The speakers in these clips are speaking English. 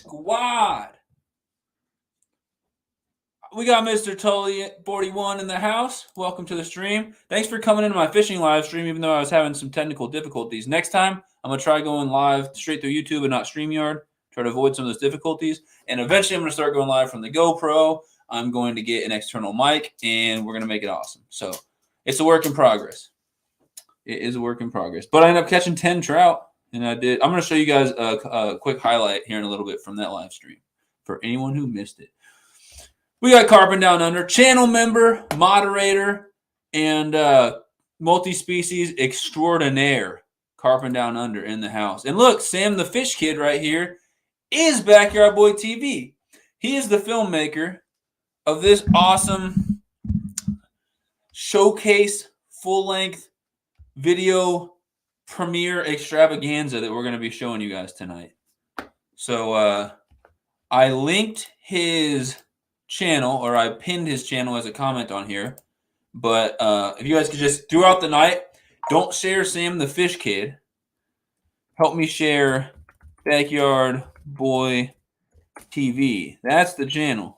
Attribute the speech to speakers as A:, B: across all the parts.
A: Squad. We got Mr. Tully 41 in the house. Welcome to the stream. Thanks for coming into my fishing live stream, even though I was having some technical difficulties. Next time, I'm going to try going live straight through YouTube and not StreamYard. Try to avoid some of those difficulties. And eventually, I'm going to start going live from the GoPro. I'm going to get an external mic, and we're going to make it awesome. So it's a work in progress. It is a work in progress. But I ended up catching 10 trout, and I'm going to show you guys a quick highlight here in a little bit from that live stream for anyone who missed it. We got Carping Down Under, channel member, moderator, and multi-species extraordinaire, Carping Down Under in the house. And look, Sam the Fish Kid right here is Backyard Boy TV. He is the filmmaker of this awesome showcase full-length video premiere extravaganza that we're going to be showing you guys tonight. So I linked his channel, or I pinned his channel as a comment on here. But if you guys could just, throughout the night, don't share Sam the Fish Kid. Help me share Backyard Boy TV. That's the channel.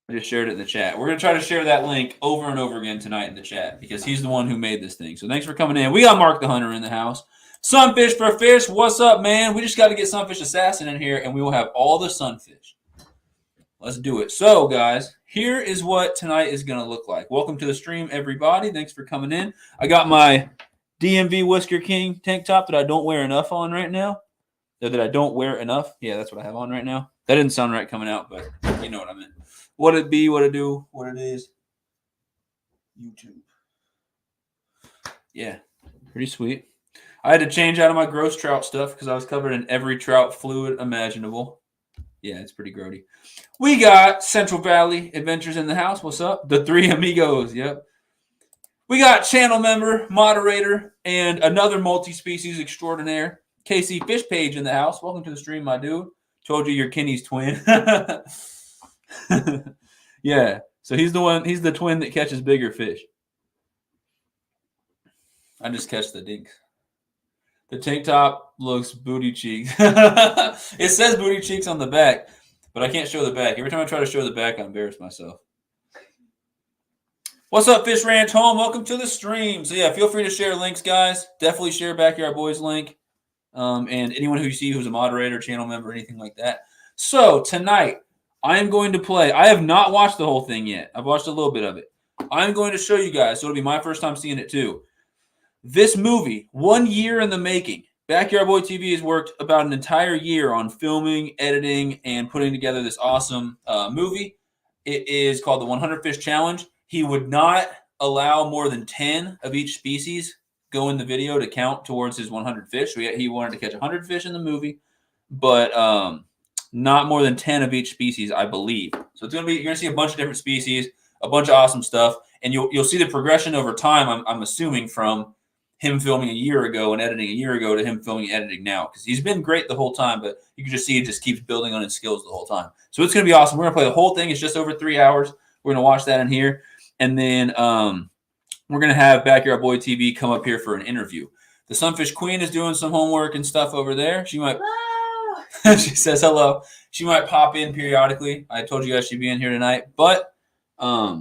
A: I just shared it in the chat. We're going to try to share that link over and over again tonight in the chat because he's the one who made this thing. So thanks for coming in. We got Mark the Hunter in the house. Sunfish for Fish, what's up, man? We just got to get Sunfish Assassin in here, and we will have all the sunfish. Let's do it. So, guys, here is what tonight is going to look like. Welcome to the stream, everybody. Thanks for coming in. I got my DMV Whisker King tank top that I don't wear enough on right now. That I don't wear enough. Yeah, that's what I have on right now. That didn't sound right coming out, but you know what I meant. What it be, what it do, what it is. YouTube. Yeah, pretty sweet. I had to change out of my gross trout stuff because I was covered in every trout fluid imaginable. Yeah, it's pretty grody. We got Central Valley Adventures in the house. What's up? The three amigos. Yep. We got channel member, moderator, and another multi-species extraordinaire, KC Fish Page in the house. Welcome to the stream, my dude. Told you you're Kenny's twin. Yeah. So he's the one. He's the twin that catches bigger fish. I just catch the dinks. The tank top looks booty cheeks. It says booty cheeks on the back, but I can't show the back. Every time I try to show the back, I embarrass myself. What's up, Fish Ranch Home? Welcome to the stream. So, yeah, feel free to share links, guys. Definitely share Backyard Boys link. And anyone who you see who's a moderator, channel member, anything like that. So, tonight, I am going to play. I have not watched the whole thing yet. I've watched a little bit of it. I'm going to show you guys, so it'll be my first time seeing it, too. This movie, 1 year in the making. Backyard Boy TV has worked about an entire year on filming, editing, and putting together this awesome movie. It is called the 100 Fish Challenge. He would not allow more than 10 of each species go in the video to count towards his 100 fish. So he wanted to catch 100 fish in the movie, but not more than 10 of each species, I believe. So it's gonna be, you're gonna see a bunch of different species, a bunch of awesome stuff, and you'll see the progression over time. I'm assuming from him filming a year ago and editing a year ago to him filming and editing now, because he's been great the whole time, but you can just see he just keeps building on his skills the whole time. So it's going to be awesome. We're going to play the whole thing. It's just over 3 hours. We're going to watch that in here. And then we're going to have Backyard Boy TV come up here for an interview. The Sunfish Queen is doing some homework and stuff over there. She might, she says hello. She might pop in periodically. I told you guys she'd be in here tonight, but I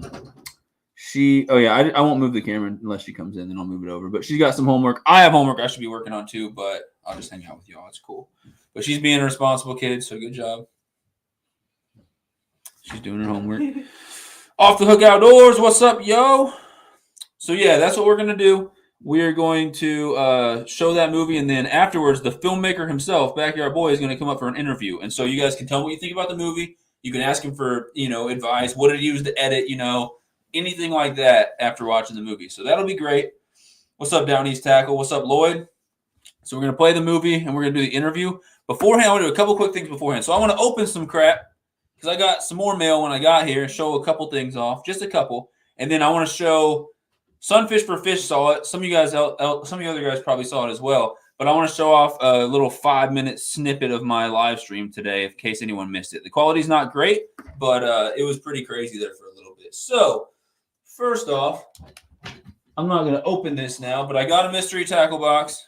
A: won't move the camera unless she comes in, then I'll move it over. But she's got some homework. I have homework I should be working on too, but I'll just hang out with y'all. It's cool. But she's being a responsible kid, so good job. She's doing her homework. Off the Hook Outdoors, what's up, yo? So yeah, that's what we're gonna do. We're going to show that movie, and then afterwards, the filmmaker himself, Backyard Boy, is going to come up for an interview. And so you guys can tell me what you think about the movie. You can ask him for, advice. What did he use to edit? Anything like that after watching the movie. So that'll be great. What's up, Down East Tackle? What's up, Lloyd? So we're going to play the movie, and we're going to do the interview. Beforehand, I want to do a couple quick things beforehand. So I want to open some crap because I got some more mail when I got here and show a couple things off, just a couple. And then I want to show Sunfish for Fish saw it. Some of you other guys probably saw it as well. But I want to show off a little 5-minute snippet of my live stream today in case anyone missed it. The quality's not great, but it was pretty crazy there for a little bit. So first off, I'm not going to open this now, but I got a mystery tackle box.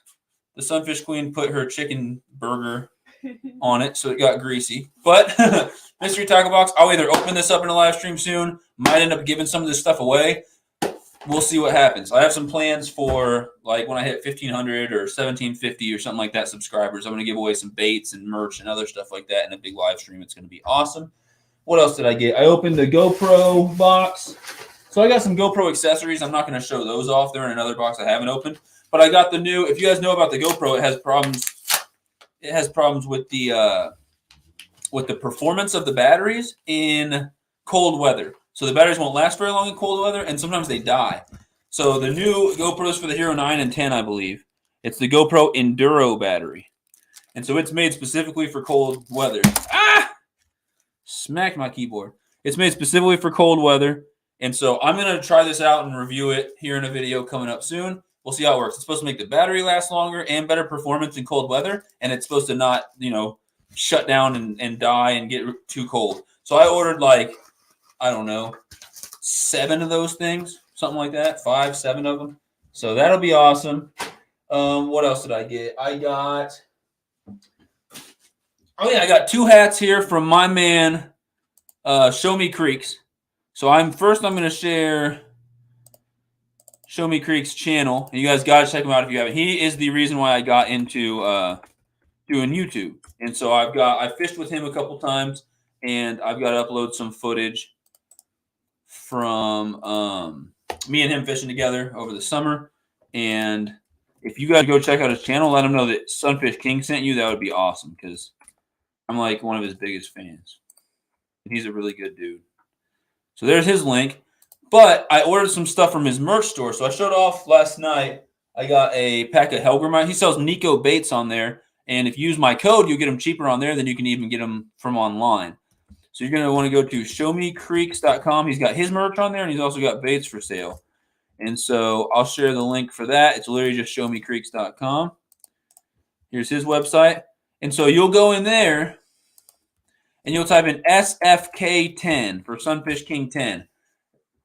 A: The Sunfish Queen put her chicken burger on it, so it got greasy. But mystery tackle box, I'll either open this up in a live stream soon, might end up giving some of this stuff away. We'll see what happens. I have some plans for like when I hit 1,500 or 1,750 or something like that subscribers. I'm going to give away some baits and merch and other stuff like that in a big live stream. It's going to be awesome. What else did I get? I opened the GoPro box. So I got some GoPro accessories. I'm not going to show those off. They're in another box I haven't opened. But I got the new, if you guys know about the GoPro, it has problems. It has problems with the performance of the batteries in cold weather. So the batteries won't last very long in cold weather, and sometimes they die. So the new GoPros for the Hero 9 and 10, I believe, it's the GoPro Enduro battery. And so it's made specifically for cold weather. Ah! Smacked my keyboard. It's made specifically for cold weather. And so I'm going to try this out and review it here in a video coming up soon. We'll see how it works. It's supposed to make the battery last longer and better performance in cold weather. And it's supposed to not, shut down and die and get too cold. So I ordered like, I don't know, 7 of those things, something like that, 5, 7 of them. So that'll be awesome. What else did I get? I got 2 hats here from my man, Show Me Creeks. So I'm going to share Show Me Creeks channel, and you guys got to check him out if you haven't. He is the reason why I got into doing YouTube. And so I fished with him a couple times, and I've got to upload some footage from me and him fishing together over the summer. And if you guys go check out his channel, let him know that Sunfish King sent you. That would be awesome, because I'm like one of his biggest fans. He's a really good dude. So there's his link. But I ordered some stuff from his merch store. So I showed off last night. I got a pack of Helgermite. He sells Nico baits on there. And if you use my code, you'll get them cheaper on there than you can even get them from online. So you're going to want to go to showmecreeks.com. He's got his merch on there, and he's also got baits for sale. And so I'll share the link for that. It's literally just showmecreeks.com. Here's his website. And so you'll go in there, and you'll type in SFK10 for Sunfish King 10.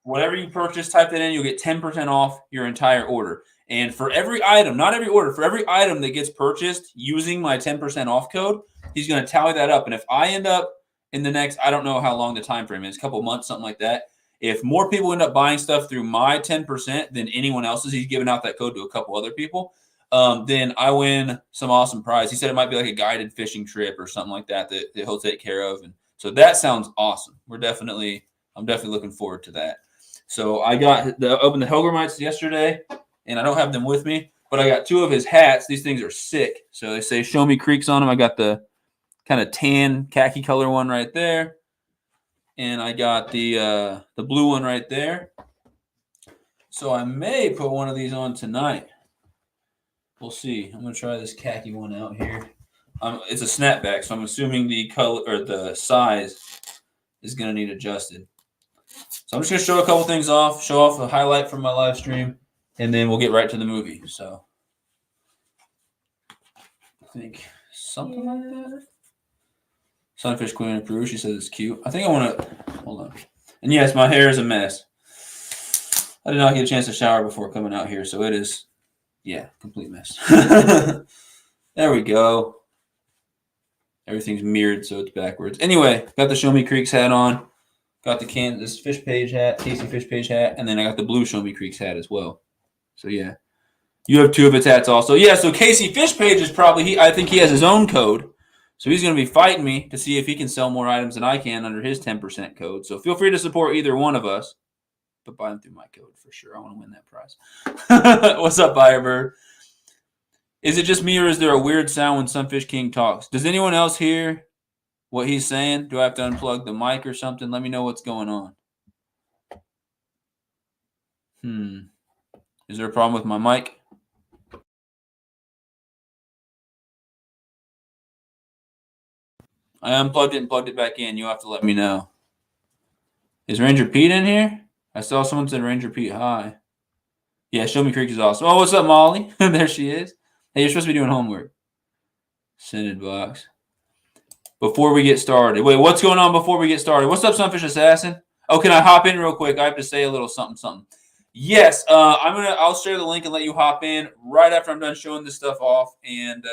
A: Whatever you purchase, type that in, you'll get 10% off your entire order. And for every item, not every order, for every item that gets purchased using my 10% off code, he's going to tally that up. And if I end up in the next, I don't know how long the time frame is, a couple months, something like that. If more people end up buying stuff through my 10% than anyone else's, he's giving out that code to a couple other people, then I win some awesome prize. He said it might be like a guided fishing trip or something like that he'll take care of. And so that sounds awesome. I'm definitely looking forward to that. So I opened the Helgermites yesterday, and I don't have them with me, but I got 2 of his hats. These things are sick. So they say Show Me Creeks on them. I got the kind of tan khaki color one right there, and I got the blue one right there. So I may put one of these on tonight. We'll see. I'm going to try this khaki one out here. It's a snapback, so I'm assuming the color or the size is going to need adjusted. So I'm just going to show a couple things off, show off a highlight from my live stream, and then we'll get right to the movie. So I think something like that. Sunfish Queen approves. She says it's cute. I think I want to – hold on. And yes, my hair is a mess. I did not get a chance to shower before coming out here, so it is, complete mess. There we go. Everything's mirrored, so it's backwards. Anyway, got the Show Me Creeks hat on. Got the Kansas Fish Page hat, Tasty Fish Page hat, and then I got the blue Show Me Creeks hat as well. So, yeah. You have 2 of its hats also. Yeah, so Casey Fish Page is probably, I think he has his own code. So he's going to be fighting me to see if he can sell more items than I can under his 10% code. So feel free to support either one of us. But buy them through my code for sure. I want to win that prize. What's up, Firebird? Is it just me, or is there a weird sound when Sunfish King talks? Does anyone else hear what he's saying? Do I have to unplug the mic or something? Let me know what's going on. Is there a problem with my mic? I unplugged it and plugged it back in. You'll have to let me know. Is Ranger Pete in here? I saw someone said Ranger Pete, hi. Yeah, Show Me Creek is awesome. Oh, what's up, Molly? There she is. Hey, you're supposed to be doing homework. Scented box. Before we get started. Wait, what's going on before we get started? What's up, Sunfish Assassin? Oh, can I hop in real quick? I have to say a little something. Yes, I'll share the link and let you hop in right after I'm done showing this stuff off. And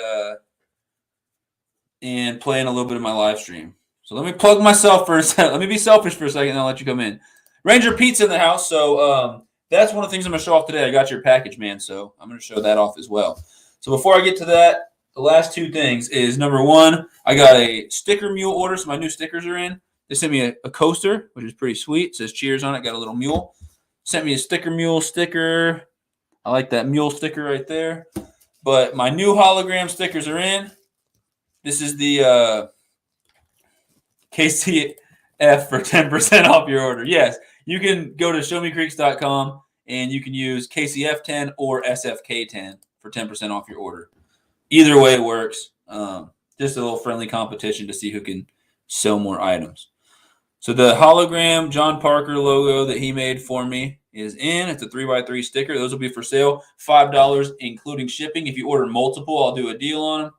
A: and playing a little bit of my live stream. So let me plug myself for a second. Let me be selfish for a second, and I'll let you come in. Ranger Pete's in the house, so that's one of the things I'm going to show off today. I got your package, man, so I'm going to show that off as well. So before I get to that, the last two things is, number one, I got a sticker mule order, so my new stickers are in. They sent me a coaster, which is pretty sweet. It says cheers on it. Got a little mule. Sent me a sticker mule sticker. I like that mule sticker right there. But my new hologram stickers are in. This is the KCF for 10% off your order. Yes, you can go to showmecreeks.com and you can use KCF10 or SFK10 for 10% off your order. Either way works. Just a little friendly competition to see who can sell more items. So the hologram John Parker logo that he made for me is in. It's a 3x3 sticker. Those will be for sale. $5 including shipping. If you order multiple, I'll do a deal on them.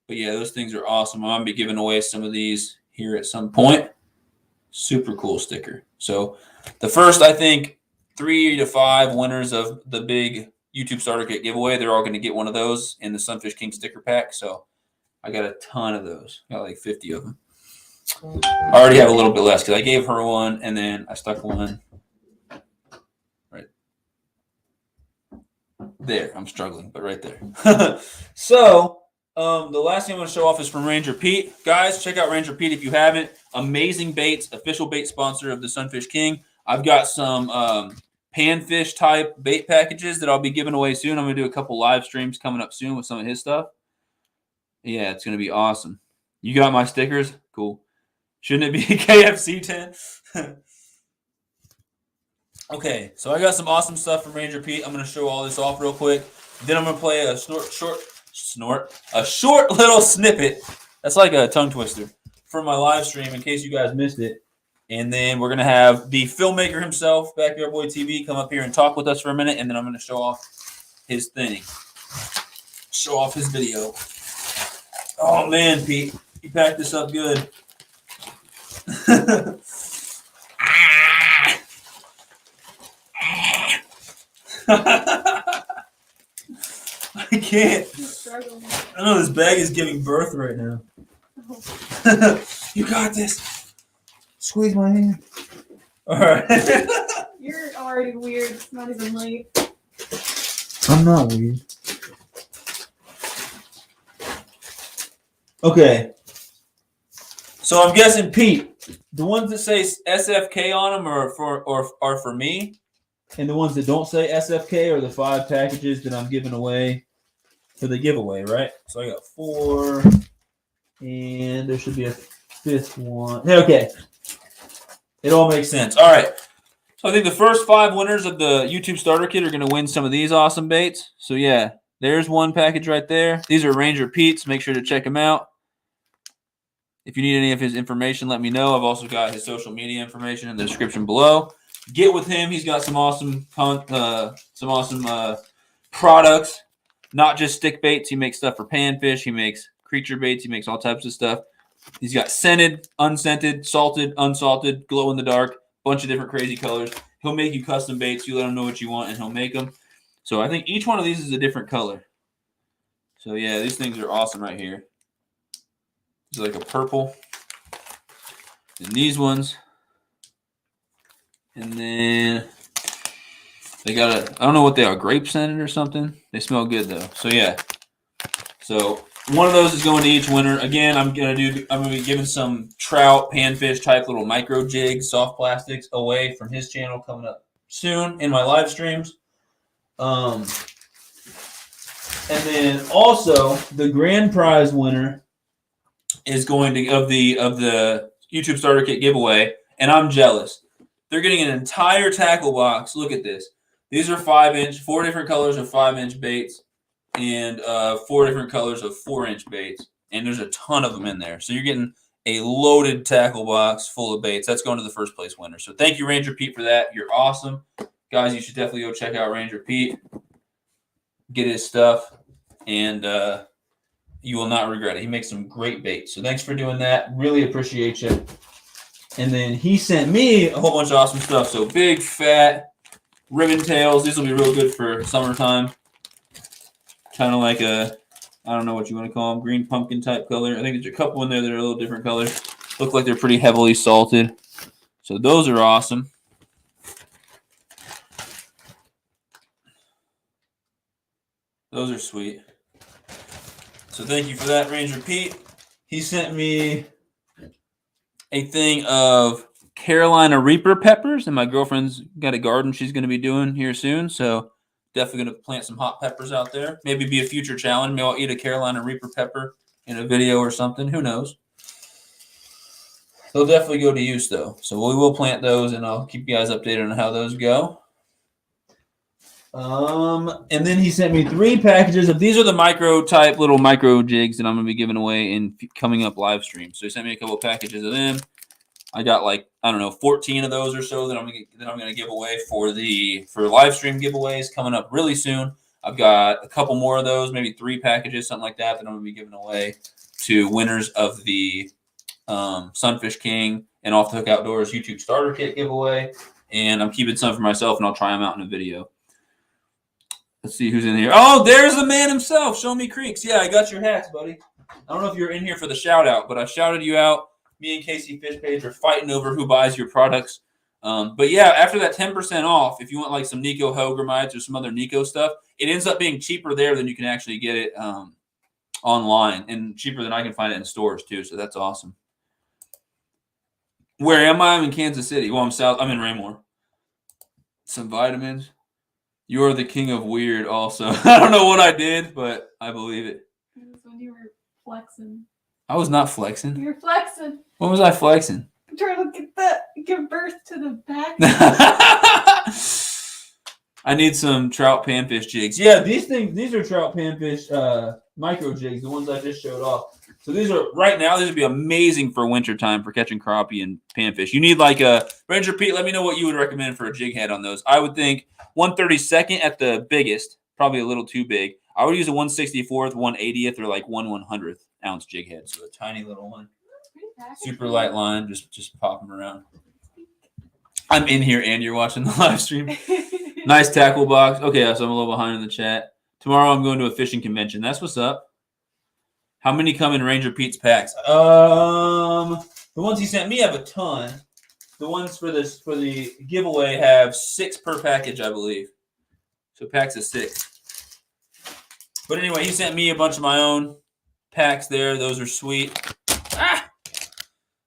A: But yeah, those things are awesome. I'm going to be giving away some of these here at some point. Super cool sticker. So the first, I think, 3 to 5 winners of the big YouTube Starter Kit giveaway, they're all going to get one of those in the Sunfish King sticker pack. So I got a ton of those. I got like 50 of them. I already have a little bit less because I gave her one and then I stuck one right there. I'm struggling, but right there. So the last thing I'm going to show off is from Ranger Pete. Guys, check out Ranger Pete if you haven't. Amazing baits, official bait sponsor of the Sunfish King. I've got some panfish type bait packages that I'll be giving away soon. I'm going to do a couple live streams coming up soon with some of his stuff. Yeah, it's going to be awesome. You got my stickers? Cool. Shouldn't it be KFC 10? Okay, so I got some awesome stuff from Ranger Pete. I'm going to show all this off real quick. Then I'm going to play a short little snippet. That's like a tongue twister from my live stream in case you guys missed it. And then we're going to have the filmmaker himself, Backyard Boy TV, come up here and talk with us for a minute. And then I'm going to show off his thing. Show off his video. Oh, man, Pete. You packed this up good. I can't. I know this bag is giving birth right now. You got this. Squeeze my hand. All right.
B: You're already weird. It's not even late.
A: I'm not weird. Okay. So I'm guessing, Pete, the ones that say SFK on them are for me, and the ones that don't say SFK are the 5 packages that I'm giving away for the giveaway, right? So I got 4, and there should be a 5th one. Okay. It all makes sense. All right. So I think the first 5 winners of the YouTube Starter Kit are going to win some of these awesome baits. So yeah, there's one package right there. These are Ranger Pete's. Make sure to check them out. If you need any of his information, let me know. I've also got his social media information in the description below. Get with him. He's got some awesome products, not just stick baits. He makes stuff for panfish. He makes creature baits. He makes all types of stuff. He's got scented, unscented, salted, unsalted, glow in the dark, bunch of different crazy colors. He'll make you custom baits. You let him know what you want, and he'll make them. So I think each one of these is a different color. So yeah, these things are awesome right here. It's like a purple. And these ones. And then they got a, I don't know what they are, grape scented or something. They smell good though. So yeah. So one of those is going to each winner. Again, I'm gonna be giving some trout, panfish type little micro jigs, soft plastics away from his channel coming up soon in my live streams. And then also the grand prize winner is going to of the YouTube Starter Kit giveaway, and I'm jealous. They're getting an entire tackle box. Look at this. These are 5-inch, 4 different colors of 5-inch baits, and 4 different colors of 4-inch baits. And there's a ton of them in there. So you're getting a loaded tackle box full of baits. That's going to the first place winner. So thank you, Ranger Pete, for that. You're awesome. Guys, you should definitely go check out Ranger Pete. Get his stuff, and you will not regret it. He makes some great baits. So thanks for doing that. Really appreciate you. And then he sent me a whole bunch of awesome stuff. So big, fat ribbon tails. These will be real good for summertime. Kind of like a I don't know what you want to call them, green pumpkin type color. I think there's a couple in there that are a little different colors. Look like they're pretty heavily salted. So those are awesome. Those are sweet. So thank you for that, Ranger Pete. He sent me a thing of Carolina Reaper peppers, and my girlfriend's got a garden she's going to be doing here soon. So definitely going to plant some hot peppers out there. Maybe be a future challenge. Maybe I'll eat a Carolina Reaper pepper in a video or something. Who knows? They'll definitely go to use, though. So we will plant those, and I'll keep you guys updated on how those go. And then he sent me 3 packages of these are the little micro jigs that I'm going to be giving away in coming up live streams. So he sent me a couple of packages of them. I got 14 of those or so that I'm going to give away for live stream giveaways coming up really soon. I've got a couple more of those, maybe 3 packages, something like that I'm going to be giving away to winners of the Sunfish King and Off the Hook Outdoors YouTube starter kit giveaway. And I'm keeping some for myself, and I'll try them out in a video. Let's see who's in here. Oh, there's the man himself. Show me Creeks. Yeah, I got your hats, buddy. I don't know if you're in here for the shout out, but I shouted you out. Me and Casey Fish Page are fighting over who buys your products. But yeah, after that 10% off, if you want some Nico Hogramites or some other Nico stuff, it ends up being cheaper there than you can actually get it online, and cheaper than I can find it in stores too. So that's awesome. Where am I? I'm in Kansas City. Well, I'm in Raymore. Some vitamins. You're the king of weird also. I don't know what I did, but I believe it.
B: It was when you were flexing.
A: I was not flexing.
B: You were flexing.
A: When was I flexing?
B: I'm trying to give birth to the back.
A: I need some trout panfish jigs. Yeah, these are trout panfish micro jigs, the ones I just showed off. So these would be amazing for winter time for catching crappie and panfish. You need a Ranger Pete. Let me know what you would recommend for a jig head on those. I would think 1/32 at the biggest, probably a little too big. I would use a 1/64th, 1/80th, or 1/100th ounce jig head. So a tiny little one, super light line. Just pop them around. I'm in here and you're watching the live stream. Nice tackle box. Okay, so I'm a little behind in the chat. Tomorrow I'm going to a fishing convention. That's what's up. How many come in Ranger Pete's packs? The ones he sent me have a ton. The ones for the giveaway have 6 per package, I believe. So packs of 6. But anyway, he sent me a bunch of my own packs there. Those are sweet.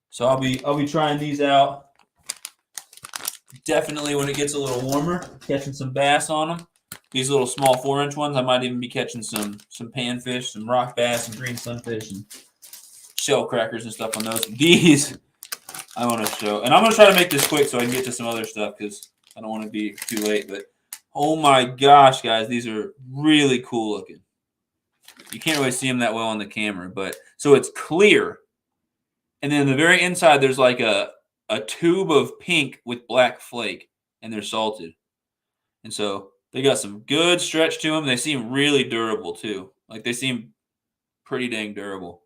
A: So I'll be trying these out. Definitely when it gets a little warmer, catching some bass on them. These little small 4-inch ones, I might even be catching some panfish, some rock bass, some green sunfish, and shell crackers and stuff on those. These I want to show. And I'm going to try to make this quick so I can get to some other stuff because I don't want to be too late. But oh my gosh, guys, these are really cool looking. You can't really see them that well on the camera. So it's clear. And then the very inside, there's a tube of pink with black flake, and they're salted. And so they got some good stretch to them. They seem really durable too. They seem pretty dang durable.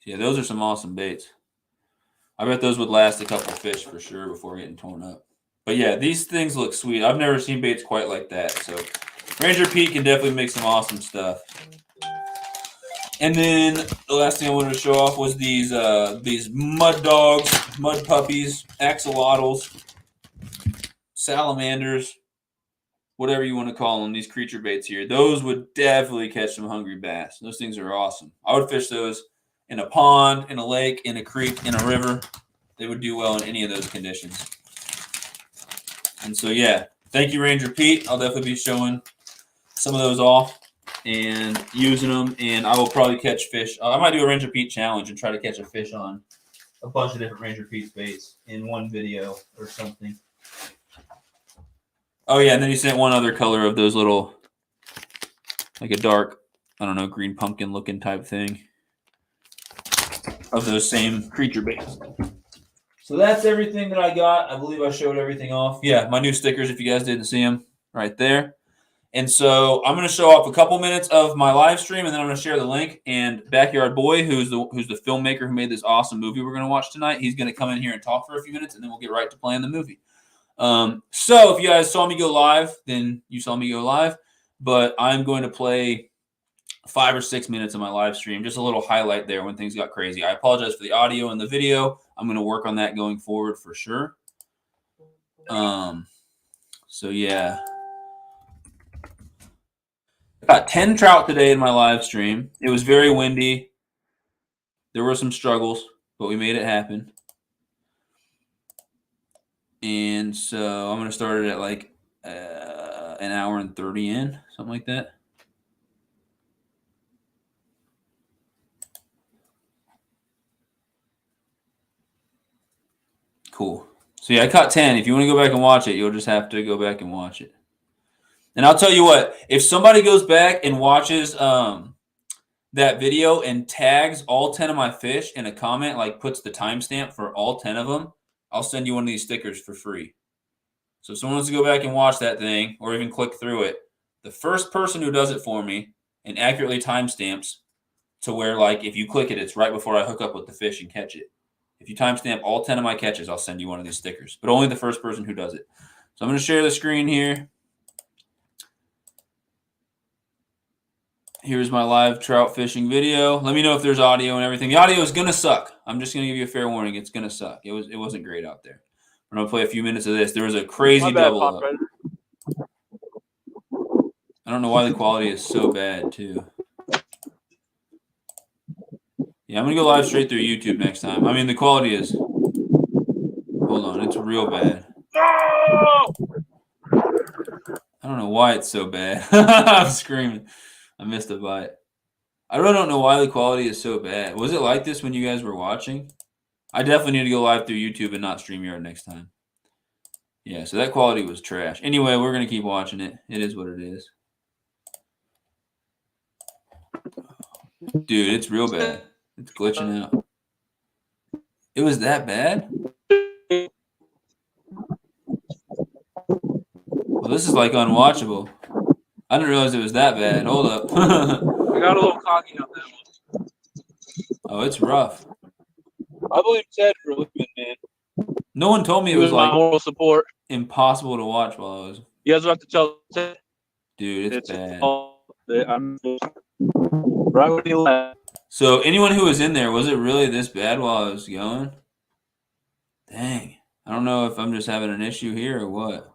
A: Yeah, those are some awesome baits. I bet those would last a couple fish for sure before getting torn up. But yeah, these things look sweet. I've never seen baits quite like that. So Ranger Pete can definitely make some awesome stuff. And then the last thing I wanted to show off was these mud dogs, mud puppies, axolotls, salamanders, whatever you want to call them, these creature baits here. Those would definitely catch some hungry bass. Those things are awesome. I would fish those in a pond, in a lake, in a creek, in a river. They would do well in any of those conditions. And so, yeah, thank you, Ranger Pete. I'll definitely be showing some of those off and using them, and I will probably catch fish. I might do a Ranger Pete challenge and try to catch a fish on a bunch of different Ranger Pete's baits in one video or something. Oh, yeah, and then he sent one other color of those little, a dark, I don't know, green pumpkin looking type thing of those same creature baits. So that's everything that I got. I believe I showed everything off. Yeah, my new stickers, if you guys didn't see them, right there. And so I'm going to show off a couple minutes of my live stream, and then I'm going to share the link. And Backyard Boy, who's the filmmaker who made this awesome movie we're going to watch tonight, he's going to come in here and talk for a few minutes, and then we'll get right to playing the movie. So if you guys saw me go live, then you saw me go live. But I'm going to play 5 or 6 minutes of my live stream. Just a little highlight there when things got crazy. I apologize for the audio and the video. I'm going to work on that going forward for sure. So yeah. I got 10 trout today in my live stream. It was very windy. There were some struggles, but we made it happen. And so I'm going to start it at like an hour and 30 in, something like that. Cool. So yeah, I caught 10. If you want to go back and watch it, you'll just have to go back and watch it. And I'll tell you what, if somebody goes back and watches that video and tags all 10 of my fish in a comment, like puts the timestamp for all 10 of them, I'll send you one of these stickers for free. So if someone wants to go back and watch that thing or even click through it, the first person who does it for me and accurately timestamps to where, like, if you click it, it's right before I hook up with the fish and catch it. If you timestamp all 10 of my catches, I'll send you one of these stickers, but only the first person who does it. So I'm going to share the screen here. Here's my live trout fishing video. Let me know if there's audio and everything. The audio is going to suck. I'm just going to give you a fair warning. It's going to suck. It wasn't great out there. I'm going to play a few minutes of this. There was a crazy double up. I don't know why the quality is so bad, too. Yeah, I'm going to go live straight through YouTube next time. I mean, the quality is... Hold on. It's real bad. I don't know why it's so bad. I'm screaming. I missed a bite. I really don't know why the quality is so bad. Was it like this when you guys were watching? I definitely need to go live through YouTube and not StreamYard next time. Yeah, so that quality was trash. Anyway, we're going to keep watching it. It is what it is. Dude, it's real bad. It's glitching out. It was that bad? Well, this is like unwatchable. I didn't realize it was that bad. Hold up.
C: I got a little cocky on that one.
A: Oh, it's rough.
C: I believe Ted for living, man.
A: No one told me it was
C: my
A: like
C: moral support.
A: Impossible to watch while I was.
C: You guys have to tell Ted.
A: Dude, it's bad.
C: I'm right when he left.
A: So anyone who was in there, was it really this bad while I was going? Dang. I don't know if I'm just having an issue here or what.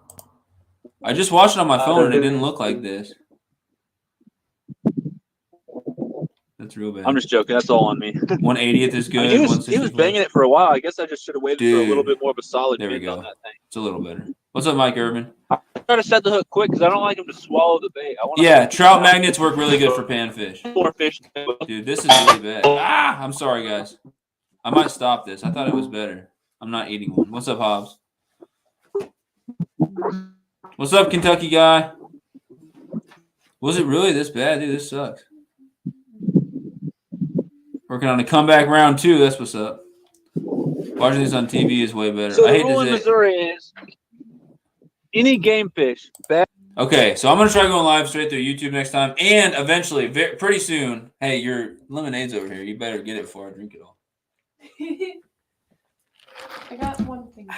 A: I just watched it on my phone and it didn't look like this. That's real bad.
C: I'm just joking. That's all on me.
A: 180th is good.
C: I mean, he was banging it for a while. I guess I just should have waited for a little bit more of a solid
A: there we
C: bend
A: go.
C: on that thing.
A: It's a little better. What's up, Mike Urban?
C: I'm trying to set the hook quick because I don't like him to swallow the bait.
A: Yeah, trout magnets work really good for panfish.
C: More fish.
A: Dude, this is really bad. Ah, I'm sorry, guys. I might stop this. I thought it was better. I'm not eating one. What's up, Hobbs? What's up, Kentucky guy? Was it really this bad? Dude, this sucks. Working on a comeback round 2. That's what's up. Watching this on TV is way better.
C: So
A: I hate
C: the rule in Missouri is any game fish.
A: Okay, so I'm going to try going live straight through YouTube next time. And eventually, pretty soon, hey, your lemonade's over here. You better get it before I drink it all.
B: I got one thing.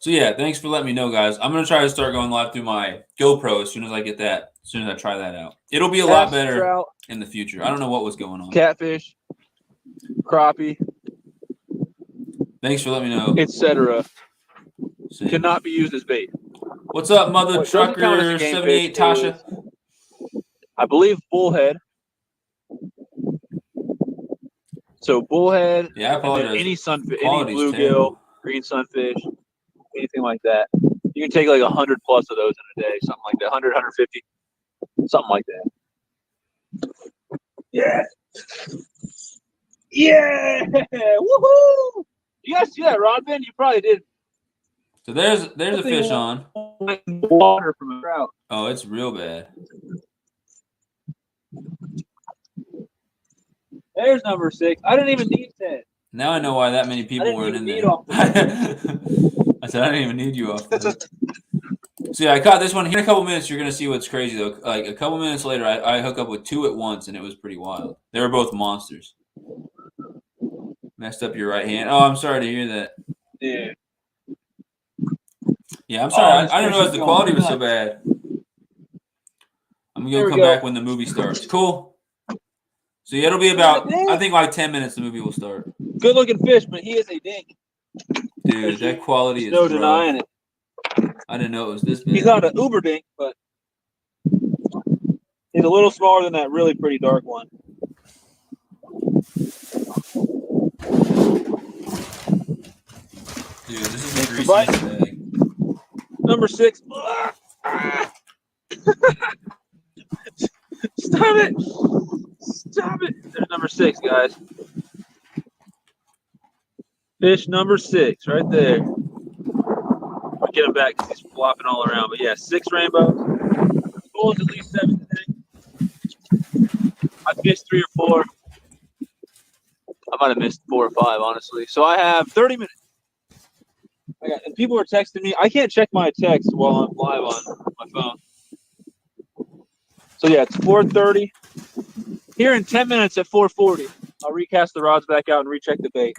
A: So yeah, thanks for letting me know, guys. I'm going to try to start going live through my GoPro as soon as I get that. As soon as I try that out. It'll be a lot better
C: trout,
A: in the future. I don't know what was going on.
C: Catfish, crappie,
A: Thanks for letting me know.
C: etc. Cannot be used as bait.
A: What's up, Mother
C: What doesn't count as a
A: Trucker
C: game
A: 78
C: fish
A: Tasha?
C: I believe bullhead. So bullhead.
A: Yeah, I apologize.
C: Any sunfish, any
A: Quality's
C: bluegill,
A: terrible.
C: green sunfish, anything like that. You can take like 100 plus of those in a day, something like that. 100, 150, something like that. Yeah. Yeah. Woohoo! You guys see that rod bend? You probably did.
A: So there's a fish on.
C: Water from a trout.
A: Oh, it's real bad.
C: There's number 6. I didn't even need 10.
A: Now I know why that many people weren't in there. I said I didn't even need you off. So yeah, I caught this one. Here in a couple minutes, you're gonna see what's crazy though. Like a couple minutes later, I hook up with 2 at once, and it was pretty wild. They were both monsters. Messed up your right hand. Oh, I'm sorry to hear that.
C: Yeah.
A: Yeah, I'm sorry. I didn't realize the quality was so bad. I'm I'm gonna come back when the movie starts. Cool. So yeah, it'll be about, I think like 10 minutes the movie will start.
C: Good looking fish, but he is a dink.
A: Dude, that quality is
C: no
A: rough.
C: denying it.
A: I didn't know it was this big.
C: He's not an uber dink, but he's a little smaller than that really pretty dark one.
A: Dude, this is a greasy bag.
C: Number 6. Stop it! Stop it! There's number 6, guys. Fish number 6, right there. I'll get him back because he's flopping all around. But yeah, 6 rainbows. The goal is at least 7 today. I fished 3 or 4. I might have missed 4 or 5, honestly. So I have 30 minutes. And people are texting me. I can't check my text while I'm live on my phone. So yeah, it's 4:30. Here in 10 minutes at 4:40, I'll recast the rods back out and recheck the bait.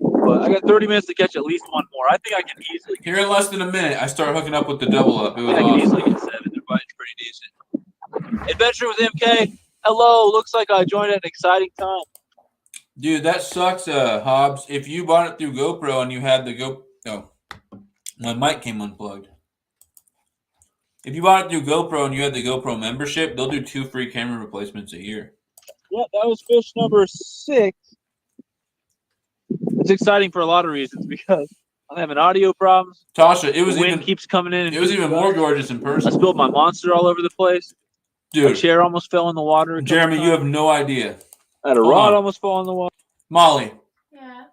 C: But I got 30 minutes to catch at least one more. I think I can easily.
A: Here in less than a minute, I start hooking up with the double up. It was
C: I can
A: awesome.
C: easily get 7. They're biting pretty decent. Adventure with MK. Hello. Looks like I joined at an exciting time.
A: Dude, that sucks, Hobbs. If you bought it through GoPro and you had the my mic came unplugged. If you bought it through GoPro and you had the GoPro membership, they'll do 2 free camera replacements a year.
C: Yeah, that was fish number 6. It's exciting for a lot of reasons because I'm having audio problems.
A: Tasha, it was
C: The wind
A: even
C: keeps coming in.
A: It was even more gorgeous in
C: I
A: person.
C: spilled my monster all over the place.
A: Dude,
C: My chair almost fell in the water.
A: Jeremy, you have no idea.
C: I had a rod almost fall in the water.
A: Molly,
B: Yeah.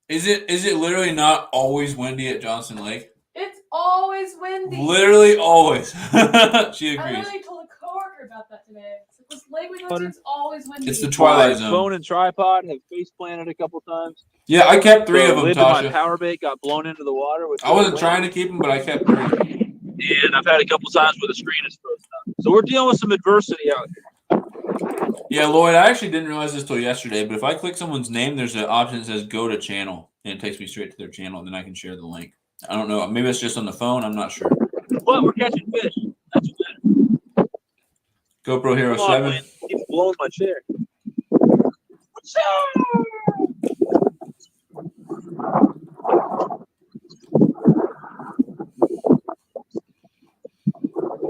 A: is it literally not always windy at Johnson Lake?
B: It's always windy.
A: Literally always. She
B: I
A: agrees.
B: literally told a coworker about that today. This lake we go to is always windy.
A: It's the Twilight
C: My
A: Zone.
C: phone and tripod have face planted a couple times.
A: Yeah, I kept 3
C: The
A: of them,
C: lid to my
A: Tasha.
C: power bait got blown into the water.
A: I wasn't trying to keep them, but I kept 3.
C: And I've had a couple times where the screen is frozen up. So we're dealing with some adversity out here.
A: Yeah, Lloyd, I actually didn't realize this till yesterday, but if I click someone's name, there's an option that says go to channel, and it takes me straight to their channel, and then I can share the link. I don't know. Maybe it's just on the phone. I'm not sure.
C: But we're catching fish. That's what matters.
A: GoPro Hero
C: Come on,
A: 7.
C: man. Keeps blowing my chair.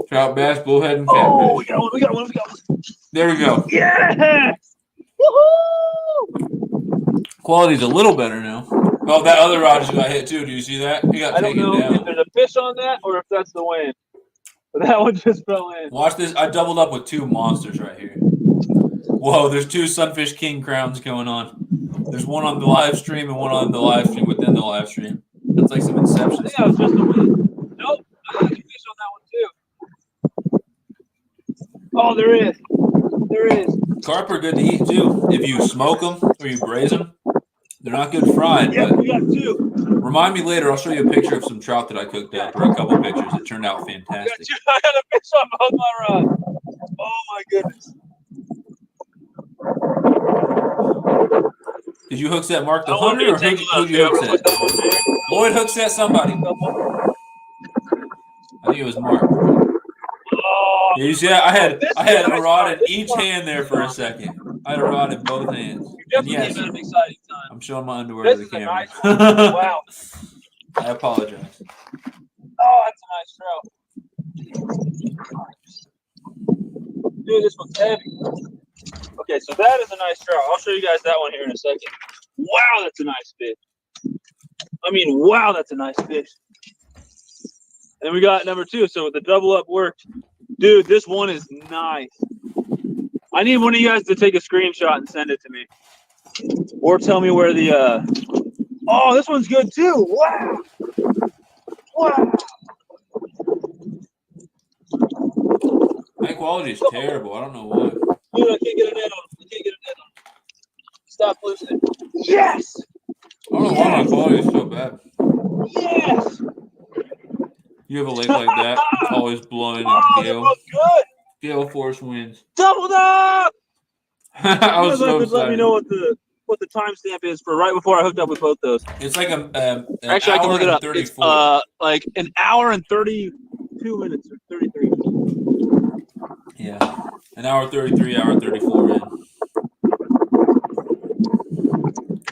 A: Trout, bass, bullhead, and catfish.
C: Oh, we got one.
A: There we go.
C: Yeah! Woohoo!
A: Quality's a little better now. Oh, that other rod just got hit too. Do you see that? He got
C: I don't
A: taken
C: know if
A: down.
C: there's a fish on that or if that's the wind. But that one just fell in.
A: Watch this. I doubled up with 2 monsters right here. Whoa, there's 2 Sunfish King crowns going on. There's one on the live stream and one on the live stream within the live stream. That's like some
C: I
A: Inception
C: think that was just the wind. Nope. I got a fish on that one too. Oh, there is. There is.
A: Carp are good to eat too. If you smoke them or you braise them, they're not good fried.
C: Yeah,
A: But
C: we got 2.
A: remind me later. I'll show you a picture of some trout that I cooked up, or a couple pictures that turned out
C: We got
A: fantastic.
C: 2. I had a fish on both my rods. Oh my goodness.
A: Did you hook set Mark the
C: I want
A: Hunter,
C: you
A: or
C: to take a
A: who
C: look.
A: you hook set? Lloyd hook set somebody. I think it was Mark.
C: Oh,
A: Yeah, you see that? I had a rod in each hand there for a second. I had a rod in both hands.
C: you
A: And
C: definitely
A: yes,
C: gave it an exciting time.
A: I'm showing my underwear
C: This
A: to
C: is
A: the
C: a
A: camera.
C: nice one. Wow.
A: I apologize.
C: Oh, that's a nice trout. Dude, this one's heavy. Okay, so that is a nice trout. I'll show you guys that one here in a second. Wow, that's a nice fish. I mean, wow, that's a nice fish. And we got number 2. So the double up worked. Dude, this one is nice. I need one of you guys to take a screenshot and send it to me. Or tell me where the oh, this one's good too. Wow. Wow.
A: My quality is terrible. I don't know why.
C: Dude, I can't get a net on him. I can't get a net on him. Stop loosening. Yes!
A: I don't know why my quality is so bad.
C: Yes!
A: You have a lake like that, it's always blowing
C: Oh,
A: in
C: they're
A: gale,
C: both good!
A: gale force winds.
C: Doubled up!
A: I was
C: You guys
A: so
C: have to let me
A: excited.
C: know what the timestamp is for right before I hooked up with both those.
A: It's like an
C: Actually, I can
A: hour
C: look it
A: and
C: up.
A: 34.
C: It's like an hour and 32 minutes or 33 minutes.
A: Yeah. An hour 33, hour 34 in.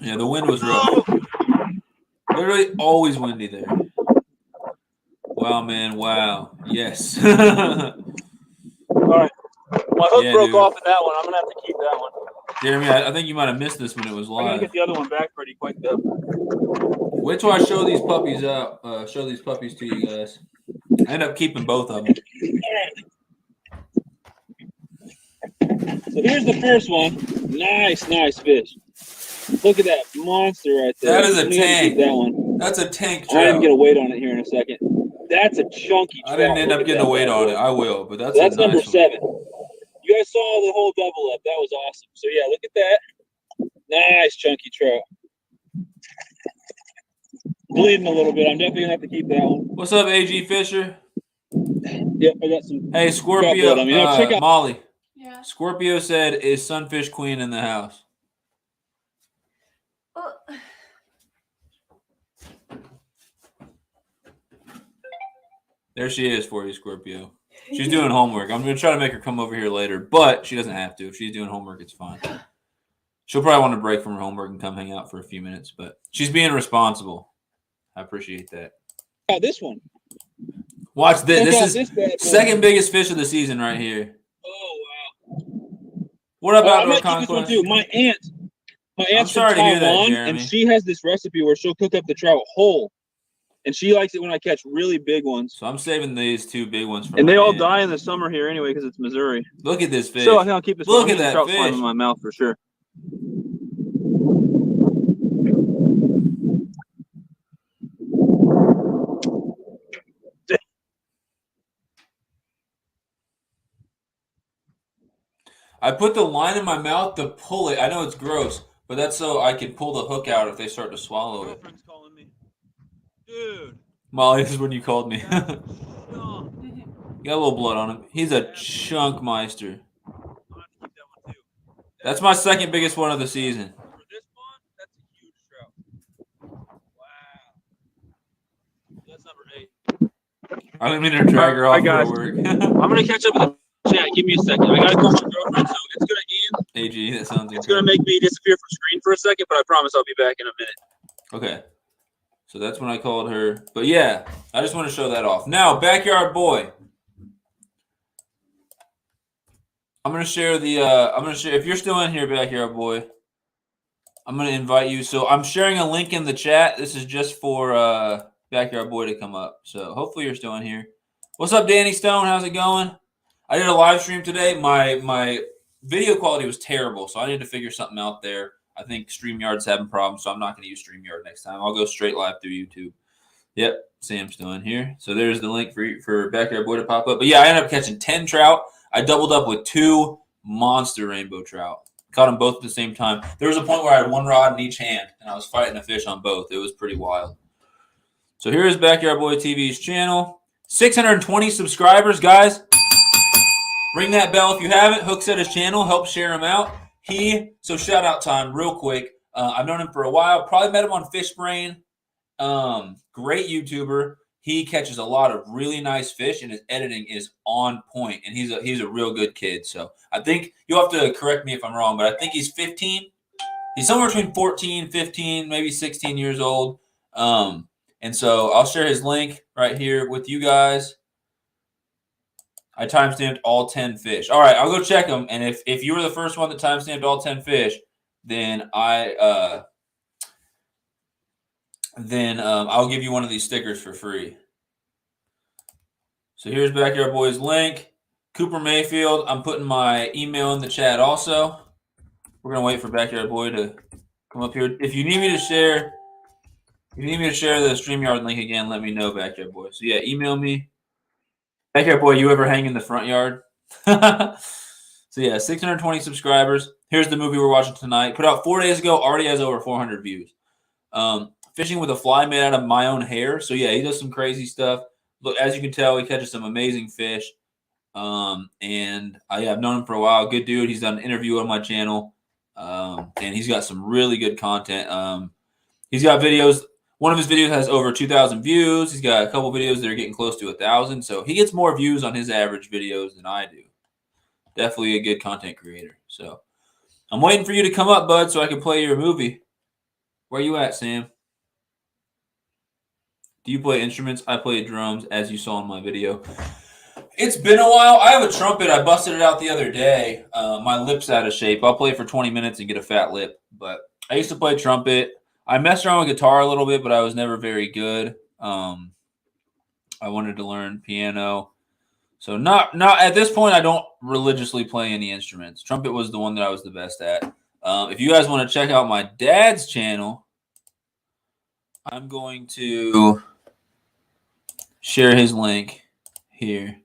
A: Yeah, the wind was rough. Literally always windy there. Wow, man. Wow. Yes.
C: All right. My hook
A: Yeah,
C: broke
A: dude.
C: off in that one. I'm gonna have to keep that one.
A: Jeremy, I think you might have missed this when it was
C: I gotta
A: live.
C: get the other one back pretty quick though.
A: Wait till I show these puppies out. Show these puppies to you guys. I end up keeping both of them.
C: So here's the first one. Nice fish. Look at that monster right there.
A: That is a
C: I'm gonna
A: tank.
C: keep that one.
A: That's a tank
C: I'll even
A: trout.
C: get a weight on it here in a second. That's a chunky trout.
A: I didn't end
C: Look
A: up
C: at
A: getting
C: that
A: a weight
C: bad
A: on
C: boy.
A: it. I will, but that's
C: So that's
A: a nice
C: number
A: one.
C: 7. You guys saw the whole double up. That was awesome. So yeah, look at that. Nice chunky trout. Bleeding a little bit. I'm definitely gonna have to keep that one.
A: What's up, AG Fisher?
C: Yep, I got some.
A: Hey, Scorpio.
C: blood on me. Now, check out.
A: Molly.
B: Yeah.
A: Scorpio said, "Is Sunfish Queen in the house?"
B: Well,
A: There she is for you, Scorpio. She's doing homework. I'm gonna try to make her come over here later, but she doesn't have to. If she's doing homework, it's fine. She'll probably want to break from her homework and come hang out for a few minutes, but she's being responsible. I appreciate that.
C: This one.
A: Watch this.
C: Check out
A: This is
C: bad boy.
A: second biggest fish of the season right here.
C: Oh wow.
A: What up,
C: I
A: Outdoor
C: might keep this one
A: Conquest?
C: too. My aunt's
A: sorry
C: from
A: to hear that,
C: Taiwan,
A: Jeremy.
C: and she has this recipe where she'll cook up the trout whole, and she likes it when I catch really big ones.
A: So I'm saving these 2 big ones for
C: And
A: my
C: they all
A: aunt.
C: die in the summer here anyway because it's Missouri.
A: Look at this fish.
C: So I think I'll keep this.
A: Look
C: one.
A: at that
C: trout slime
A: fish.
C: in my mouth for sure.
A: I put the line in my mouth to pull it. I know it's gross, but that's so I can pull the hook out if they start to swallow it.
C: Girlfriend's calling me. Dude.
A: Molly, this is when you called me.
C: That's
A: Got a little blood on him. He's a chunk meister.
C: I'm gonna keep that one too.
A: That's my second biggest one of the season.
C: For this one, that's a huge trout. Wow. That's number 8.
A: I didn't mean to drag her off
C: Alright, guys.
A: for work.
C: I'm gonna catch up with the chat. Give me a second. I gotta call my girlfriend, so it's gonna end.
A: AG, that sounds
C: It's gonna make me disappear from screen for a second, but I promise I'll be back in a minute.
A: Okay. So that's when I called her. But yeah, I just want to show that off. Now, Backyard Boy. I'm gonna share the if you're still in here, Backyard Boy, I'm gonna invite you. So I'm sharing a link in the chat. This is just for Backyard Boy to come up. So hopefully you're still in here. What's up, Danny Stone? How's it going? I did a live stream today. My video quality was terrible, so I need to figure something out there. I think StreamYard's having problems, so I'm not going to use StreamYard next time. I'll go straight live through YouTube. Yep, Sam's still in here. So there's the link for Backyard Boy to pop up. But yeah, I ended up catching 10 trout. I doubled up with 2 monster rainbow trout. Caught them both at the same time. There was a point where I had 1 rod in each hand, and I was fighting a fish on both. It was pretty wild. So here's Backyard Boy TV's channel. 620 subscribers, guys. Ring that bell if you haven't. Hookset his channel. Help share him out. So shout out time real quick. I've known him for a while. Probably met him on Fishbrain. Great YouTuber. He catches a lot of really nice fish, and his editing is on point. And he's a real good kid. So I think you'll have to correct me if I'm wrong, but I think he's 15. He's somewhere between 14, 15, maybe 16 years old. And so I'll share his link right here with you guys. I timestamped all 10 fish. All right, I'll go check them. And if you were the first one that timestamped all 10 fish, then I'll give you one of these stickers for free. So here's Backyard Boy's link. Cooper Mayfield, I'm putting my email in the chat also. We're going to wait for Backyard Boy to come up here. If you need me to share the StreamYard link again, let me know, Backyard Boy. So yeah, email me. Backyard Boy, you ever hang in the front yard? So yeah, 620 subscribers. Here's the movie we're watching tonight. Put out 4 days ago, already has over 400 views. Fishing with a fly made out of my own hair. So yeah, he does some crazy stuff. Look, as you can tell, he catches some amazing fish. And I've known him for a while. Good dude. He's done an interview on my channel. And he's got some really good content. He's got videos. One of his videos has over 2,000 views. He's got a couple videos that are getting close to 1,000. So he gets more views on his average videos than I do. definitely a good content creator. So I'm waiting for you to come up, bud, so I can play your movie. Where you at, Sam? Do you play instruments? I play drums, as you saw in my video. It's been a while. I have a trumpet. I busted it out the other day. My lip's out of shape. I'll play for 20 minutes and get a fat lip. But I used to play trumpet. I messed around with guitar a little bit, but I was never very good. I wanted to learn piano. So not at this point, I don't religiously play any instruments. Trumpet was the one that I was the best at. If you guys want to check out my dad's channel, I'm going to share his link here.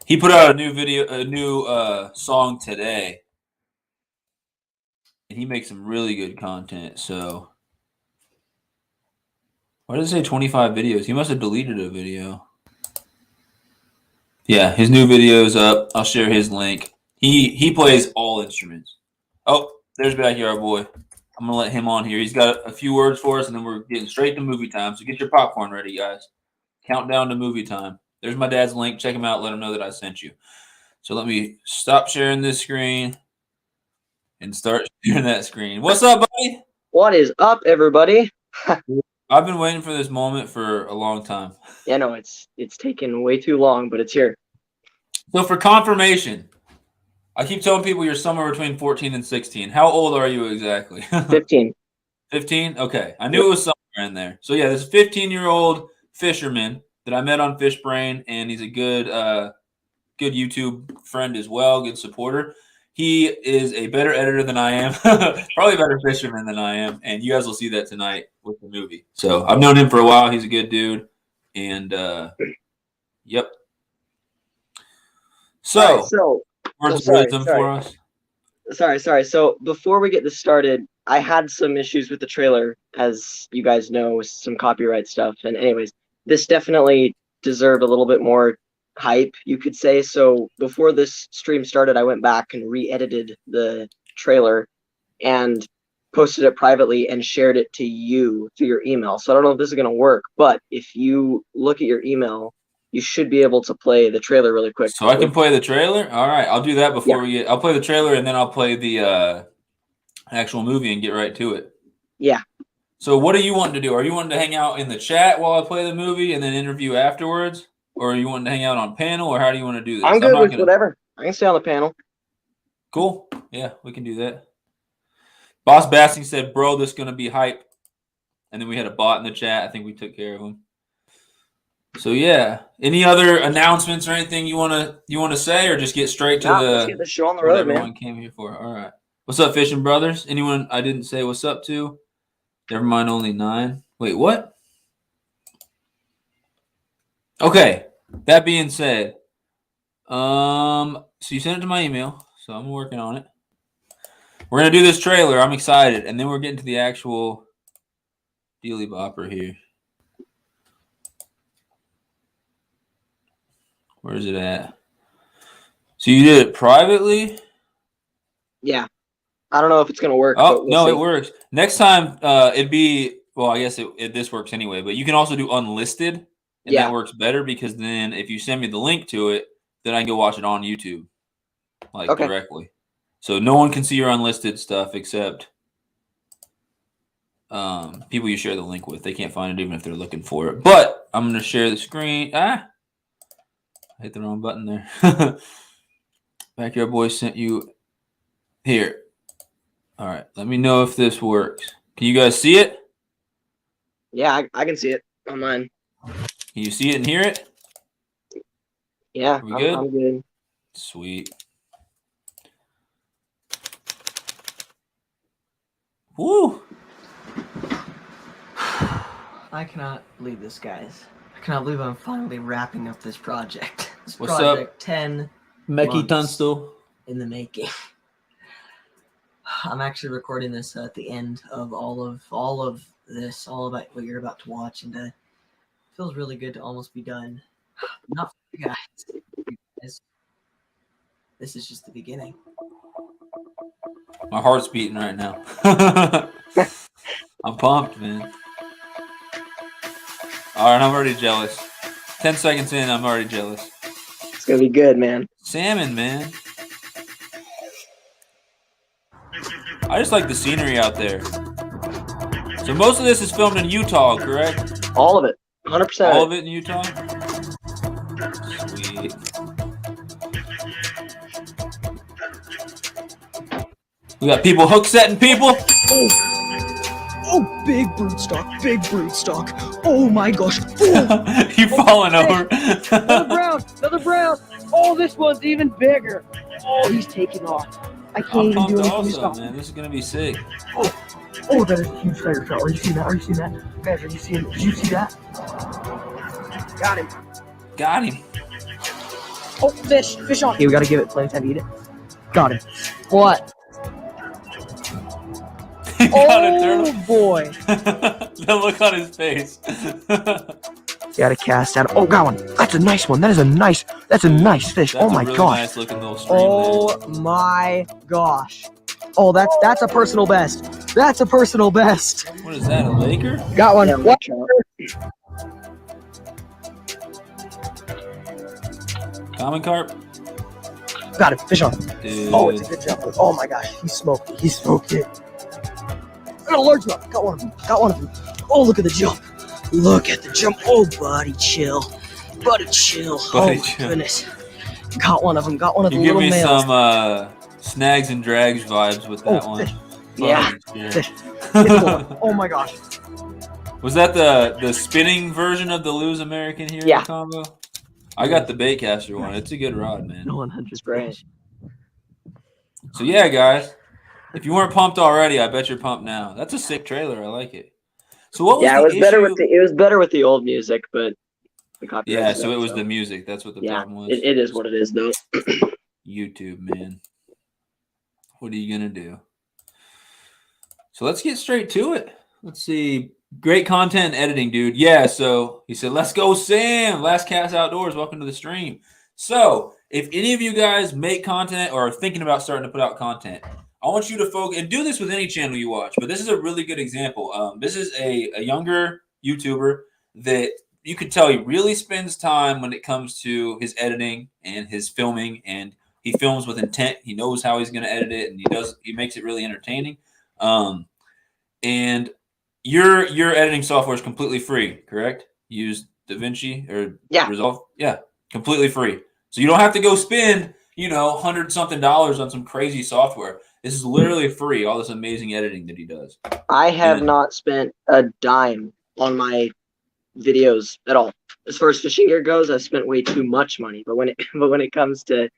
A: He put out a new song today, and he makes some really good content. So, why does it say 25 videos? He must have deleted a video. Yeah, his new video's up. I'll share his link. He plays all instruments. Oh, there's Backyard Boy. I'm gonna let him on here. He's got a few words for us, and then we're getting straight to movie time. So get your popcorn ready, guys. Countdown to movie time. There's my dad's link. Check him out. Let him know that I sent you. So let me stop sharing this screen and start sharing that screen. What's up, buddy?
D: What is up, everybody?
A: I've been waiting for this moment for a long time.
D: Yeah, no, it's taken way too long, but it's here.
A: So for confirmation, I keep telling people you're somewhere between 14 and 16. How old are you exactly?
D: 15.
A: 15? Okay. I knew it was somewhere in there. So yeah, this 15-year-old fisherman that I met on Fish Brain, and he's a good good YouTube friend as well, good supporter. He is a better editor than I am, probably a better fisherman than I am, and you guys will see that tonight with the movie. So I've known him for a while. He's a good dude, and yep. So, words of wisdom for us.
D: Sorry. So before we get this started, I had some issues with the trailer, as you guys know, with some copyright stuff. And anyways, this definitely deserved a little bit more hype, you could say. So before this stream started, I went back and re-edited the trailer and posted it privately and shared it to you through your email. So I don't know if this is going to work, but if you look at your email, you should be able to play the trailer really quick.
A: So I can play the trailer? All right, I'll do that before we get... I'll play the trailer, and then I'll play the actual movie and get right to it.
D: Yeah.
A: So what are you wanting to do? Are you wanting to hang out in the chat while I play the movie and then interview afterwards? Or are you wanting to hang out on panel, or how do you want to do this?
D: I'm good with whatever. I can stay on the panel.
A: Cool. Yeah, we can do that. Boss Bassing said, bro, this is going to be hype. And then we had a bot in the chat. I think we took care of him. So yeah, any other announcements or anything you want to say, or just get straight to
D: let's get the show on the road, man.
A: Everyone came here for. All right. What's up, Fishing Brothers? Anyone I didn't say what's up to? Never mind, only 9. Wait, what? Okay. That being said, so you sent it to my email, so I'm working on it. We're gonna do this trailer. I'm excited, and then we're getting to the actual dealy bopper here. Where is it at? So you did it privately?
D: Yeah. I don't know if it's going to work.
A: Oh, no, it works. Next time, it'd be, well, I guess this works anyway, but you can also do unlisted, and that works better because then if you send me the link to it, then I can go watch it on YouTube, directly. So no one can see your unlisted stuff except people you share the link with. They can't find it even if they're looking for it. But I'm going to share the screen. I hit the wrong button there. Backyard Boy sent you here. All right. Let me know if this works. Can you guys see it?
D: Yeah, I can see it on mine.
A: Can you see it and hear it?
D: Yeah,
A: we good?
D: I'm good.
A: Sweet. Woo!
E: I cannot believe this, guys. I cannot believe I'm finally wrapping up this project.
A: What's up?
E: 10
A: Mecky
E: months
A: Tunstall
E: in the making. I'm actually recording this at the end of all of this, all about what you're about to watch, and it feels really good to almost be done. Not for you guys. This is just the beginning.
A: My heart's beating right now. I'm pumped, man. All right, I'm already jealous. 10 seconds in, I'm already jealous.
D: It's gonna be good, man.
A: Salmon, man. I just like the scenery out there. So most of this is filmed in Utah, correct?
D: All of it. 100%.
A: All of it in Utah? Sweet. We got people hook setting people.
F: Oh, big broodstock, big broodstock. Oh my gosh. Oh,
A: You falling over.
F: another brown. Oh, this one's even bigger. Oh, he's taking off. I can't
A: I'm
F: even
A: pumped
F: do anything to
A: also,
F: stop
A: man.
F: him.
A: This is gonna be sick.
F: Oh, that is a huge treasure trout. Are you seeing that? Are you seeing that? Guys, are you seeing? Did you see that? Got him.
A: Got him.
F: Oh, fish. Fish on. Okay, we gotta give it plenty of time to eat it. Got him. What?
A: He got a
F: Oh
A: turtle.
F: boy.
A: The look on his face.
F: Gotta cast out. Oh, got one. That's a nice one. That's a nice fish.
A: That's
F: Oh my
A: a really
F: gosh.
A: nice looking little stream.
F: Oh my gosh. Oh, that's a personal best. That's a personal best.
A: Man. What is that? A Laker?
F: Got one.
D: Yeah,
F: What?
A: Common carp?
F: Got it. Fish on.
A: Dude.
F: Oh, it's a good jump. Oh my gosh. He smoked it. He smoked it. Got a large one. Got one of them. Got one of them. Oh, look at the jump. Look at the jump. Oh, buddy, chill. Buddy, chill.
A: Buddy,
F: oh,
A: chill.
F: my goodness. Got one of them. Got one of the
A: You give
F: little
A: me
F: males.
A: some snags and drags vibes with that
F: Oh,
A: one.
F: fish.
D: Yeah.
A: Buddy,
F: Fish. Oh my gosh.
A: Was that the spinning version of the Lose American Hero
D: Yeah.
A: combo? I got the baitcaster one. It's a good rod, man.
F: 100
D: great.
A: So yeah, guys, if you weren't pumped already, I bet you're pumped now. That's a sick trailer. I like it. So what was
D: Yeah,
A: the
D: it was better
A: issue?
D: with it was better with the old music, but the copyright.
A: Yeah,
D: stuff,
A: so it was the music. That's what the
D: yeah.
A: problem was.
D: It is what it is, though.
A: YouTube, man. What are you gonna do? So let's get straight to it. Let's see. Great content and editing, dude. Yeah, so he said, let's go, Sam. Last Cast Outdoors. Welcome to the stream. So if any of you guys make content or are thinking about starting to put out content, I want you to focus and do this with any channel you watch. But this is a really good example. This is a younger YouTuber that you could tell he really spends time when it comes to his editing and his filming, and he films with intent. He knows how he's going to edit it, and he makes it really entertaining. And your editing software is completely free, correct? You use DaVinci or Resolve? Yeah, completely free. So you don't have to go spend, $100-something on some crazy software. This is literally free, all this amazing editing that he does.
D: I have not spent a dime on my videos at all. As far as fishing gear goes, I've spent way too much money. But when it comes to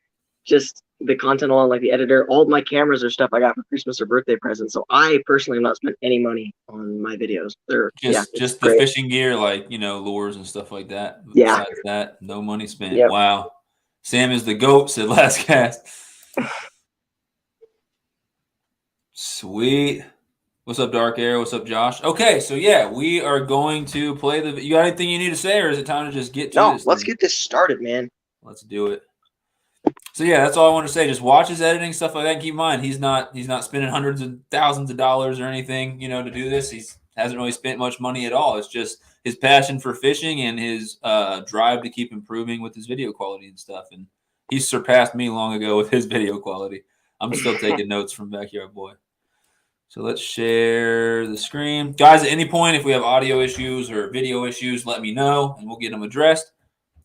D: just the content alone, like the editor, all my cameras are stuff I got for Christmas or birthday presents. So I personally have not spent any money on my videos.
A: Just the fishing gear, like lures and stuff like that.
D: Yeah.
A: Besides that, no money spent.
D: Yep.
A: Wow. Sam is the GOAT, said Last Cast. Sweet. What's up, Dark Air? What's up, Josh? Okay, so yeah, we are going to play the. You got anything you need to say, or is it time to just get to this?
D: Let's get this started, man.
A: Let's do it. So yeah, that's all I want to say. Just watch his editing, stuff like that. And keep in mind, he's not spending hundreds of thousands of dollars or anything, to do this. He hasn't really spent much money at all. It's just his passion for fishing and his drive to keep improving with his video quality and stuff. And he's surpassed me long ago with his video quality. I'm still taking notes from Backyard Boy. So let's share the screen. Guys, at any point, if we have audio issues or video issues, let me know, and we'll get them addressed.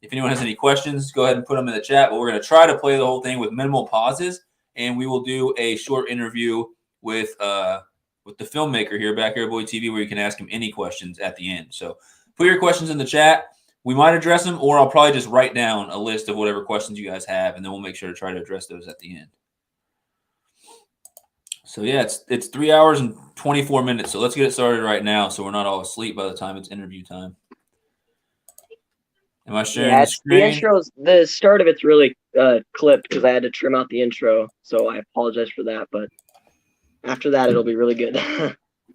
A: If anyone has any questions, go ahead and put them in the chat. But we're going to try to play the whole thing with minimal pauses, and we will do a short interview with the filmmaker here, Backyard Boy TV, where you can ask him any questions at the end. So put your questions in the chat. We might address them, or I'll probably just write down a list of whatever questions you guys have, and then we'll make sure to try to address those at the end. So yeah, it's 3 hours and 24 minutes. So let's get it started right now, so we're not all asleep by the time it's interview time. Am I sharing the screen?
D: The start of it's really clipped because I had to trim out the intro, so I apologize for that. But after that, it'll be really good.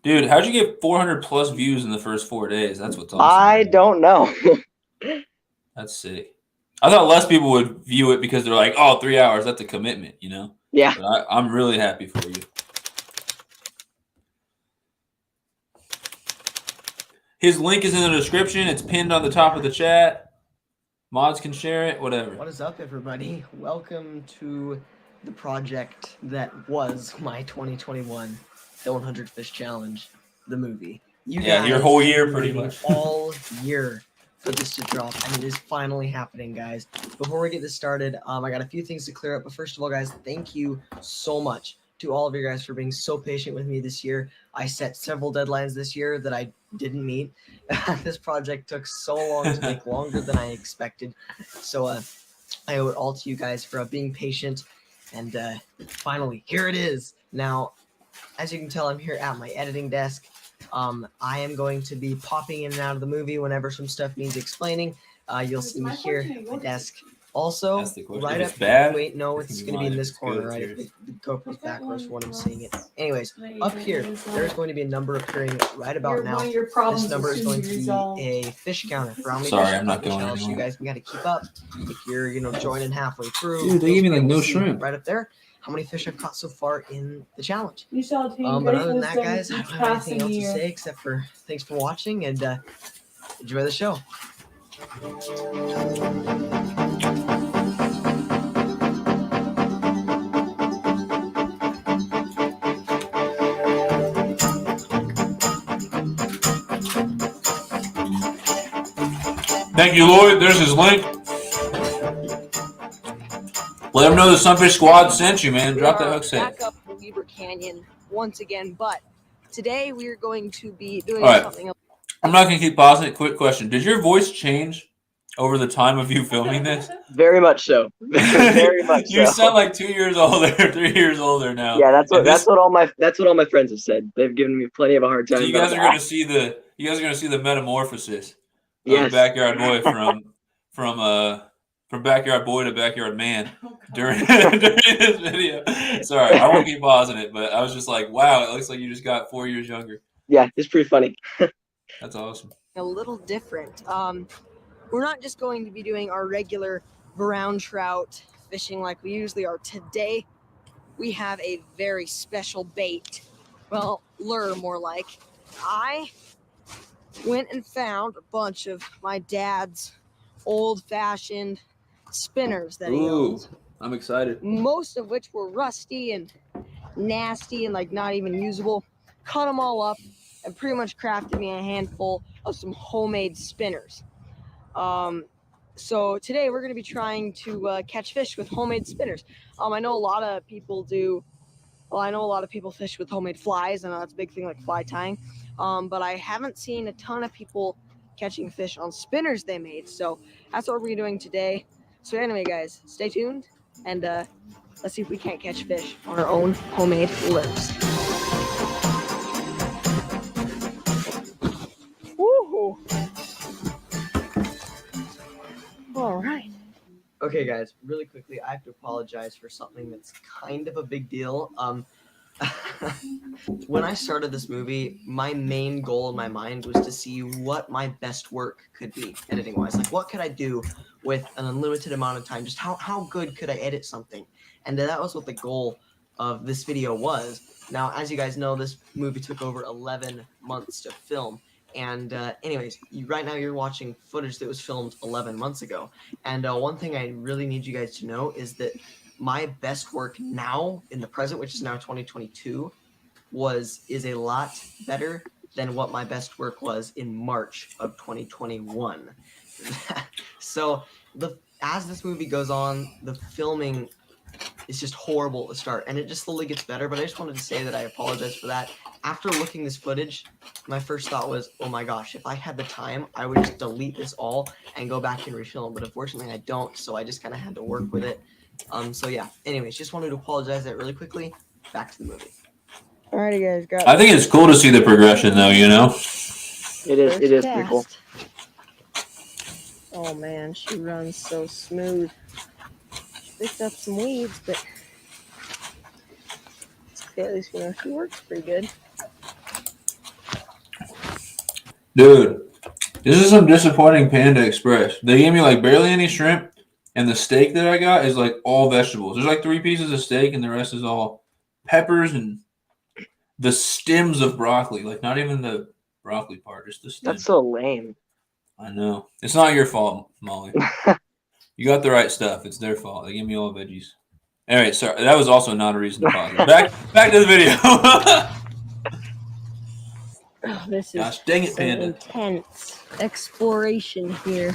A: Dude, how'd you get 400 plus views in the first 4 days? That's what's awesome.
D: I don't know.
A: That's sick. I thought less people would view it because they're like, oh, 3 hours, that's a commitment,
D: Yeah.
A: But I'm really happy for you. His link is in the description. It's pinned on the top of the chat. Mods can share it, whatever.
E: What is up, everybody? Welcome to the project that was my 2021 The 100 Fish Challenge, the movie. You guys
A: your whole year
E: have been
A: pretty
E: waiting
A: much.
E: all year for this to drop, and it is finally happening, guys. Before we get this started, I got a few things to clear up. But first of all, guys, thank you so much to all of you guys for being so patient with me this year. I set several deadlines this year that I didn't meet. This project took so long to make, longer than I expected. So I owe it all to you guys for being patient. And finally, here it is. Now, as you can tell, I'm here at my editing desk. I am going to be popping in and out of the movie whenever some stuff needs explaining. You'll see me here at my desk. Also,
A: That's the question.
E: right
A: If
E: up.
A: it's bad,
E: Wait, no,
A: it's
E: it's
A: gonna
E: going
A: be
E: to be in
A: mine.
E: this
A: If it's
E: corner,
A: good,
E: right?
A: it's
E: If the GoPro's backwards from what I'm seeing it. Anyways,
B: Wait,
E: up here, there's going to be a number appearing right about now.
B: One of your problems
E: This number
B: will
E: is
B: soon
E: going
B: be
E: to be
B: resolved.
E: a fish counter for how many
A: Sorry,
E: fish
A: I'm not
E: the
A: going
E: challenge. So you
A: anywhere.
E: guys got to keep up. If you're, joining halfway through,
A: Dude, they
E: you'll
A: gave me,
E: be
A: like,
E: able
A: no
E: to see
A: shrimp.
E: right up there how many fish I've caught so far in the challenge.
B: You shall attain
E: But
B: great
E: other than that,
B: wisdom
E: guys, I
B: each
E: don't have anything
B: passing
E: else to
B: year.
E: say except for thanks for watching and enjoy the show.
A: Thank you, Lloyd. There's his link. Let him know the Sunfish Squad sent you, man. Drop that hook set.
G: Back up the Weber Canyon once again, but today we're going to be doing
A: All right.
G: something else.
A: I'm not going to keep pausing it. Quick question. Did your voice change over the time of you filming this?
D: Very much so. Very much
A: You
D: so.
A: sound like 2 years older, 3 years older now.
D: Yeah, that's
A: And
D: what all my friends have said. They've given me plenty of a hard time.
A: So you
D: about
A: guys are
D: that.
A: going to see the metamorphosis of
D: Yes.
A: Backyard Boy from Backyard Boy to Backyard Man during this video. Sorry, I won't keep pausing it, but I was just like, wow, it looks like you just got 4 years younger.
D: Yeah, it's pretty funny.
A: That's awesome.
G: A little different. We're not just going to be doing our regular brown trout fishing like we usually are. Today, we have a very special bait. Well, lure more like. I went and found a bunch of my dad's old-fashioned spinners that he owns.
A: I'm excited.
G: Most of which were rusty and nasty and like not even usable. Cut them all up and pretty much crafted me a handful of some homemade spinners. So today we're going to be trying to catch fish with homemade spinners. I know a lot of people do. Well, I know a lot of people fish with homemade flies. I know that's a big thing, like fly tying. But I haven't seen a ton of people catching fish on spinners they made. So that's what we're doing today. So anyway, guys, stay tuned and let's see if we can't catch fish on our own homemade lures. Woohoo! All right.
E: Okay, guys, really quickly, I have to apologize for something that's kind of a big deal. When I started this movie, my main goal in my mind was to see what my best work could be, editing-wise. Like, what could I do with an unlimited amount of time? Just how good could I edit something? And that was what the goal of this video was. Now, as you guys know, this movie took over 11 months to film. And anyways, right now you're watching footage that was filmed 11 months ago. And one thing I really need you guys to know is that my best work now in the present, which is now 2022, is a lot better than what my best work was in March of 2021. So as this movie goes on, the filming is just horrible at the start, and it just slowly gets better. But I just wanted to say that I apologize for that. After looking this footage, my first thought was, oh my gosh, if I had the time, I would just delete this all and go back and refilm. But unfortunately, I don't, so I just kind of had to work with it. So yeah. Anyways, just wanted to apologize that really quickly. Back to the movie.
G: Alrighty, guys, got
A: I think it's cool to see the progression, though. You know.
D: It is pretty cool.
G: Oh man, she runs so smooth. She picked up some weeds, but it's okay, at least she works pretty good.
A: Dude, this is some disappointing Panda Express. They gave me like barely any shrimp, and the steak that I got is like all vegetables. There's like 3 pieces of steak, and the rest is all peppers and the stems of broccoli. Like not even the broccoli part, just the stem.
D: That's so lame.
A: I know. It's not your fault, Molly. You got the right stuff. It's their fault. They gave me all veggies. All right, sorry. That was also not a reason to pause. Back to the video.
G: Oh, this is
A: Gosh, dang it,
G: some
A: Panda.
G: intense exploration here.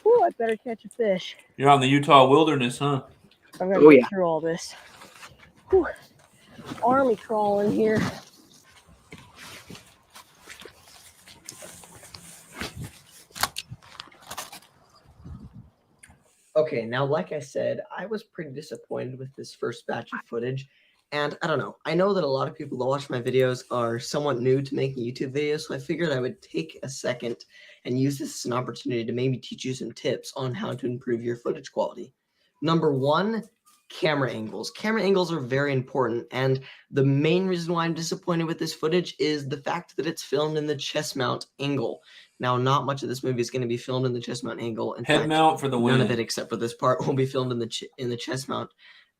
G: Ooh, I better catch a fish.
A: You're on the Utah wilderness, huh?
G: I'm gonna
D: Oh,
G: get
D: yeah.
G: through all this. Whew. Army crawling here.
E: Okay, now, like I said, I was pretty disappointed with this first batch of footage. And I don't know. I know that a lot of people that watch my videos are somewhat new to making YouTube videos, so I figured I would take a second and use this as an opportunity to maybe teach you some tips on how to improve your footage quality. Number one, camera angles. Camera angles are very important, and the main reason why I'm disappointed with this footage is the fact that it's filmed in the chest mount angle. Now, not much of this movie is going to be filmed in the chest mount angle. In
A: Head
E: fact,
A: mount for the win.
E: none of it except for this part will be filmed in the chest mount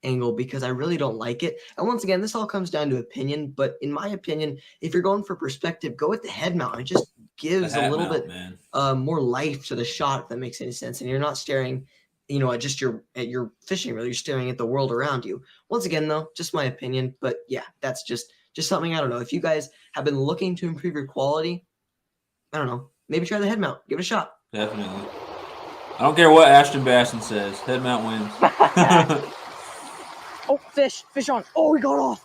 E: angle because I really don't like it. And once again, this all comes down to opinion, but in my opinion, if you're going for perspective, go with the head mount. It just gives a little bit more life to the shot, if that makes any sense. And you're not staring, you know, at your fishing reel. You're staring at the world around you. Once again, though, just my opinion. But yeah, that's just something I don't know. If you guys have been looking to improve your quality, I don't know, maybe try the head mount. Give it a shot.
A: Definitely. I don't care what Ashton Basson says. Head mount wins.
G: Oh, fish on. Oh, we got off.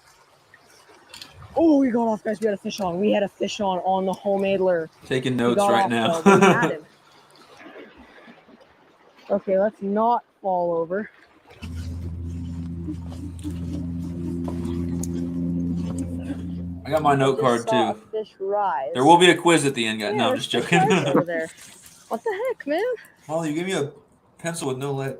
G: Oh, we got off, guys. We had a fish on. We had a fish on the homemade lure.
A: Taking notes right now.
G: We had him. Okay, let's not fall over.
A: I got my note card too.
G: Fish rise.
A: There will be a quiz at the end, guys.
G: Yeah,
A: No, I'm just joking.
G: over there. What the heck, man?
A: Molly, you gave me a pencil with no lead.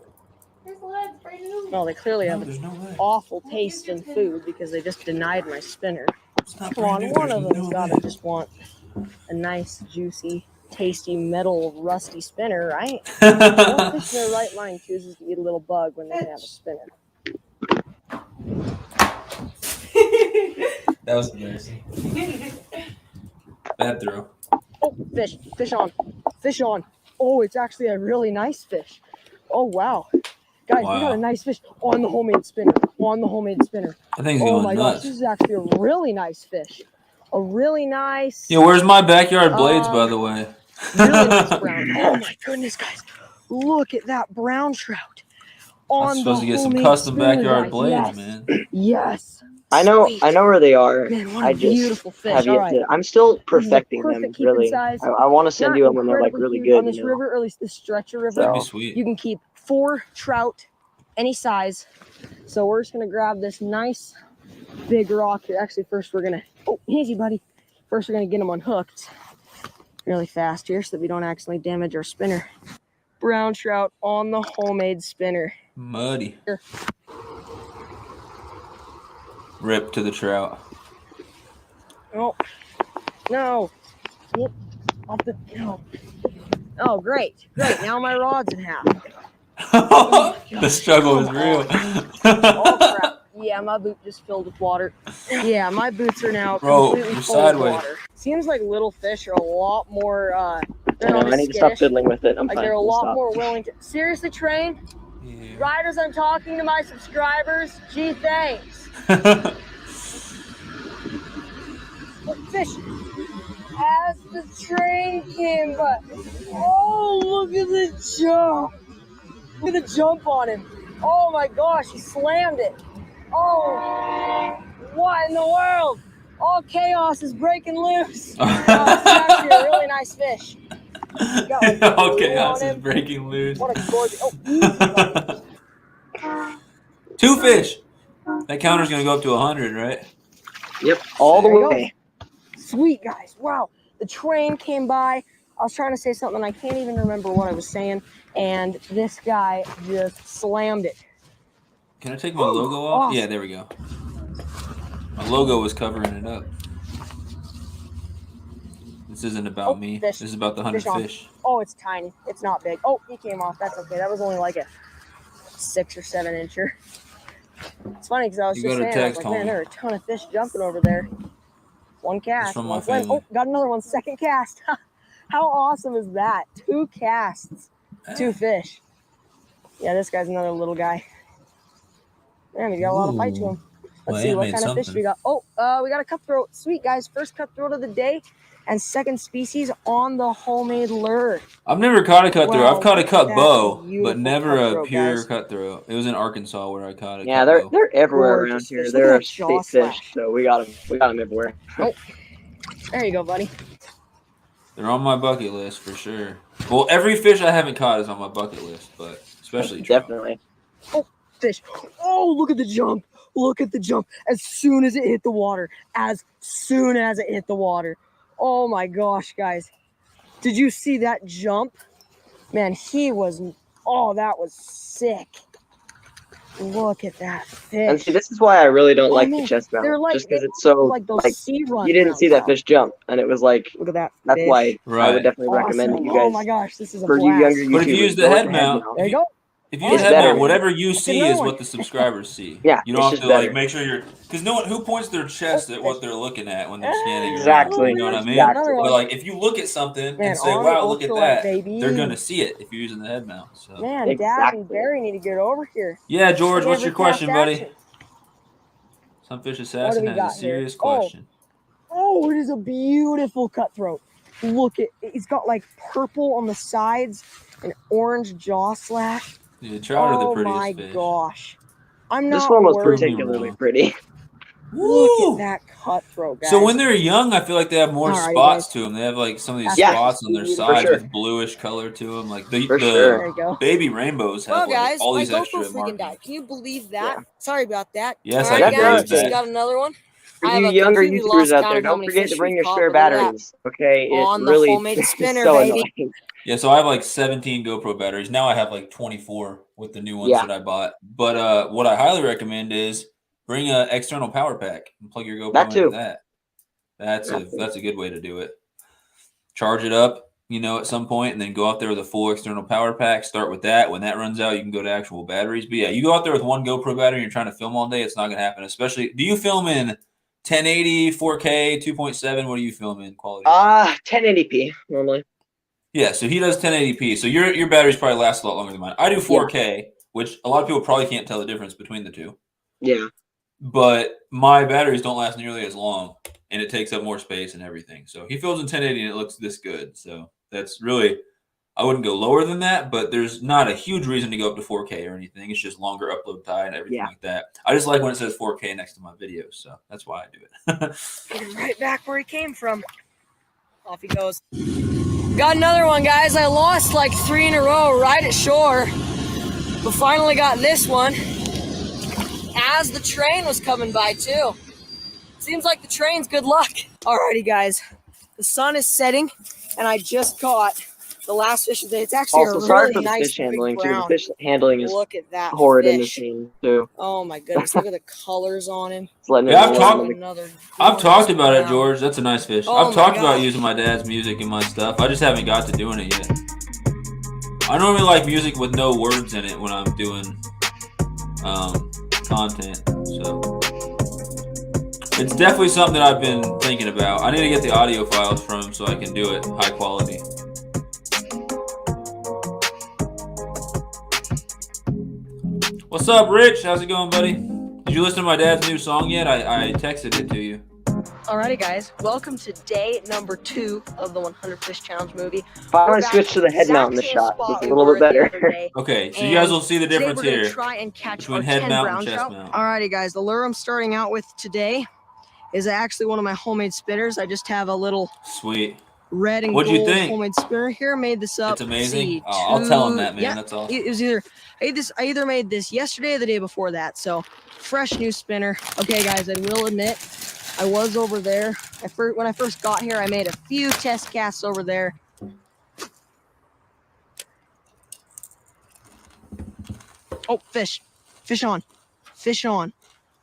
B: There's lead right in the
G: Well, they clearly
A: No,
G: have
A: there's
G: an
A: no lead.
G: awful taste in food because they just denied my spinner.
A: It's not
G: Come on,
A: brand new.
G: one
A: There's
G: of them's
A: no
G: gotta
A: lead.
G: just want a nice, juicy, tasty, metal, rusty spinner, right?
A: That
G: No fish in their right mind chooses to eat a little bug when they can have a spinner.
A: was embarrassing. Bad throw.
G: Oh, fish on. Oh, it's actually a really nice fish. Oh, wow. Guys, we got a nice fish on the homemade spinner.
A: I think he's
G: Oh
A: going
G: my
A: nuts.
G: gosh, this is actually a really nice fish. A really nice.
A: Yeah, where's my backyard blades, by the way?
G: Really nice brown. Oh my goodness, guys. Look at that brown trout.
A: I'm supposed to get some custom backyard blades, man.
G: Yes.
D: I know where they are.
G: Man, what
D: I
G: a
D: just
G: beautiful fish.
D: have
G: All
D: yet
G: right.
D: to. I'm still perfecting them.
G: perfect keeping
D: Really,
G: size.
D: I want to send you them when they're like
G: Incredibly
D: really
G: huge.
D: good.
G: On this
D: You know?
G: river, or at least this stretcher river,
A: That'd be
D: So,
A: sweet.
G: you can keep 4 trout, any size. So we're just gonna grab this nice big rock here. Actually, first we're gonna, oh, easy buddy. First we're gonna get them unhooked really fast here so that we don't accidentally damage our spinner. Brown trout on the homemade spinner.
A: Muddy.
G: Here.
A: Rip to the trout.
G: Oh, no. Yep. Off the, no. Oh, great. Now my rod's in half.
A: The struggle is real.
G: Oh, crap. Yeah, my boot just filled with water. Yeah, my boots are now completely
A: you're
G: full of
A: sideways.
G: water. Seems like little fish are a lot more, they're
D: I know,
G: not
D: I
G: as
D: need to stop
G: skittish.
D: fiddling with it. I'm
G: Like
D: fine.
G: they're a
D: I'll
G: lot
D: stop.
G: more willing to. Seriously, Train?
A: Yeah.
G: Riders, I'm talking to my subscribers. Gee, thanks. Look, fish. As the train came by. Oh, look at the jump. Look at the jump on him. Oh my gosh, he slammed it. Oh, what in the world? All chaos is breaking loose. Oh, this is actually a really nice fish. Got, like,
A: All
G: blue
A: chaos
G: on
A: is
G: him.
A: breaking loose.
G: What a gorgeous. Oh, easy, buddy.
A: 2 fish. That counter's gonna go up to 100, right?
D: Yep, all the
G: There you
D: way.
G: Sweet, guys. Wow. The train came by. I was trying to say something. I can't even remember what I was saying. And this guy just slammed it.
A: Can I take my logo off?
G: Awesome.
A: Yeah, there we go. My logo was covering it up. This isn't about me.
G: Fish.
A: This is about the 100
G: Fish on.
A: fish.
G: Oh, it's tiny. It's not big. Oh, he came off. That's okay. That was only like a 6 or 7 incher. It's funny because I was
A: You
G: just
A: gotta
G: saying, I was
A: text,
G: like, man,
A: homie.
G: there are a ton of fish jumping over there. One cast.
A: from my
G: One flame.
A: family.
G: Oh, got another one. Second cast. How awesome is that? 2 casts. 2 fish. Yeah, this guy's another little guy. Man, we got a lot of fight to him. Let's see what kind of fish we got. Oh, we got a cutthroat. Sweet, guys. First cutthroat of the day and second species on the homemade lure.
A: I've never caught a cutthroat.
G: Wow,
A: I've caught a cut bow, but
G: beautiful
A: never a
G: cutthroat,
A: pure
G: guys.
A: cutthroat. It was in Arkansas where I caught it.
D: Yeah, they're everywhere around
G: Gorgeous
D: here.
G: fish. Look at
D: They're
G: that jaw
D: state fish,
G: slash.
D: so we got them everywhere.
G: Oh, there you go, buddy.
A: They're on my bucket list for sure. Well, every fish I haven't caught is on my bucket list, but especially trout.
D: Definitely.
G: Oh, fish. Oh, look at the jump. Look at the jump. As soon as it hit the water. As soon as it hit the water. Oh my gosh, guys. Did you see that jump? Man, he was, oh, that was sick. Look at that fish.
D: And see, this is why I really don't like
G: man,
D: the chest mount.
G: they're like-
D: Just because it's so,
G: like those sea run
D: you didn't see that
G: rounds.
D: fish jump, and it was like,
G: Look at that
D: that's
G: fish.
D: why I
A: Right.
D: would definitely recommend that
G: Awesome.
D: you
G: Oh
D: guys,
G: my gosh, this is a
D: for you
G: blast.
D: younger
A: But if you
D: YouTubers,
A: use the
D: go with
A: head mount,
G: There you go.
A: if you use
D: It's
A: the head
D: better.
A: mount, whatever you
G: That's
A: see
G: another
A: is
G: one.
A: what the subscribers see.
D: Yeah,
A: You don't
D: it's
A: have
D: just
A: to like
D: better.
A: make sure you're, because no one who points their chest at what they're looking at when they're scanning. your
D: Exactly.
A: mount, you know what I mean?
D: Exactly.
A: But like if you look at something
G: Man,
A: and say,
G: on
A: "Wow, look at
G: ultralight,
A: that,"
G: baby.
A: they're gonna see it if you're using the head mount. So
G: Man, Dad
D: Exactly.
G: and Barry need to get over here.
A: yeah, George, what's your
G: Every
A: question,
G: cast
A: buddy?
G: action.
A: Sunfish Assassin
G: we
A: has
G: got
A: a
G: here?
A: serious
G: Oh.
A: question.
G: Oh, it is a beautiful cutthroat. Look at it's got like purple on the sides and orange jaw slash.
A: The trout are the
G: Oh
A: prettiest
G: my
A: fish.
G: gosh. I'm
D: This
G: not
D: one was
G: worried.
D: particularly pretty.
G: Look
A: Woo!
G: at that cutthroat, guys.
A: So when they're young, I feel like they have more
G: All right,
A: spots
G: guys.
A: to them. They have like some of these
G: Yeah.
A: spots on their
G: For
A: sides
D: sure.
A: with bluish color to them. Like the,
D: For
A: the
D: sure.
G: There you go.
A: baby rainbows have
G: Well,
A: like
G: guys,
A: all
G: my
A: these extra
G: GoPro freaking
A: markings.
G: died. Can you believe that? Sorry about that.
A: Yes,
G: All
A: I
G: right,
A: can
G: guys,
A: believe
G: just
A: that.
G: got another one.
D: For
G: I have
D: you
G: a
D: younger
G: completely
D: YouTubers
G: lost
D: out
G: count
D: there,
G: of how
D: don't
G: many
D: forget
G: fish
D: to bring
G: we've
D: your
G: caught,
D: spare
G: but look at that.
D: batteries. Okay, it
G: On the
D: really
G: homemade
D: is
G: spinner,
D: so
G: baby.
D: annoying.
A: Yeah, so I have like 17 GoPro batteries. Now I have like 24 with the new ones
D: Yeah.
A: that I bought. But what I highly recommend is bring an external power pack and plug your GoPro
D: That
A: into
D: too.
A: that. That's a good way to do it. Charge it up, at some point, and then go out there with a full external power pack. Start with that. When that runs out, you can go to actual batteries. But yeah, you go out there with one GoPro battery and you're trying to film all day, it's not going to happen. Especially, do you film in 1080, 4K, 2.7? What do you film in quality?
D: 1080p normally.
A: Yeah, so he does 1080p. So your batteries probably last a lot longer than mine. I do 4K, which a lot of people probably can't tell the difference between the two.
D: Yeah.
A: But my batteries don't last nearly as long, and it takes up more space and everything. So he films in 1080 and it looks this good. So that's really, I wouldn't go lower than that, but there's not a huge reason to go up to 4K or anything. It's just longer upload time and everything like that. I just like when it says 4K next to my videos, so that's why I do it.
G: Get him right back where he came from. Off he goes. Got another one, guys. I lost like 3 in a row right at shore, but finally got this one as the train was coming by too. Seems like the train's good luck. Alrighty, guys. The sun is setting, and I just caught the last fish of the day. It's actually
D: Also,
G: a
D: sorry
G: really
D: for the
G: nice
D: fish handling
G: big
D: too. The
G: brown.
D: fish handling is
G: Look at that
D: horrid
G: fish.
D: in the scene too.
G: Oh my goodness! Look at the colors on him.
D: It's letting
A: Yeah,
D: it
A: I've
D: roll
A: talked-
D: in the-
G: Another
A: I've talked
G: gorgeous
A: about it,
G: brown.
A: George. That's a nice fish.
G: Oh
A: I've
G: my
A: talked about
G: gosh.
A: using my dad's music in my stuff. I just haven't got to doing it yet. I normally like music with no words in it when I'm doing content. So it's definitely something that I've been thinking about. I need to get the audio files from him so I can do it high quality. What's up, Rich? How's it going, buddy? Did you listen to my dad's new song yet? I texted it to you.
G: Alrighty, guys. Welcome to day number 2 of the 100 Fish Challenge movie.
D: Finally
G: We're back
D: switched to the head
G: exact
D: mount in the
G: same
D: shot.
G: spot
D: It's a
G: we
D: little
G: were
D: bit
G: the other
D: better.
G: day.
A: Okay, so
G: And
A: you guys will see the
G: today
A: difference
G: we're gonna
A: here
G: try and catch
A: between
G: our
A: head
G: 10
A: mount
G: brown
A: and chest
G: trout.
A: mount.
G: Alrighty, guys. The lure I'm starting out with today is actually one of my homemade spinners. I just have a little
A: Sweet.
G: red and
A: What'd you
G: gold
A: think?
G: homemade spinner here. Made this up.
A: It's amazing.
G: See,
A: Oh, I'll tell him that, man.
G: Yeah,
A: That's awesome.
G: it was I either made this yesterday or the day before that. So fresh new spinner. Okay, guys. I will admit, I was over there. When I first got here, I made a few test casts over there. Oh, fish. Fish on. Fish on.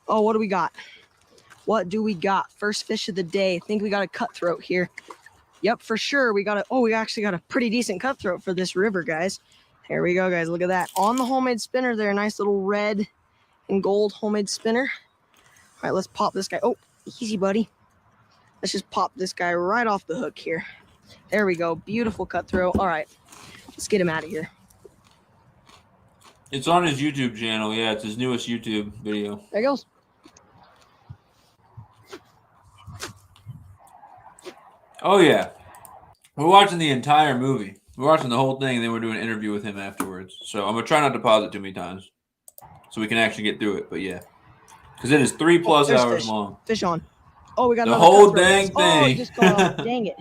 G: Oh, what do we got? What do we got? First fish of the day. I think we got a cutthroat here. Yep, for sure. We actually got a pretty decent cutthroat for this river, guys. Here we go, guys. Look at that. On the homemade spinner there. Nice little red and gold homemade spinner. All right, let's pop this guy. Oh, easy, buddy. Let's just pop this guy right off the hook here. There we go. Beautiful cutthroat. All right, let's get him out of here.
A: It's on his YouTube channel. Yeah, it's his newest YouTube video.
G: There he goes.
A: Oh yeah, we're watching the entire movie. We're watching the whole thing, and then we're doing an interview with him afterwards. So I'm gonna try not to pause it too many times, so we can actually get through it. But yeah, because it is 3+
G: there's
A: hours
G: fish.
A: long.
G: Fish on. Oh, we got
A: The
G: another
A: whole
G: cutthroat,
A: dang
G: guys. Oh,
A: thing.
G: it just got off. Dang it.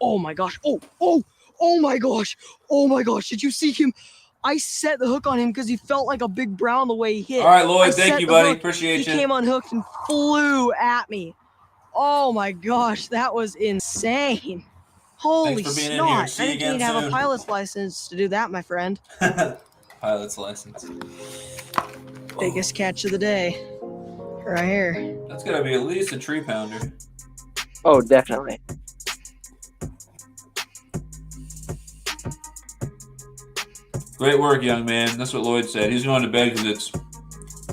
G: Oh my gosh. Oh my gosh. Oh my gosh. Did you see him? I set the hook on him because he felt like a big brown the way he hit.
A: All right, Lloyd.
G: I
A: Thank
G: set
A: you,
G: the
A: buddy.
G: hook,
A: Appreciate
G: he
A: you.
G: came unhooked and flew at me. Oh my gosh, that was insane. Holy
A: Thanks for being in here.
G: snot.
A: See
G: I
A: you
G: didn't
A: again
G: need to have a
A: soon.
G: pilot's license to do that, my friend.
A: Pilot's license.
G: Biggest catch of the day. Right here.
A: That's gotta be at least a 3-pounder.
D: Oh, definitely.
A: Great work, young man. That's what Lloyd said. He's going to bed because it's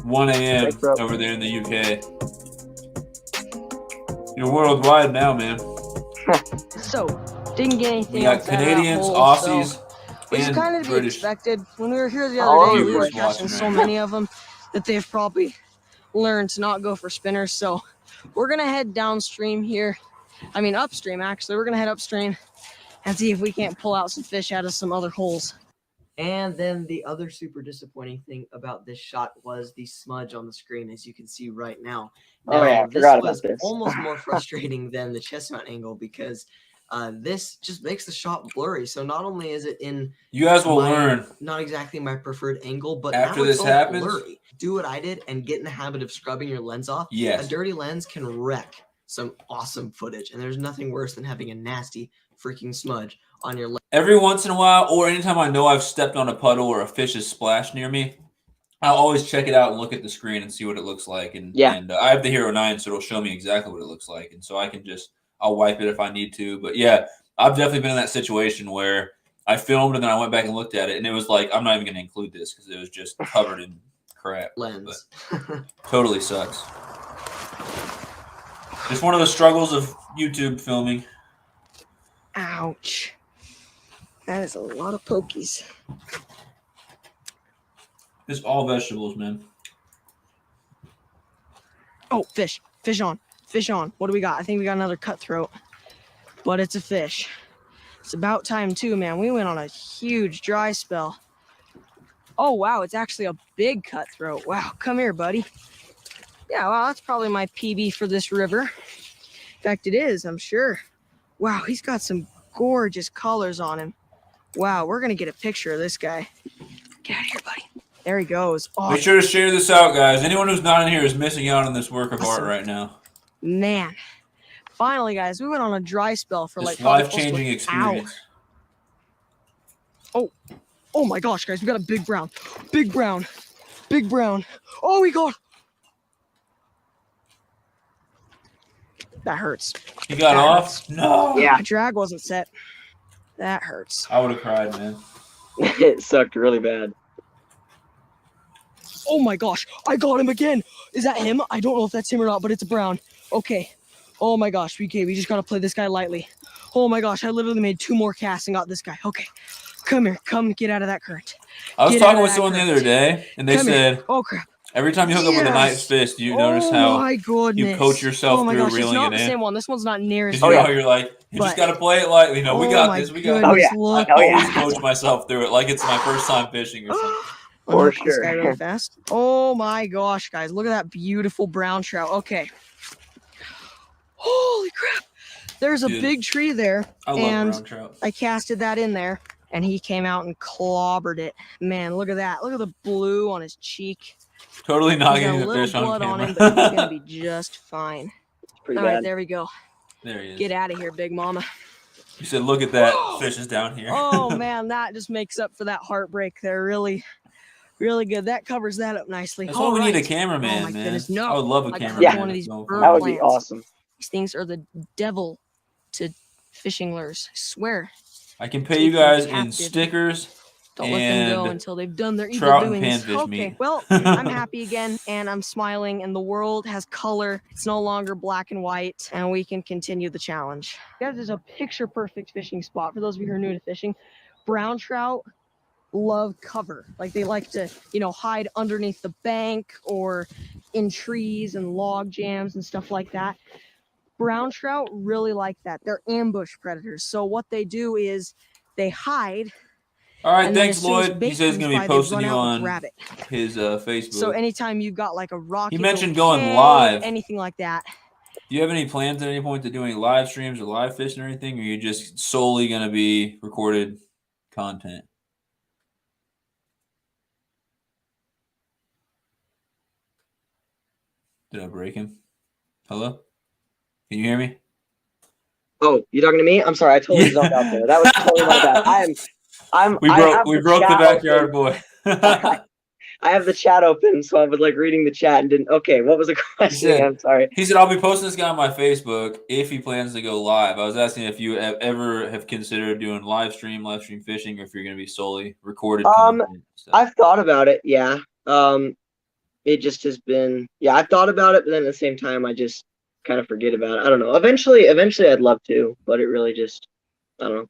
A: 1 a.m.
D: Thanks, bro.
A: over there in the UK. You're worldwide now, man.
G: So, didn't get anything
A: We got
G: else out of that
A: Canadians,
G: hole,
A: Aussies,
G: so, which is
A: and
G: kind of to be
A: British.
G: expected. When we were here the
D: All
G: other day,
D: of
G: we were
A: viewers
G: catching
A: watching
G: so
A: right
G: many of them that they've probably learned to not go for spinners. So we're gonna head downstream here. I mean upstream actually. We're gonna head upstream and see if we can't pull out some fish out of some other holes.
E: And then the other super disappointing thing about this shot was the smudge on the screen, as you can see right now.
D: Oh, yeah, I
E: this
D: forgot about
E: was
D: this.
E: almost more frustrating than the chest mount angle because this just makes the shot blurry. So not only is it in
A: You guys will learn.
E: not exactly my preferred angle, but
A: After
E: now
A: this
E: it's all
A: happens-
E: blurry. Do what I did and get in the habit of scrubbing your lens off.
A: Yes.
E: A dirty lens can wreck some awesome footage, and there's nothing worse than having a nasty freaking smudge on your lens.
A: Every once in a while, or anytime I know I've stepped on a puddle or a fish has splashed near me, I'll always check it out and look at the screen and see what it looks like. And
D: Yeah.
A: and I have the Hero 9, so it'll show me exactly what it looks like. And so I can I'll wipe it if I need to. But yeah, I've definitely been in that situation where I filmed and then I went back and looked at it, and it was like, I'm not even going to include this because it was just covered in crap.
E: Lens.
A: Totally sucks. Just one of the struggles of YouTube filming.
G: Ouch. That is a lot of pokies.
A: It's all vegetables, man.
G: Oh, fish. Fish on. Fish on. What do we got? I think we got another cutthroat. But it's a fish. It's about time too, man. We went on a huge dry spell. Oh, wow. It's actually a big cutthroat. Wow. Come here, buddy. Yeah, well, that's probably my PB for this river. In fact, it is, I'm sure. Wow, he's got some gorgeous colors on him. Wow, we're going to get a picture of this guy. Get out of here, buddy. There he goes. Oh,
A: Make sure to share this out, guys. Anyone who's not in here is missing out on this work of art
G: Awesome.
A: right now.
G: man. Finally, guys, we went on a dry spell for
A: This
G: like probably close to
A: life-changing
G: an
A: experience.
G: hour. Oh my gosh, guys, we got a big brown. Big brown. Big brown. Oh, we got. That hurts.
A: He got
G: That
A: off? No.
D: Yeah.
G: My drag wasn't set. That hurts.
A: I would have cried, man.
D: It sucked really bad.
G: Oh my gosh, I got him again. Is that him? I don't know if that's him or not, but it's a brown. Okay. Oh my gosh, we just gotta play this guy lightly. Oh my gosh, I literally made 2 more casts and got this guy. Okay, come here, come get out of that current.
A: I was
G: Get out
A: talking
G: of
A: with
G: that
A: someone the
G: current.
A: other day, and they
G: Come here.
A: said
G: Oh crap.
A: every time you hook up with a nice
G: Yes.
A: fish, you notice
G: Oh
A: how
G: my goodness.
A: you coach yourself
G: oh my
A: through
G: gosh, it's
A: reeling
G: not
A: it
G: the
A: in.
G: same one. This one's not near as
A: Because you
G: big.
A: know you're like, you just
G: But-
A: got to play it lightly. No, we
G: Oh
A: got
G: my
A: this. We got
G: goodness,
A: this.
D: yeah.
G: Look
A: I
D: Oh, yeah.
A: always coach myself through it like it's my first time fishing or something.
G: I'll
D: For
G: hook this guy
D: sure.
G: really fast. Oh my gosh, guys, look at that beautiful brown trout. Okay. Holy crap. There's a
A: Dude,
G: big tree there,
A: I love
G: and
A: brown trout.
G: I casted that in there, and he came out and clobbered it. Man, look at that. Look at the blue on his cheek.
A: Totally
G: He's
A: not
G: got a
A: getting the
G: little
A: fish on
G: blood on
A: camera.
G: him, but he's gonna be just fine.
D: It's pretty
G: All right,
D: bad.
G: there we go.
A: There he is.
G: Get out of here, big mama.
A: You said, look at that. Fish is down here.
G: Oh man, that just makes up for that heartbreak there. Really, really good. That covers that up nicely.
A: That's why we need a
G: Alright.
A: cameraman,
G: Oh my
A: man.
G: goodness, no.
A: I would love a
G: I
A: cameraman.
D: cut
G: one of these
A: going
G: bird
A: forward.
D: That would be
G: plants.
D: awesome.
G: These things are the devil to fishing lures. I swear.
A: I can pay you guys in stickers,
G: Don't let them go
A: and
G: until they've done their evil
A: trout and
G: doings.
A: panfish
G: Okay,
A: meat.
G: well, I'm happy again, and I'm smiling, and the world has color. It's no longer black and white, and we can continue the challenge. Guys, is a picture-perfect fishing spot. For those of you who are new to fishing, brown trout love cover. Like, they like to, you know, hide underneath the bank or in trees and log jams and stuff like that. Brown trout really like that. They're ambush predators. So what they do is they hide.
A: All right,
G: And then
A: thanks,
G: as soon as
A: Lloyd. He
G: bait
A: says he's
G: comes
A: going to
G: by,
A: be
G: they
A: posting
G: run
A: you
G: out and
A: on
G: grab it.
A: his Facebook.
G: So anytime you've got like a rocky
A: He mentioned
G: little
A: going
G: cay,
A: live.
G: anything like that.
A: Do you have any plans at any point to do any live streams or live fishing or anything? Or are you just solely going to be recorded content? Did I break him? Hello? Can you hear me?
D: Oh, you talking to me? I'm sorry, I totally zoned out there. That was totally my bad.
A: We broke the backyard boy.
D: I have the chat open, so I was like reading the chat and didn't. Okay, what was the question? I'm sorry.
A: He said, I'll be posting this guy on my Facebook if he plans to go live. I was asking if you ever have considered doing live stream fishing, or if you're going to be solely recorded content.
D: I've thought about it, yeah. It just has been, yeah, I've thought about it, but then at the same time, I just kind of forget about it. I don't know. Eventually, I'd love to, but it really just, I don't know.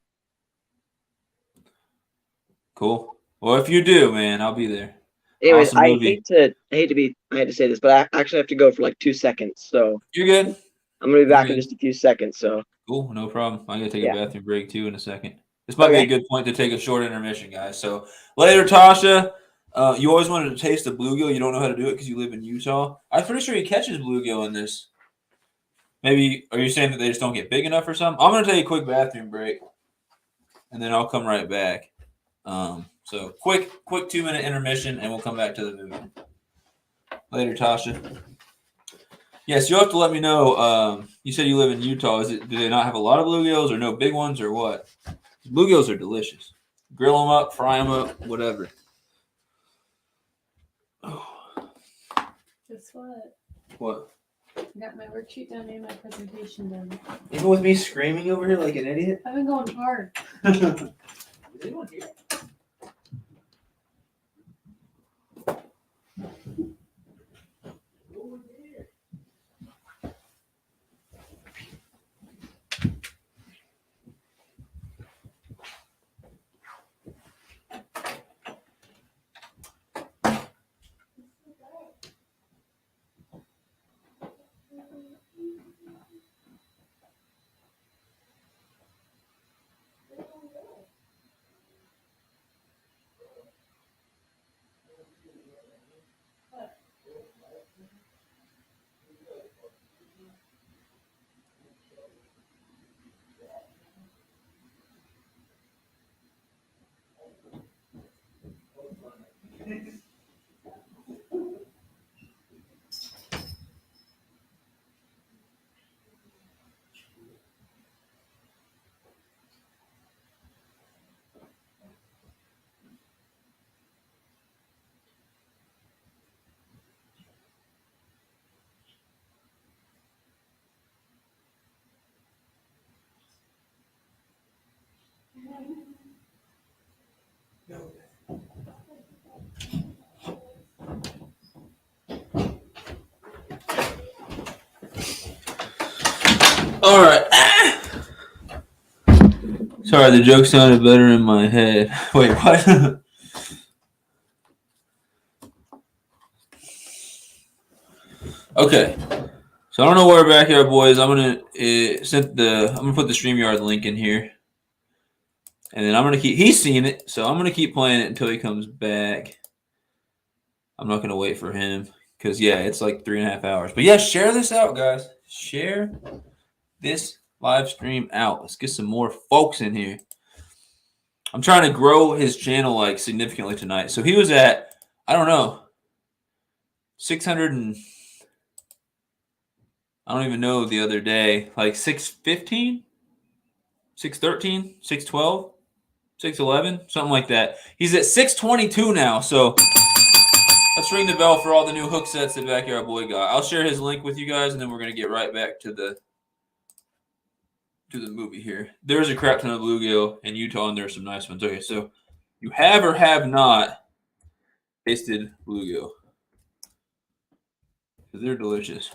A: Cool. Well, if you do, man, I'll be there.
D: Anyways,
A: Awesome movie.
D: I hate to say this, but I actually have to go for like 2 seconds, so.
A: You're good.
D: I'm gonna be back in just a few seconds, so.
A: Cool, no problem. I'm gonna take a bathroom break too in a second. This might be a good point to take a short intermission, guys. So later, Tasha. You always wanted to taste the bluegill. You don't know how to do it because you live in Utah. I'm pretty sure he catches bluegill in this. Maybe are you saying that they just don't get big enough or something? I'm gonna take a quick bathroom break, and then I'll come right back. So quick 2-minute intermission, and we'll come back to the movie. Later, Tasha. Yes, you'll have to let me know. You said you live in Utah. Do they not have a lot of bluegills or no big ones or what? Bluegills are delicious. Grill them up, fry them up, whatever.
B: Guess what?
A: What?
B: I got my worksheet done and my presentation done.
A: Even with me screaming over here like an idiot?
B: I've been going hard.
A: Is anyone here? All right. Sorry, the joke sounded better in my head. Wait, what? Okay. So I don't know where we're back here, boys. I'm gonna put the StreamYard link in here, and then I'm gonna keep. He's seen it, so I'm gonna keep playing it until he comes back. I'm not gonna wait for him because it's like 3.5 hours. But yeah, share this out, guys. Share this live stream out. Let's get some more folks in here. I'm trying to grow his channel like significantly tonight. So he was at, I don't know, 600 and I don't even know the other day, like 615, 613, 612, 611, something like that. He's at 622 now. So let's ring the bell for all the new hook sets that Backyard Boy got. I'll share his link with you guys, and then we're going to get right back to the movie here. There's a crap ton of bluegill in Utah, and there's some nice ones. Okay, so You have or have not tasted bluegill? Because they're delicious.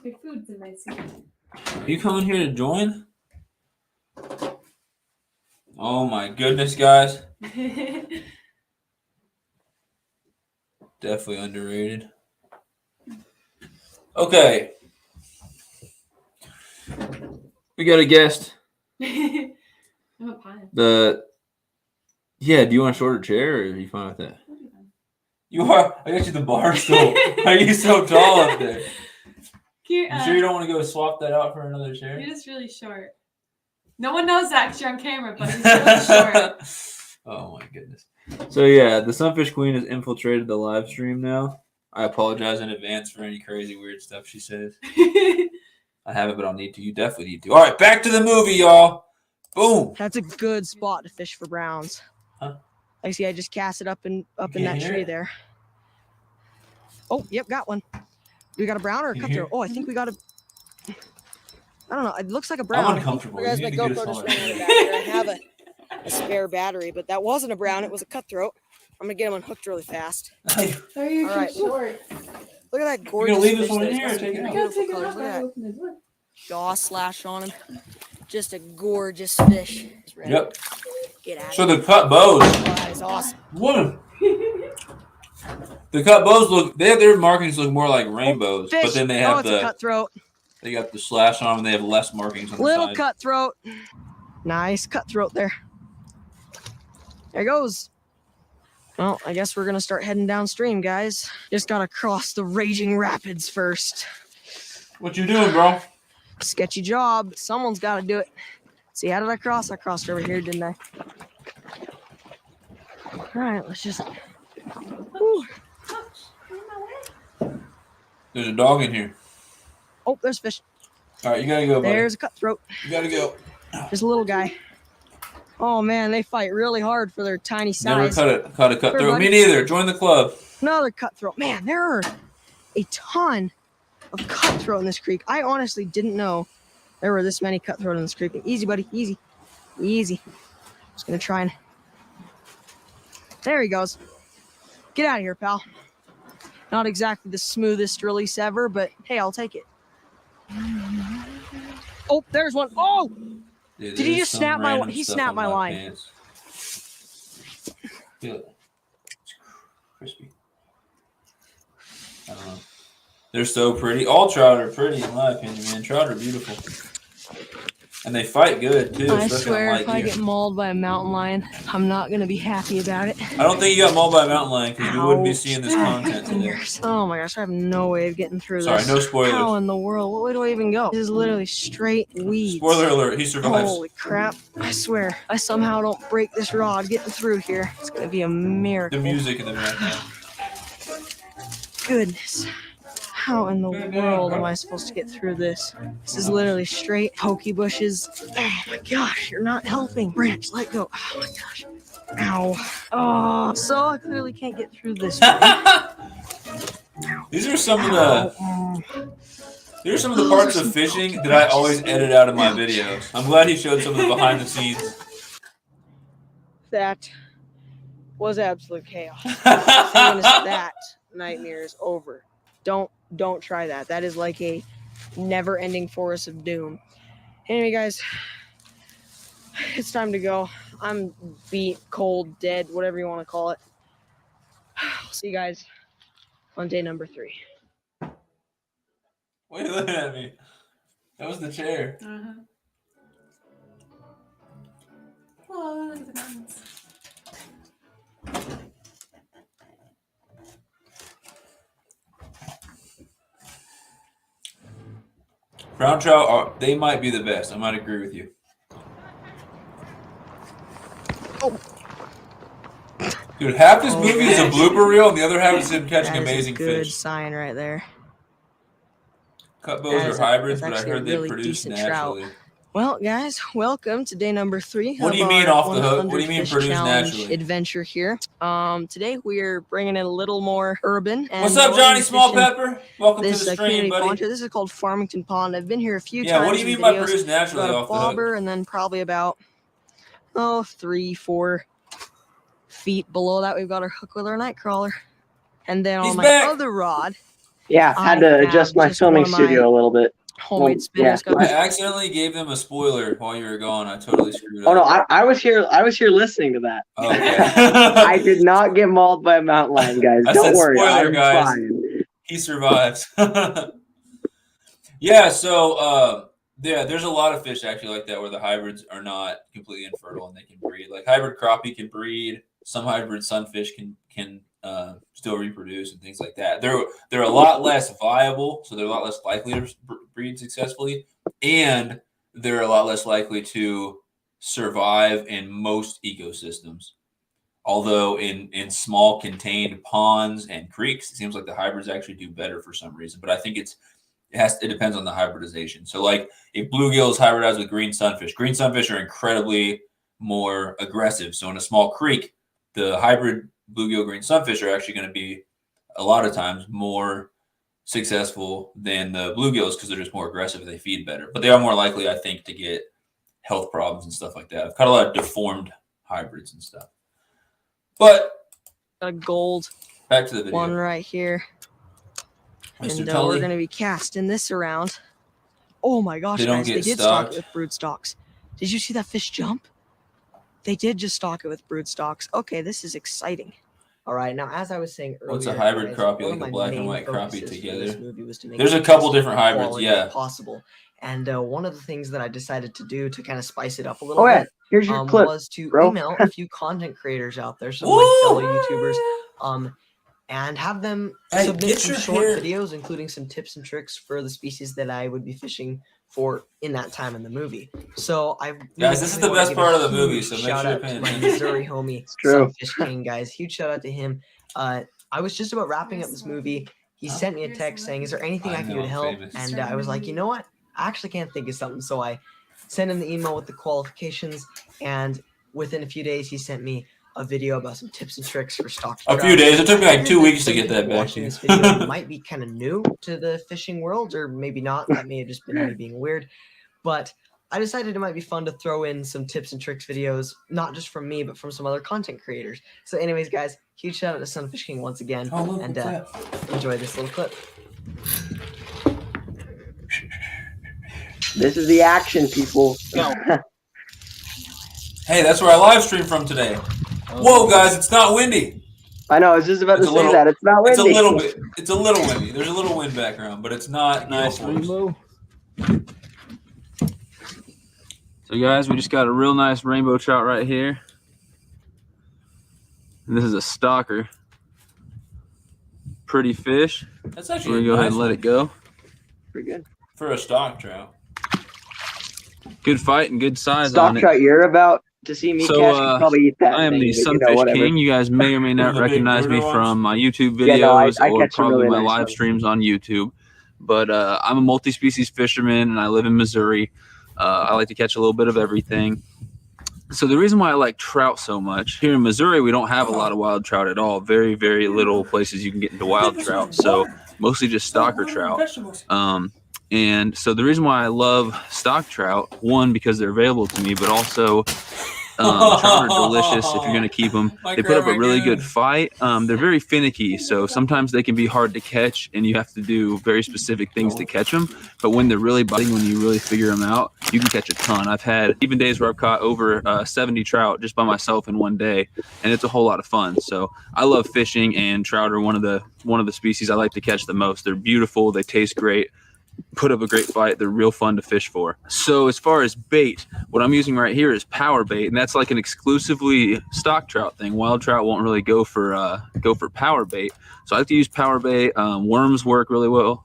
B: Your food's in my seat.
A: Are you coming here to join? Oh my goodness, guys. Definitely underrated. Okay. We got a guest.
B: I'm a pine.
A: Yeah, do you want a shorter chair or are you fine with that? You are. I got you the bar stool. Why are you so tall up there?
B: Cute,
A: You sure you don't want to go swap that out for another chair?
B: You're just really short. No one knows that because you're on camera, but he's really short.
A: Oh my goodness. So yeah, the Sunfish Queen has infiltrated the live stream now. I apologize in advance for any crazy weird stuff she says. I haven't, but I'll need to. You definitely need to. All right, back to the movie, y'all. Boom.
G: That's a good spot to fish for browns.
A: Huh?
G: I see. I just cast it up in
A: can't
G: that
A: hear
G: tree
A: it?
G: there. Oh, yep, got one. We got a brown or a
A: Can you hear
G: cutthroat? Oh, I think we got a. I don't know. It looks like a
A: I'm
G: brown.
A: uncomfortable.
G: Whereas
A: You
G: my
A: need to get a
G: GoPro just
A: smaller
G: ran out of battery. I have a spare battery, but that wasn't a brown. It was a cutthroat. I'm gonna get him unhooked really fast.
A: Hey,
B: Are you
G: All right.
B: short?
G: Look at that
A: you
G: gorgeous
A: gonna leave this
G: fish
A: one in
G: there.
A: here or
G: It's got
A: take it
G: some
A: out?
B: I gotta
G: beautiful
B: take it
G: colors.
B: off.
G: Look
B: I
G: at that
B: open the door.
G: jaw slash on him. Just a gorgeous fish. He's ready.
A: Yep.
G: Get out
A: So
G: of
A: the
G: here.
A: cut bows.
G: Oh, that is awesome.
A: What? The cut bows look. Their markings look more like rainbows,
G: Fish.
A: but then they
G: Oh,
A: have
G: it's a cutthroat.
A: they got the slash on them. And they have less markings on the
G: Little
A: side.
G: cutthroat. Nice cutthroat there. There goes. Well, I guess we're gonna start heading downstream, guys. Just gotta cross the raging rapids first.
A: What you doing, bro?
G: Sketchy job. Someone's gotta do it. See, how did I cross? I crossed over here, didn't I? All right, let's just. Whew.
A: There's a dog in here.
G: Oh, there's fish.
A: All right, you gotta go, buddy.
G: There's a cutthroat.
A: You gotta go.
G: There's a little guy. Oh man, they fight really hard for their tiny
A: Never
G: size.
A: cut a cutthroat.
G: buddy.
A: Me neither. Join the club.
G: Another cutthroat. Man, there are a ton of cutthroat in this creek. I honestly didn't know there were this many cutthroat in this creek. Easy, buddy. Easy. Easy. Just gonna try and. There he goes. Get out of here, pal. Not exactly the smoothest release ever, but hey, I'll take it. Oh, there's one. Oh!
A: Dude,
G: Did he
A: there's
G: just
A: some
G: snap my
A: random
G: he
A: stuff
G: snapped
A: on
G: my line.
A: pants. Feel it. It's crispy. I don't know. They're so pretty. All trout are pretty, in my opinion, man. Trout are beautiful. And they fight good, too.
G: I
A: especially
G: swear,
A: on
G: if
A: light
G: I
A: gear.
G: get mauled by a mountain lion, I'm not gonna be happy about it.
A: I don't think you got mauled by a mountain lion because we wouldn't be
G: Ow.
A: seeing this content today.
G: Fingers. Oh my gosh, I have no way of getting through
A: Sorry,
G: this.
A: no spoilers.
G: How in the world? What way do I even go? This is literally straight weeds.
A: Spoiler alert, he survives.
G: Holy crap. I swear, I somehow don't break this rod getting through here. It's gonna be a miracle.
A: The music in the background.
G: Goodness. How in the world am I supposed to get through this? This is literally straight pokey bushes. Oh my gosh, you're not helping. Branch, let go. Oh my gosh. Ow. Oh, so I clearly can't get through this.
A: These are some of the These are some of the parts of fishing that I always edit out of my videos. I'm glad he showed some of the behind the scenes.
G: That was absolute chaos. As soon as that nightmare is over, don't try that. That is like a never-ending forest of doom. Anyway, guys, it's time to go. I'm beat, cold, dead, whatever you want to call it. I'll see you guys on day number 3.
A: Why are you looking at me? That was the chair.
B: Oh, look at the mountains.
A: Brown trout, they might be the best. I might agree with you.
G: Oh.
A: Dude, half this movie is a
G: gosh.
A: blooper reel, and the other half is him catching
G: That is
A: amazing
G: a good
A: fish.
G: sign right there.
A: Cut bows
G: That
A: are
G: is
A: hybrids,
G: that's
A: but I
G: actually a
A: heard they
G: really
A: produce
G: decent trout.
A: naturally.
G: Well, guys, welcome to day number 3.
A: What do you
G: of
A: mean
G: our
A: off the hook? What do you
G: 100
A: mean
G: fish
A: produce
G: challenge
A: naturally?
G: adventure here. Today we're bringing in a little more urban. And
A: What's up,
G: we're gonna
A: Johnny
G: be
A: Small
G: fishing
A: Pepper? Welcome to
G: This
A: the stream,
G: community
A: buddy.
G: pond here. This is called Farmington Pond. I've been here a few
A: Yeah,
G: times.
A: what do you mean
G: in
A: by
G: videos.
A: produce naturally
G: Got a
A: off the hook?
G: bobber, and then probably about 3-4 feet below that, we've got our hook with our night crawler. And then
A: He's
G: on my
A: back.
G: other rod,
D: Yeah, had to
G: I
D: adjust
G: have
D: my
G: just
D: filming
G: one of my
D: studio a little bit.
G: homemade spinners.
D: yeah.
G: Got
A: I
G: this-
A: accidentally gave them a spoiler while you were gone. I totally screwed up.
D: Oh no, I was here. I was here listening to that.
A: Oh, okay.
D: I did not get mauled by a mountain lion, guys.
A: I
D: Don't
A: said
D: worry,
A: spoiler,
D: I'm
A: guys.
D: fine.
A: He survives. Yeah, so there's a lot of fish actually like that where the hybrids are not completely infertile and they can breed. Like hybrid crappie can breed. Some hybrid sunfish can still reproduce and things like that. They're a lot less viable, so they're a lot less likely to breed successfully, and they're a lot less likely to survive in most ecosystems. Although in small contained ponds and creeks, it seems like the hybrids actually do better for some reason. But I think it depends on the hybridization. So like if bluegill is hybridized with green sunfish are incredibly more aggressive. So in a small creek, the hybrid bluegill green sunfish are actually going to be a lot of times more successful than the bluegills because they're just more aggressive and they feed better. But they are more likely, I think, to get health problems and stuff like that. I've caught a lot of deformed hybrids and stuff. But
G: got a gold
A: back to the video.
G: one right here.
A: Mr.
G: And
A: Tully.
G: we're going to be casting this around. Oh my gosh,
A: They don't
G: guys,
A: get
G: they did stock
A: stocked.
G: it with brood stocks. Did you see that fish jump? They did just stock it with brood stocks. Okay, this is exciting.
E: All right, now as I was saying earlier,
A: What's a hybrid
E: guys,
A: crappie,
E: one
A: like
E: of
A: a
E: my
A: black and
E: main
A: white crappie
E: focuses for
A: together?
E: this movie was to make
A: There's
E: it
A: a couple
E: as
A: different hybrids,
E: quality
A: yeah.
E: as possible. And one of the things that I decided to do to kind of spice it up a little
D: Oh yeah,
E: bit
D: here's your clip.
E: was to
D: bro.
E: email a few content creators out there, some of my fellow YouTubers, and have them
A: Hey,
E: submit
A: get
E: some
A: your
E: short
A: hair-
E: videos, including some tips and tricks for the species that I would be fishing for in that time in the movie. So I
A: Guys, this is the best part of the movie, so make
E: shout
A: sure you're
E: out to
A: paying
E: my
A: attention.
E: Missouri homie
D: true.
E: Sunfish King, guys. Huge shout out to him. I was just about wrapping up this movie. He sent me a text saying, "Is there anything I can do to help?" And I was like, you know what? I actually can't think of something. So I sent him the email with the qualifications, and within a few days, he sent me a video about some tips and tricks for stock.
A: A few days. It took me like 2 weeks to get that back to
E: Watching
A: you.
E: this video might be kind of new to the fishing world, or maybe not. That may have just been me being weird, but I decided it might be fun to throw in some tips and tricks videos, not just from me, but from some other content creators. So anyways, guys, huge shout out to Sunfish King once again,
A: Oh, look,
E: and
A: what's that?
E: enjoy this little clip.
D: This is the action, people.
A: Hey, that's where I live stream from today. Whoa, guys, it's not windy.
D: I know. I was just about
A: It's
D: to
A: a
D: say
A: little-
D: that. It's not windy.
A: It's a little bit. It's a little windy. There's a little wind background, but it's not nice. So, guys, we just got a real nice rainbow trout right here. And this is a stalker. Pretty fish. That's actually
D: We're
A: gonna go ahead and let it go.
D: Pretty good.
A: For a stock trout. Good fight and good size
D: Stock
A: on it.
D: trout you're about to see me
A: So,
D: catch. You probably eat that.
A: I am
D: thing,
A: the
D: but, you know,
A: Sunfish
D: whatever.
A: King. You guys may or may not
C: The big
A: recognize me
C: brooder
A: from my YouTube videos
D: Yeah, no, I
A: or
D: catch some
A: probably
D: really
A: my
D: nice
A: live
D: ones.
A: streams on YouTube. But I'm a multi-species fisherman, and I live in Missouri. I like to catch a little bit of everything. So the reason why I like trout so much, here in Missouri, we don't have a lot of wild trout at all. Very, very little places you can get into wild trout. So mostly just stalker trout. And so the reason why I love stock trout, one, because they're available to me, but also trout are delicious if you're going to keep them. They put up a really good fight. They're very finicky, so sometimes they can be hard to catch, and you have to do very specific things to catch them. But when they're really biting, when you really figure them out, you can catch a ton. I've had even days where I've caught over 70 trout just by myself in one day, and it's a whole lot of fun. So I love fishing, and trout are one of the species I like to catch the most. They're beautiful. They taste great. Put up a great fight. They're real fun to fish for. So as far as bait, what I'm using right here is power bait, and that's like an exclusively stock trout thing. Wild trout won't really go for power bait. So I like to use power bait. Worms work really well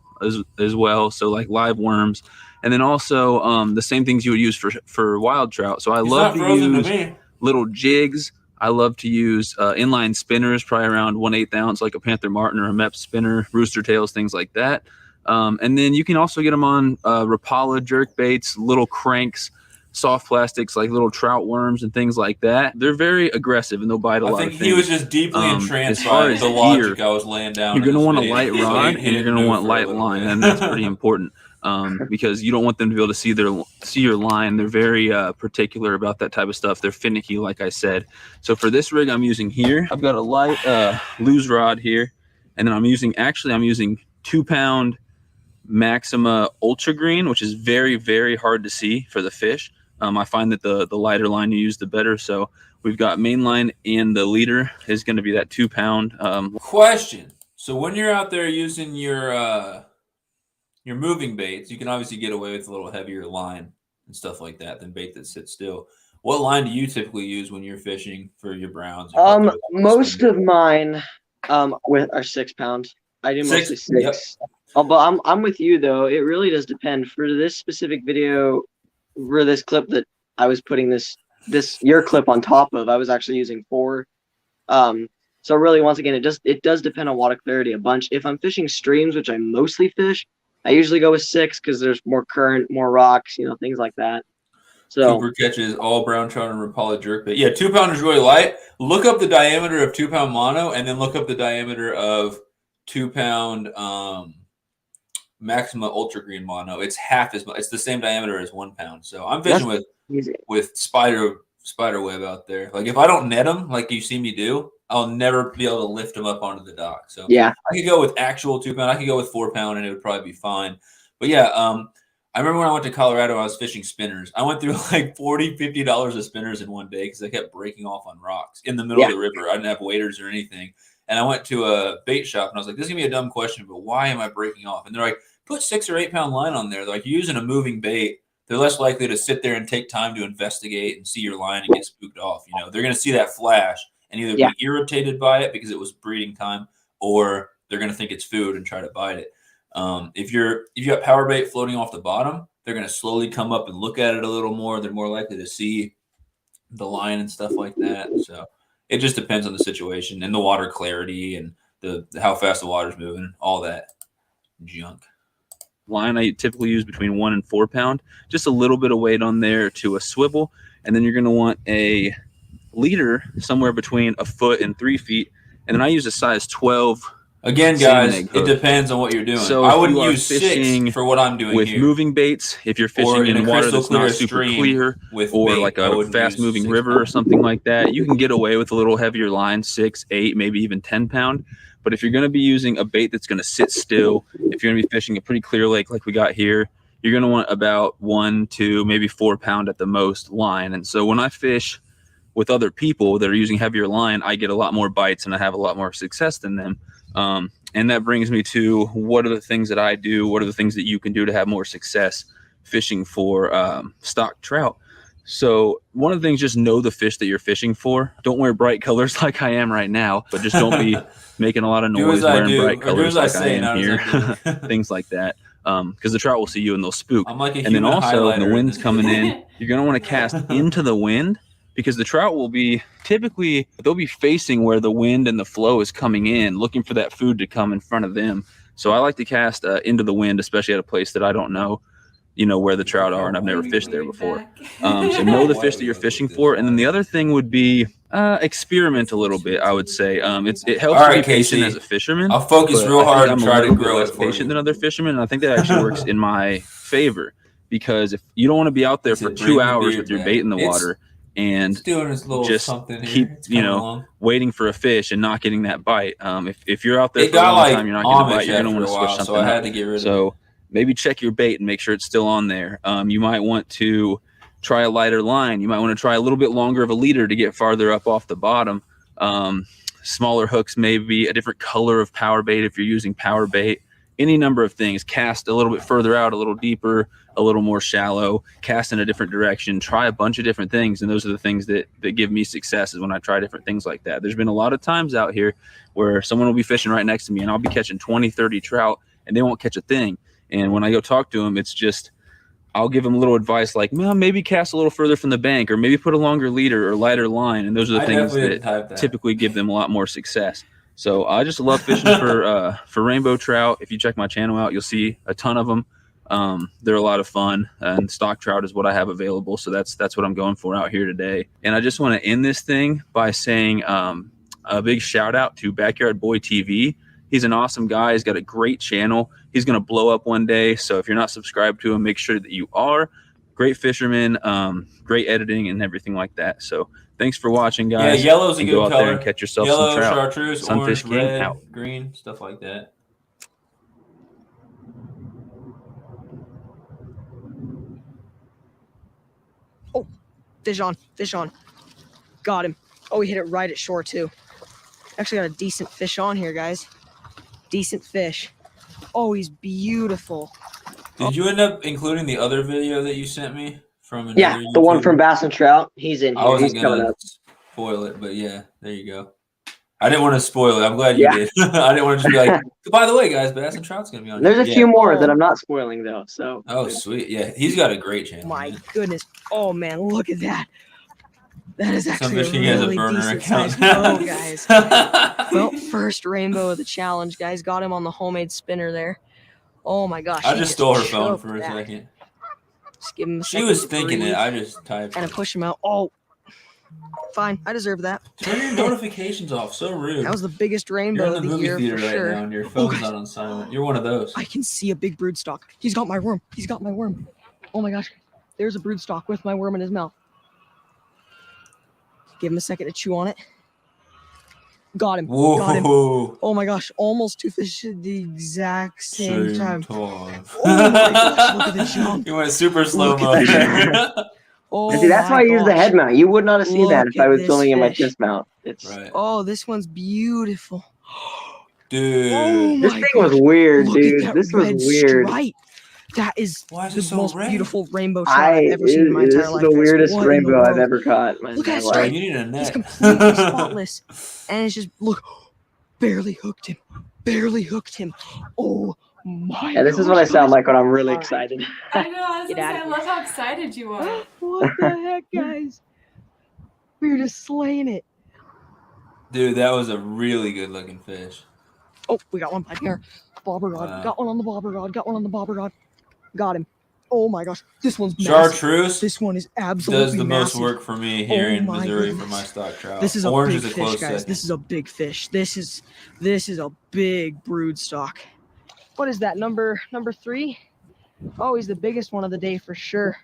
A: as well. So like live worms, and then also the same things you would use for wild trout. So I love to use little jigs. I love to use inline spinners, probably around 1/8 ounce, like a Panther Martin or a Mep spinner, rooster tails, things like that. And then you can also get them on Rapala jerk baits, little cranks.
C: soft plastics like little trout worms and things like that. They're very aggressive and they'll bite a lot of things.
A: I think he was just deeply entranced
C: as far
A: by
C: as
A: the logic I was laying down.
C: You're going to want a
A: video,
C: light
A: so
C: rod
A: he
C: and you're
A: didn't
C: going to
A: move
C: want
A: for a
C: light
A: little
C: line,
A: bit.
C: and that's pretty important because you don't want them to be able to see your line. They're very particular about that type of stuff. They're finicky, like I said. So for this rig I'm using here, I've got a light lose rod here, and then I'm using 2-pound Maxima Ultra Green, which is very, very hard to see for the fish. I find that the lighter line you use, the better. So we've got main line, and the leader is going to be that 2-pound.
A: Question. So when you're out there using your moving baits, you can obviously get away with a little heavier line and stuff like that than bait that sits still. What line do you typically use when you're fishing for your browns?
D: Most of mine are 6-pound. I do mostly 6.
A: Yep.
D: But I'm with you though. It really does depend. For this specific video, for this clip that I was putting your clip on top of, I was actually using 4. So really, once again, it does depend on water clarity a bunch. If I'm fishing streams, which I mostly fish, I usually go with 6 because there's more current, more rocks, things like that. So
A: Cooper catches all brown trout and Rapala jerkbait. Yeah, 2-pound is really light. Look up the diameter of 2-pound mono, and then look up the diameter of 2-pound Maxima Ultra Green mono. It's half as much. It's the same diameter as 1 pound. So I'm fishing with spider web out there. Like if I don't net them, like you see me do, I'll never be able to lift them up onto the dock. So
D: yeah,
A: I could go with actual 2-pound. I could go with 4-pound, and it would probably be fine. But yeah, I remember when I went to Colorado, I was fishing spinners. I went through like $40, $50 of spinners in one day because I kept breaking off on rocks in the middle of the river. I didn't have waders or anything. And I went to a bait shop, and I was like, this is going to be a dumb question, but why am I breaking off? And they're like, put 6 or 8-pound line on there. They're like, you're using a moving bait. They're less likely to sit there and take time to investigate and see your line and get spooked off. They're going to see that flash and either be irritated by it because it was breeding time, or they're going to think it's food and try to bite it. If you got power bait floating off the bottom, they're going to slowly come up and look at it a little more. They're more likely to see the line and stuff like that. So it just depends on the situation and the water clarity and the how fast the water's moving, all that junk.
C: Line I typically use between 1 and 4 pound, just a little bit of weight on there to a swivel, and then you're going to want a leader somewhere between 1 foot and 3 feet, and then I use a size 12.
A: Again, guys, it depends on what you're doing.
C: So
A: I wouldn't use 6 for what I'm doing
C: with
A: here.
C: moving baits. If you're fishing in water that's not super clear, or like a fast-moving river or something like that, you can get away with a little heavier line, 6, 8, maybe even 10 pound. But if you're going to be using a bait that's going to sit still, if you're going to be fishing a pretty clear lake like we got here, you're going to want about 1, 2, maybe 4 pound at the most line. And so when I fish with other people that are using heavier line, I get a lot more bites and I have a lot more success than them. And that brings me to what are the things that I do? What are the things that you can do to have more success fishing for stock trout? So one of the things, just know the fish that you're fishing for. Don't wear bright colors like I am right now, but just don't be making a lot of noise wearing bright colors like I am here. Things like that. Because the trout will see you and they'll spook.
A: I'm like a
C: and then also when the wind's
A: in
C: coming in, you're going to want to cast into the wind, because the trout will be they'll be facing where the wind and the flow is coming in, looking for that food to come in front of them. So I like to cast into the wind, especially at a place that I don't know, where the trout are, and I've never fished there before. So know the fish that you're fishing for. And then the other thing would be experiment a little bit, I would say. It helps to be patient as a fisherman.
A: I'll focus real hard and try to grow
C: less patient than other fishermen, and I think that actually works in my favor, because if you don't want to be out there for 2 hours with your bait in the water and just keep waiting for a fish and not getting that bite. If you're out there for a long time, you're not getting a bite, you're going to want to switch something
A: so I had to get rid of it.
C: So maybe check your bait and make sure it's still on there. You might want to try a lighter line. You might want to try a little bit longer of a leader to get farther up off the bottom. Smaller hooks, maybe a different color of power bait if you're using power bait. Any number of things. Cast a little bit further out, a little deeper, a little more shallow, cast in a different direction, try a bunch of different things. And those are the things that give me success, is when I try different things like that. There's been a lot of times out here where someone will be fishing right next to me and I'll be catching 20, 30 trout and they won't catch a thing. And when I go talk to them, it's just, I'll give them a little advice like, well, maybe cast a little further from the bank, or maybe put a longer leader or lighter line. And those are the things that typically give them a lot more success. So I just love fishing for rainbow trout. If you check my channel out, you'll see a ton of them. They're a lot of fun, and stock trout is what I have available. So that's what I'm going for out here today. And I just want to end this thing by saying a big shout out to Backyard Boy TV. He's an awesome guy. He's got a great channel. He's going to blow up one day. So if you're not subscribed to him, make sure that you are. Great fisherman, great editing and everything like that. So thanks for watching, guys.
A: Yeah, yellow's a
C: And
A: good
C: go out
A: color.
C: there and catch yourself
A: Yellow,
C: some trout.
A: chartreuse,
C: Sunfish
A: orange,
C: King
A: red,
C: out.
A: green, stuff like that.
G: Fish on, fish on. Got him. Oh, he hit it right at shore too. Actually got a decent fish on here, guys. Decent fish. Oh, he's beautiful.
A: Did you end up including the other video that you sent me from another
D: Yeah, the one
A: YouTuber?
D: from Bass and Trout. He's in
A: I
D: here.
A: wasn't
D: He's coming
A: gonna
D: up.
A: spoil it, but yeah, there you go. I didn't want to spoil it. I'm glad you
D: Yeah.
A: did. I didn't want to just be like, by the way, guys, Bass and Trout's gonna be on.
D: There's a
A: here.
D: few
A: Yeah.
D: more that I'm not spoiling though. So.
A: Oh, sweet. Yeah, he's got a great channel.
G: My
A: man.
G: goodness. Oh man, look at that. That is actually
A: Sunfish
G: a
A: King has a
G: really
A: burner
G: decent
A: account.
G: sized bow, guys. Well, first rainbow of the challenge, guys. Got him on the homemade spinner there. Oh my gosh.
A: I
G: he
A: just stole her phone
G: choked
A: for a
G: that.
A: second.
G: Just give him a
A: She
G: second
A: was
G: to
A: thinking it.
G: breathe
A: I just typed.
G: and
A: it.
G: I push him out. Oh, fine. I deserve that.
A: Turn your notifications off. So rude.
G: That was the biggest
A: You're
G: rainbow
A: in the
G: of the
A: movie
G: year
A: theater
G: for
A: right
G: sure.
A: now, and your phone's
G: guys.
A: not on silent. You're one of those.
G: I can see a big broodstock. He's got my worm. He's got my worm. Oh my gosh. There's a broodstock with my worm in his mouth. Give him a second to chew on it. Got him. Got him.
A: Whoa.
G: Oh my gosh. Almost two fish at the exact same time.
A: time.
G: Oh my gosh, look at the jump.
A: You went super slow
G: Look
A: mo.
G: at
A: there.
G: Oh
D: And see, that's
G: my
D: why I use the
G: gosh.
D: head mount. You would not have seen that
G: Look
D: if I
G: at
D: was
G: this
D: filming in my
G: fish.
D: chest mount. It's
A: Right.
G: Oh, this one's beautiful.
A: Dude.
G: Oh
D: this
G: my
D: thing was
G: gosh.
D: weird,
G: Look
D: dude.
G: at that
D: This was
G: red
D: weird.
G: stripe. That is
A: Why is it
G: the
A: so
G: most
A: red?
G: beautiful rainbow trout I've ever seen in my
D: This
G: entire
D: is
G: life.
D: the
G: guys.
D: weirdest
G: What in the
D: rainbow I've
G: world?
D: ever caught in my
G: Look at
D: entire
G: that
A: Bro,
D: life.
A: you need a
G: He's
A: net.
G: completely spotless. And it's just, look, barely hooked him. Barely hooked him. Oh my
D: Yeah, this is
G: gosh,
D: what I sound
G: guys.
D: like when I'm really
G: All right.
D: excited.
B: I know. I was
G: Get
B: gonna
G: out
B: say,
G: of
B: I love how excited you are.
G: What the heck, guys? We were just slaying it.
A: Dude, that was a really good looking fish.
G: Oh, we got one back here. Bobber rod.
A: Wow.
G: Got one on the bobber rod. Got one on the bobber rod. Got him. Oh my gosh. This one's massive.
A: Chartreuse
G: This one is absolutely
A: does the most
G: massive.
A: work for me here
G: Oh
A: in
G: my
A: Missouri
G: goodness.
A: for my stock trout.
G: This is a
A: Orange
G: big
A: is a
G: fish,
A: close
G: guys.
A: second.
G: This is a big fish. This is a big brood stock. What is that? Number 3? Oh, he's the biggest one of the day for sure.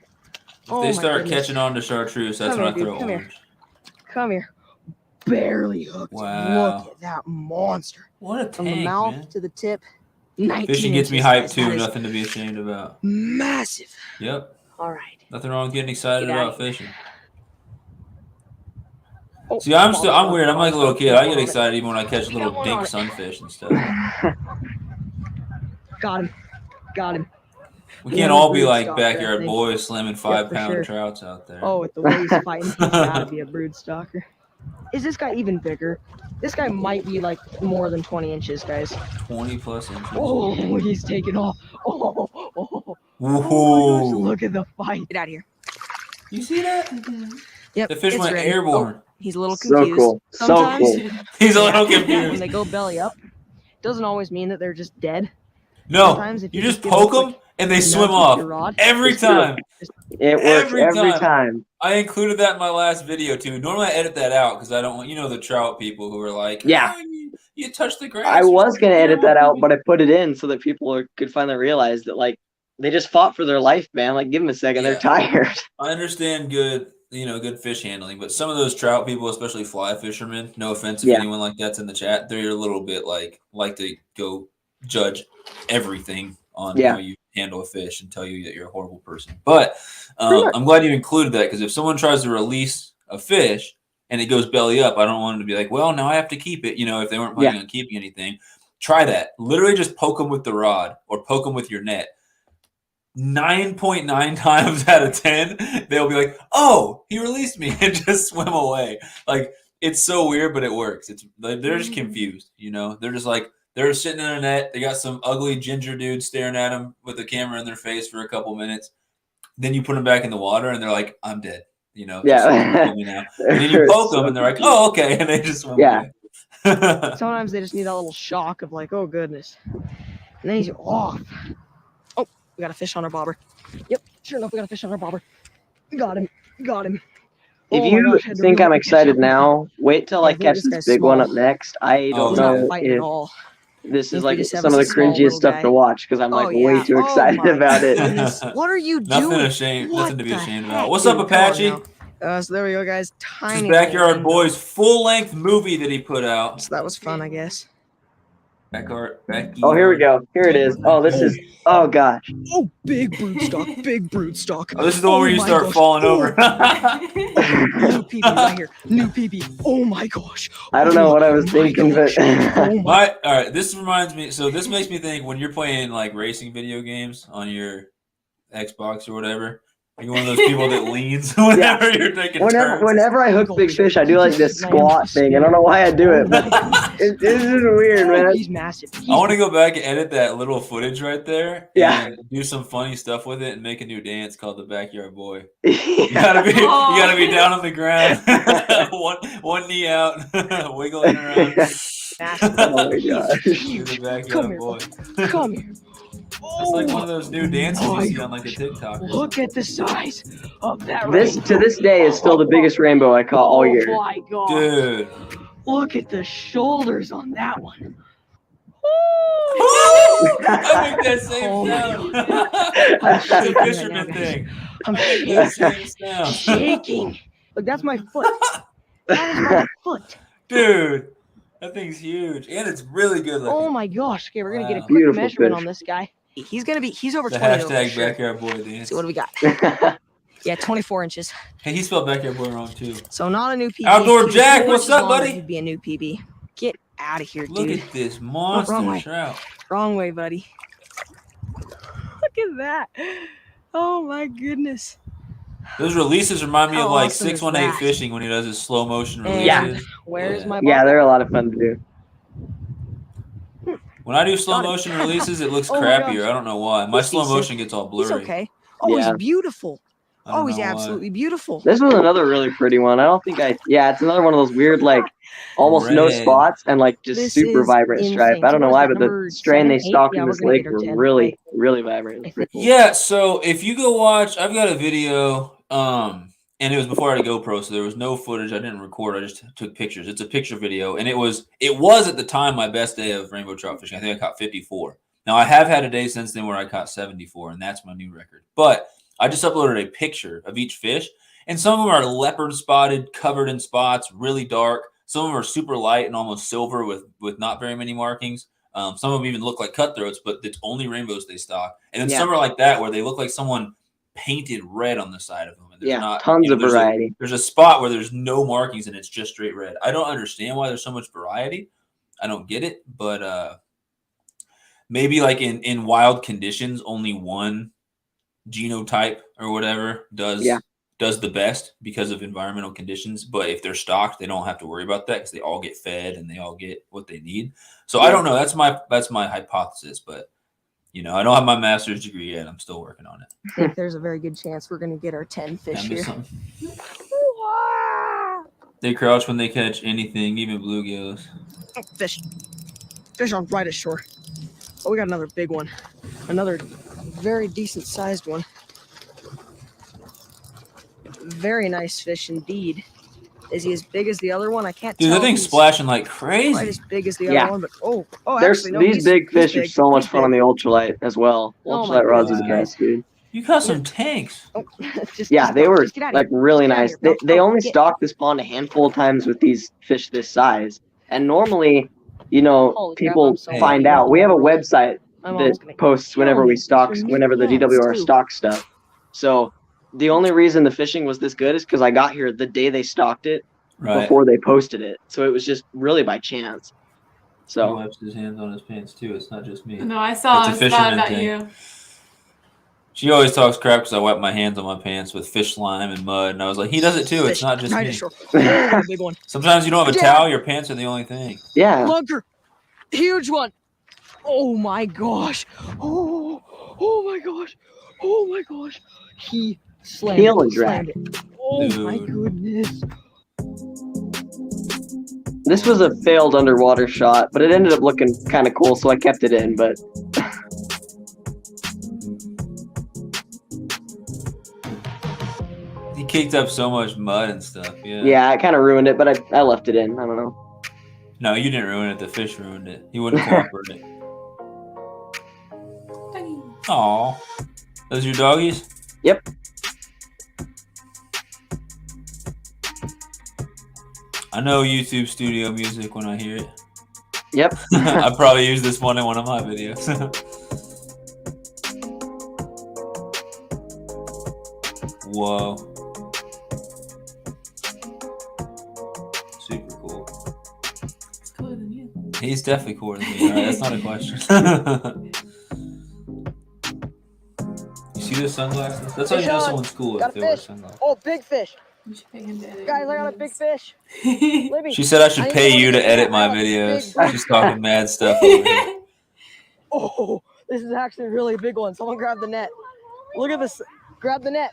A: If
G: Oh
A: they
G: my
A: start
G: goodness.
A: catching on to chartreuse, that's
G: Come
A: when I
G: here,
A: throw
G: dude. Come here.
A: orange.
G: Come here. Barely hooked.
A: Wow.
G: Look at that monster.
A: What a
G: From the
A: tank,
G: mouth
A: man.
G: to the tip. 19
A: Fishing gets me
G: inches,
A: hyped
G: guys.
A: too.
G: That is
A: Nothing to be ashamed about.
G: massive.
A: Yep.
G: All right.
A: Nothing wrong with getting excited
G: Get outta
A: about
G: here.
A: fishing.
G: Oh,
A: See, I'm
G: bobber
A: weird. I'm like a little kid.
G: got
A: I
G: one
A: get
G: on it.
A: excited even when I catch
G: Got
A: little
G: one
A: dink
G: on it.
A: sunfish and stuff.
G: Got him. Got him.
A: We
G: Yeah,
A: can't
G: the
A: all be
G: brood
A: like
G: stock, I
A: backyard
G: think.
A: boys slamming
G: for
A: 5-pound
G: sure.
A: trouts out there.
G: Oh, with the way he's fighting, he's gotta be a brood stalker. Is this guy even bigger? This guy might be like more than 20 inches, guys.
A: 20 plus inches.
G: Oh, he's taking off. Oh my gosh,
A: Woohoo!
G: look at the fight. Get out of here.
A: You see that?
G: Yep.
A: The fish
G: it's
A: went
G: ready.
A: airborne.
G: Oh, he's a little
D: So
G: confused.
D: cool. So
G: Sometimes
D: cool.
A: He's a little
G: when
A: confused.
G: they go belly up, doesn't always mean that they're just dead.
A: No,
G: Sometimes if
A: you
G: you
A: just
G: just give 'em a
A: poke them
G: quick
A: and they
G: nudge
A: swim
G: with
A: off
G: your rod,
A: every
D: It's true.
A: time.
D: It works
A: Every
D: every
A: time.
D: time.
A: I included that in my last video too. Normally I edit that out because I don't want, the trout people who are like,
D: Yeah.
A: "Oh, you touch the grass.
D: I
A: you're
D: was gonna
A: fucking
D: edit that out,
A: me."
D: but I put it in so that people could finally realize that like they just fought for their life, man. Like, give them a second.
A: Yeah.
D: They're tired.
A: I understand good fish handling, but some of those trout people, especially fly fishermen, no offense if
D: Yeah.
A: anyone like that's in the chat, they're a little bit like to go judge everything on
D: Yeah.
A: how you handle a fish and tell you that you're a horrible person. But
D: Pretty much.
A: I'm glad you included that because if someone tries to release a fish and it goes belly up, I don't want them to be like, well, now I have to keep it. If they weren't planning on keeping anything, try that. Literally just poke them with the rod or poke them with your net. 9.9 times out of 10, they'll be like, oh, he released me and just swim away. Like, it's so weird, but it works. They're just confused, They're just like, they're sitting in a net. They got some ugly ginger dude staring at them with a camera in their face for a couple minutes. Then you put them back in the water and they're like, I'm dead.
D: Yeah.
A: And then you poke them and they're like, oh, okay. And they just swim
D: Yeah.
A: away.
G: Sometimes they just need that little shock of like, oh goodness. And then he's off. Oh, We got a fish on our bobber. Yep, sure enough, we got a fish on our bobber. Got him. Got him.
D: If
G: Oh my
D: you
G: gosh, I had to
D: think
G: really
D: I'm
G: quick
D: excited
G: catch up.
D: now, wait till
G: I
D: I
G: think
D: catch
G: this
D: this
G: guy's
D: big one
G: small.
D: up next. I
A: Oh,
D: don't
G: He's
A: yeah.
G: not
D: know
G: fighting at
D: if
G: all.
D: this
G: Think
D: is
G: we
D: like
G: just have
D: some of
G: a
D: the
G: small
D: cringiest
G: little
D: stuff
G: guy.
D: to watch because I'm like way
G: yeah.
D: too excited
G: my
D: about it.
G: goodness. What are you
A: Nothing
G: doing?
A: ashamed.
G: What
A: Nothing to be
G: the
A: ashamed
G: heck,
A: about. What's up,
G: dude? Come on
A: Apache?
G: now. So there we go, guys.
A: This is
G: Tiny little
A: Backyard
G: thing,
A: Boys full-length movie that he put
G: though.
A: out.
G: So that was fun, I guess.
A: Backyard.
D: Oh, here we go. Here it is. Oh, this is. Oh gosh.
G: Oh, big broodstock. Big broodstock.
A: Oh, this is the one where you
G: my
A: start
G: gosh.
A: falling
G: Oh,
A: over.
G: New peepee right here. New peepee. Oh my gosh.
D: I don't know what I was
G: my
D: thinking, but
G: gosh. Oh my.
A: All right, this reminds me. So this makes me think when you're playing like racing video games on your Xbox or whatever. You're one of those people that leans whenever you're taking turns.
D: whenever I hook big fish, I do like this squat thing. I don't know why I do it, but it's just weird, man.
G: He's massive.
A: I want to go back and edit that little footage right there.
D: Yeah.
A: And do some funny stuff with it and make a new dance called the Backyard Boy.
D: Yeah.
A: You gotta be down on the ground, one knee out, wiggling around.
D: Oh my gosh.
A: Do the Backyard
G: Come here.
A: Boy.
G: Come here.
A: It's like one of those new dances you see on like a TikTok. Or
G: Look at the size of that.
D: To this day is still the biggest rainbow I caught all year.
G: Oh my god.
A: Dude.
G: Look at the shoulders on that one.
A: I make that same
G: Oh my
A: sound.
G: I'm
A: It's
G: shaking
A: a
G: right
A: fisherman
G: now, guys.
A: thing.
G: I'm
A: I make that
G: shaking.
A: same sound.
G: Shaking. Look, that's my foot. That is my foot.
A: Dude, that thing's huge. And it's really good looking.
G: Oh my gosh. Okay, we're gonna get a
A: Wow.
G: quick
D: Beautiful
G: measurement
D: fish.
G: on this guy. He's over
A: The
G: 20 though, for
A: hashtag
G: sure.
A: Backyard Boy dance.
G: See what do we got? Yeah, 24 inches.
A: Hey, he spelled Backyard Boy wrong too.
G: So not a new PB.
A: Outdoor
G: He was
A: Jack,
G: 4
A: what's
G: inches
A: up,
G: longer,
A: buddy?
G: He'd be a new PB. Get out of here,
A: Look
G: dude.
A: at this
G: wrong
A: monster
G: way.
A: trout.
G: Wrong way, buddy. Look at that. Oh my goodness.
A: Those releases remind me
G: How
A: of like
G: awesome is
A: 618
G: that?
A: Fishing when he does his slow motion releases.
G: Yeah. Where's my
D: Yeah,
G: ball?
D: they're a lot of fun to do.
A: When I do slow
G: Got it.
A: motion releases, it looks
G: Oh my
A: crappier.
G: gosh.
A: I don't know why. My
G: He's
A: slow
G: decent.
A: motion gets all
G: He's
A: blurry.
G: okay. Oh,
D: Yeah.
G: he's beautiful.
A: I don't
G: Oh, he's
A: know why.
G: absolutely beautiful.
D: This was another really pretty one. I don't think yeah, it's another one of those weird, like, almost no
A: Red.
D: spots and like just
G: This
D: super
G: is
D: vibrant stripe.
G: insane.
D: I don't know
G: So
D: why,
G: what is
D: but
G: that,
D: the
G: number
D: strain they
G: 7, 8?
D: stocked
G: Yeah,
D: in
G: we're
D: this
G: gonna
D: lake
G: get our
D: were
G: 10.
D: really,
G: Right.
D: really vibrant. It was pretty cool.
A: Yeah, so if you go watch, I've got a video, and it was before I had a GoPro, so there was no footage. I didn't record. I just took pictures. It's a picture video, and it was at the time my best day of rainbow trout fishing. I think I caught 54. Now I have had a day since then where I caught 74, and that's my new record. But I just uploaded a picture of each fish, and some of them are leopard spotted, covered in spots, really dark. Some of them are super light and almost silver with not very many markings. Some of them even look like cutthroats, but it's only rainbows they stock. And then some are like that where they look like someone painted red on the side of them. And there's not,
D: tons of variety.
A: There's a spot where there's no markings and it's just straight red. I don't understand why there's so much variety. I don't get it, but maybe like in wild conditions, only one genotype or whatever does the best because of environmental conditions. But if they're stocked, they don't have to worry about that because they all get fed and they all get what they need. So I don't know. That's my hypothesis, but you know, I don't have my master's degree yet. I'm still working on it.
G: I think there's a very good chance we're going to get our 10 fish
A: Can I miss
G: here.
A: something? They crouch when they catch anything, even bluegills.
G: Oh, fish. Fish on right ashore. Oh, we got another big one. Another very decent sized one. Very nice fish indeed. Is he as big as the other one? I can't
A: Dude,
G: tell.
A: that thing's
G: He's
A: splashing like
G: quite
A: crazy.
G: as big as the
D: Yeah.
G: other one, but oh,
D: There's
G: actually, no,
D: these
G: he's
D: big fish are
G: big.
D: so much
G: He's
D: fun on
G: big.
D: the ultralight as well.
G: Oh my
D: Ultralight rods are the
G: goodness.
D: best, dude.
A: You caught some tanks.
G: Oh,
D: Yeah, they were
G: just get out of
D: like
G: here.
D: really
G: Get outta
D: nice.
G: here.
D: They
G: No,
D: only
G: get-
D: stock this pond a handful of times with these fish this size, and normally, you know,
G: Holy crap,
D: people
G: I'm so
D: find
G: happy.
D: out. We have a website
G: My mom's
D: that
G: gonna
D: posts whenever
G: kill
D: we
G: me.
D: stock,
G: These are new
D: whenever the
G: plants,
D: DWR
G: too.
D: stocks stuff. So the only reason the fishing was this good is because I got here the day they stocked it
A: Right.
D: before they posted it. So it was just really by chance.
A: He
D: So
A: wipes his hands on his pants too. It's not just me.
B: No, I saw.
A: It's a
B: I was
A: fisherman
B: mad at
A: thing.
B: you.
A: She always talks crap because I wipe my hands on my pants with fish slime and mud, and I was like, he does it too. It's
G: Fish
A: not just
G: right
A: me.
G: ashore. Oh, big one.
A: Sometimes you don't have a
G: Yeah.
A: towel. Your pants are the only thing.
D: yeah,
G: Lunker. Huge one. Oh my gosh. Oh my gosh. Oh my gosh. He slammed
D: Heel
G: it.
D: and drag.
G: Slammed it. Oh my
A: Dude.
G: goodness.
D: this was a failed underwater shot, but it ended up looking kind of cool, so I kept it in. But
A: kicked up so much mud and stuff. Yeah.
D: Yeah, I kind of ruined it, but I left it in. I don't know.
A: No, you didn't ruin it. The fish ruined it. He wouldn't cooperate. Aw. Those your doggies?
D: Yep.
A: I know YouTube studio music when I hear it.
D: Yep.
A: I probably use this one in one of my videos. Whoa. Super cool.
B: It's cooler than you.
A: He's definitely cooler than me. All right, that's not a question. You see the sunglasses? That's how you know someone's cool
G: Got
A: if
G: a
A: they wear
G: fish.
A: sunglasses.
G: Oh, big fish.
B: You should pay him to edit
G: Guys,
B: your
G: I got a big
B: videos.
G: fish. Libby.
A: She said I should
G: I
A: pay
G: need
A: you to
G: to
A: edit my
G: I have a
A: videos.
G: big
A: She's talking mad stuff over here.
G: Oh, this is actually a really big one. Someone grab the net. Look at this. Grab the net.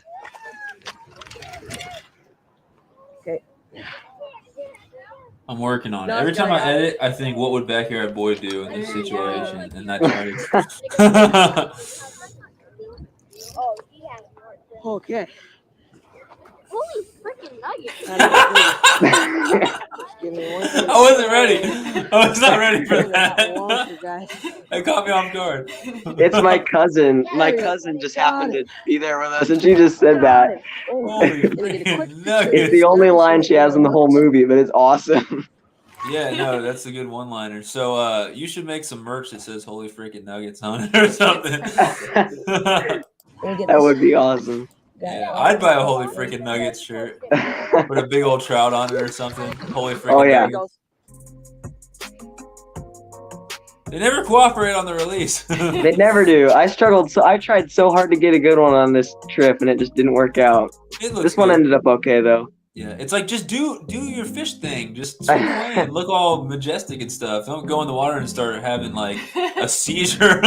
G: Okay.
A: I'm working on it.
G: No,
A: Every
G: it's
A: time
G: gotta
A: I
G: go.
A: edit, I think, what would Backyard Boy do in this
B: There you go.
A: situation? And I try to.
G: Okay.
H: Holy freaking nuggets!
G: Give me one second.
A: I wasn't ready. I was not ready for that.
G: Water, guys.
A: It caught me off guard.
D: It's my cousin. My cousin just happened to be there with us, and she just said that.
A: Holy
G: Let me get a quick
A: freaking nuggets.
D: It's the only line she has in the whole movie, but it's awesome.
A: Yeah, no, that's a good one-liner. So you should make some merch that says "Holy freaking nuggets" on it or something.
G: Let me get
D: That
G: this.
D: would be awesome.
A: Yeah, I'd buy a "Holy freaking nuggets" shirt. Put a big old trout on it or something. Holy freaking
D: Oh, yeah.
A: nuggets. They never cooperate on the release.
D: They never do. I tried so hard to get a good one on this trip, and it just didn't work out.
A: It looks
D: This one
A: good.
D: ended up okay though.
A: Yeah, it's like just do your fish thing. Just swim away and look all majestic and stuff. Don't go in the water and start having like a seizure.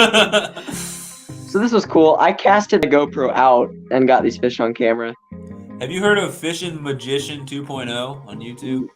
D: So this was cool. I casted the GoPro out and got these fish on camera.
A: Have you heard of Fishing Magician 2.0 on YouTube?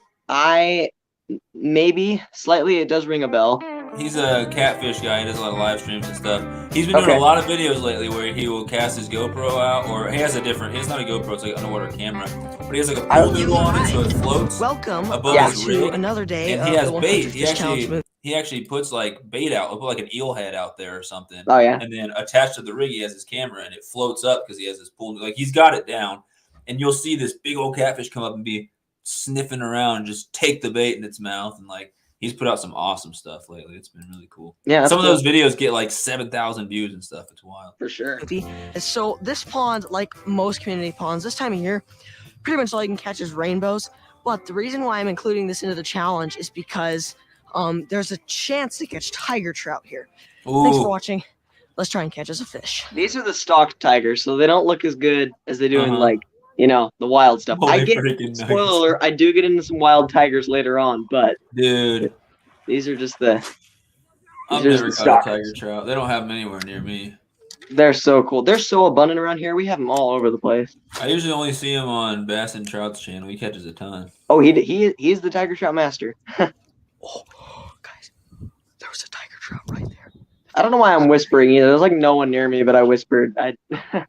D: Maybe slightly. It does ring a bell.
A: He's a catfish guy. He does a lot of live streams and stuff. He's been doing
D: Okay.
A: a lot of videos lately where he will cast his GoPro out, or he has a different. It's not a GoPro. It's like an underwater camera, but he has like a pool noodle on it, so it floats
G: Welcome
A: above
D: Yeah.
A: his
G: to
A: rig.
G: another day
A: And
G: of
A: he has
G: the
A: bait.
G: 100 Fish Challenge movie.
A: He actually puts like bait out. He'll put like an eel head out there or something.
D: Oh yeah.
A: And then attached to the rig, he has his camera, and it floats up because he has his pool. Like he's got it down, and you'll see this big old catfish come up and be sniffing around and just take the bait in its mouth. And like he's put out some awesome stuff lately. It's been really cool.
D: Yeah.
A: Some of those videos get like 7,000 views and stuff. It's wild.
D: for sure.
G: So this pond, like most community ponds, this time of year, pretty much all you can catch is rainbows. But the reason why I'm including this into the challenge is because there's a chance to catch tiger trout here. Thanks for
A: Ooh,
G: watching. Let's try and catch us a fish.
D: These are the stocked tigers, so they don't look as good as they do in
A: Uh-huh.
D: like the wild stuff.
A: Holy
D: I get
A: freaking
D: spoiler
A: nuggets.
D: alert, I do get into some wild tigers later on, but
A: dude,
D: these are just the
A: I've
D: These are
A: never
D: just
A: caught a
D: stockers.
A: tiger trout. They don't have them anywhere near me.
D: they're so cool. They're so abundant around here. We have them all over the place.
A: I usually only see them on Bass and Trout's channel. He catches a ton.
D: Oh, he's the tiger trout master.
G: Oh, guys, there was a tiger trout right there.
D: I don't know why I'm whispering either. There's like no one near me, but I whispered.
G: Please come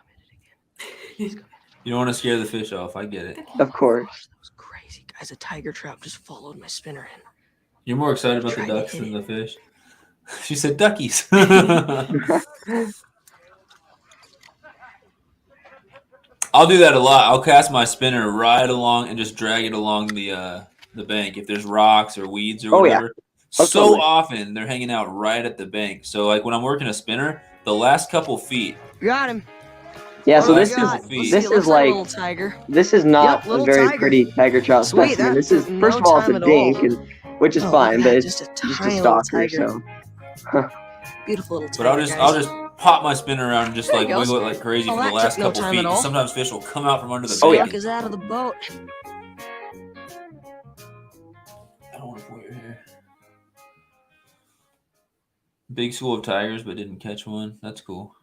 G: in it again.
A: You don't want to scare the fish off. I get it.
D: Of course.
G: That was crazy, guys. A tiger trout just followed my spinner in.
A: You're more excited about the
G: Try to
A: ducks
G: hit
A: than the fish. She said duckies. I'll do that a lot. I'll cast my spinner right along and just drag it along the bank. If there's rocks or weeds or
D: Oh, yeah.
A: whatever.
D: Oh,
A: So
D: totally.
A: often they're hanging out right at the bank. So like when I'm working a spinner, the last couple feet.
G: Got him.
D: Yeah, so
A: Oh,
D: this
A: my
D: is
A: God.
G: Let's
D: this
G: see, it
D: is
G: looks like a
D: like
G: little tiger.
D: this is not
G: Yep, little
D: a very
G: tiger.
D: pretty tiger trout
G: Sweet,
D: specimen.
G: that
D: This is
G: took
D: first
G: no
D: of all it's
G: time
D: a
G: at
D: dink,
G: all.
D: which is
G: Oh,
D: fine,
G: look
D: but
G: at
D: it's
G: that,
D: just a
G: tiny little
D: stalker.
G: tiger.
D: So
G: Beautiful little tiger.
A: But I'll just pop my spinner around and just
G: There
A: like
G: he goes.
A: wiggle it like crazy
G: Oh,
A: for the
G: that
A: last
G: took no
A: couple
G: time
A: feet.
G: at all.
A: And sometimes fish will come out from under the
D: Oh,
A: bank.
D: yeah.
G: Suck is out of the boat.
A: I don't want to pull your hair. Big school of tigers, but didn't catch one. That's cool.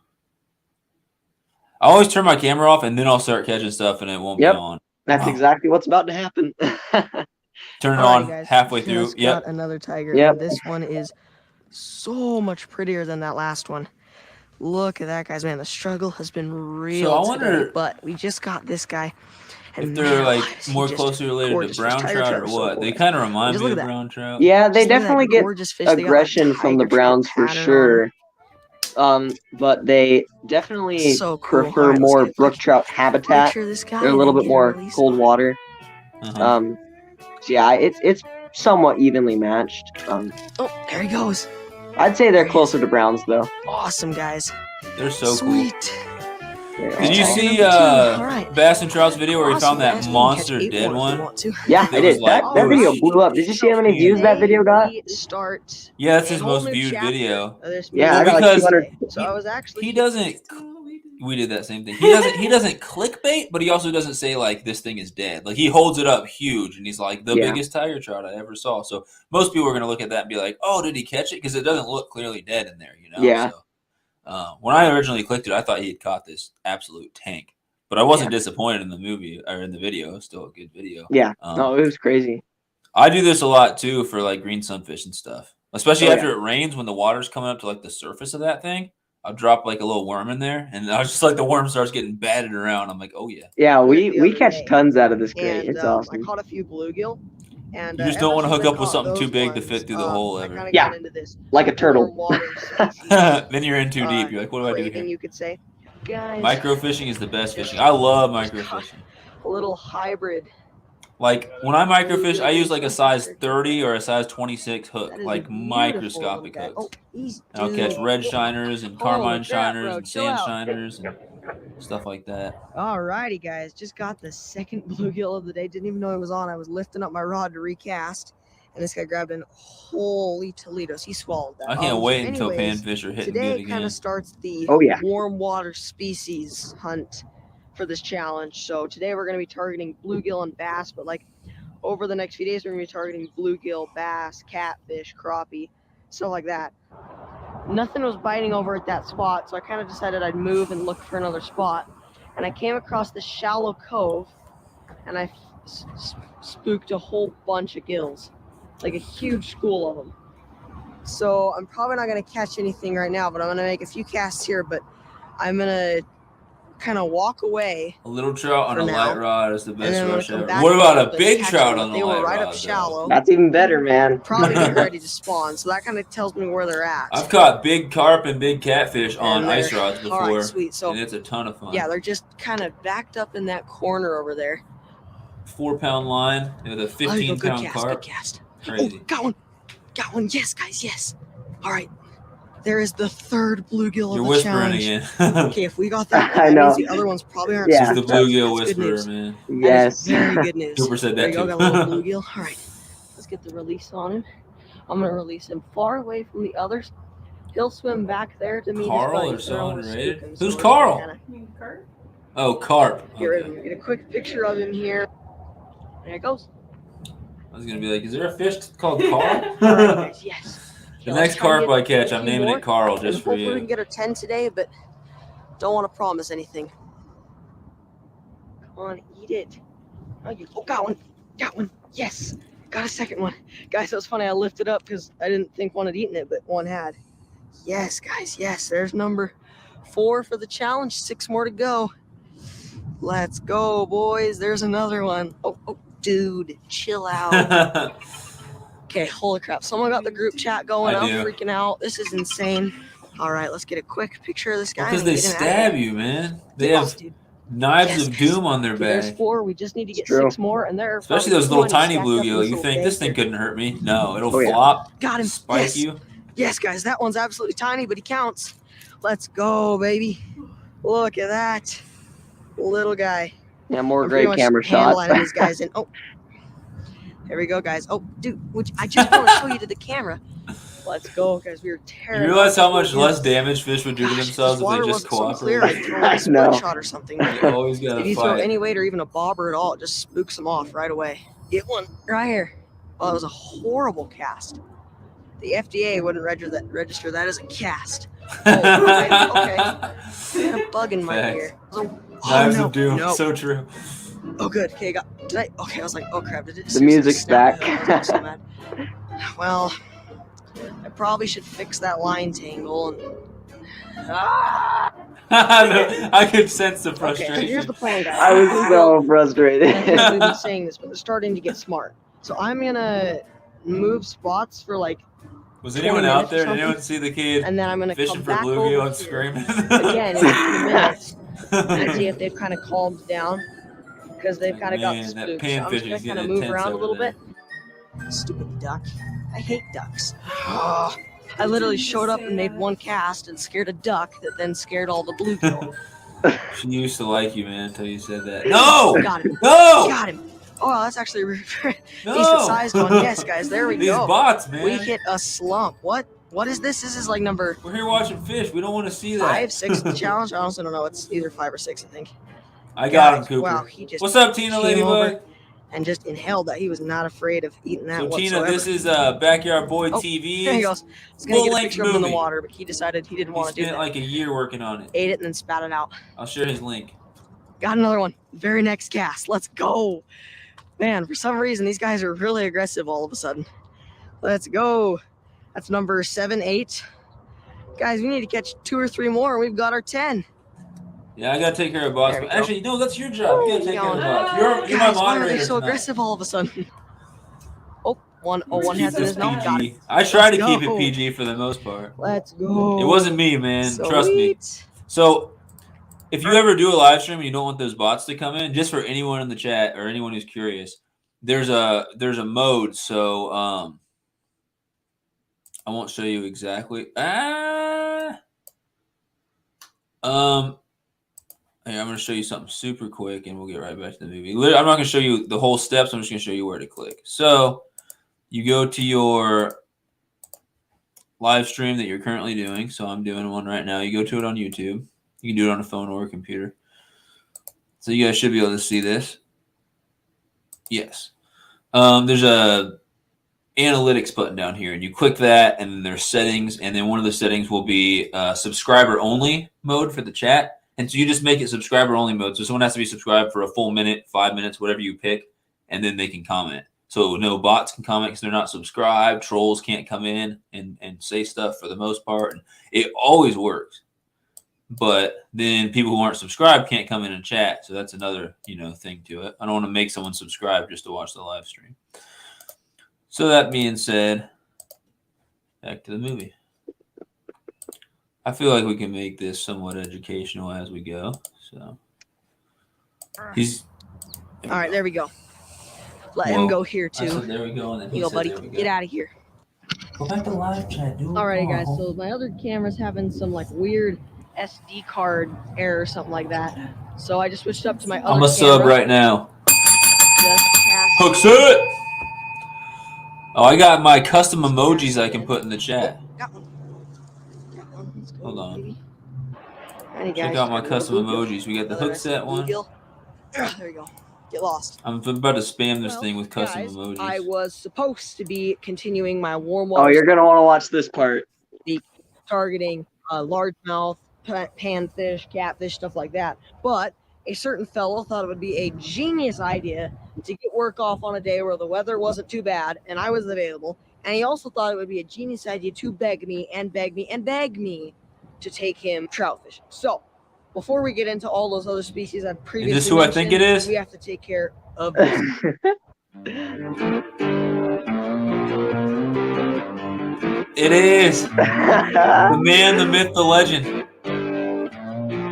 A: I always turn my camera off and then I'll start catching stuff and it won't
D: Yep.
A: be on.
D: that's
A: Wow.
D: exactly what's about to happen.
A: Turn it
G: Alrighty,
A: on
G: guys,
A: halfway through.
G: just
A: Yep.
G: got another tiger.
D: Yep.
G: And this one is so much prettier than that last one. Look at that, guys. Man, the struggle has been real
A: So I
G: today,
A: wonder
G: but we just got this guy. And
A: if they're
G: man,
A: like
G: is he
A: more
G: just
A: closely related
G: gorgeous
A: to
G: fish.
A: brown
G: Tiger
A: trout
G: trout
A: or
G: are so
A: what?
G: cool,
A: They
G: guys.
A: kind of remind
G: Just
A: me
G: look
A: of
G: at that.
A: brown trout.
D: Yeah, they
G: Just look at that
D: definitely get
G: gorgeous fish. They got, like,
D: aggression from the
G: tiger trout
D: browns for
G: pattern on 'em.
D: sure. But they definitely
G: So cool.
D: prefer
G: Alright, let's
D: more
G: get a
D: brook
G: quick
D: trout habitat.
G: picture of this guy
D: They're a
G: and
D: little
G: then
D: bit
G: get a
D: more
G: release
D: cold
G: on him.
D: water.
A: Uh-huh.
D: So yeah, it's somewhat evenly matched.
G: Oh, there he goes.
D: I'd say they're
G: There he is.
D: closer to browns though.
G: Awesome, guys.
A: They're so
G: Sweet.
D: They
A: cool. Did you
D: are.
G: Tiger
A: see
G: number 2. Alright.
A: Bass and Trout's video where he
G: Awesome,
A: found that
G: guys. We can catch
A: monster
G: 8
A: dead
G: more if we
A: one?
G: want to.
D: Yeah,
A: It
D: I
A: was
D: did.
A: like
D: That
A: it
D: video
A: was
D: blew up. Did you see how many
A: huge.
D: views that video got?
G: Start
A: Yeah, that's
G: a
A: his
G: whole
A: most
G: new
A: viewed
G: chapter
A: video.
G: of this
D: Yeah,
A: Well,
D: I got like
A: because
D: 200.
G: So I was actually
A: He doesn't. We did that same thing. He doesn't clickbait, but he also doesn't say like this thing is dead. Like he holds it up huge, and he's like the
D: Yeah.
A: biggest tiger trout I ever saw. So most people are gonna look at that and be like, "Oh, did he catch it?" Because it doesn't look clearly dead in there, you know.
D: Yeah.
A: So when I originally clicked it, I thought he had caught this absolute tank, but I wasn't disappointed in the movie or in the video. It was still a good video.
D: Yeah. No, it was crazy.
A: I do this a lot too for like green sunfish and stuff, especially
D: Oh,
A: after it rains when the water's coming up to like the surface of that thing. I'll drop like a little worm in there, and I was just like the worm starts getting batted around. I'm like, oh yeah.
D: Yeah,
G: the
D: we
G: other
D: catch
G: day,
D: tons out of this crate.
G: and
D: It's
G: I
D: awesome.
G: caught a few bluegill. And
A: You just don't
G: ever
A: want to
G: since
A: hook
G: I
A: up with
G: caught
A: something too
G: those
A: big to
G: ones,
A: fit through the hole
G: I
A: ever.
G: kind of
D: Yeah.
G: got into this
D: Like a turtle.
G: warm water species,
A: Then you're in too deep. You're like, what do I do
G: craving,
A: here?
G: you could say. Guys,
A: Microfishing is the best fishing. I love microfishing.
G: a little hybrid.
A: Like when I microfish, I use like a size 30 or a size 26 hook,
G: That is a
A: like
G: beautiful
A: microscopic
G: little guy.
A: hooks.
G: Oh, he's
A: And I'll catch
G: dude.
A: red shiners and
G: Holy
A: carmine
G: crap,
A: shiners
G: bro,
A: and
G: chill
A: sand
G: out.
A: shiners and stuff like that.
G: Alrighty, guys, just got the second bluegill of the day. Didn't even know it was on. I was lifting up my rod to recast, and this guy grabbed an holy Toledo's. He swallowed that.
A: I can't
G: So
A: wait until
G: anyways,
A: panfish are hitting
G: today
A: good
G: kind
A: again.
G: of starts the
D: Oh, yeah.
G: warm water species hunt for this challenge. So today we're going to be targeting bluegill and bass, but like over the next few days we're going to be targeting bluegill, bass, catfish, crappie, stuff like that. Nothing was biting over at that spot, so I kind of decided I'd move and look for another spot. And I came across this shallow cove, and I spooked a whole bunch of gills, like a huge school of them. So I'm probably not going to catch anything right now, but I'm going to make a few casts here, but I'm going to kind of walk away.
A: A little trout on
G: For
A: a
G: now.
A: light rod is the
G: And
A: best
G: then I'm
A: rush
G: gonna come
A: ever.
G: back
A: What about
G: up
A: a
G: and
A: big
G: catch
A: trout
G: them,
A: on
G: but
A: the
G: they were
A: light
G: right
A: rod?
G: up
A: though?
G: shallow.
D: That's even better, man.
G: Probably getting ready to spawn, so that kind of tells me where they're at.
A: I've caught big carp and big catfish on
G: And
A: ice
G: they're-
A: rods
G: all right,
A: before,
G: sweet. So
A: and it's a ton of fun.
G: yeah, they're just kind of backed up in that corner over there.
A: 4-pound line with a
G: Oh, there you go. Good
A: 15-pound
G: cast,
A: carp.
G: good cast.
A: Crazy.
G: Oh, got one. Got one. Yes, guys, yes. All right. There is the third bluegill
A: You're
G: of the
A: whispering
G: challenge.
A: again.
G: Okay, if we got that,
D: I
G: that
D: know.
G: means the other ones probably aren't.
D: Yeah.
A: She's the
G: spooked.
A: bluegill
G: That's good
A: whisperer,
G: news.
A: man.
G: That is
D: Yes.
G: very good news.
A: Cooper said
G: There
A: that
G: you go,
A: too.
G: got a little bluegill. All right, let's get the release on him. I'm gonna release him far away from the others. He'll swim back there to meet
A: Carl
G: his buddies.
A: or
G: I don't
A: so
G: wanna spook
A: underrated?
G: him,
A: Who's
G: we're
A: Carl?
G: gonna
A: Oh, carp.
G: Get rid of
A: Okay.
G: him. Get a quick picture of him here. There it goes.
A: I was gonna be like, is there a fish called Carl?
G: All right, guys, yes.
A: The
G: Okay,
A: next
G: let's try to
A: carp I
G: get
A: catch,
G: a
A: I'm
G: few
A: naming
G: more,
A: it Carl
G: and
A: just for
G: hopefully we can
A: you.
G: get a 10 today, but don't want to promise anything. Come on, eat it. Oh, got one. Got one. Yes. Got a second one. Guys, that was funny. I lifted up because I didn't think one had eaten it, but one had. Yes, guys. Yes. There's number 4 for the challenge. 6 more to go. Let's go, boys. There's another one. Oh, dude. Chill out. Okay, holy crap. Someone got the group chat going.
A: I
G: I'm
A: do.
G: freaking out. This is insane. All right, let's get a quick picture of this guy.
A: Because
G: and
A: they
G: get him out of
A: stab
G: here.
A: you, man. They
G: Yes,
A: have
G: dude.
A: knives
G: Yes,
A: of
G: guys.
A: doom on their
G: Okay, there's
A: back.
G: 4. We just need to get
D: True.
G: 6 more, and there are
A: Especially
G: probably
A: those little
G: 20
A: tiny
G: stacked up in
A: bluegill.
G: this
A: You
G: little
A: think
G: bag
A: this thing
G: here.
A: couldn't hurt me? No, it'll
D: Oh, yeah.
A: flop,
G: Got him.
A: spike
G: Yes.
A: you.
G: Yes, guys, that one's absolutely tiny, but he counts. Let's go, baby. Look at that little guy.
D: Yeah, more
G: I'm pretty
D: great
G: much
D: camera
G: hand
D: shots.
G: lining these guys in. Oh, there we go, guys. Oh, dude, I just want to show you to the camera. Let's go, guys. We were tearing.
A: You realize how
G: up
A: much
G: the
A: less
G: bluegills.
A: damage fish would do to
G: Gosh,
A: themselves
G: this
A: if they
G: water
A: just
G: wasn't so clear.
A: cooperate?
G: I'd throw
D: I
G: a split
D: know.
G: shot or something.
A: You always gotta
G: If you throw
A: fight.
G: any weight or even a bobber at all, it just spooks them off right away. Get one right here. Well, that was a horrible cast. The FDA wouldn't register that as a cast. Oh, okay. I had a bug in my
A: Facts.
G: ear. Oh,
A: Knives
G: no,
A: of doom.
G: no.
A: So true.
G: Oh, good. Okay, okay, I was like, oh crap, did it?
D: The music's
G: snap?
D: back.
G: I was so mad. Well, I probably should fix that line tangle and Ah!
A: I could sense the
G: Okay,
A: frustration.
G: so here's the plan, guys.
D: I was so frustrated.
G: I can't believe I'm saying this, but they're starting to get smart. So I'm gonna move spots for like,
A: Was
G: 20
A: anyone out
G: minutes or
A: there? Did
G: something,
A: anyone see the kid
G: and then I'm gonna
A: fishing
G: come
A: for
G: back
A: bluegill
G: over
A: and
G: here
A: screaming?
G: again in 20 minutes and see if they've kind of calmed down because they've kind of got
A: Man, that
G: spooked. So I'm just
A: panfishing's
G: gonna kind
A: getting
G: of move
A: intense
G: around a
A: over
G: little
A: there.
G: bit.
E: Stupid duck. I hate ducks.
G: I literally showed up and made one cast and scared a duck that then scared all the bluegill.
A: She used to like you, man, until you said that. No!
G: Got him.
A: No!
G: Got him. Oh, that's actually a
A: No!
G: decent sized one. Yes, guys, there we
A: These
G: go.
A: bots, man.
G: We hit a slump. What is this? This is like number
A: We're here watching fish. We don't want to see that.
G: 5, 6 in the challenge. I honestly don't know. It's either 5 or 6, I think.
A: I got him,
G: Guys,
A: Cooper.
G: wow, he just
A: What's up, Tina
G: came
A: Ladybug?
G: over and just inhaled that. He was not afraid of eating that
A: So,
G: whatsoever.
A: Tina, this is Backyard Boy
G: Oh,
A: TV.
G: There he goes. I was gonna get a
A: full-length
G: picture of him in the
A: movie.
G: water, but he decided he didn't
A: He
G: want to do
A: spent
G: that.
A: like a year working on it.
G: Ate it and then spat it out.
A: I'll share his link.
G: Got another one. Very next cast. Let's go. Man, for some reason, these guys are really aggressive all of a sudden. Let's go. That's number 7, 8. Guys, we need to catch 2 or 3 more, and we've got our 10.
A: Yeah, I gotta take care of bots.
G: There we go.
A: Actually, no, that's your job. You gotta take care of
G: Going.
A: bots. You're my
G: Guys, why are
A: moderator
G: they so
A: tonight.
G: aggressive all of a sudden? One
A: Let's
G: has
A: keep
G: in
A: this
G: his mouth. Got it.
A: PG. I try to
G: Let's
A: keep it
G: go.
A: PG for the most part.
G: Let's go.
A: It wasn't me, man. Trust me.
G: Sweet.
A: So, if you ever do a live stream and you don't want those bots to come in, just for anyone in the chat or anyone who's curious, there's a mode. So, I won't show you exactly. Hey, I'm going to show you something super quick, and we'll get right back to the movie. I'm not going to show you the whole steps. I'm just going to show you where to click. So, you go to your live stream that you're currently doing. So, I'm doing one right now. You go to it on YouTube. You can do it on a phone or a computer. So, you guys should be able to see this. Yes. There's a analytics button down here, and you click that, and then there's settings, and then one of the settings will be subscriber only mode for the chat. And so you just make it subscriber only mode. So someone has to be subscribed for a full minute, 5 minutes, whatever you pick, and then they can comment. So no bots can comment because they're not subscribed. Trolls can't come in and say stuff for the most part. And it always works. But then people who aren't subscribed can't come in and chat. So that's another, thing to it. I don't want to make someone subscribe just to watch the live stream. So that being said, back to the movie. I feel like we can make this somewhat educational as we go. So he's
G: All right, there we go. Let him go here
A: I
G: too.
A: said there we go, and then he
G: Here you go,
A: said
G: buddy.
A: there we go.
G: Get out of here.
A: Go back to live chat, dude.
G: Alrighty, guys. So my other camera's having some like weird SD card error or something like that. So I just switched up to my other
A: I'm a sub right now. Hookset. Oh, I got my custom emojis I can put in the chat.
G: Got one. Let's go,
A: Hold on.
G: baby. Alrighty,
A: Check
G: guys.
A: out my custom emojis. We got the
G: Another
A: hookset one.
G: bluegill. There you go. Get lost.
A: I'm about to spam this
G: Well,
A: thing with custom
G: guys,
A: emojis.
G: I was supposed to be continuing my warm water.
D: Oh, you're gonna want to watch this part.
G: Targeting largemouth, panfish, catfish, stuff like that. But a certain fellow thought it would be a genius idea to get work off on a day where the weather wasn't too bad and I was available. And he also thought it would be a genius idea to beg me to take him trout fishing. So, before we get into all those other species I've previously
A: this who I think it
G: mentioned,
A: is?
G: we have to take care of this.
A: It is the man, the myth, the legend.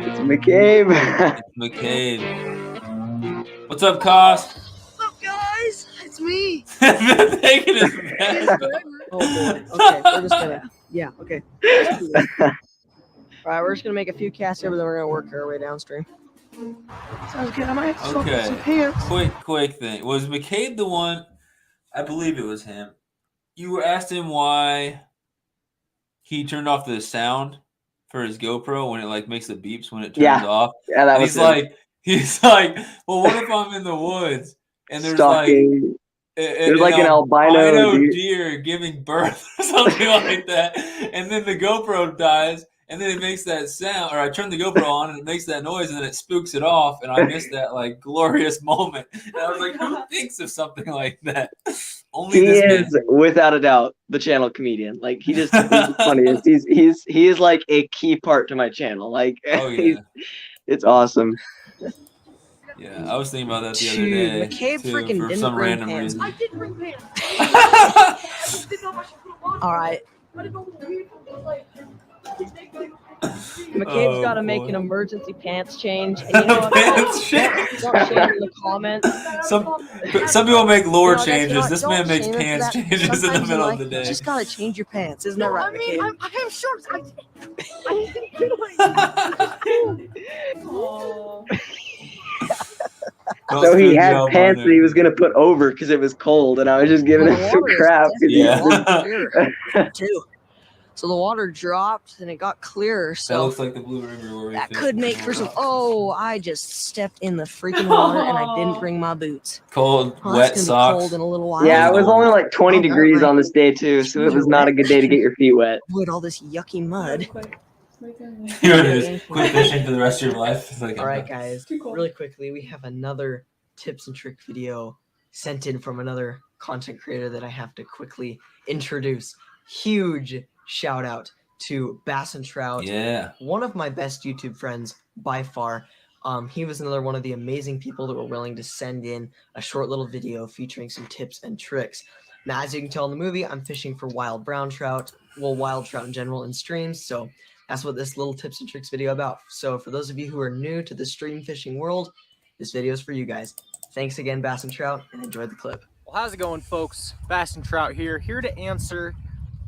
D: It's McCabe.
A: It's McCabe. What's up, Cos?
G: What's up, guys? It's me.
A: Taking his back.
G: Oh boy. Okay, we're just gonna. Yeah. Okay. Let's do this. All right, we're just gonna make a few casts here, but then we're gonna work our way downstream. Sounds good. I might have to swap
A: Okay.
G: some pants.
A: Quick thing. Was McCabe the one? I believe it was him. You asked him why he turned off the sound for his GoPro when it like makes the beeps when it turns off.
D: Yeah, that
A: And
D: was
A: he's like, well, what if I'm in the woods and there's
D: stalking. There's like an albino
A: deer giving birth or something like that, and then the GoPro dies, and then it makes that sound, or I turn the GoPro on and it makes that noise, and then it spooks it off, and I missed that like glorious moment. And I was like, who thinks of something like that? Only
D: He
A: this
D: is
A: man.
D: without a doubt the channel comedian. Like he's the funniest. He is like a key part to my channel. Like
A: Oh yeah,
D: it's awesome.
A: yeah. I was thinking about that the other
G: Dude,
A: day
G: McCabe
A: too,
G: freaking
A: for
G: didn't
A: some
G: bring
A: random
G: pants.
A: reason.
H: I did bring pants.
G: All right,
H: I didn't know the people was like.
G: McCabe's
A: Oh,
G: got to make
A: boy.
G: an emergency pants change. And you know what?
A: Pants
G: Don't,
A: change.
G: don't shame in the comments.
A: Some people make lore
G: You know, guys, you know
A: changes.
G: what?
A: This
G: Don't
A: man makes
G: shame him for
A: pants
G: that.
A: changes in the
G: Sometimes in
A: middle of
G: life,
A: the
G: you
A: day.
G: just gotta change your pants, isn't that
H: No,
G: right,
H: I mean,
G: McCabe?
H: I have shorts. I didn't do it.
B: Oh.
A: Well,
D: So he
A: good
D: had
A: job on
D: pants that he
A: there,
D: was
A: dude.
D: gonna put over because it was cold, and I was just giving
G: Well,
D: him
G: the
D: some
G: water is
D: crap. 'cause he
A: Yeah.
G: definitely clear too. So the water dropped and it got clearer.
A: That
G: So
A: looks like the Blue River where we
G: that
A: fished
G: could make
A: before.
G: for some. Oh, I just stepped in the freaking water and I didn't bring my boots.
A: Cold,
G: Oh,
A: wet
G: it's gonna
A: socks.
G: be cold in a little while.
D: Yeah, it
A: Those are
D: was
A: the
D: only
A: worst.
D: like 20
G: Oh, that
D: degrees
G: might-
D: on this day too, so it
G: shoes
D: was
G: are
D: not
G: wet.
D: a good day to get your feet wet.
G: Avoid all this yucky mud.
A: You're gonna just quit fishing for the rest of your life. It's like,
E: All right, guys.
B: Too cold.
E: Really quickly, we have another tips and trick video sent in from another content creator that I have to quickly introduce. Huge shout out to Bass and Trout,
A: yeah.
E: one of my best YouTube friends by far. He was another one of the amazing people that were willing to send in a short little video featuring some tips and tricks. Now, as you can tell in the movie, I'm fishing for wild brown trout, well, wild trout in general in streams, so that's what this little tips and tricks video about. So for those of you who are new to the stream fishing world, this video is for you guys. Thanks again, Bass and Trout, and enjoy the clip.
I: Well, how's it going, folks? Bass and Trout here to answer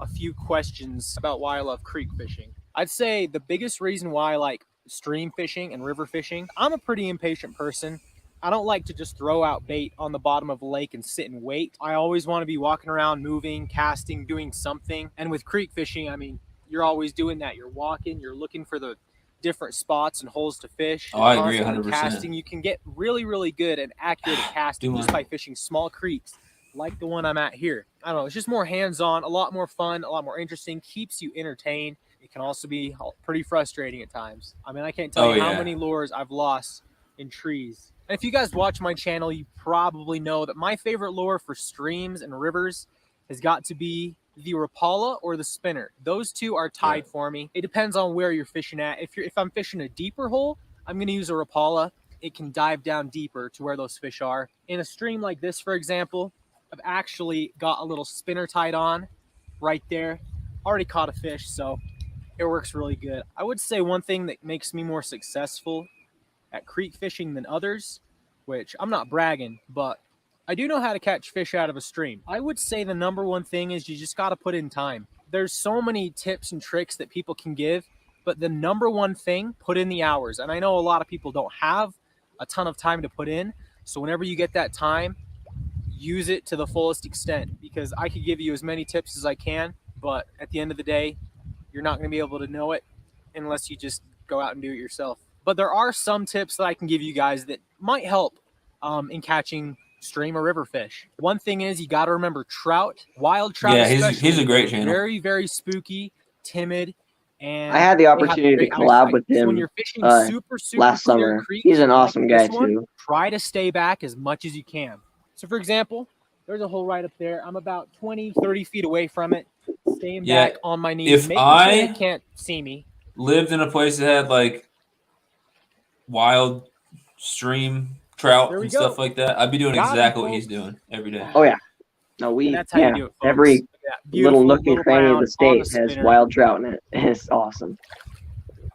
I: a few questions about why I love creek fishing. I'd say the biggest reason why I like stream fishing and river fishing, I'm a pretty impatient person. I don't like to just throw out bait on the bottom of a lake and sit and wait. I always want to be walking around, moving, casting, doing something. And with creek fishing, I mean, you're always doing that. You're walking, you're looking for the different spots and holes to fish.
A: Oh, I agree
I: constantly
A: 100%.
I: Casting, you can get really, really good and accurate at casting just by fishing small creeks like the one I'm at here. I don't know, it's just more hands-on, a lot more fun, a lot more interesting, keeps you entertained. It can also be pretty frustrating at times. I mean, I can't tell you how many lures I've lost in trees. And if you guys watch my channel, you probably know that my favorite lure for streams and rivers has got to be the Rapala or the spinner. Those two are tied for me. It depends on where you're fishing at. If I'm fishing a deeper hole, I'm going to use a Rapala. It can dive down deeper to where those fish are. In a stream like this, for example, I've actually got a little spinner tied on right there. Already caught a fish, so it works really good. I would say one thing that makes me more successful at creek fishing than others, which I'm not bragging, but I do know how to catch fish out of a stream. I would say the number one thing is you just got to put in time. There's so many tips and tricks that people can give, but the number one thing, put in the hours. And I know a lot of people don't have a ton of time to put in. So whenever you get that time, use it to the fullest extent, because I could give you as many tips as I can, but at the end of the day, you're not going to be able to know it unless you just go out and do it yourself. But there are some tips that I can give you guys that might help in catching stream or river fish. One thing is you got to remember trout, wild trout.
A: Yeah, he's a great channel.
I: Very, very spooky, timid, and
D: I had the opportunity to collab with him
I: so when you're fishing super
D: last
I: clear
D: summer.
I: creeks,
D: He's an awesome guy
I: this one,
D: too.
I: try to stay back as much as you can. So for example, there's a hole right up there. I'm about 20, 30 feet away from it, staying back on my knees,
A: if
I: making
A: I
I: sure they can't see me.
A: Lived in a place that had like wild stream trout and stuff like that, I'd be doing exactly what he's doing every day.
D: Oh yeah. No,
I: That's how you do it, folks.
D: every little nook and cranny of the state has
I: spinner.
D: wild trout in it. It's awesome.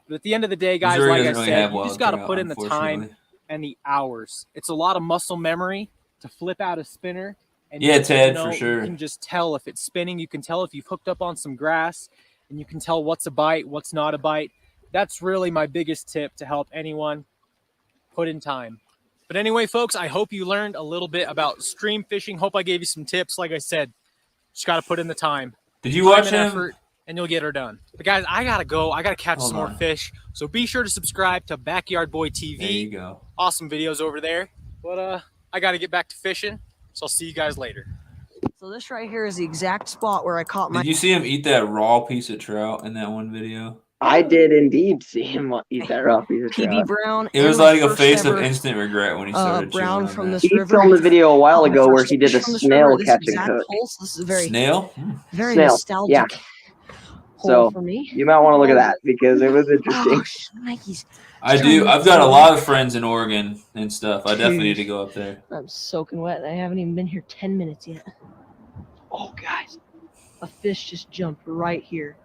I: But at the end of the day, guys,
A: Missouri
I: like I
A: doesn't really
I: said,
A: have
I: you
A: wild
I: just got to
A: trout,
I: put in the time
A: unfortunately.
I: and the hours. It's a lot of muscle memory to flip out a spinner. And
A: Yeah,
I: you
A: Ted,
I: know,
A: for sure.
I: You can just tell if it's spinning. You can tell if you've hooked up on some grass, and you can tell what's a bite, what's not a bite. That's really my biggest tip to help anyone put in time. But anyway, folks, I hope you learned a little bit about stream fishing. Hope I gave you some tips. Like I said, just got to put in the time.
A: Did you watch
I: and
A: him?
I: effort, and you'll get her done. But guys, I gotta go. I gotta catch some more
A: on.
I: fish. So be sure to subscribe to Backyard Boy TV.
A: There you go.
I: Awesome videos over there. But I gotta get back to fishing. So I'll see you guys later.
G: So this right here is the exact spot where I caught my.
A: Did you see him eat that raw piece of trout in that one video?
D: I did indeed see him eat that raw piece of
G: PB
D: trout.
G: Brown.
A: It was
G: and my
A: like a
G: first
A: face
G: ever,
A: of instant regret when he started
G: brown
A: chewing on
G: from
A: that.
G: this
D: He
G: river.
D: filmed a video a while
G: My
D: ago where
G: first
D: he did a
G: fish from this
D: snail
G: river, this
D: catch and
G: exact
D: cook.
G: pulse. This is a very,
A: Snail?
G: very
D: Snail,
G: nostalgic
D: yeah.
G: hole
D: So
G: for me.
D: you might want to look at that because it was
G: Oh,
D: interesting.
G: shnikes.
A: I do. I've got a lot of friends in Oregon and stuff. I definitely need to go up there.
G: I'm soaking wet. And I haven't even been here 10 minutes yet. Oh, guys, a fish just jumped right here,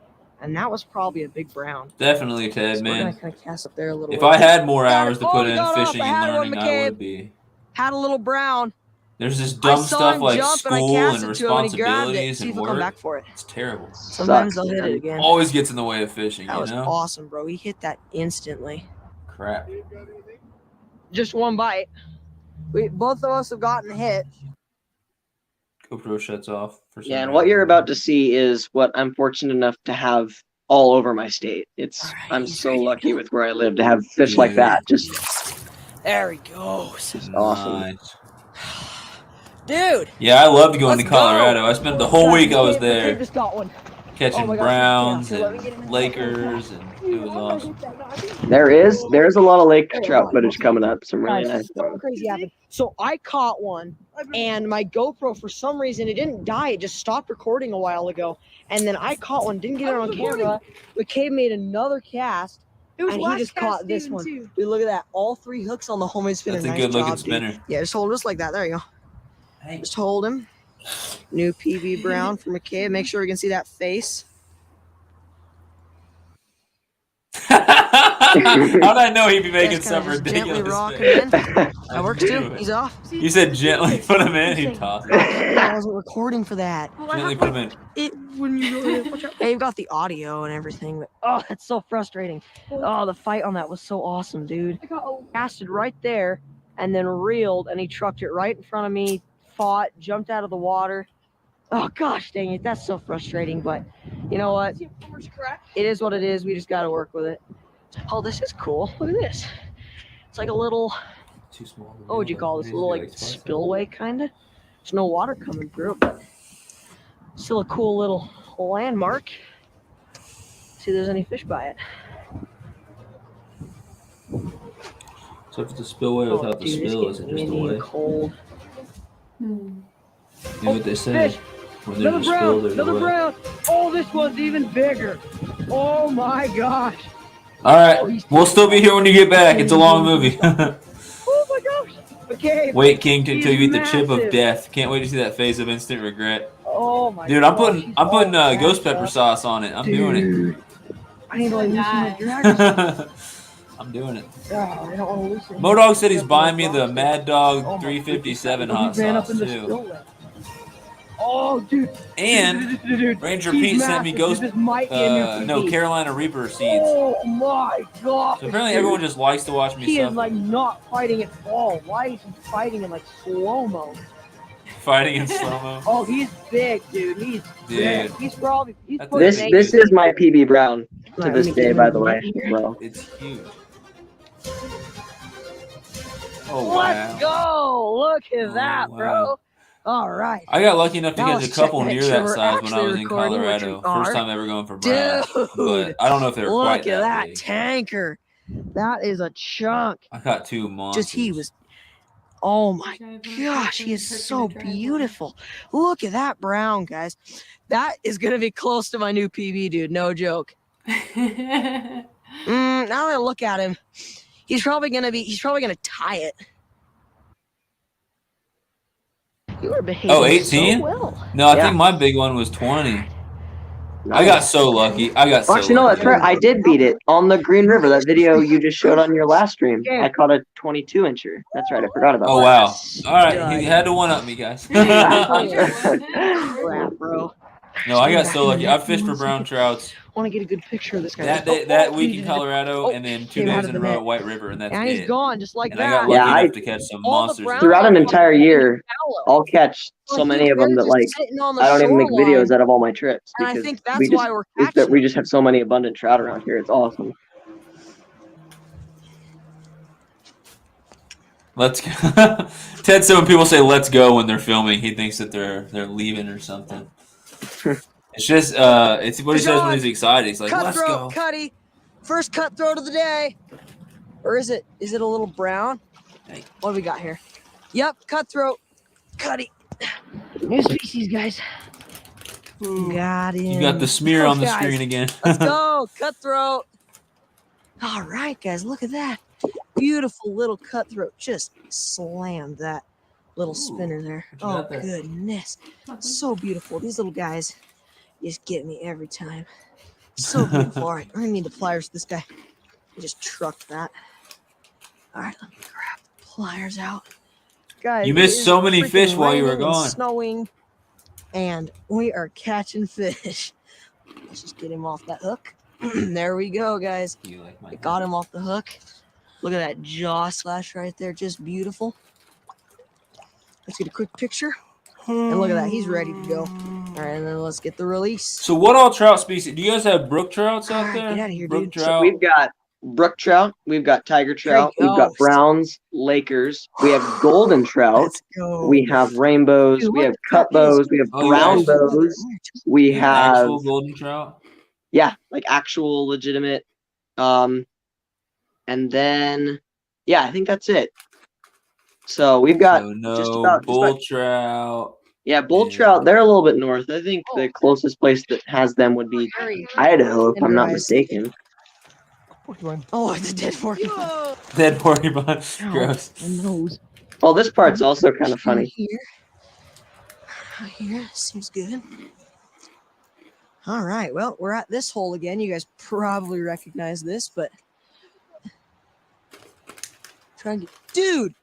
G: and that was probably a big brown.
A: Definitely, Ted,
G: So we're
A: man.
G: gonna kind of cast up there a little.
A: If
G: bit.
A: I had more
G: Got
A: hours
G: it.
A: to put
G: Oh,
A: in
G: got up.
A: fishing
G: I
A: and
G: had one,
A: learning, I would be.
G: Had a little brown.
A: There's this
G: I
A: dumb
G: saw
A: stuff
G: him
A: like
G: jump, and I
A: school
G: cast
A: and
G: it to him, and he grabbed it.
A: responsibilities
G: See if
A: and
G: he'll come
A: work.
G: back for it.
A: It's terrible.
G: Sometimes
D: Sucks,
G: they'll hit
D: man.
G: it again.
A: Always gets in the way of fishing,
G: That
A: you
G: was
A: know?
G: awesome, bro. He hit that instantly.
A: Crap.
G: Just one bite. Both of us have gotten hit.
A: GoPro shuts off for some
D: Yeah, and
A: reason.
D: what you're about to see is what I'm fortunate enough to have all over my state. I'm so lucky with where I live to have fish like that. Just
G: There he goes.
D: awesome.
A: Nice.
G: Dude.
A: Yeah, I loved going
G: Let's
A: to Colorado.
G: go.
A: I spent the whole week I was
G: McCabe
A: there
G: just got one.
A: catching
G: Oh my gosh,
A: browns
G: let me get him
A: and
G: in.
A: Lakers, and it was awesome.
D: There's a lot of lake trout footage coming up. Some really
G: Guys,
D: nice
G: something
D: ones.
G: crazy happened. So I caught one, and my GoPro, for some reason, it didn't die. It just stopped recording a while ago. And then I caught one, didn't get it on camera. McCabe made another cast, and he just caught this one. Dude, look at that. All 3 hooks on the homemade spinner.
A: That's a
G: Nice
A: good looking
G: job, dude.
A: spinner.
G: Yeah, just hold it just like that. There you go.
A: Hey.
G: Just hold him. New PB Brown for McCabe. Make sure we can see that face.
A: How did I know he'd be making
G: Just kinda
A: some
G: just gently
A: ridiculous
G: rock
A: face?
G: him in. That works too. He's off.
A: You said gently put him in. He tossed it.
G: I wasn't recording for that.
A: Gently put him in.
G: Hey, you've got the audio and everything. But, oh, that's so frustrating. Oh, the fight on that was so awesome, dude. Casted right there and then reeled, and he trucked it right in front of me, fought, jumped out of the water. Oh, gosh dang it. That's so frustrating. But you know what? It is what it is. We just got to work with it. Oh, this is cool. Look at this. It's like a little,
A: Too small.
G: what would you call this? A little like spillway, kind of. There's no water coming through, but still a cool little landmark. See if there's any fish by it.
A: So if it's a spillway without the
G: dude, it's
A: spill, is
G: getting
A: it just a
G: windy and
A: way?
G: cold.
B: Hmm.
A: You know what they say?
G: Fish.
A: When there's a spill, there's a way.
G: brown. Oh, this one's even bigger. Oh my gosh.
A: All right, we'll still be here when you get back. It's a long movie.
G: Oh my gosh. Okay.
A: Wait, King, until you eat the
G: He's
A: chip of
G: massive.
A: death. Can't wait to see that face of instant regret.
G: Oh my
A: Dude,
G: gosh.
A: I'm putting
G: Oh,
A: ghost pepper
G: that's
A: sauce on it. I'm doing it.
G: Dude. I need to like loosen my
B: Nice.
G: drag.
A: I'm doing it.
G: Oh, I don't want to loosen.
A: Modog said he's buying me the Mad Dog
G: Oh my
A: 357
G: goodness.
A: hot
G: He ran up
A: sauce
G: in the
A: too.
G: spillway. Oh, dude.
A: And
G: Dude,
A: Ranger
G: he's
A: Pete sent me
G: massive.
A: ghost,
G: This might be a new
A: no,
G: PB.
A: Carolina Reaper seeds.
G: Oh my god.
A: So apparently everyone just likes to watch me
G: He is
A: suffer.
G: like not fighting at all. Why is he fighting in like slow-mo?
A: Fighting in slow-mo.
G: Oh, he's big, dude. He's big.
A: Dude.
G: He's probably he's
A: That's
G: putting
D: This
A: amazing.
D: this is my PB Brown to
G: Alright,
D: this
G: let me
D: day,
G: get
D: by
G: him
D: the way.
G: right here.
D: Well,
A: It's huge. Oh
G: Let's
A: wow.
G: go. Look at that,
A: wow.
G: bro. All right.
A: I got lucky enough to
G: Now
A: catch a
G: let's check
A: couple
G: to make
A: near
G: sure
A: that
G: we're
A: size when I
G: actually
A: was in
G: recording, which
A: Colorado.
G: we are.
A: First time ever going for browns.
G: Dude,
A: But I don't know if they were
G: look
A: quite
G: at
A: that
G: that
A: big.
G: tanker. That is a chunk.
A: I caught 2 monsters.
G: Just he was. Oh my gosh, he is so beautiful. Look at that brown, guys. That is gonna be close to my new PB, dude. No joke. Now that I look at him, he's probably gonna tie it. You are behaving
A: Oh, 18?
G: so well.
A: No, I
D: Yeah.
A: think my big one was 20. I got so lucky.
D: actually, no, that's right. I did beat it on the Green River. That video you just showed on your last stream. I caught a 22-incher. That's right. I forgot about
A: Oh
D: that.
A: wow! All right, he had to one up me, guys.
G: Crap, bro.
A: No, I got so lucky. I fished for brown trouts
G: I want to get a good picture of this guy.
A: that day, that week in Colorado, and then 2
G: came out
A: days
G: of
A: in a
G: the
A: row
G: net.
A: at White River, and that's
G: And he's
A: it.
G: gone just like
A: And I
G: that.
A: got lucky
D: Yeah,
A: enough to catch some
G: all the
A: monsters.
G: brown-
D: Throughout an entire year,
G: Shallow.
D: I'll catch so many of them that like I don't even make videos out of all my trips
G: And I
D: because
G: think that's
D: we just
G: why we're
D: it's that
G: catching
D: we just have so many abundant trout around here. It's awesome.
A: Let's go. Ted said when people say "let's go" when they're filming, he thinks that they're leaving or something. It's just it's what he says when he's excited. He's like, "Let's go."
G: Cutthroat, Cuddy. First cutthroat of the day. Or is it a little brown?
A: Hey.
G: What do we got here? Yep, cutthroat. Cutty. New species, guys. Got him.
A: You got the smear on the
G: Guys,
A: screen again.
G: Let's go, cutthroat. All right, guys, look at that. Beautiful little cutthroat. Just slammed that little spinner there.
A: you
G: Oh,
A: got there?
G: goodness. So beautiful. These little guys just get me every time. So beautiful. All right, we're going to need the pliers for this guy. I just trucked that. All right, let me grab the pliers out. Guys,
A: You
G: it
A: missed
G: is
A: so many
G: freaking
A: fish while you were
G: raining and
A: gone.
G: snowing, and we are catching fish. Let's just get him off that hook. There we go, guys.
A: You like my
G: I got him off the hook. Look at that jaw slash right there, just beautiful. Let's get a quick picture. And look at that, he's ready to go. All right, and then let's get the release.
A: So what all trout species? Do you guys have brook trouts out
G: All right,
A: there?
G: get outta here,
A: brook
G: dude.
D: So
A: trout.
D: we've got brook trout, we've got tiger trout, we've got
G: goes.
D: browns, lakers, we have golden trout,
G: Let's go.
D: we have rainbows,
G: Dude,
D: we
G: look
D: have
G: at
D: cut
G: that.
D: bows, we have
A: Oh, you
D: brown
A: actually-
D: bows, we
A: An
D: have
A: actual golden trout.
D: yeah, like actual legitimate. And then yeah, I think that's it. So we've got
A: So no
D: just about
A: bull trout.
D: yeah, bull
A: and-
D: trout. They're a little bit north. I think the closest place that has them would be Idaho, if I'm not mistaken.
G: Oh, it's a dead porcupine.
A: Dead porcupine.
G: Ow,
A: Gross.
G: my nose.
D: Well, this part's also kind of funny.
G: Right here. Seems good. All right. Well, we're at this hole again. You guys probably recognize this, but try and get... Dude,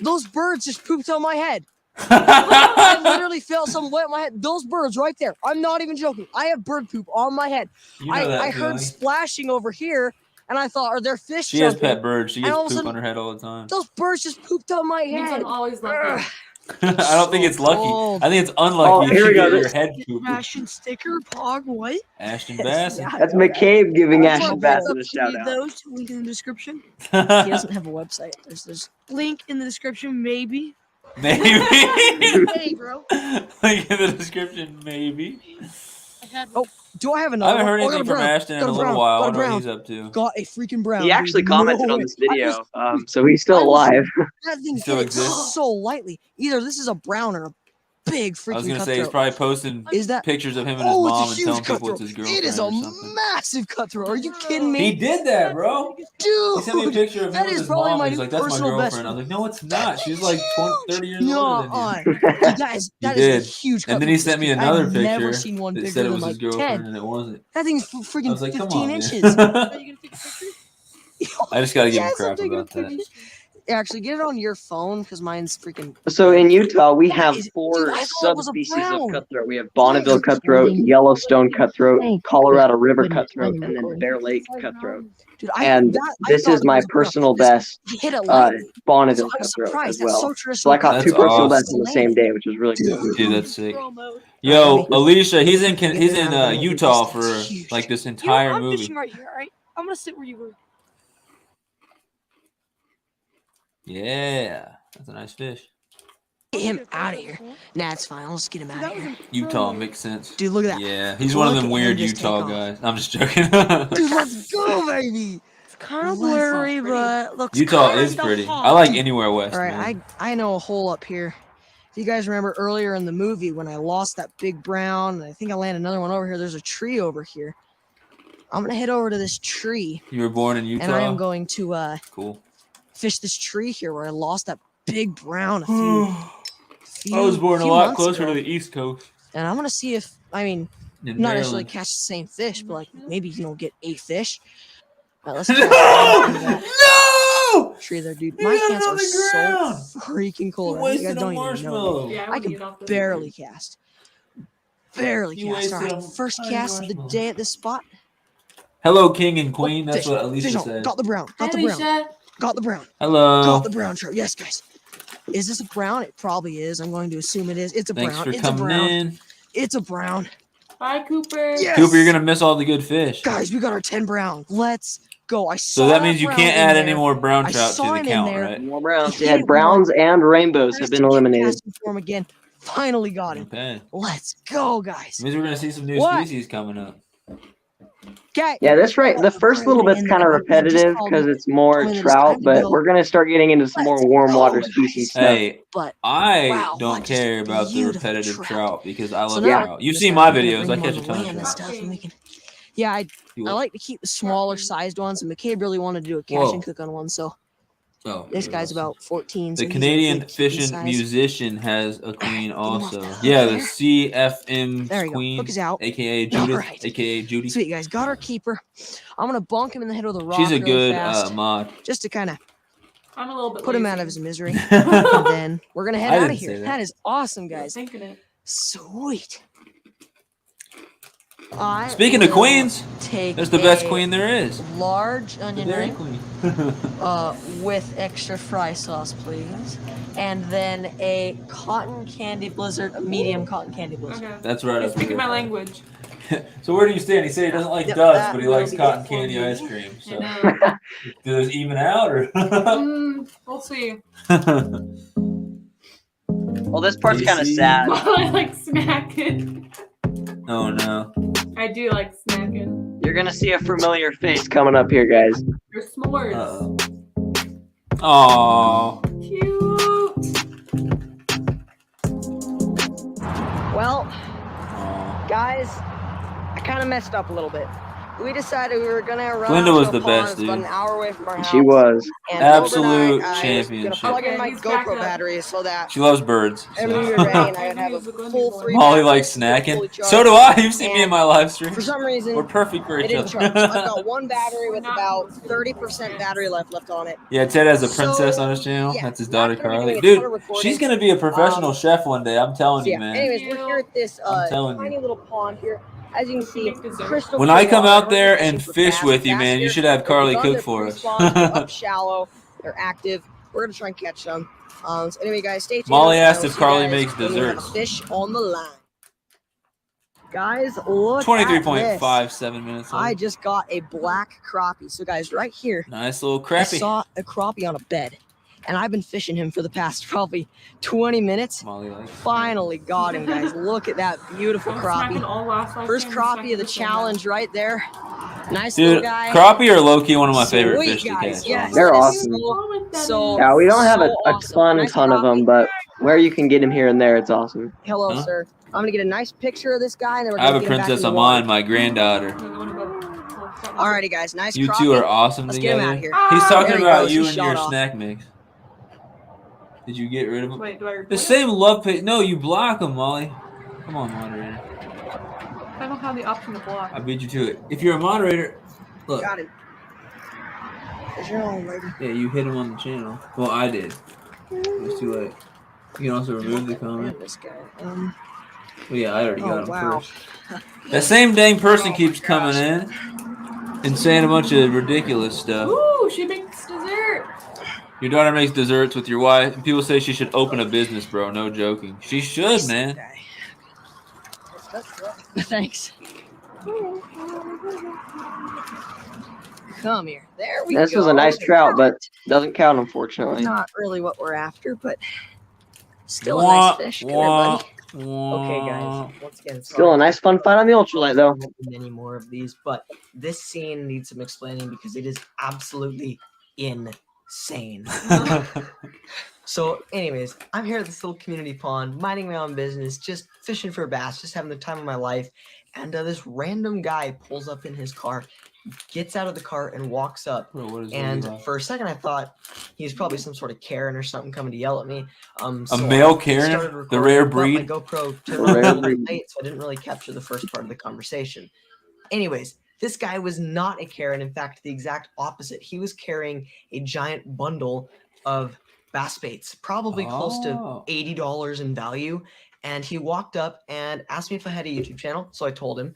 G: those birds just pooped on my head. I literally felt some wet on my head. Those birds right there. I'm not even joking. I have bird poop on my head.
A: You know that
G: I heard
A: feeling.
G: splashing over here, and I thought, are there fish
A: She has
G: jumping?
A: pet birds. She
G: And
A: gets
G: all of a
A: poop
G: sudden-
A: on her head all the time.
G: Those birds just pooped on my
B: Means
G: head.
B: I'm always
G: Ugh.
B: lucky.
A: I don't think it's lucky.
G: cold.
A: I think it's unlucky.
D: Oh,
A: You
D: here we
A: should
D: go.
A: get your head pooped.
H: Ashton sticker, Pog, what?
A: Ashton Bass.
G: Yeah, I
D: That's
G: know that.
D: McCabe giving
G: That's
D: Ashton
G: what
D: Bass
G: we'll
D: a shout out.
H: Those link in the description.
G: He doesn't have a website. There's
H: Link in the description, maybe.
A: Maybe.
H: Hey, bro.
A: Link in the description, maybe.
H: I had
G: Do I have
A: I
G: another?
A: haven't heard
G: one? Oh, I got
A: anything
G: a
A: from
G: brown.
A: Ashton in
G: Got
A: a
G: a
A: little
G: brown.
A: while. I
G: Got a
A: wonder what
G: brown.
A: he's up to.
G: Got a freaking brown.
D: He actually
G: dude.
D: commented
G: No
D: on
G: way.
D: this
G: I
D: video,
G: was-
D: so he's still
G: I was-
D: alive.
G: That thing
A: Still
G: hit it
A: exists?
G: so lightly. Either this is a brown or a big freaking
A: I was gonna say he's
G: cutthroat.
A: probably posting
G: Is that?
A: pictures of him and his
G: Oh,
A: mom
G: it's
A: and
G: a huge
A: telling people
G: cutthroat.
A: it's his girlfriend
G: It is a
A: or something.
G: massive cutthroat. Are you kidding me?
A: He did that, bro. He sent me a
G: Dude,
A: picture of him
G: that
A: with
G: is
A: his
G: probably
A: mom.
G: my
A: and he's like, "That's my
G: personal best
A: girlfriend." I was like, "No, it's
G: That
A: not. She's like
G: is
A: 20,
G: huge.
A: 30 years
G: No,
A: older than you."
G: that is
A: He
G: a
A: did.
G: huge
A: And then he
G: cutthroat.
A: sent me
G: I've
A: another
G: never
A: picture
G: seen one
A: that
G: bigger
A: said it
G: than
A: was
G: my
A: his girlfriend,
G: 10.
A: and it wasn't.
G: That thing's
A: I
G: freaking
A: was like, "Come
G: 15
A: on, man."
G: inches.
H: Are you gonna take a picture?
A: I just gotta give him
G: Yes, I'm
A: crap
G: taking a
A: about that.
G: picture. Actually, get it on your phone because mine's freaking.
D: So in Utah, we have
G: Dude,
D: four
G: I thought it was a
D: subspecies
G: brown.
D: of cutthroat. We have Bonneville cutthroat, Yellowstone cutthroat, Colorado River cutthroat, and then Bear Lake cutthroat.
G: Dude,
D: And this is my personal best
G: Hit it lightly.
D: Bonneville
G: So I'm
D: cutthroat as
G: surprised. That's
D: well.
G: so
D: So
G: traditional.
D: I caught
A: That's
D: two personal
A: awesome.
D: bests in the same day, which was really cool.
A: Dude, that's sick.
H: Bro mode.
A: Yo, Alicia, he's in
G: Get it out of the way.
A: Utah
G: That's
A: for
G: huge.
A: like this
H: You know,
A: entire
H: I'm
A: movie.
H: fishing right here, alright? I'm gonna sit where you were.
A: Yeah, that's a nice fish.
G: Get him out of here. Nah, it's fine. Let's get him out of here.
A: Utah makes sense.
G: Dude, look at that.
A: Yeah, he's one of
G: Look
A: them
G: at
A: weird
G: him just
A: Utah
G: take off.
A: guys. I'm just joking.
G: Dude, let's go, baby.
H: It's kind of
G: Let's go.
H: blurry, but looks
A: Utah
H: kinda
A: is pretty.
H: hot.
A: I like anywhere west.
G: All right,
A: man.
G: I know a hole up here. If you guys remember earlier in the movie when I lost that big brown, and I think I landed another one over here. There's a tree over here. I'm gonna head over to this tree,
A: You were born in Utah.
G: and I am going to
A: Cool.
G: fish this tree here where I lost that big brown a few.
A: I was born a
G: few
A: lot
G: months
A: closer
G: ago.
A: to the East Coast.
G: And I'm gonna see if
A: In
G: not necessarily
A: Maryland.
G: catch the same fish, but like maybe get a fish. Let's
A: No!
G: try that
A: No!
G: tree there, dude.
A: He
G: My
A: got it
G: hands
A: on
G: are
A: the ground.
G: so freaking cold.
A: You
G: right now. You guys
A: wasted a
G: don't even know.
A: marshmallow.
B: Yeah,
G: I
B: would
G: can
B: get off the
G: barely cast. Barely
A: You
G: cast. All
A: wasted
G: right,
A: a
G: first
A: tiny
G: cast of the
A: marshmallow.
G: day at this spot.
A: Hello, king and queen. That's
G: Fish,
A: what Alicia
G: fish on.
A: said.
G: Got the brown. Got the
B: Hey,
G: brown.
B: Alicia.
G: Got the brown.
A: Hello.
G: Got the brown trout. Yes, guys. Is this a brown? It probably is. I'm going to assume it is. It's a
A: Thanks
G: brown.
A: for
G: It's a
A: coming
G: brown.
A: in.
G: It's a brown.
B: Bye, Cooper.
G: Yes.
A: Cooper, you're gonna miss all the good fish.
G: Guys, we got our 10 brown. Let's go. I saw
A: So that means you
G: brown
A: can't
G: in
A: add
G: there.
A: any more brown
G: I
A: trout to
G: saw
A: the
G: him in
A: count,
G: there.
A: right?
D: More browns.
G: He
D: They had
G: hit
D: browns and rainbows have
G: First
D: been
G: to get
D: eliminated.
G: casting for him again. Finally got him.
A: Okay.
G: Let's go, guys.
A: Means we're gonna see some new
G: What?
A: species coming up.
G: Okay.
D: Yeah, that's right. The first little bit's kind of repetitive because it's more trout, but we're gonna start getting into some more warm water species stuff.
A: Hey,
G: But
A: I
G: wow,
A: don't
G: what just
A: care about the
G: beautiful
A: repetitive
G: trout.
A: trout because I love
G: now
A: trout. You've
G: this
A: seen
G: guy,
A: my
G: we're gonna
A: videos.
G: bring
A: I
G: him
A: catch
G: on
A: a
G: the
A: ton
G: land
A: of
G: and
A: trout.
G: stuff, and we can. Yeah, I
A: You
G: like to keep the smaller sized ones, and McCabe really wanted to do a catch
A: Whoa.
G: and cook on one, so
A: Oh,
G: this guy's about 14.
A: the
G: so he's a
A: Canadian
G: good keeping
A: fishing
G: size.
A: musician has a queen
G: Get him off
A: also.
G: the hook
A: Yeah, the
G: there.
A: CFM
G: There you go.
A: queen,
G: Hook is out.
A: aka Judith,
G: Alright.
A: aka Judy.
G: Sweet guys, got our keeper. I'm gonna bonk him in the head with a rock
A: She's a
G: really
A: good
G: fast,
A: mod.
G: just to kind of
B: I'm a little bit
G: put him
B: lazy.
G: out of his misery. And then we're gonna head
A: I
G: out of
A: didn't
G: here.
A: say that.
G: That is awesome,
B: I was
G: guys.
B: thinking it.
G: Sweet.
A: Speaking of
G: will
A: queens,
G: take
A: there's the best
G: a
A: queen there is.
G: large
A: The
G: onion
A: Dairy
G: ring
A: Queen.
G: with extra fry sauce, please. And then a cotton candy blizzard, a medium cotton candy blizzard.
B: Okay.
A: That's right.
B: You're
A: up
B: speaking
A: there.
B: my language.
A: So where do you stand? He said he doesn't like
G: Yep,
A: dust,
G: that
A: but he
G: will
A: likes
G: be
A: cotton
G: it for
A: candy
G: me.
A: ice cream.
B: I
A: So
B: know.
A: do those even out or?
B: We'll see.
D: Well, this part's kind of
A: AC.
D: sad.
B: I like snacking.
A: Oh no.
B: I do like snacking.
D: You're gonna see a familiar face coming up here, guys.
B: Your s'mores.
A: Oh.
B: Cute.
G: Well, guys, I kind of messed up a little bit. We decided we were gonna run
A: Glinda
G: out
A: was
G: to a
A: the
G: pond
A: best,
G: that's about
A: dude.
G: an hour away from our house.
D: She was.
G: And
A: Absolute
G: overnight, I was
A: championship.
G: gonna plug in my
B: Okay, he's back
G: GoPro
B: up.
G: battery so that
A: She loves birds.
G: every
A: So.
G: we were ready and I'd have a full 3
A: Molly
G: batteries
A: likes
G: still fully
A: snacking.
G: charged.
A: So do I. You've seen me in
G: And
A: my live stream.
G: For some reason,
A: We're perfect for
G: it
A: each
G: didn't charge. I've
A: other.
G: got one battery with about 30% battery life left on it.
A: Yeah, Ted has a princess
G: So,
A: on his channel.
G: yeah,
A: That's his
G: not
A: daughter
G: gonna be
A: Carly.
G: doing a ton
A: Dude,
G: of recording.
A: she's gonna be a professional chef one day. I'm telling
G: So
A: you,
G: yeah,
A: man.
G: anyways, we're here at this
A: I'm telling
G: tiny
A: you.
G: little pond here. As you can see, crystal
A: When
G: clear
A: I come
G: water.
A: out
G: We're
A: there
G: fishing
A: and
G: for
A: fish
G: bass.
A: with you,
G: Bass
A: man, you
G: here
A: should have
G: have
A: Carly
G: begun
A: cook
G: their
A: for us.
G: pre-spawn. They're up shallow. They're active. We're gonna try and catch them. So anyway, guys, stay tuned.
A: Molly
G: and
A: asked
G: we'll
A: if
G: see you
A: Carly
G: guys
A: makes
G: when we have a
A: desserts.
G: fish on the line. Guys, look
A: 23.57 minutes.
G: I
A: Long.
G: just got a black crappie. So guys, right here,
A: Nice little
G: I
A: crappie.
G: saw a crappie on a bed, and I've been fishing him for the past probably 20 minutes.
A: Molly likes.
G: Finally got him, guys. Look at that beautiful crappie. First crappie of the challenge right there. Nice little
A: Dude,
G: guy.
A: crappie are low key one of my favorite
G: Sweet
A: fish to
G: guys,
A: catch.
G: yes.
D: They're
G: that is
D: awesome.
G: So,
D: Yeah, we don't have
G: so
D: a
G: awesome. Nice
D: ton of them,
G: crappie.
D: but where you can get them here and there, it's awesome.
G: Hello,
A: Huh?
G: sir. I'm gonna get a nice picture of this guy, and then we're
A: I have
G: gonna
A: a
G: get him back
A: princess
G: in
A: of
G: the water.
A: mine, my granddaughter.
G: Alrighty, guys. Nice
A: You
G: crappie.
A: two are awesome
G: Let's get him
A: together.
G: out of here.
A: He's
B: Ah,
A: talking
G: there he
A: about
G: goes.
A: you
G: He
A: and
G: shot
A: your
G: off.
A: snack mix. Did you get rid of him?
B: Wait, do I record
A: The
B: it?
A: same love page. No, you block him, Molly. Come on, moderator.
B: I don't have the option to block.
A: I beat you to it. If you're a moderator, look.
G: Got him. Is your own lady?
A: Yeah, you hit him on the channel. Well, I did. It was too late. You can also remove the comment.
G: This guy.
A: Well, yeah, I already got him
G: wow.
A: first. That same dang person
G: Oh
A: keeps
G: my
A: coming
G: gosh.
A: in and saying a bunch of ridiculous stuff.
B: Ooh, she makes dessert.
A: Your daughter makes desserts with your wife. And people say she should open a business, bro. No joking. She should, man.
G: Thanks. Come here. There we go.
D: This was a nice trout, but doesn't count, unfortunately.
G: Not really what we're after, but still a
A: Wah,
G: nice fish. Come here,
A: wah,
G: buddy.
A: wah.
E: Okay, guys. Once again,
D: Still a nice fun fight on the ultralight, though.
E: Many more of these, but this scene needs some explaining because it is absolutely insane. So, anyways, I'm here at this little community pond, minding my own business, just fishing for bass, just having the time of my life. And this random guy pulls up in his car, gets out of the car, and walks up.
A: Bro, what is
E: And
A: that?
E: for a second, I thought he's probably some sort of Karen or something coming to yell at me.
A: A
E: So
A: male
E: I
A: Karen?
E: started
A: The
E: recording,
A: rare
E: but my
A: breed?
E: GoPro
D: The
E: turned on a
D: rare
E: little bit
D: breed.
E: late, so I didn't really capture the first part of the conversation. Anyways, this guy was not a Karen. In fact, the exact opposite. He was carrying a giant bundle of bass baits, probably close to
A: Oh.
E: $80 in value. And he walked up and asked me if I had a YouTube channel. So I told him.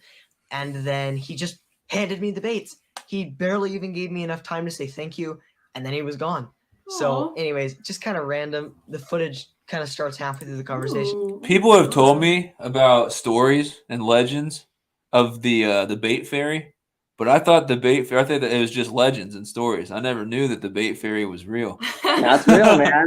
E: And then he just handed me the baits. He barely even gave me enough time to say thank you. And then he was gone. So,
B: Aw.
E: anyways, just kind of random. The footage kind of starts halfway through the conversation.
B: Ooh.
A: People have told me about stories and legends of the bait fairy, but I thought that it was just legends and stories. I never knew that the bait fairy was real.
D: That's real, man.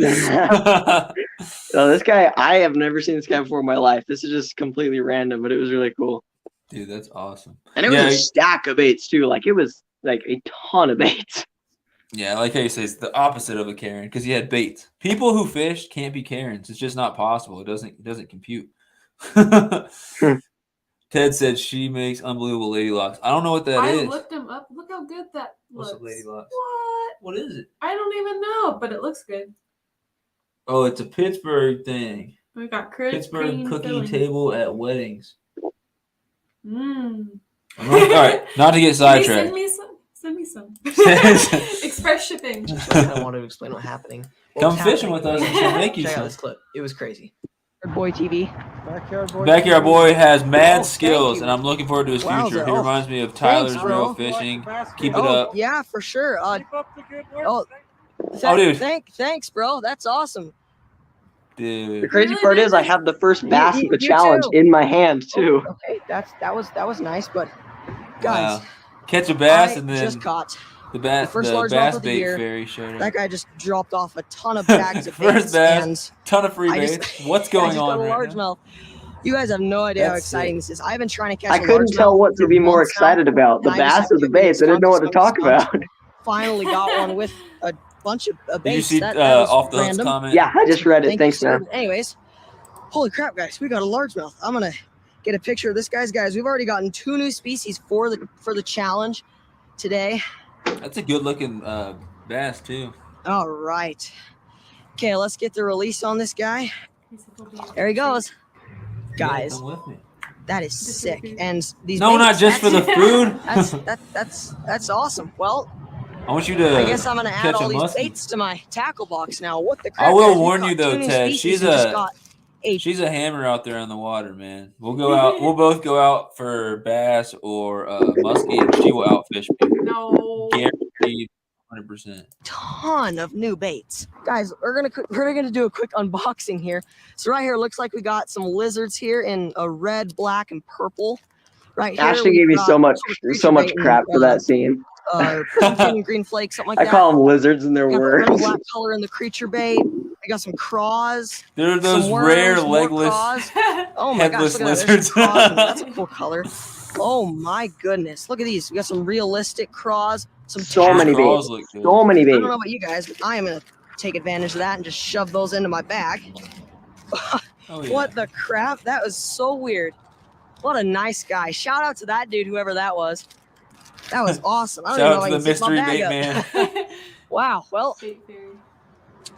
D: So this guy, I have never seen this guy before in my life. This is just completely random, but it was really cool.
A: Dude, that's awesome.
D: And it was a stack of baits too. Like it was like a ton of baits.
A: Yeah, like how you say, it's the opposite of a Karen because you had baits. People who fish can't be Karens. It's just not possible. It doesn't compute. Ted said she makes unbelievable lady locks. I don't know what that is.
B: I looked them up. Look how good that looks.
A: What's a lady locks?
B: What?
A: What is it?
B: I don't even know, but it looks good.
A: Oh, it's a Pittsburgh thing.
B: We got crisp
A: Pittsburgh
B: green
A: cookie
B: filling.
A: table at weddings.
B: Mmm.
A: All right, not to get sidetracked.
B: Send me some. Send me some. Express shipping.
E: Just I kind of want to explain what's happening.
A: Come fishing with us and she'll make you
E: Check out
A: some.
E: this clip. It was crazy.
G: Boy TV.
A: Backyard Boy has mad
G: Oh,
A: skills,
G: thank
A: and I'm looking forward to his
G: Wowza.
A: future. He
G: Oh,
A: reminds me of Tyler's
G: thanks,
A: Real
G: bro.
A: Fishing. Keep it up.
G: Yeah, for sure.
C: Keep up the good work.
G: Oh,
A: dude.
G: Thanks, bro. That's awesome.
A: Dude.
D: The crazy part is I have the first bass of the
G: You
D: challenge
G: too.
D: in my hand too.
G: Okay, that was nice, but guys,
A: Wow. Catch a bass
G: I
A: and then
G: just caught
A: the bass,
G: the first
A: the
G: largemouth
A: bass
G: of the
A: bait
G: year.
A: fairy showed
G: that
A: up.
G: guy just dropped off a ton of bags of
A: First
G: baits,
A: bass,
G: and
A: ton of free
G: I just-
A: baits. What's
G: I
A: going
G: just
A: on
G: got a
A: right now?
G: largemouth. You guys have no idea how
A: That's
G: exciting
A: sick.
G: this is. I've been trying to catch
D: I
G: a
D: couldn't
G: largemouth
D: tell what to
G: for
D: be more
G: months now,
D: excited about, the
G: and I just
D: bass
G: have
D: or the
G: given it
D: baits. I didn't know what to talk about.
G: Finally got one with a bunch of
A: Did you
G: baits.
A: see
G: that was
A: off the hook's
G: random.
A: comment?
D: Yeah, I just read it.
G: Thank
D: Thanks,
G: you, sir.
D: man.
G: Anyways, holy crap, guys, we got a largemouth. I'm gonna get a picture of this, guys. We've already gotten 2 new species for the challenge today.
A: That's a good looking bass too.
G: All right. Okay, let's get the release on this guy. There he goes. Guys,
A: Come with me.
G: that is sick. And these
A: No, not
G: baits,
A: just for the
G: that's-
A: food.
G: that's awesome. Well,
A: I want you to
G: I guess I'm gonna add
A: catch
G: all
A: a
G: these
A: muskie.
G: baits to my tackle box now. What the crap?
A: I will
G: guys? We've
A: warn
G: got
A: you though,
G: 2 new
A: Ted.
G: species.
A: She's
G: We just
A: a
G: got
A: she's a hammer out there on the water, man. We'll go out. We'll both go out for bass or muskie, and she will outfish me.
B: No.
A: Guaranteed, 100%.
G: ton of new baits. Guys, we're gonna do a quick unboxing here. So right here, looks like we got some lizards here in a red, black, and purple. Right here,
D: Ashley
G: we've
D: gave me
G: got
D: so much
G: creature bait
D: crap
G: in,
D: for that scene.
G: Pumpkin green flake, something like
D: I
G: that.
D: call them lizards and they're
G: Got the red and
D: worms.
G: black color in the creature bait. We got some craws.
A: There are those
G: some
A: rare
G: worms, more
A: legless,
G: craws. Oh my gosh,
A: headless
G: look at that. There's
A: lizards.
G: some craws, and that's a cool color. Oh my goodness, look at these. We got some realistic craws. Some
D: So many
G: tackle.
A: Craws
D: baits.
A: look good.
D: So many
G: I don't
D: baits.
G: know about you guys, but I am gonna take advantage of that and just shove those into my bag.
A: Oh, yeah.
G: What the crap? That was so weird. What a nice guy. Shout out to that dude, whoever that was. That was awesome. I don't
A: Shout
G: even know
A: out
G: if I
A: to the
G: can zip my
A: mystery
G: bag
A: bait
G: up.
A: man.
G: Wow. Well,
B: Bait fairy.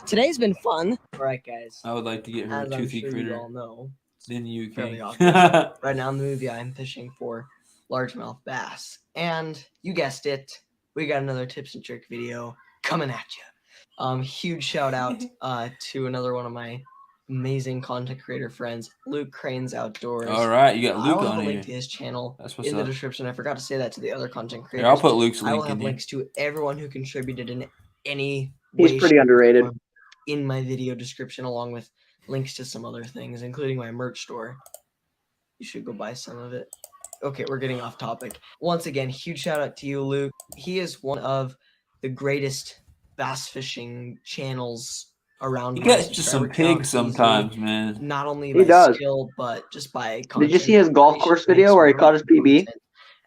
G: today's been fun.
E: All right, guys.
A: I would like to get her
E: As
A: a
E: I'm
A: toothy
E: sure you
A: critter.
E: all know,
A: Then you
E: fairly
A: can.
E: obvious. Right now in the movie, I'm fishing for largemouth bass. And you guessed it, we got another tips and trick video coming at you. Huge shout out to another one of my amazing content creator friends, Luke Cranes Outdoors.
A: All right, you got
E: I
A: Luke
E: will have
A: on
E: a link
A: here.
E: to his channel
A: That's what's
E: in the
A: up.
E: description. I forgot to say that to the other content creators.
A: Here, I'll put Luke's
E: I will
A: link
E: have
A: in here.
E: links to everyone who contributed in any
D: He's
E: way,
D: pretty
E: shape, or
D: underrated.
E: form in my video description, along with links to some other things, including my merch store. You should go buy some of it. Okay, we're getting off topic. Once again, huge shout out to you, Luke. He is one of the greatest bass fishing channels around.
A: You
E: my
A: got just some
E: subscriber count
A: pigs
E: easily.
A: sometimes, man.
E: Not only
D: He
E: by
D: does.
E: skill, but just by
D: Did you
E: content
D: see his golf
E: creation.
D: course
E: He makes
D: video where he
E: some
D: caught his
E: really
D: PB?
E: content.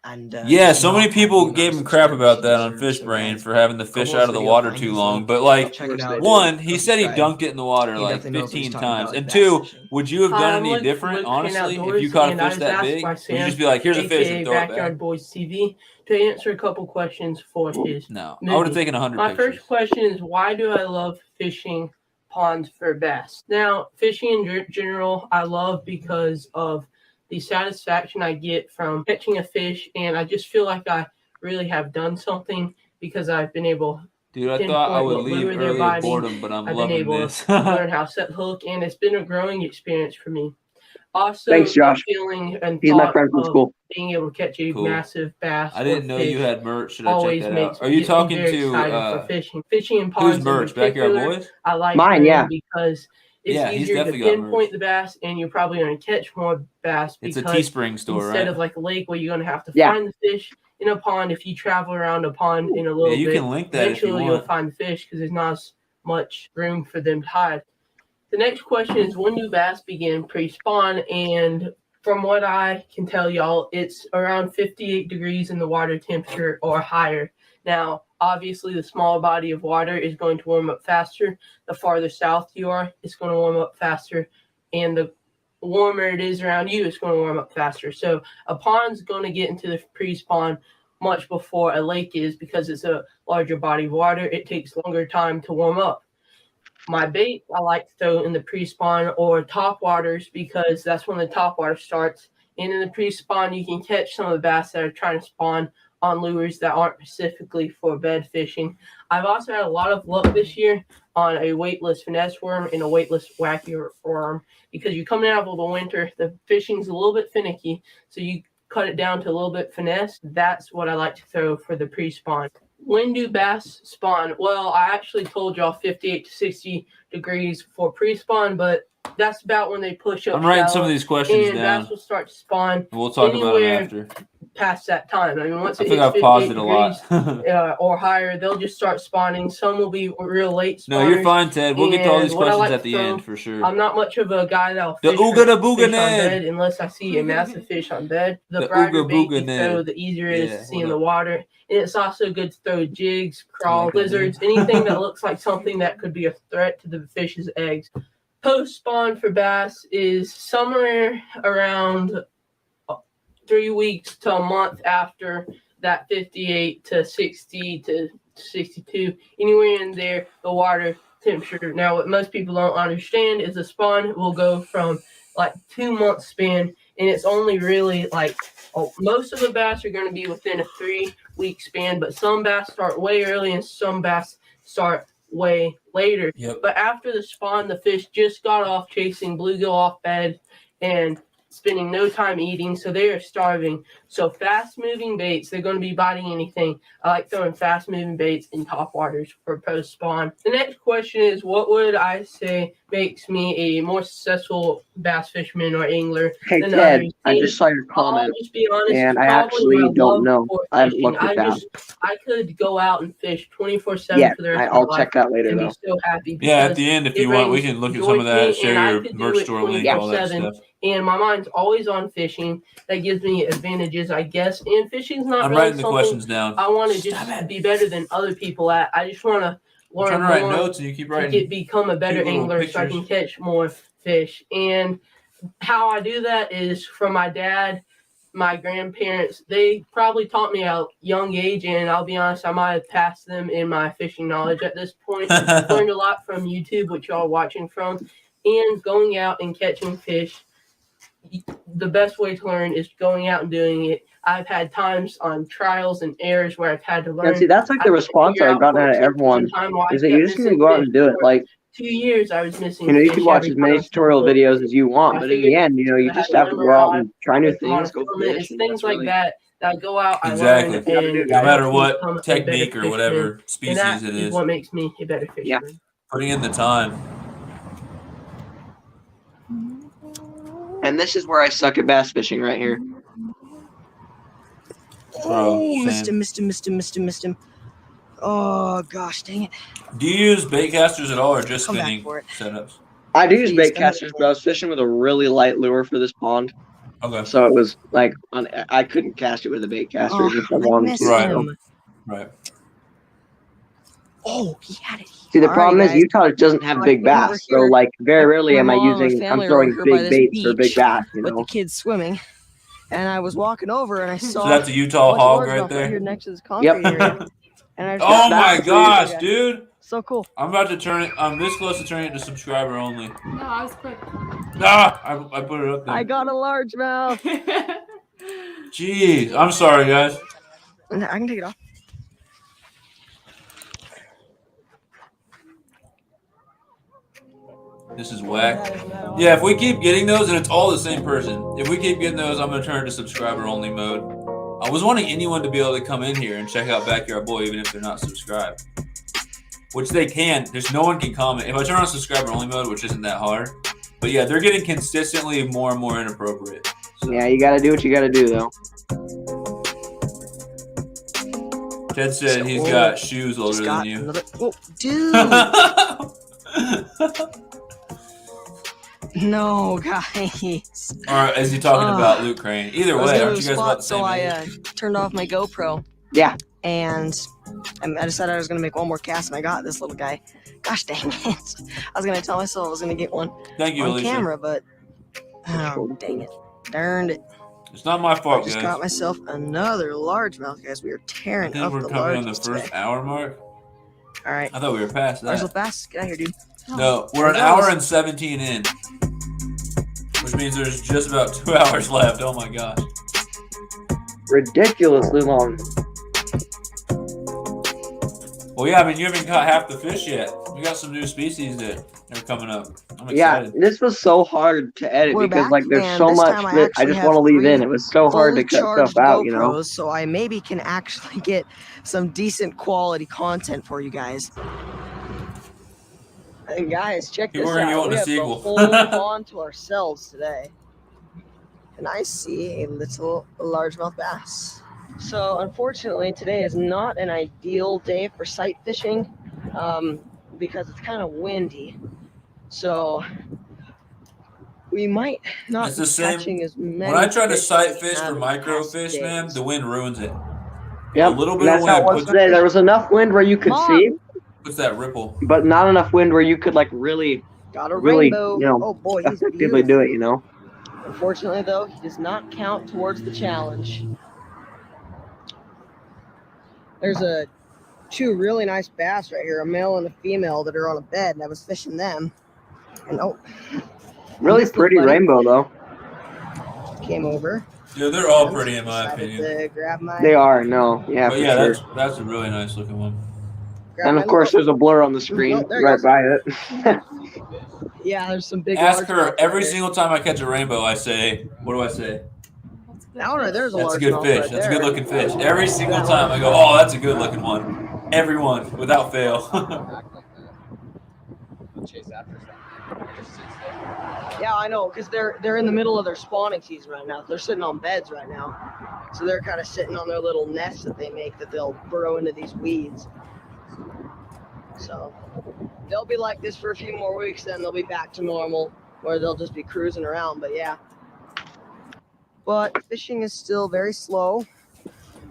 E: And,
A: Yeah,
E: just
A: so many
E: not having
A: people
E: the
A: gave
E: amount
A: him
E: of
A: crap
E: subscribers
A: about
E: he
A: that on
E: deserves.
A: Fish
E: So,
A: Brain
E: guys,
A: for having the
E: go
A: fish
E: watch
A: out of the
E: video,
A: water
E: find
A: too
E: his
A: long.
E: link,
A: But like,
E: check it
D: Go
E: out.
A: one,
E: Go
A: he said he
E: subscribe.
A: dunked it in the water
E: He
A: like
E: definitely knows what he's
A: 15
E: talking about
A: times.
E: with
A: And
E: bass
A: two,
E: fishing.
A: would you have
H: Hi,
A: done
H: I'm
A: any
H: Luke
A: different,
H: Crane
A: honestly, if
H: Outdoors,
A: you caught a
H: and I
A: fish
H: was
A: that
H: asked
A: big?
H: by
A: Would you
H: Sam,
A: just be like, here's a fish
H: aka
A: and throw it
H: Backyard
A: back?
H: Boys TV, to answer a couple questions for his
A: No,
H: movie.
A: I would have taken 100
H: My
A: pictures.
H: first question is, why do I love fishing ponds for bass? Now, fishing in general, I love because of the satisfaction I get from catching a fish, and I just feel like I really have done something because I've been able
A: Dude, I
H: pinpoint
A: thought I would
H: what
A: leave
H: lure they're
A: early of
H: biting.
A: boredom, but I'm
H: I've been
A: loving
H: able
A: this.
H: to learn how to set hook, and it's been a growing experience for me. Also,
D: Thanks, Josh.
H: the feeling and
D: He's my
H: thought
D: friend from
H: of
D: school.
H: being able to catch a
A: Cool.
H: massive bass
A: I didn't
H: or
A: know
H: fish
A: you had merch. Should I check
H: always
A: that
H: makes
A: out? Are
H: me
A: you
H: get
A: talking
H: very
A: to
H: excited for fishing. Fishing in
A: who's
H: ponds
A: merch?
H: in
A: Backyard
H: particular,
A: Boys?
H: I like
D: Mine,
H: them
D: yeah.
H: because it's
A: Yeah, he's
H: easier to
A: definitely got merch.
H: pinpoint the bass, and you're probably going to catch more bass
A: It's a
H: because
A: Teespring store,
H: instead
A: right?
H: of like a lake where you're going to have to
D: Yeah.
H: find the fish in a pond, if you travel around a pond in a little
A: Yeah, you
H: bit,
A: can link that if you
H: eventually you'll
A: want.
H: find the fish because there's not as much room for them to hide. The next question is, when do bass begin pre-spawn, and from what I can tell y'all, it's around 58 degrees in the water temperature or higher. Now, obviously, the smaller body of water is going to warm up faster. The farther south you are, it's going to warm up faster. And the warmer it is around you, it's going to warm up faster. So a pond's going to get into the pre-spawn much before a lake is because it's a larger body of water. It takes longer time to warm up. My bait I like to throw in the pre-spawn or top waters because that's when the top water starts. And in the pre-spawn, you can catch some of the bass that are trying to spawn on lures that aren't specifically for bed fishing. I've also had a lot of luck this year on a weightless finesse worm and a weightless wacky worm because you're coming out of the winter, the fishing's a little bit finicky, so you cut it down to a little bit finesse. That's what I like to throw for the pre-spawn. When do bass spawn? Well, I actually told y'all 58 to 60 degrees for pre-spawn, but that's about when they push up.
A: I'm writing some of these questions
H: and
A: down.
H: Bass will start to spawn.
A: We'll talk about it after.
H: Past that time. I mean, once
A: I
H: it
A: think
H: hits
A: I've paused
H: 58
A: it a lot.
H: degrees or higher, they'll just start spawning. Some will be real late spawners.
A: No, you're fine, Ted. We'll get to all these
H: And what I
A: questions
H: like
A: at the
H: to throw,
A: end for sure.
H: I'm not much of a guy that'll
A: The
H: fish,
A: ooga da booga
H: fish on
A: Ned.
H: bed unless I see a massive fish on bed. The
A: The
H: brighter
A: ooga
H: bait
A: booga
H: you
A: Ned.
H: throw, the easier it is
A: Yeah,
H: to see
A: hold
H: in the
A: up.
H: water. And it's also good to throw jigs, crawl,
A: Like that,
H: lizards, anything that looks like something that could be a threat to the fish's eggs. Post spawn for bass is somewhere around 3 weeks to a month after that 58 to 60 to 62, anywhere in there, the water temperature. Now, what most people don't understand is the spawn will go from like 2 month span, and it's only really like most of the bass are going to be within a 3 week span, but some bass start way early and some bass start way later.
A: Yep.
H: But after the spawn, the fish just got off chasing bluegill off bed and spending no time eating, so they are starving. So fast moving baits, they're going to be biting anything. I like throwing fast moving baits in top waters for post spawn. The next question is, what would I say makes me a more successful bass fisherman or angler
D: Hey
H: than
D: Ted,
H: others?
D: I
H: And
D: just saw your
H: I'll
D: comment,
H: just be honest,
D: and
H: it's
D: I
H: probably
D: actually
H: my
D: don't
H: love
D: know.
H: for
D: I haven't
H: fishing.
D: looked it down.
H: I could go out and fish 24/7
D: Yeah,
H: for the rest of
D: I'll
H: my life
D: check that later
H: and be
D: though.
H: so happy.
A: Yeah, at
H: because
A: the end, if
H: it
A: you want, we
H: brings
A: can look at
H: joy
A: some of
H: to
A: that,
H: me,
A: share
H: and I
A: your
H: could do
A: merch
H: it
A: store link, all that
H: 24/7.
A: stuff.
H: And my mind's always on fishing. That gives me advantages, I guess. And fishing's not
A: I'm
H: really
A: writing the
H: something
A: questions down.
H: I want to
A: Stop
H: just
A: it.
H: be better than other people at. I just want to
A: I'm
H: learn
A: trying to write
H: more
A: notes and you keep
H: to
A: writing.
H: become a better
A: cute little
H: angler so I can
A: pictures.
H: catch more fish. And how I do that is from my dad, my grandparents. They probably taught me at a young age, and I'll be honest, I might have passed them in my fishing knowledge at this point. I've learned a lot from YouTube, which y'all are watching from, and going out and catching fish. The best way to learn is going out and doing it. I've had times on trials and errors where I've had to learn.
D: Yeah, see, that's like the response I've gotten out of everyone, is that you just need to go out and do it. Like,
H: 2 years I was missing.
D: you know, you
H: fish
D: can watch
H: every
D: as many
H: time I
D: tutorial
H: hooked.
D: videos as you want,
H: I
D: but in
H: figured
D: the end, you know, you
H: I had
D: just
H: to
D: have to
H: learn
D: go out
H: my
D: and try new
H: if I wanna
D: things, go
H: film it,
D: fish,
H: it's
D: and
H: things
D: that's
H: like
D: really...
H: that I go out, I
A: Exactly.
H: learn,
D: You gotta do
H: and
A: No
D: that.
A: matter
H: helps me
A: what
H: become a
A: technique
H: better
A: or whatever
H: fisherman.
A: species
H: And that
A: it
H: is
A: is,
H: what makes me a better
D: Yeah.
H: fisherman.
A: putting in the time.
D: And this is where I suck at bass fishing right here.
F: Oh, missed
A: same.
F: him, missed him. Oh, gosh, dang it.
A: Do you use bait casters at all or just
F: Come back
A: spinning
F: for it.
A: setups?
D: I do use
F: Please,
D: bait
F: come back
D: casters,
F: for
D: but I was fishing with a really light lure for this pond.
A: Okay.
D: So it was like, I couldn't cast it with a bait caster
F: Oh,
D: even if I
F: I
D: wanted
F: missed
D: to.
A: Right.
D: So.
F: him.
A: Right.
F: Oh, he had it.
D: See, the
F: Alrighty,
D: problem is
F: guys.
D: Utah doesn't have
F: So I
D: big
F: came over
D: bass, so
F: here.
D: like very rarely am I
F: My mom and
D: using, I'm
F: family are
D: throwing
F: over here by
D: big
F: this
D: baits or big
F: beach
D: bass, you
F: with the
D: know.
F: kids swimming, and I was walking over and I saw
A: So that's a Utah
F: bunch of
A: hog
F: largemouth
A: right
F: right here
A: there.
F: next to this concrete area. And I just
A: Oh
F: got
A: my
F: back.
A: gosh, dude.
F: So cool.
A: I'm about to turn it. I'm this close to turning it to subscriber only.
B: No, I was quick.
A: Ah, I put it up there.
F: I got a largemouth.
A: Jeez, I'm sorry, guys.
F: I can take it off.
A: This is whack. Yeah, if we keep getting those, and it's all the same person. If we keep getting those, I'm gonna turn it to subscriber only mode. I was wanting anyone to be able to come in here and check out Backyard Boy, even if they're not subscribed. Which they can. There's no one can comment. If I turn on subscriber only mode, which isn't that hard. But yeah, they're getting consistently more and more inappropriate. So.
D: Yeah, you gotta do what you gotta do, though.
A: Ted said he's got shoes older than you.
F: Oh, dude.
G: No, guys.
A: Or is he talking about Loot Crane? Either
G: I was
A: way,
G: gonna
A: aren't you guys
G: spot,
A: about the
G: so
A: same
G: I
A: age?
G: turned off my GoPro.
D: Yeah.
G: And I decided I was gonna make one more cast, and I got this little guy. Gosh dang it! I was gonna tell myself I was gonna get one
A: Thank you,
G: on
A: Alicia.
G: camera, but oh dang it, darned it!
A: It's not my
G: I
A: fault,
G: just
A: guys.
G: got myself another largemouth, guys. We are
A: I
G: tearing
A: think
G: up
A: we're
G: the
A: coming on the
G: larges
A: first
G: today.
A: hour mark.
G: All right,
A: I thought we were past
G: Large
A: that.
G: bass, get out here, dude.
A: No, we're an
G: There
A: hour
G: goes.
A: and 17 in, which means there's just about 2 hours left. Oh my gosh.
D: Ridiculously long.
A: Well, yeah, I mean, you haven't caught half the fish yet. We got some new species that are coming up. I'm
D: Yeah,
A: excited.
D: this was so hard to edit
G: We're
D: because
G: back,
D: like there's
G: and
D: so
G: this
D: much
G: time I
D: that I
G: actually
D: just
G: have
D: want to leave
G: 3
D: in. It was so hard to
G: fully
D: cut
G: charged
D: stuff out, you know.
G: GoPros, so I maybe can actually get some decent quality content for you guys. And guys, check
A: People
G: this
A: are gonna be
G: out.
A: wanting
G: We
A: a
G: have the
A: sequel.
G: whole pond to ourselves today. And I see a little largemouth bass. So unfortunately, today is not an ideal day for sight fishing because it's kind of windy. So we might not
A: It's
G: be
A: the same-
G: catching as many.
A: When I try to
G: fish as
A: sight
G: we
A: fish
G: have
A: for
G: in past
A: microfish, man,
G: days.
A: the wind ruins it.
D: Yep.
A: A little bit
D: That's
A: of
D: how it
A: wind
D: was
A: puts,
D: today. There was enough wind where you could
G: Mom.
D: see,
A: puts that ripple.
D: but not enough wind where you could like really,
G: Got a
D: really,
G: rainbow.
D: you know,
G: Oh boy, he's
D: effectively
G: beautiful.
D: do it. You know.
G: Unfortunately, though, he does not count towards the challenge. There's two really nice bass right here, a male and a female, that are on a bed, and I was fishing them. And oh,
D: Really
G: this little
D: pretty
G: buddy
D: rainbow though.
G: came over.
A: Dude, they're all
G: and
A: pretty in my
G: decided
A: opinion.
G: to grab my,
D: They are. No. Yeah,
A: But
D: for
A: yeah,
D: sure.
A: that's a really nice looking one.
G: grab
D: And
G: my
D: of course,
G: little-
D: there's a blur on the screen
G: Oh, there he
D: right
G: goes.
D: by it.
G: Yeah, there's some big.
A: Ask
G: largemouth
A: her
G: right
A: every
G: here.
A: single time I catch a rainbow. I say, what do I say?
G: All right, there's a
A: That's a good
G: largemouth
A: fish.
G: right
A: That's a
G: there.
A: good looking fish. Every single
G: That
A: time
G: one.
A: I go, oh, that's a good looking one. Every one, without fail.
G: Yeah, I know, because they're in the middle of their spawning season right now. They're sitting on beds right now, so they're kind of sitting on their little nests that they make that they'll burrow into these weeds. So they'll be like this for a few more weeks, then they'll be back to normal, where they'll just be cruising around. But yeah, but fishing is still very slow.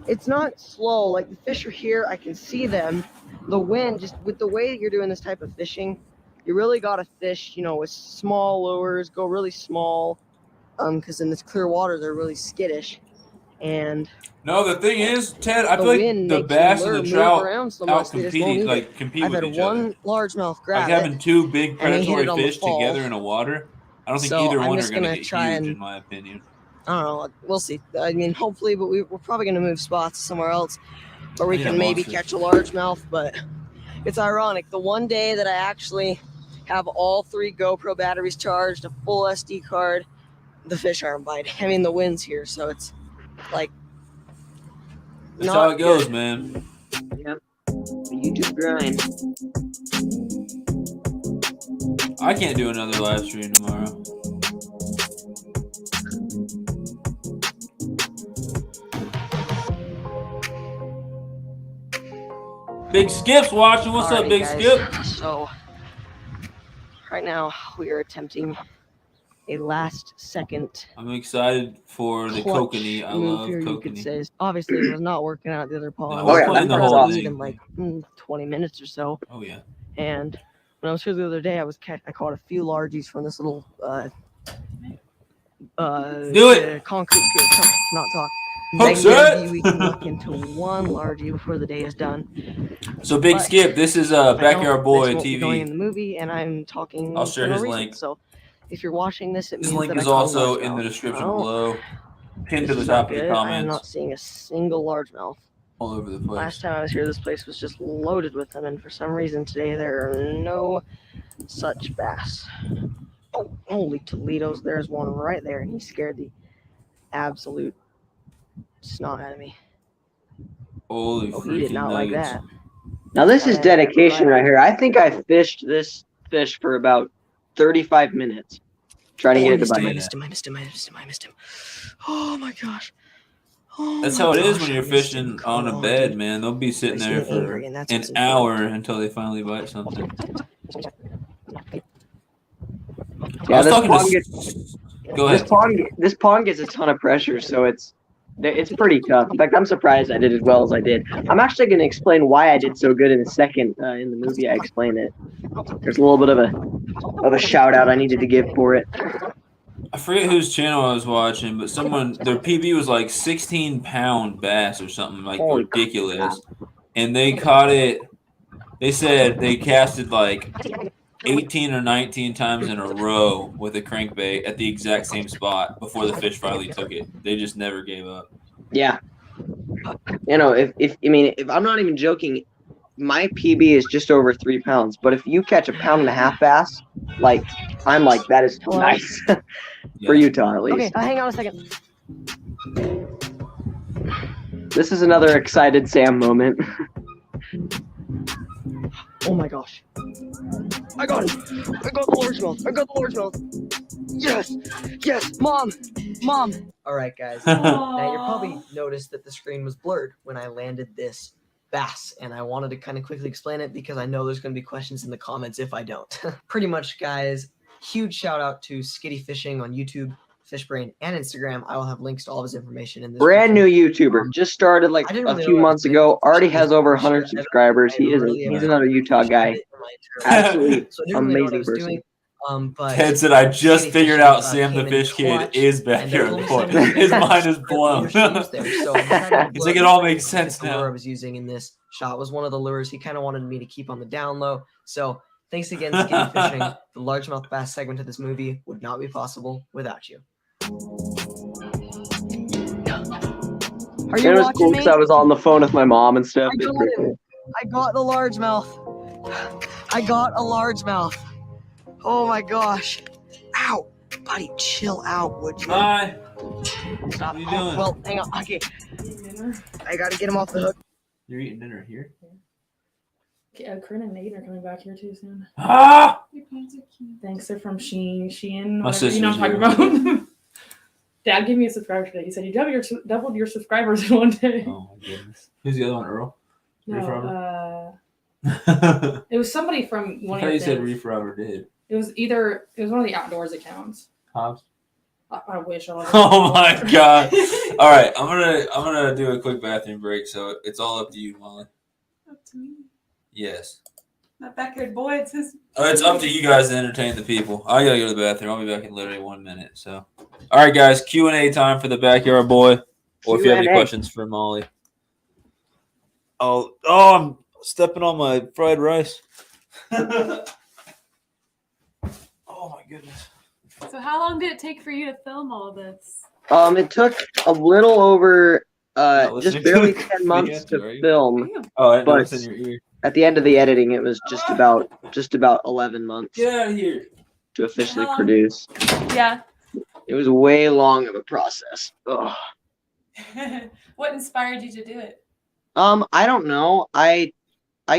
G: It's not slow, like the fish are here, I can see them. The wind, just with the way that you're doing this type of fishing, you really gotta fish, you know, with small lures, go really small, because in this clear water they're really skittish. And
A: No, the thing is, Ted, I
G: the
A: feel like
G: wind
A: the
G: makes
A: bass
G: lure
A: and the
G: move
A: trout
G: around so
A: out
G: much they just won't
A: competing,
G: eat it.
A: like compete
G: I've
A: with
G: had
A: each other.
G: one largemouth grab
A: Like having two big
G: and they hit
A: predatory
G: it on the
A: fish
G: fall.
A: together in the water. I don't think
G: So
A: either
G: I'm
A: one are
G: just
A: going to
G: gonna
A: get
G: try
A: huge,
G: and-
A: in my opinion.
G: I don't know. We'll see. I mean, hopefully, but we're probably going to move spots somewhere else where we
A: Yeah,
G: can maybe
A: monsters.
G: catch a largemouth. But it's ironic. The one day that I actually have all 3 GoPro batteries charged, a full SD card, the fish aren't biting. I mean, the wind's here, so it's like
A: That's
G: not
A: how it goes,
G: good.
A: man.
D: Yep. YouTube grind.
A: I can't do another live stream tomorrow. Big Skip's watching. What's up,
G: Alrighty,
A: Big
G: guys.
A: Skip?
G: So right now we are attempting a last-second
A: I'm excited for the
G: clutch
A: kokanee. I
G: move
A: love
G: here, you could
A: kokanee.
G: say. Obviously, it was not working out at the other pond.
A: we're
D: Oh, yeah,
A: playing the
D: that's
A: whole
D: awesome.
A: thing.
G: in like 20 minutes or so.
A: Oh yeah.
G: And when I was here the other day, I caught a few largies from this little
A: Do it!
G: concrete pier. Sorry, cannot talk.
A: Hookset!
G: Maybe we can look into one largie before the day is done.
A: So Big
G: But
A: Skip, this is
G: I know
A: Backyard Boy
G: this won't be going in
A: TV.
G: the movie, and I'm talking.
A: I'll share
G: for no
A: his
G: reason.
A: link.
G: So if you're watching this, it
A: His
G: means
A: link
G: that
A: is
G: I caught a
A: also in the
G: largemouth.
A: description
G: Well,
A: below. Pinned
G: this
A: to the
G: is
A: top
G: not
A: of the
G: good. I am
A: comments.
G: not seeing a single largemouth.
A: All over the
G: Last
A: place.
G: time I was here, this place was just loaded with them, and for some reason today there are no such bass. Oh, holy Toledo's! There's one right there, and he scared the absolute snot out of me.
A: Holy
G: Oh, he did
A: freaking
G: not like
A: nuggets.
G: that.
D: Now this is
G: Yeah,
D: dedication
G: right.
D: right here. I think I fished this fish for about 35 minutes trying to
G: Oh,
D: get
G: I
D: it to
G: missed him,
D: bite.
G: I missed him, I missed him, I missed him, I missed him. Oh my gosh. Oh
A: That's
G: my
A: how it is
G: gosh,
A: when
G: I
A: you're
G: missed him.
A: fishing
G: Come
A: on a bed,
G: dude.
A: man. They'll be sitting
G: Makes
A: there
G: me
A: for
G: angry, and that's
A: an
G: what's
A: hour
G: important.
A: until they finally bite something.
D: Yeah,
A: I was
D: this
A: talking
D: pond
A: to.
D: gets
A: Go ahead.
D: this pond gets a ton of pressure, so it's pretty tough. In fact, I'm surprised I did as well as I did. I'm actually going to explain why I did so good in a second. In the movie, I explain it. There's a little bit of a shout out I needed to give for it.
A: I forget whose channel I was watching, but their PB was like 16-pound bass or something like
D: Holy
A: ridiculous, and they caught it. They said they casted like 18 or 19 times in a row with a crankbait at the exact same spot before the fish finally took it. They just never gave up.
D: Yeah. You know, if I'm not even joking, my PB is just over 3 pounds. But if you catch a 1.5 pound bass, like I'm like, that is
G: Hello?
D: nice.
A: Yeah.
D: For Utah at least.
G: Okay, hang on a second.
D: This is another excited Sam moment.
G: Oh my gosh. I got it. I got the largemouth. Yes. Yes. Mom.
E: All right, guys. Now you probably noticed that the screen was blurred when I landed this bass, and I wanted to kind of quickly explain it because I know there's going to be questions in the comments if I don't. Pretty much, guys, huge shout out to Skitty Fishing on YouTube, Fishbrain, and Instagram. I will have links to all of his information in this.
D: Brand new YouTuber. Just started like a few months ago. Already has over 100 subscribers. He's another Utah guy. Absolutely amazing person.
E: But
A: Ted said, "I just
E: Skitty
A: figured
E: Fishing,
A: out Sam the
E: came in
A: Fish Kid
E: clutch,
A: is back
E: and
A: here
E: they
A: in the
E: told me
A: corner.
E: something
A: His
E: that
A: mind is
E: put
A: blown."
E: your streams there. So I decided to
A: It's like
E: blur
A: it all
E: it
A: makes
E: because
A: sense
E: the lure I
A: now.
E: was using in this shot was one of the lures he kind of wanted me to keep on the down low. So thanks again, Skitty Fishing. The largemouth bass segment of this movie would not be possible without you.
G: Are you
D: It was
G: watching
D: cool
G: me?
D: because I was on the phone with my mom and stuff.
G: I
D: It's
G: got
D: pretty
G: it.
D: cool.
G: I got the largemouth. I got a largemouth. Oh my gosh. Ow. Buddy, chill out, would you?
A: Hi.
G: Stop.
A: What are you doing?
G: Well, hang on. Okay. I gotta get him off the hook.
A: You're eating dinner here?
B: Corinne and Nate are coming back here too soon.
A: Ah!
B: Your pants are cute. Thanks, they're from Shein.
A: My
B: Whatever, you know what I'm
A: sister's
B: talking about. Dad gave me a subscriber today. He said you doubled your subscribers in one day.
A: Oh my goodness. Who's the other one, Earl? Reef
B: No,
A: Robber?
B: it was somebody from one
A: I
B: of
A: thought
B: your
A: you said
B: things.
A: Reef Robber did.
B: It was one of the outdoors accounts.
A: Hobbs?
B: I wish I was.
A: Oh my god. All right, I'm gonna do a quick bathroom break, so it's all up to you, Molly.
B: Up to me.
A: Yes.
B: That backyard boy, it's his.
A: It's up to you guys to entertain the people. I gotta go to the bathroom. I'll be back in literally 1 minute. So, all right, guys, Q&A time for the backyard boy. Or if you have any
D: Q&A.
A: questions for Molly. Oh, I'm stepping on my fried rice. Oh my goodness.
B: So how long did it take for you to film all this?
D: It took a little over
A: Not
D: just
A: listening to
D: barely
A: the
D: 10 months
A: answer, are
D: to
A: you?
D: film.
A: Oh, I didn't know
D: But
A: it's in your ear.
D: at the end of the editing, it was just about 11 months
A: Get out of here.
D: to officially
B: How long?
D: produce.
B: Yeah.
D: It was way long of a process. Ugh.
B: What inspired you to do it?
D: I don't know. I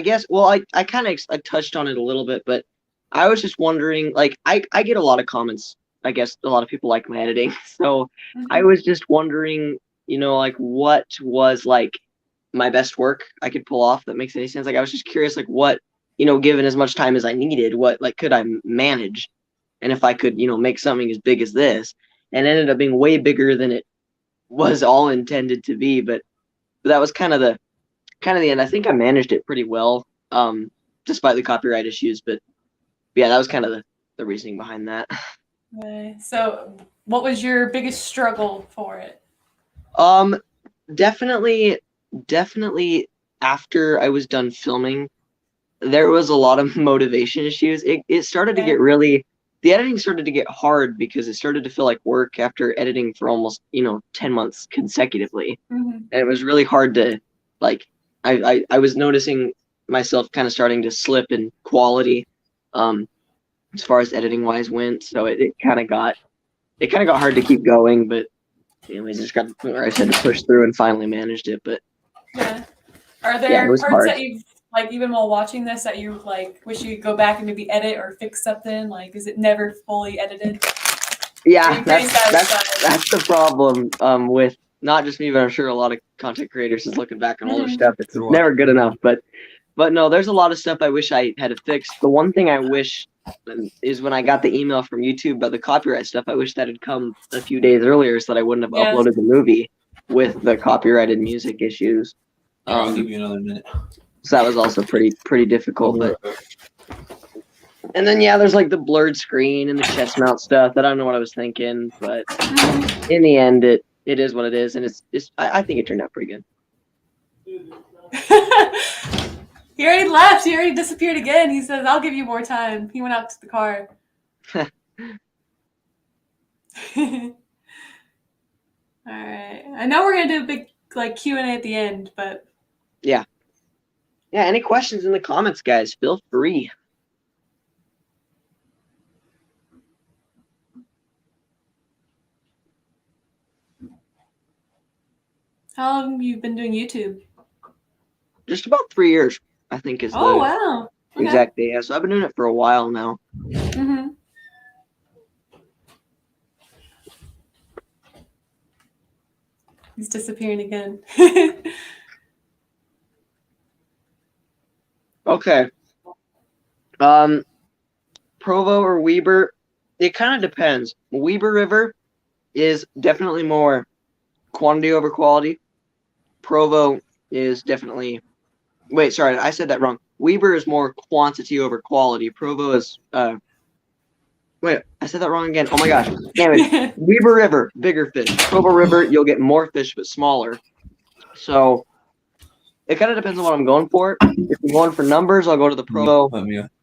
D: guess. Well, I kind of touched on it a little bit, but I was just wondering. Like, I get a lot of comments. I guess a lot of people like my editing, so I was just wondering, like what was like my best work I could pull off that makes any sense. Like, I was just curious, like what, given as much time as I needed, what like could I manage, and if I could, make something as big as this, and it ended up being way bigger than it was all intended to be, but that was kind of the end. I think I managed it pretty well, despite the copyright issues. But yeah, that was kind of the reasoning behind that.
B: Okay. So, what was your biggest struggle for it?
D: Definitely after I was done filming, there was a lot of motivation issues. It started to get the editing started to get hard because it started to feel like work after editing for almost 10 months consecutively.
B: Mm-hmm.
D: And it was really hard to like I was noticing myself kind of starting to slip in quality as far as editing wise went, so it kind of got hard to keep going, but we just got to the point where I just had to push through and finally managed it. But
B: yeah, are there
D: it was
B: parts
D: hard.
B: that you've like even while watching this that you like wish you could go back and maybe edit or fix something? Like, is it never fully edited?
D: Yeah,
B: Pretty
D: that's the problem with not just me, but I'm sure a lot of content creators is looking back on older stuff. It's never good enough. But But no, there's a lot of stuff I wish I had fixed. The one thing I wish is when I got the email from YouTube about the copyright stuff, I wish that had come a few days earlier so that I wouldn't have
B: Yeah.
D: uploaded the movie with the copyrighted music issues.
A: I'll give you another minute.
D: So that was also pretty difficult. But and then yeah, there's like the blurred screen and the chest mount stuff that I don't know what I was thinking, but in the end, it is what it is, and I think it turned out pretty good.
B: He already left. He already disappeared again. He says, "I'll give you more time." He went out to the car. All right. I know we're gonna do a big like Q&A at the end, but
D: Yeah. Any questions in the comments, guys? Feel free.
B: how long have you been doing YouTube?
D: Just about 3 years, I think, is
B: Oh
D: the
B: wow. Okay.
D: exact date. Yeah, so I've been doing it for a while now.
B: Mm-hmm. He's disappearing again.
D: Okay. Provo or Weber? It kind of depends. Weber River is definitely more quantity over quality. Provo is definitely... Wait, sorry, I said that wrong. Weber is more quantity over quality. Provo is... Wait, I said that wrong again. Oh my gosh. Anyways, Weber River, bigger fish. Provo River, you'll get more fish, but smaller. So, it kind of depends on what I'm going for. If I'm going for numbers, I'll go to the Provo.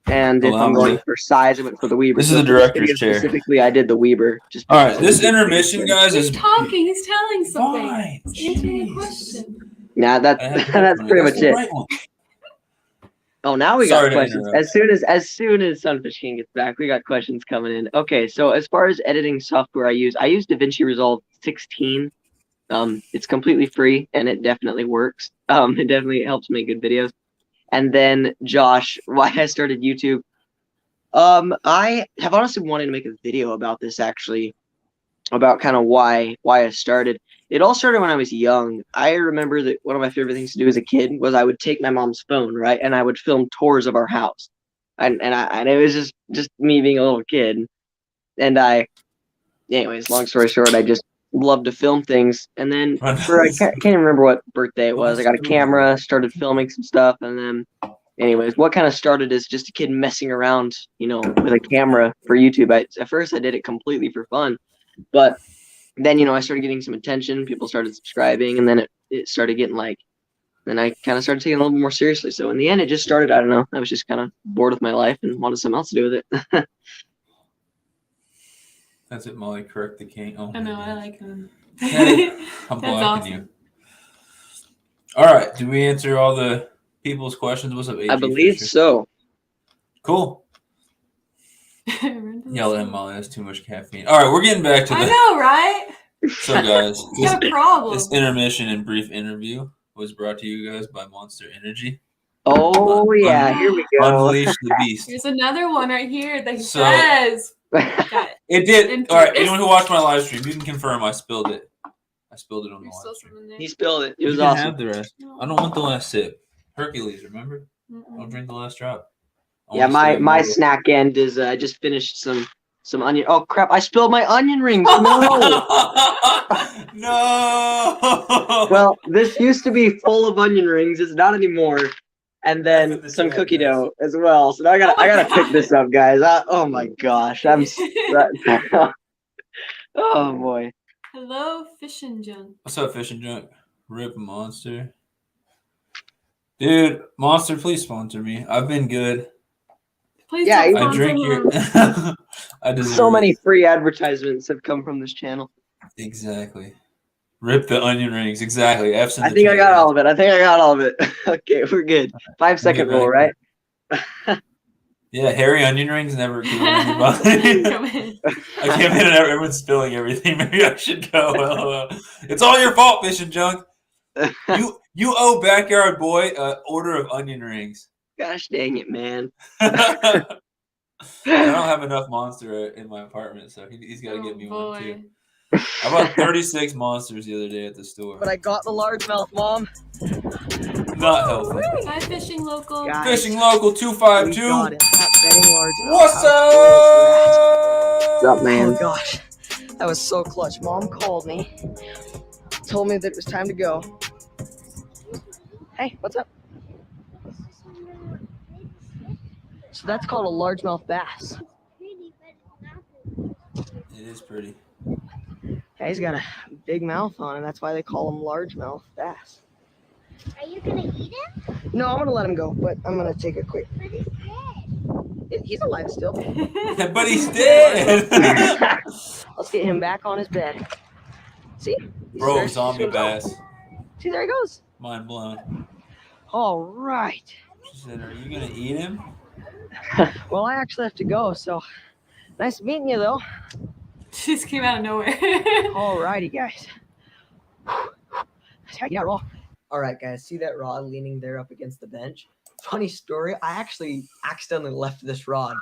D: And if I'm going for size, I went for the Weber.
A: This is the director's chair.
D: Specifically, I did the Weber. Just
A: All right, this intermission, guys,
B: He's
A: is
B: talking. He's telling something.
A: fine.
B: He's answering a
A: Jeez.
B: question.
D: Nah, that's pretty much
A: the
D: it.
A: right one.
D: Oh, now we
A: Sorry
D: got
A: to
D: questions.
A: interrupt.
D: As soon as Sunfish King gets back, we got questions coming in. Okay, so as far as editing software I use DaVinci Resolve 16. It's completely free and it definitely works. It definitely helps make good videos. And then Josh, why I started YouTube. I have honestly wanted to make a video about this actually, about kind of why I started. It all started when I was young. I remember that one of my favorite things to do as a kid was I would take my mom's phone, right, and I would film tours of our house, and it was just me being a little kid, and anyways, long story short, I just loved to film things, and then I can't even remember what birthday it was. I got a camera, started filming some stuff, and then, anyways, what kind of started as just a kid messing around, with a camera for YouTube. At first I did it completely for fun, but then, I started getting some attention. People started subscribing, and then it started getting then I kind of started taking it a little bit more seriously. So in the end, it just started, I don't know, I was just kind of bored with my life and wanted something else to do with it.
A: That's it, Molly. Correct the king. Oh,
B: I know. I like him.
A: I'm blocking
B: awesome.
A: you. All right. Did we answer all the people's questions? What's up, AG
D: I believe
A: Fisher?
D: so.
A: Cool. Yell at him, Molly. That's too much caffeine. All right, we're getting back to
B: I know, right?
A: So, guys,
B: You got a problem.
A: this intermission and brief interview was brought to you guys by Monster Energy.
D: Oh, yeah. Here we go.
A: Unleash the beast.
B: There's another one right here that he
A: So-
B: says. Got it.
A: It did.
B: And
A: All right,
B: this-
A: anyone who watched my live stream, you can confirm I spilled it. I spilled it on the
B: There's still
A: live stream.
B: some in there.
D: He spilled it. It
A: You
D: was
A: can
D: awesome.
A: have the rest. I don't want the last sip. Hercules, remember? Don't drink the last drop. I
D: Yeah,
A: wanna
D: my
A: stay
D: my
A: immortal.
D: snack end is I just finished some onion. Oh crap! I spilled my onion rings. No.
A: No.
D: Well, this used to be full of onion rings. It's not anymore. And
A: Put
D: then
A: the
D: some
A: chat,
D: cookie
A: guys.
D: dough as well. So now I gotta pick this up, guys. Oh my gosh, oh boy.
B: Hello, Fish and Junk.
A: What's up, Fish and Junk? Rip Monster. Dude, Monster, please sponsor me. I've been good.
B: Please
D: Yeah,
B: don't
A: I
B: sponsor
A: drink
B: him.
A: your. I deserve
D: So
A: it.
D: many free advertisements have come from this channel.
A: Exactly. Rip the onion rings. Exactly. F's in
D: I
A: the
D: think I
A: chat,
D: got
A: guys.
D: all of it. Okay, we're good. 5-second rule, right?
A: Yeah, hairy onion rings never kill anybody.
B: Come in.
A: I came in and everyone's spilling everything. Maybe I should go. LOL. It's all your fault, Fish and Junk. You owe Backyard Boy an order of onion rings.
D: Gosh dang it, man.
A: I don't have enough Monster in my apartment, so he's got to get me one too. I bought 36 monsters the other day at the store.
G: But I got the largemouth, Mom.
A: Not healthy.
B: Hi, fishing local.
G: Guys,
A: Fishing local
G: we
A: 252.
G: got it. That betting largemouth.
A: What's
G: How cool is that?
D: What's up, man?
G: Oh gosh, that was so clutch. Mom called me, told me that it was time to go. Hey, what's up? So that's called a largemouth bass.
A: It is pretty.
G: Yeah, he's got a big mouth on him. That's why they call him largemouth bass.
J: Are you gonna eat him?
G: No, I'm gonna let him go, but I'm gonna take a quick.
J: But he's dead.
G: He's alive still.
A: But he's dead.
G: Let's get him back on his bed. See? He's
A: Bro,
G: there.
A: zombie bass.
G: See, there he goes.
A: Mind blown.
G: All right.
A: She said, "Are you gonna eat him?"
G: Well, I actually have to go, so nice meeting you, though.
B: She just came out of nowhere.
G: All righty, guys. Yeah, roll.
E: All right, guys, see that rod leaning there up against the bench? Funny story, I actually accidentally left this rod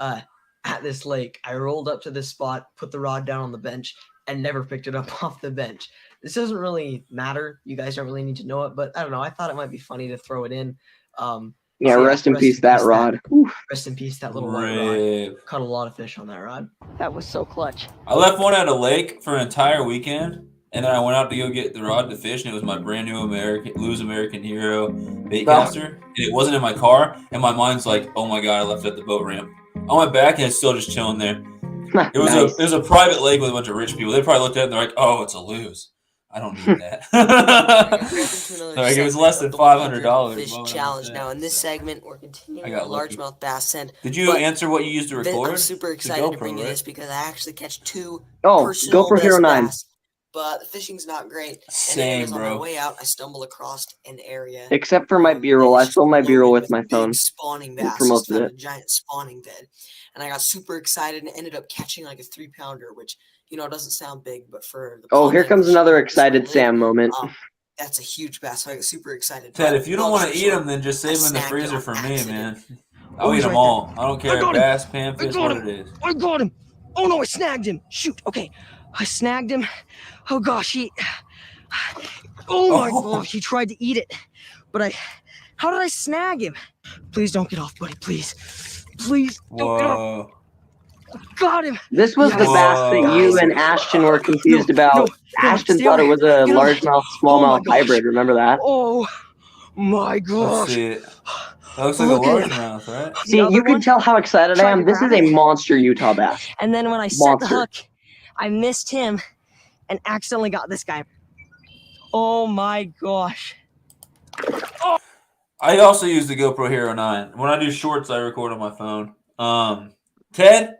E: at this lake. I rolled up to this spot, put the rod down on the bench, and never picked it up off the bench. This doesn't really matter. You guys don't really need to know it, but I don't know. I thought it might be funny to throw it in.
D: Yeah,
E: So
D: rest in peace that rod. Oof.
E: Rest in peace that little white rod.
A: Rip.
E: Caught a lot of fish on that rod.
G: That was so clutch.
A: I left one at a lake for an entire weekend, and then I went out to go get the rod to fish, and it was my brand new American Hero baitcaster, and it wasn't in my car, and my mind's like, oh my god, I left it at the boat ramp. On my back, and it's still just chilling there. It was
D: Nice.
A: it was a private lake with a bunch of rich people. They probably looked at it and they're like, oh, it's a lose. I don't need that. Like, it was less than $500.
K: Fish
A: What would I
K: challenge.
A: say?
K: Now in this segment, we're continuing
A: I got
K: with
A: lucky.
K: largemouth bass. And
A: Did you
K: but
A: answer what you used to record?
K: I'm super
A: It's a
K: excited to
A: GoPro,
K: bring you
A: right?
K: this because I actually catch two
D: Oh,
K: personal
D: GoPro Hero
K: best
D: 9.
K: bass, but the fishing's not great.
A: Same,
K: and anyways, on
A: bro.
K: my way out, I stumble across an area.
D: Except for my
K: that
D: B-roll.
K: is
D: I
K: just
D: filmed my B-roll
K: loaded
D: with my
K: big
D: phone.
K: spawning bass.
D: for most
K: Just
D: of
K: found
D: it.
K: a giant spawning bed, and I got super excited and ended up catching like a 3-pounder, which doesn't sound big, but for the
D: Oh, here
K: pond
D: comes
K: fishing
D: another
K: where I
D: excited
K: live,
D: Sam moment.
K: That's a huge bass. So I got super excited.
A: Ted,
K: But
A: if you don't
K: long
A: want to
K: story
A: eat
K: short,
A: them, then just
K: I
A: save them in the
K: snagged it
A: freezer
K: on
A: for me,
K: accident.
A: man. I'll
G: Oh,
A: eat
G: he's
A: them
G: right
A: all. I don't
G: I
A: care.
G: got him.
A: Bass, panfish,
G: got
A: what
G: him.
A: it is.
G: I got him. Oh no, I snagged him. Shoot. Okay, I snagged him. Oh gosh, Oh my gosh, he tried to eat it, but how did I snag him? Please don't get off, buddy. Please, please don't get off.
A: Whoa.
G: Got him.
D: This was the
G: Yes.
D: bass that you
G: Guys.
D: and Ashton were confused
G: No,
D: about.
G: no,
D: Ashton
G: stay
D: thought it
G: away.
D: was a
G: Get on.
D: largemouth,
G: Oh my
D: smallmouth
G: gosh.
D: hybrid. Remember that?
G: Oh my
A: Let's
G: gosh.
A: see it. That looks like
G: Look
A: a
G: at him.
A: largemouth, right?
D: See,
G: The other
D: you can
G: one
D: tell how excited I
G: tried
D: am.
G: to
D: This is
G: grab
D: a
G: it.
D: monster Utah bass.
G: And then when I set the
D: Monster.
G: hook, I missed him and accidentally got this guy. Oh my gosh.
A: I also use the GoPro Hero 9. When I do shorts, I record on my phone. Ted,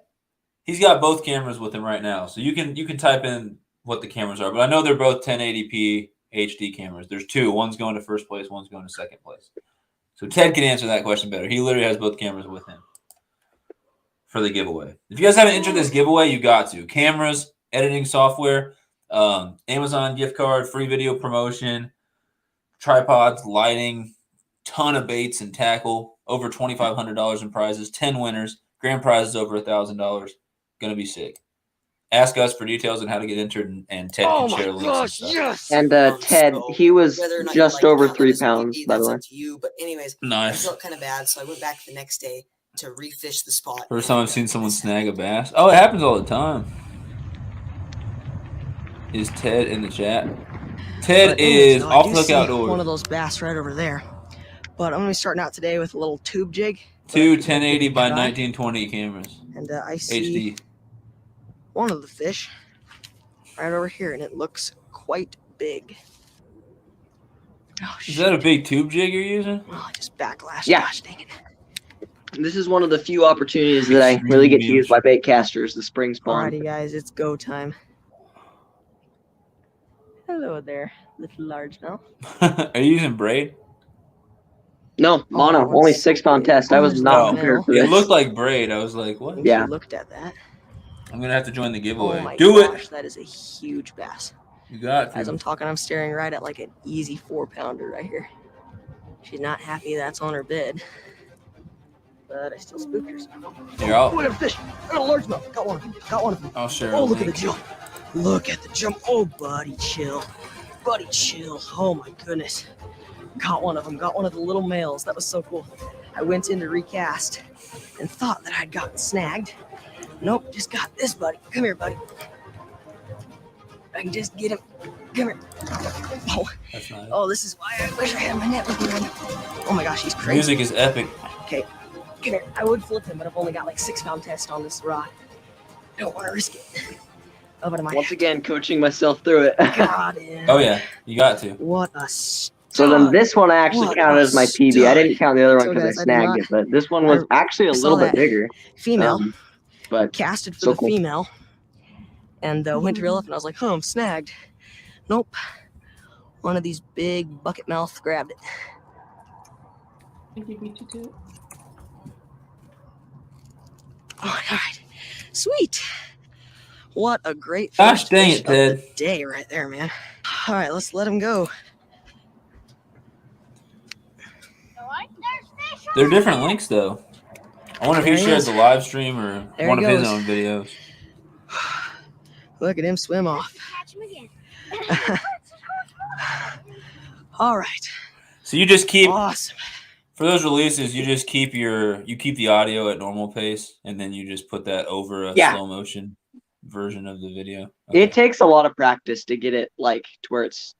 A: he's got both cameras with him right now, so you can type in what the cameras are. But I know they're both 1080p HD cameras. There's two. One's going to first place. One's going to second place. So Ted can answer that question better. He literally has both cameras with him for the giveaway. If you guys haven't entered this giveaway, you got to. Cameras, editing software, Amazon gift card, free video promotion, tripods, lighting, ton of baits and tackle, over $2,500 in prizes, 10 winners, grand prizes over $1,000. Gonna be sick. Ask us for details on how to get entered, and Ted
G: Oh
A: can
G: my
A: share links
G: gosh,
A: and stuff.
G: yes.
D: And Ted,
K: So
D: he was
K: whether or not you
D: just
K: like it
D: over
K: or not,
D: 3
K: that is up to
D: pounds,
K: you,
D: by the
K: that's
D: way.
K: up to you. But anyways, I
A: Nice.
K: felt kind of bad, so I went back the next day to refish the spot.
A: First time I've seen someone snag a bass. Oh, it happens all the time. Is Ted in the chat? Ted
G: But anyways,
A: is
G: no, I
A: off
G: do
A: the look
G: see
A: outdoors.
G: one of those bass right over there. But I'm gonna be starting out today with a little tube jig.
A: Two
G: but I can
A: 1080 by
G: try.
A: 1920 cameras.
G: And I see
A: HD.
G: one of the fish right over here, and it looks quite big. Oh,
A: Is that a big tube jig you're using?
G: Oh, I just backlashed.
D: Yeah.
G: Gosh dang it.
D: This is one of the few opportunities that I really get to use my bait casters, the spring spawn.
G: Alrighty, guys, it's go time. Hello there, little largemouth.
A: Are you using braid?
D: No, mono,
G: Oh,
D: only
G: it's
D: 6 pound
G: so
D: test. I was
G: big.
D: not
A: Oh,
D: prepared for
A: It
D: this.
A: looked like braid. I was like,
G: I
A: what?
G: think
D: Yeah.
G: you looked at that.
A: I'm gonna have to join the giveaway.
G: Oh my
A: Do
G: gosh,
A: it.
G: that is a huge bass.
A: You got
G: As
A: to.
G: I'm talking, I'm staring right at like an easy 4-pounder right here. She's not happy that's on her bed, but I still spooked her.
A: Here, I'll
G: Oh, I got a fish. I got a largemouth. Got one of them. Got one of them.
A: share.
G: Oh,
A: a
G: look at the
A: link.
G: jump.
F: Look at the jump. Oh, buddy, chill. Buddy, chill. Oh my goodness. Got one of them. Got one of the little males. That was so cool. I went in to recast and thought that I'd gotten snagged. Nope, just got this, buddy. Come here, buddy. I can just get him. Come here. Oh,
A: That's nice.
F: oh, this is why I wish I had my net with me. Oh my gosh, he's crazy.
A: Music is epic.
F: Okay, come here. I would flip him, but I've only got like 6 pound test on this rod. Don't want to risk it. Oh, but I might.
D: Once again, coaching myself through it.
F: Got him.
A: Oh yeah, you got to.
F: What a stud.
D: So then this one I actually
F: What
D: counted
F: a
D: as my PB. I didn't count the other one
F: So
D: because
F: guys,
D: I
F: I did
D: snagged
F: not-
D: it, but this one was actually a
F: saw
D: little bit
F: that
D: bigger.
F: Female.
D: But
F: Casted for
D: so
F: the
D: cool.
F: female. And went to reel up and I was like, oh, I'm snagged. Nope. One of these big bucket mouth grabbed it.
B: I think you beat you to it.
F: All right. Sweet. What a great
A: Gosh
F: first
A: dang
F: fish
A: it, Ted.
F: of the day right there, man. All right, let's let him go.
A: They're different links though. I wonder if he
F: There he
A: shares
F: is.
A: the live stream or
F: There
A: one
F: he
A: of his
F: goes.
A: own videos.
F: Look at him swim off.
J: Catch him again.
F: All right.
A: So you just keep
F: Awesome.
A: for those releases, you just keep the audio at normal pace, and then you just put that over a
D: Yeah.
A: slow motion version of the video.
D: It takes a lot of practice to get it like to where it's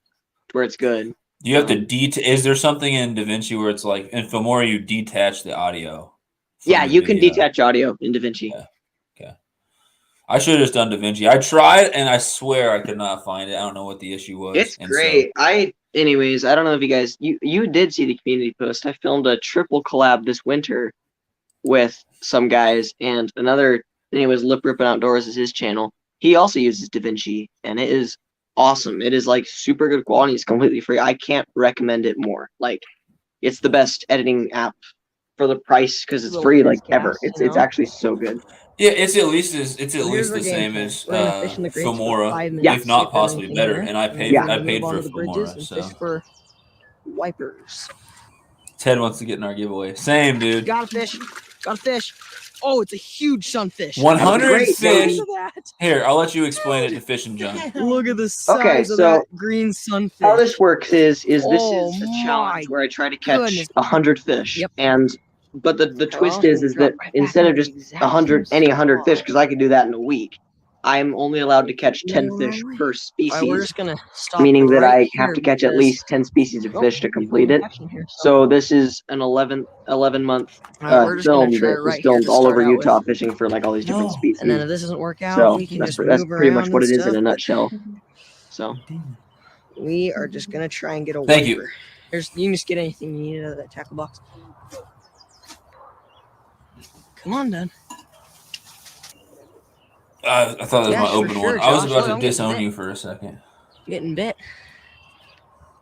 D: good.
A: Do you have to is there something in DaVinci where it's like in Filmora you detach the audio? from
D: Yeah,
A: the
D: you can
A: video?
D: detach audio in DaVinci.
A: Yeah. Okay. I should have just done DaVinci. I tried and I swear I could not find it. I don't know what the issue was.
D: It's
A: And
D: great. Anyways, I don't know if you guys you did see the community post. I filmed a triple collab this winter with some guys and another. Anyways, Lip Rippin' Outdoors is his channel. He also uses DaVinci, and it is awesome. It is like super good quality. It's completely free. I can't recommend it more. Like, it's the best editing app for the price because it's
F: Little
D: free,
F: price
D: like ever.
F: gas,
D: It's
F: you know?
D: actually so good.
A: Yeah, it's at least
F: So here's our
A: the
F: game
A: same
F: plan.
A: as
F: We're gonna fish in the grates for
A: Filmora,
F: 5 minutes,
D: Yeah.
A: if not
F: see if
A: possibly
F: there's
A: better.
F: anything
A: And I
F: in
A: paid
F: there.
D: Yeah.
A: I
F: We're
A: paid
F: gonna
A: for
F: move on to the bridges
A: Filmora,
F: and
A: so
F: fish for wipers.
A: Ted wants to get in our giveaway. Same, dude.
F: Got a fish. Got a fish. Oh, it's a huge sunfish.
A: 100
D: Great,
A: fish.
F: Look at that.
A: Here, I'll let you explain it to Fish and John.
F: Look at the size
D: Okay,
F: of
D: so
F: that green sunfish.
D: How this works is this
F: Oh
D: is a
F: my
D: challenge where I try to catch
F: goodness.
D: 100 fish.
F: Yep.
D: But the twist
F: Well,
D: is
F: drop
D: that
F: right back
D: instead of
F: into
D: just
F: the exact
D: 100
F: same
D: any 100 fish,
F: spot.
D: because I could do that in a week, I'm only allowed to catch 10 fish
F: Alright.
D: per
F: All right, we're
D: species,
F: just gonna stop
D: meaning that
F: right
D: I have
F: here
D: to catch at
F: because-
D: least 10 species of
F: Oh,
D: fish to
F: we
D: complete
F: have
D: it.
F: action here,
D: So this is an 11 month
F: All right, we're just gonna
D: film
F: try
D: that
F: right
D: was
F: here
D: filmed
F: to
D: all
F: start
D: over
F: out with.
D: Utah fishing for like all these different species.
F: And then if this doesn't work out,
D: So
F: we can
D: that's
F: just
D: that's
F: move
D: pretty
F: around
D: much what
F: and
D: it is in
F: stuff,
D: a
F: but
D: nutshell. So
F: we are just gonna try and get a
A: Thank you.
F: wiper. You can just get anything you need out of that tackle box. Come on, Dad.
A: I thought that was
F: Yeah,
A: my
F: for
A: open
F: sure,
A: one. I was
F: Josh.
A: about
F: Look,
A: to
F: I'm getting
A: disown
F: bit.
A: you for a second.
F: Getting bit.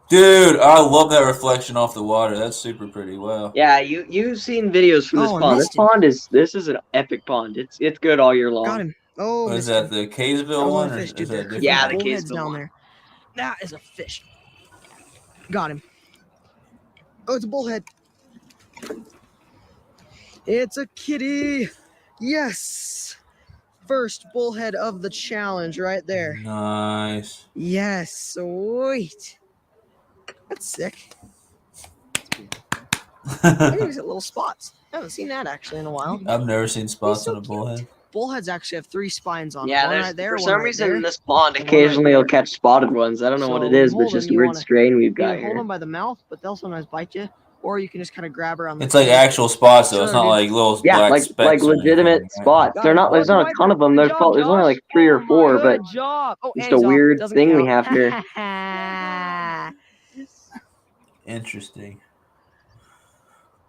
A: Dude, I love that reflection off the water. That's super pretty. Wow.
D: yeah, you've seen videos from this
F: Oh, I
D: pond.
F: missed
D: This is an epic pond. It's good all year long.
F: Got him. Oh,
A: What is
F: missed him.
A: that, the
F: That
A: Kaysville
F: was
A: one?
F: on a
A: Or
F: fish,
A: is
F: dude.
A: that
F: There
A: a
F: are
A: different
D: Yeah,
A: one?
D: the
F: bullheads
D: Kaysville
F: down
D: one.
F: there. That is a fish. Got him. Oh, it's a bullhead. It's a kitty. Yes. First bullhead of the challenge right there.
A: Nice.
F: Yes, sweet. That's sick. I think it's at little spots. I haven't seen that actually in a while.
A: I've never seen spots
F: so
A: on a bullhead.
F: Bullheads actually have 3 spines on.
D: Yeah,
F: one
D: there's
F: right there,
D: for
F: one
D: some
F: right
D: reason
F: there.
D: in this pond,
F: and one right
D: occasionally you'll
F: there.
D: catch spotted ones. I don't know what
F: So
D: it is,
F: you
D: but
F: hold
D: it's just
F: them,
D: a
F: you
D: weird
F: wanna
D: strain we've got
F: Either hold
D: here.
F: them by the mouth, but they'll sometimes bite you, or you can just kind of grab her on the.
A: It's like
F: tail.
A: actual spots, though. It's
F: Sure,
A: not
F: dude.
A: like little
D: Yeah,
A: black
D: like
A: specks. or anything,
D: legitimate
A: right?
D: spots.
F: Got
D: They're
F: him.
D: not.
F: Oh,
D: There's
F: it's a
D: not a
F: wiper.
D: ton of them.
F: Good
D: There's
F: job,
D: probably there's only like
F: Josh.
D: 3 or
F: Oh
D: 4,
F: my
D: but
F: Good job. Oh,
D: just
F: and
D: a
F: he's off.
D: weird
F: Doesn't
D: thing we
F: count.
D: have here.
A: Interesting.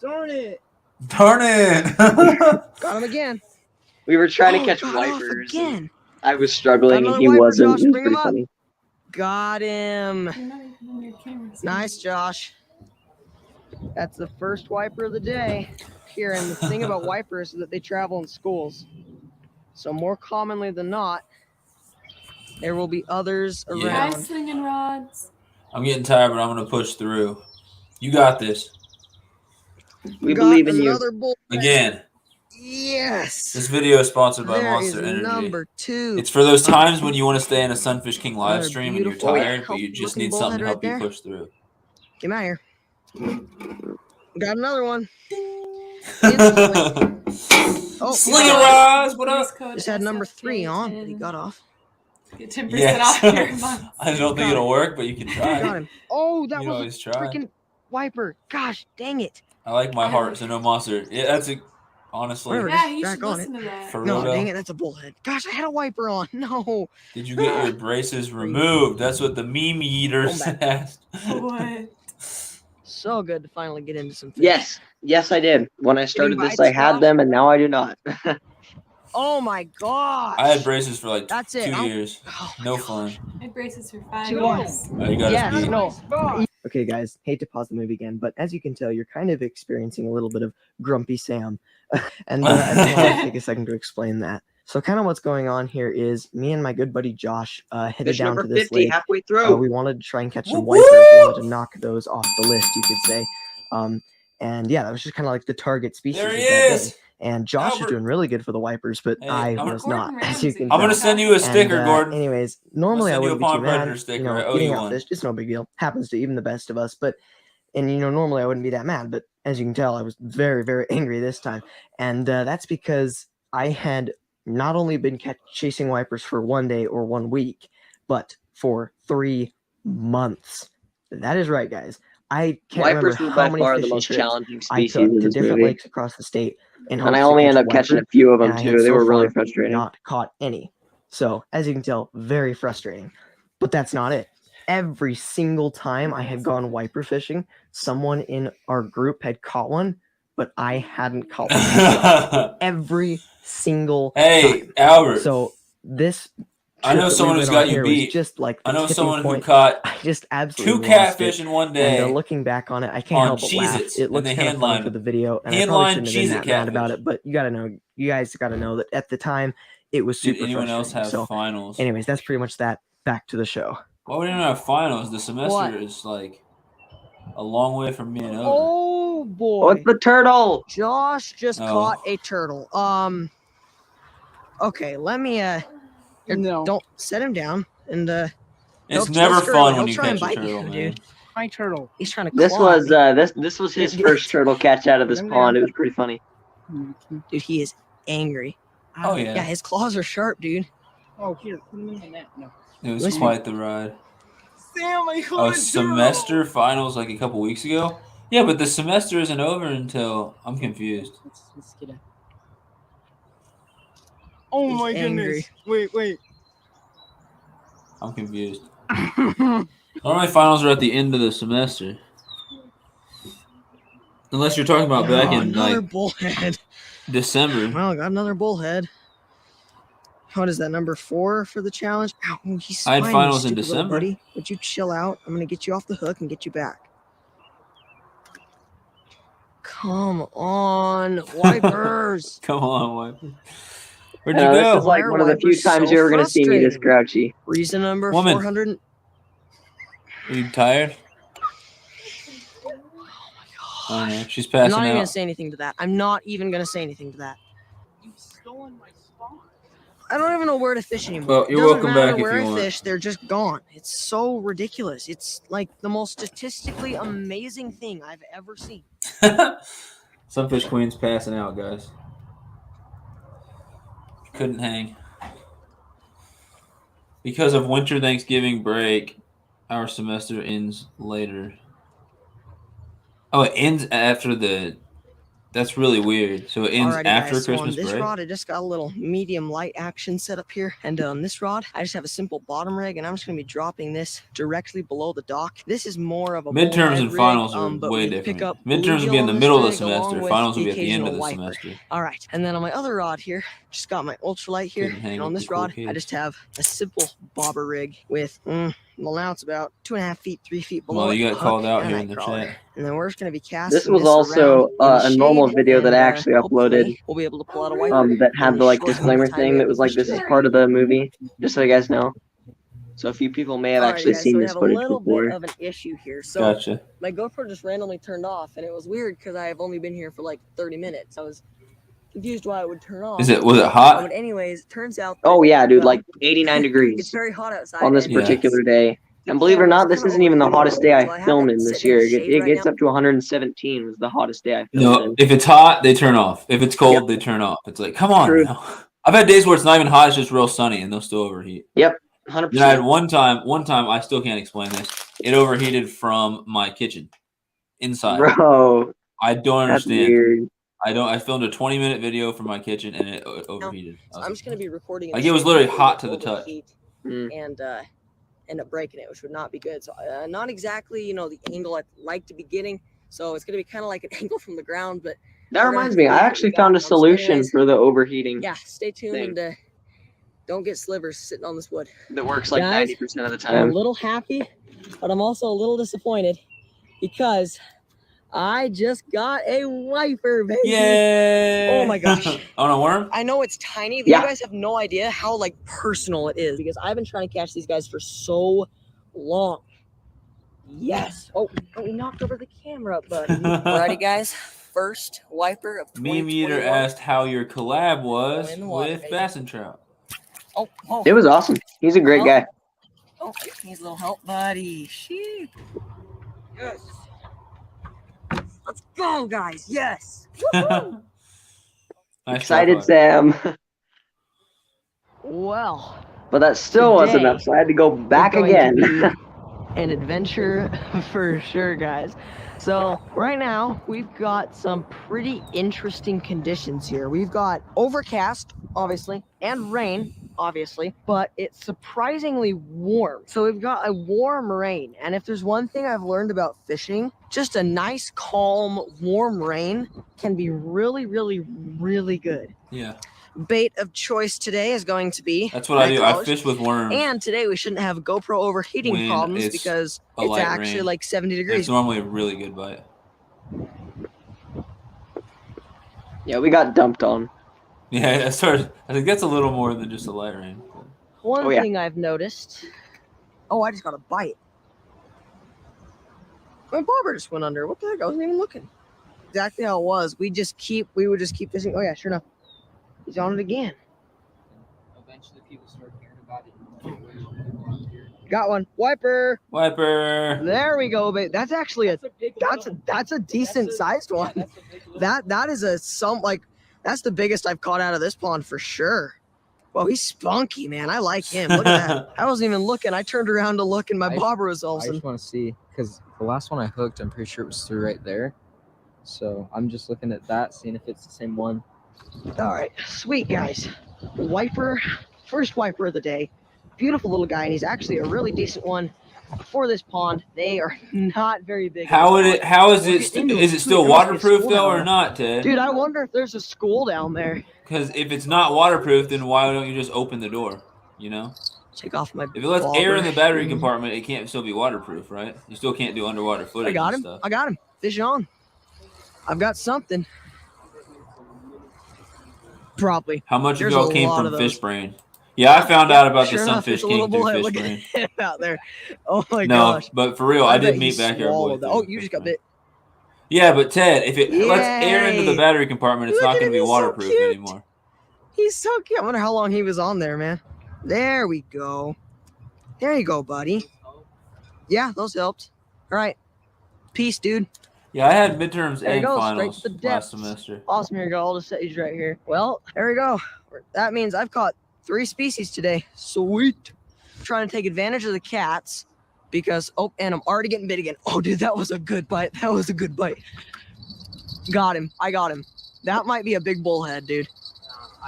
F: Darn it.
A: Darn it.
F: Got him again.
D: We were trying to
F: Oh,
D: catch
F: got off
D: wipers. and
F: again.
D: I was struggling
F: Got
D: and
F: another
D: he
F: wiper,
D: wasn't.
F: Josh.
D: It was
F: Bring him
D: pretty
F: up.
D: funny.
F: Got him.
B: You're not even on your camera.
F: Nice, Josh. That's the first wiper of the day. Here, and the thing about wipers is that they travel in schools. So more commonly than not, there will be others
A: Yeah.
F: around.
B: Guys slinging rods.
A: I'm getting tired, but I'm going to push through. You got this.
D: We
F: Got
D: believe in you.
F: another bull.
A: Again.
G: Yes.
A: This video is sponsored by
G: There
A: Monster
G: is
A: Energy.
G: number 2.
A: It's for those times when you want to stay in a Sunfish King live
G: Another
A: stream and you're
G: beautiful,
A: tired, but you just
G: healthy-looking
A: need something
G: bullhead
A: to
G: right
A: help you
G: there.
A: push through.
G: Get him out here. Got another one. Oh,
A: Slinger Rise, what up?
G: Just had number 3 on, but he got off.
B: Get 10%
A: Yes.
B: off your month.
A: I don't think it'll work, but you can try.
G: Got him. Oh, that
A: You can
G: was
A: always
G: a
A: try.
G: freaking wiper. Gosh, dang it.
A: I like my heart, so no monster. Yeah, that's a honestly.
G: Whatever,
B: Yeah,
G: just
B: you
G: back
B: should
G: on
B: listen
G: it.
B: to that.
A: For
G: No,
A: real,
G: dang
A: though.
G: it, that's a bullhead. Gosh, I had a wiper on. No.
A: Did you get your braces removed? That's what the meme eaters asked.
B: What?
G: So good to finally get into some fish.
D: Yes, I did. When I started this,
G: bites,
D: I had
G: Josh?
D: them, and now I do not.
G: Oh my gosh.
A: I had braces for like
G: That's it.
A: 2 years.
G: Oh my
A: No
G: gosh.
A: fun.
B: I had braces for 5
G: Two
B: years.
A: Oh, you got
G: Yes,
A: us beat.
G: no.
L: Okay, guys, hate to pause the movie again, but as you can tell, you're kind of experiencing a little bit of grumpy Sam. And I just want to take a second to explain that. So kind of what's going on here is me and my good buddy Josh headed
D: Fish
L: down
D: number
L: to this
D: 50,
L: lake.
D: halfway through.
L: We wanted to try and catch some
A: Woo-woo!
L: wipers. We wanted to knock those off the list, you could say. And yeah, that was just kind of like the target species.
A: There he
L: of that
A: is!
L: day. And Josh
A: Albert.
L: is doing really good for the wipers, but
A: Hey,
L: I
A: I'm
L: was not,
B: Gordon
L: as you can
B: Ramsay.
L: tell.
A: I'm gonna send you a sticker, Gordon.
L: Anyways, normally I
A: send you a
L: wouldn't be too
A: Pond Predator
L: mad.
A: sticker.
L: You know,
A: I owe
L: getting
A: you
L: out
A: one.
L: fish, it's no big deal. Happens to even the best of us. And you know, normally I wouldn't be that mad, but as you can tell, I was very, very angry this time. And that's because I had not only been chasing wipers for 1 day or 1 week, but for 3 months. That is right, guys. I can't
D: Wipers
L: remember
D: were
L: how
D: by
L: many
D: far the
L: fishing
D: most
L: trips
D: challenging
L: I
D: species
L: took
D: in
L: to
D: this
L: different
D: movie.
L: lakes across the state in
D: And I
L: hopes to
D: only
L: catch
D: end up catching
L: wiper,
D: a few of them
L: and I
D: too.
L: had
D: They
L: so
D: were really
L: far
D: frustrating.
L: not caught any. So, as you can tell, very frustrating. But that's not it. Every single time I had gone wiper fishing, someone in our group had caught one, but I hadn't caught one myself. Every single
A: Hey,
L: time.
A: Albert.
L: So this
A: I know
L: trip that
A: someone
L: we
A: who's
L: went on
A: got you
L: here was
A: beat.
L: just like the
A: I know
L: tipping
A: someone who
L: point.
A: caught
L: I just
A: 2
L: absolutely lost
A: catfish
L: it.
A: in 1
L: And
A: day
L: looking back on it, I can't
A: on
L: help but laugh.
A: Cheez-Its,
L: It
A: and
L: looks
A: they
L: kind of funny
A: hand-lined
L: for
A: them.
L: the video, and I
A: Hand
L: probably
A: lined
L: shouldn't have been
A: Cheez-It
L: that mad about
A: catfish.
L: it. But you gotta know, you guys gotta know that at the time it was
A: Did
L: super
A: anyone else
L: frustrating.
A: have
L: So,
A: finals?
L: anyways, that's pretty much that. Back to the show.
A: Why would anyone have finals? The semester
G: What?
A: is like a long way from being over.
G: Oh boy.
D: What's the turtle?
G: Josh just
A: Oh.
G: caught a turtle. Okay, let me here, don't set him down and
A: It's
G: don't
A: never
G: screw
A: fun
G: him.
A: when
G: He'll
A: you
G: try and
A: catch a
G: bite you,
A: turtle, man.
G: dude.
F: My turtle.
G: He's trying to
D: This
G: claw
D: was
G: at me.
D: this was his first turtle catch out of this pond. It was pretty funny.
G: Dude, he is angry.
A: Oh, yeah.
G: Yeah, his claws are sharp, dude.
F: Oh, here, put him in that. No.
A: It was
G: Listen.
A: quite the ride.
F: Sam, I caught
A: Oh,
F: a turtle.
A: semester finals like a couple weeks ago? Yeah, but the semester isn't over until... I'm confused.
F: Let's get it. Oh
G: He's
F: my
G: angry.
F: goodness. Wait.
A: I'm confused. Normally finals are at the end of the semester. Unless you're talking about back in
G: another
A: like
G: bullhead.
A: December.
G: Well, I got another bullhead. What is that, number 4 for the challenge? Ow, he's
A: I had
G: spiny,
A: finals in
G: stupid little
A: December.
G: buddy. Would you chill out? I'm gonna get you off the hook and get you back. Come on, wipers.
A: Come on, Wiper. Where'd
D: I
A: you
D: know, this
A: go?
D: is like
G: Why are
D: one of the few
G: wipers
D: times
G: so
D: you're ever going to see me this
G: frustrating?
D: grouchy.
G: Reason number
A: Woman.
G: 400.
A: Are you tired? I don't know. She's
G: I'm
A: passing
G: not even gonna
A: out.
G: say anything to that. I'm not even gonna say anything to that.
F: You've stolen my spot.
G: I don't even know where to fish anymore.
A: Well, you're
G: Doesn't
A: welcome
G: matter
A: back if
G: where
A: you
G: I
A: want.
G: fish, they're just gone. It's so ridiculous. It's like the most statistically amazing thing I've ever seen.
A: Sunfish Queen's passing out, guys. Couldn't hang. Because of winter Thanksgiving break, our semester ends later. Oh, it ends after the... That's really weird. So it ends
G: Alrighty,
A: after
G: guys, so on
A: Christmas
G: this
A: break?
G: rod, I just got a little medium light action set up here. And on this rod, I just have a simple bottom rig, and I'm just going to be dropping this directly below the dock. This is more of a
A: Midterms
G: bullhead
A: and
G: rig,
A: finals are
G: but
A: way
G: we
A: different.
G: pick up
A: Midterms will be
G: bluegill
A: in the
G: on this
A: middle of the
G: rig, along
A: semester.
G: with
A: Finals will be at the end
G: occasional
A: of the
G: wiper.
A: semester.
G: All right, and then on my other rod here, just got my ultralight here,
A: Couldn't hang
G: and on
A: with
G: this
A: the cool
G: rod, I
A: kids.
G: just have a simple bobber rig with, well, now it's about 2.5 feet, 3 feet below
A: Well,
G: it,
A: you
G: a
A: got called
G: hook
A: out
G: and
A: here
G: a
A: in the
G: crawler.
A: chat.
G: And then we're just going to be casting
D: This was
G: around
D: also
G: in the
D: a normal
G: shade,
D: video that I
G: and,
D: actually
G: hopefully
D: uploaded
G: we'll be able to pull out a wiper.
D: that had
G: in
D: the like
G: short
D: disclaimer
G: amount of time
D: thing
G: we
D: that
G: have
D: was
G: to
D: like
G: push
D: this is
G: today.
D: part of the movie, just so you guys know. So a few people may have
G: Alrighty,
D: actually
G: guys,
D: seen
G: so we
D: this
G: have a
D: footage
G: little
D: before.
G: bit of an issue here. So
A: Gotcha.
G: my GoPro just randomly turned off, and it was weird because I've only been here for like 30 minutes. I was confused why it would turn off.
A: Was it hot?
G: But anyways, turns out.
D: Oh yeah, dude, like
G: well,
D: 89
G: it's
D: degrees
G: very hot outside.
D: on this
G: and
D: particular day. And believe it or not, this isn't even the hottest day I filmed in this year. It gets up to 117 was the hottest day I filmed in.
A: If it's hot, they turn off. If it's cold, they turn off. It's like, come on
D: True.
A: now. I've had days where it's not even hot, it's just real sunny, and they'll still overheat.
D: Yep, 100%.
A: Then I had one time, I still can't explain this. It overheated from my kitchen inside.
D: Bro,
A: I don't
D: that's
A: understand.
D: weird.
A: I filmed a 20-minute video from my kitchen, and it overheated.
G: I'm just gonna be recording.
A: Like, it was literally hot to the touch.
G: And end up breaking it, which would not be good. So not exactly, you know, the angle I'd like to be getting. So it's gonna be kind of like an angle from the ground, but
D: That reminds me, I actually found a solution for the overheating.
G: yeah, stay tuned and don't get slivers sitting on this wood.
D: That works like
G: Guys,
D: 90% of the
G: I'm a
D: time.
G: little happy, but I'm also a little disappointed because I just got a wiper, baby.
A: Yay!
G: Oh my gosh.
A: On a worm?
G: I know it's tiny, but
D: Yeah.
G: you guys have no idea how like personal it is because I've been trying to catch these guys for so long. Yes. Oh, we knocked over the camera, buddy. Alrighty, guys. First wiper of 2021.
A: Meme Eater asked how your collab was
G: in the water,
A: with
G: baby.
A: Bass and Trout.
G: Oh,
D: It was awesome. He's a great guy.
G: Oh, he's a little help, buddy. Sheep. Yes. Let's go, guys. Yes. Woohoo!
A: Nice
D: Excited,
A: job,
D: Sam.
G: Well,
D: But that still wasn't
G: Today
D: enough, so I had to go back
G: it's going to
D: again.
G: be an adventure for sure, guys. So right now we've got some pretty interesting conditions here. We've got overcast, obviously, and rain, obviously, but it's surprisingly warm. So we've got a warm rain. And if there's one thing I've learned about fishing, just a nice, calm, warm rain can be really, really, really good.
A: Yeah.
G: Bait of choice today is going to be
A: That's what I do. I
G: $9.
A: fish with worms.
G: And today we shouldn't have GoPro overheating
A: When
G: problems
A: it's
G: because
A: a
G: it's
A: light
G: actually
A: rain.
G: like 70
A: And
G: degrees.
A: it's normally a really good bite.
D: Yeah, we got dumped on.
A: Yeah, I think that's a little more than just a light rain.
G: One
D: Oh, yeah.
G: thing I've noticed. Oh, I just got a bite. My bobber just went under. What the heck? I wasn't even looking. Exactly how it was. We would just keep fishing. Oh yeah, sure enough. He's on it again.
E: Eventually, people start hearing about it.
G: Got one. Wiper.
A: Wiper.
G: There we go, babe. That's actually that's a decent sized one. That is that's the biggest I've caught out of this pond for sure. Well, he's spunky, man. I like him. Look at that. I wasn't even looking. I turned around to look, and my bobber was all of a
M: I
G: sudden.
M: just want to see because the last one I hooked, I'm pretty sure it was through right there. So I'm just looking at that, seeing if it's the same one.
G: All right, sweet guys. Wiper, first wiper of the day. Beautiful little guy, and he's actually a really decent one for this pond. They are not very big.
A: How is
G: We'll
A: it?
G: get into
A: Is
G: it.
A: it still
G: There must be a
A: waterproof
G: school
A: though,
G: down
A: or
G: there.
A: not, Ted?
G: Dude, I wonder if there's a school down there.
A: Because if it's not waterproof, then why don't you just open the door? You know.
G: Take off my.
A: If it lets air in the battery
G: bobber.
A: compartment, it can't still be waterproof, right? You still can't do underwater footage
G: I got
A: and
G: him.
A: stuff.
G: I got him. Fish on. I've got something. Probably.
A: How much of
G: There's
A: y'all
G: a
A: came
G: lot
A: from
G: of
A: fish
G: those.
A: brain? Yeah, I found out about
G: Sure
A: the
G: enough,
A: Sunfish
G: there's a little
A: King through
G: bullhead.
A: fish
G: Look
A: brain.
G: at him out there. Oh my
A: No,
G: gosh.
A: but for real, I
G: bet
A: did meet
G: he
A: Backyard Boy.
G: swallowed that. Oh, you just got bit.
A: Yeah, but Ted, if it lets air into the
G: Yay.
A: battery compartment, it's
G: Look
A: not
G: at
A: going to
G: him,
A: be
G: he's so
A: waterproof
G: cute.
A: anymore.
G: He's so cute. I wonder how long he was on there, man. There we go. There you go, buddy. Yeah, those helped. All right. Peace, dude.
A: Yeah, I had midterms
G: There you
A: and
G: go, straight
A: finals
G: to the
A: last
G: depths.
A: semester.
G: Awesome. Here you go. I'll just set you right here. Well, there we go. That means I've caught 3 species today. Sweet. Trying to take advantage of the cats because, oh, and I'm already getting bit again. Oh, dude, that was a good bite. That was a good bite. Got him. I got him. That might be a big bullhead, dude.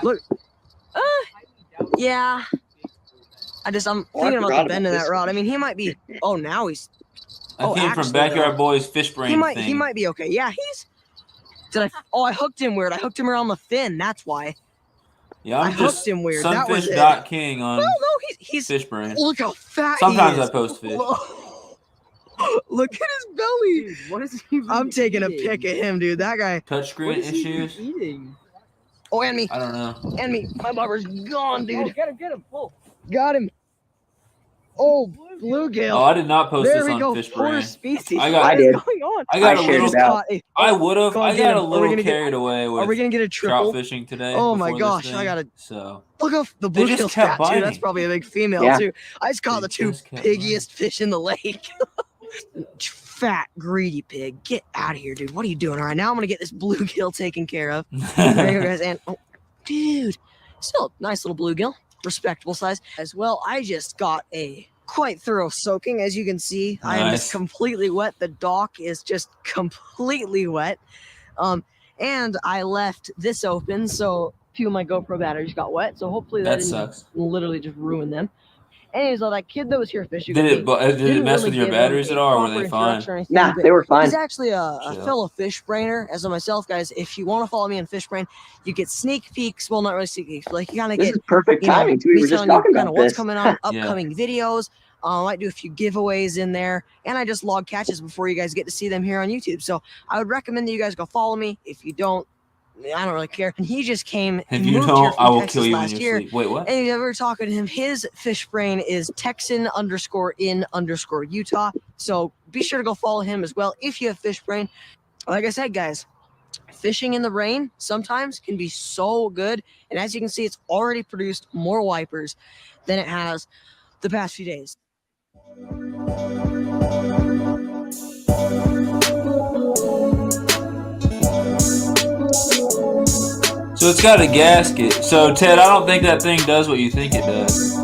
G: Look. Yeah. I'm thinking about the bend of that rod. I mean, he might be. Oh, now he's.
A: I came from Backyard Boy's fish brain thing.
G: He might be okay. Yeah, he's. I hooked him weird. I hooked him around the fin. That's why.
A: Yeah, I'm
G: I
A: just
G: hooked him weird. That was it.
A: Sunfish.king on
G: No, he's
A: fish brain.
G: Look how fat
A: Sometimes
G: he is.
A: I post fish.
G: Look at his belly.
E: Dude, what is he
G: I'm taking a
E: eating?
G: pic of him, dude. That guy.
A: Touchscreen
E: What is he
A: issues?
E: eating?
G: Oh, and me.
A: I don't know.
G: And me. My bobber's gone, dude.
E: Oh, get him, pull.
G: Got him.
F: Oh, bluegill.
A: Oh, I did not post
F: There
A: this
F: we
A: on
F: go.
A: Fish
F: Poor
A: Brain.
F: species.
A: I got-
F: What
A: I
F: is
D: did.
F: going on?
A: I got
D: I
A: a
D: shared
A: little.
D: it out.
F: Caught a-
A: I would have.
F: Go on,
A: I
F: get
A: got
F: him.
A: a
F: Are we
A: little
F: gonna get-
A: carried away with
F: Are we gonna get a
A: trout
F: triple?
A: fishing today.
F: Oh my
A: before this
F: gosh, I
A: thing,
F: gotta
A: So
F: look off the
A: They just
F: bluegill
A: kept
F: stat too. That's
A: biting.
F: probably a big female
D: Yeah.
F: too. I just caught
A: They
F: the two
A: just kept
F: piggiest fish in the lake. Fat greedy pig, get out of here, dude. What are you doing? All right, now I'm gonna get this bluegill taken care of. There you go, guys. And oh, dude, still a nice little bluegill, respectable size as well. I just got a quite thorough soaking, as you can see. I am just
A: Nice.
F: completely wet. The dock is just completely wet. And I left this open, so a few of my GoPro batteries got wet. So hopefully that
A: That
F: didn't
A: sucks.
F: literally just ruin them. Anyways, that kid that was here fishing
A: Did
F: with
A: it?
F: me
A: Did it
F: didn't
A: mess
F: really
A: with your
F: give him
A: batteries
F: a
A: at all, or were
F: proper
A: they fine?
F: introduction or anything,
D: Nah,
F: but
D: they were fine.
F: he's actually a
A: Chill.
F: fellow fish brainer, as of myself, guys. If you want to follow me on Fish Brain, you get sneak peeks. Well, not really sneak peeks, but like you kind of
D: This
F: get,
D: is perfect
F: you know,
D: timing too. We
F: me
D: were just
F: telling you
D: talking
F: kind
D: about
F: of what's
D: this.
F: coming on upcoming videos. I might do a few giveaways in there, and I just log catches before you guys get to see them here on YouTube. So I would recommend that you guys go follow me. If you don't, I don't really care. And he just came.
A: If
F: he
A: you
F: moved here
A: don't,
F: from
A: I will
F: Texas
A: kill you in
F: last
A: your
F: year.
A: sleep. Wait, what?
F: And we were talking to him. His fish brain is Texan_in_Utah. So be sure to go follow him as well if you have fish brain. Like I said, guys, fishing in the rain sometimes can be so good. And as you can see, it's already produced more wipers than it has the past few days.
A: So it's got a gasket. So Ted, I don't think that thing does what you think it does.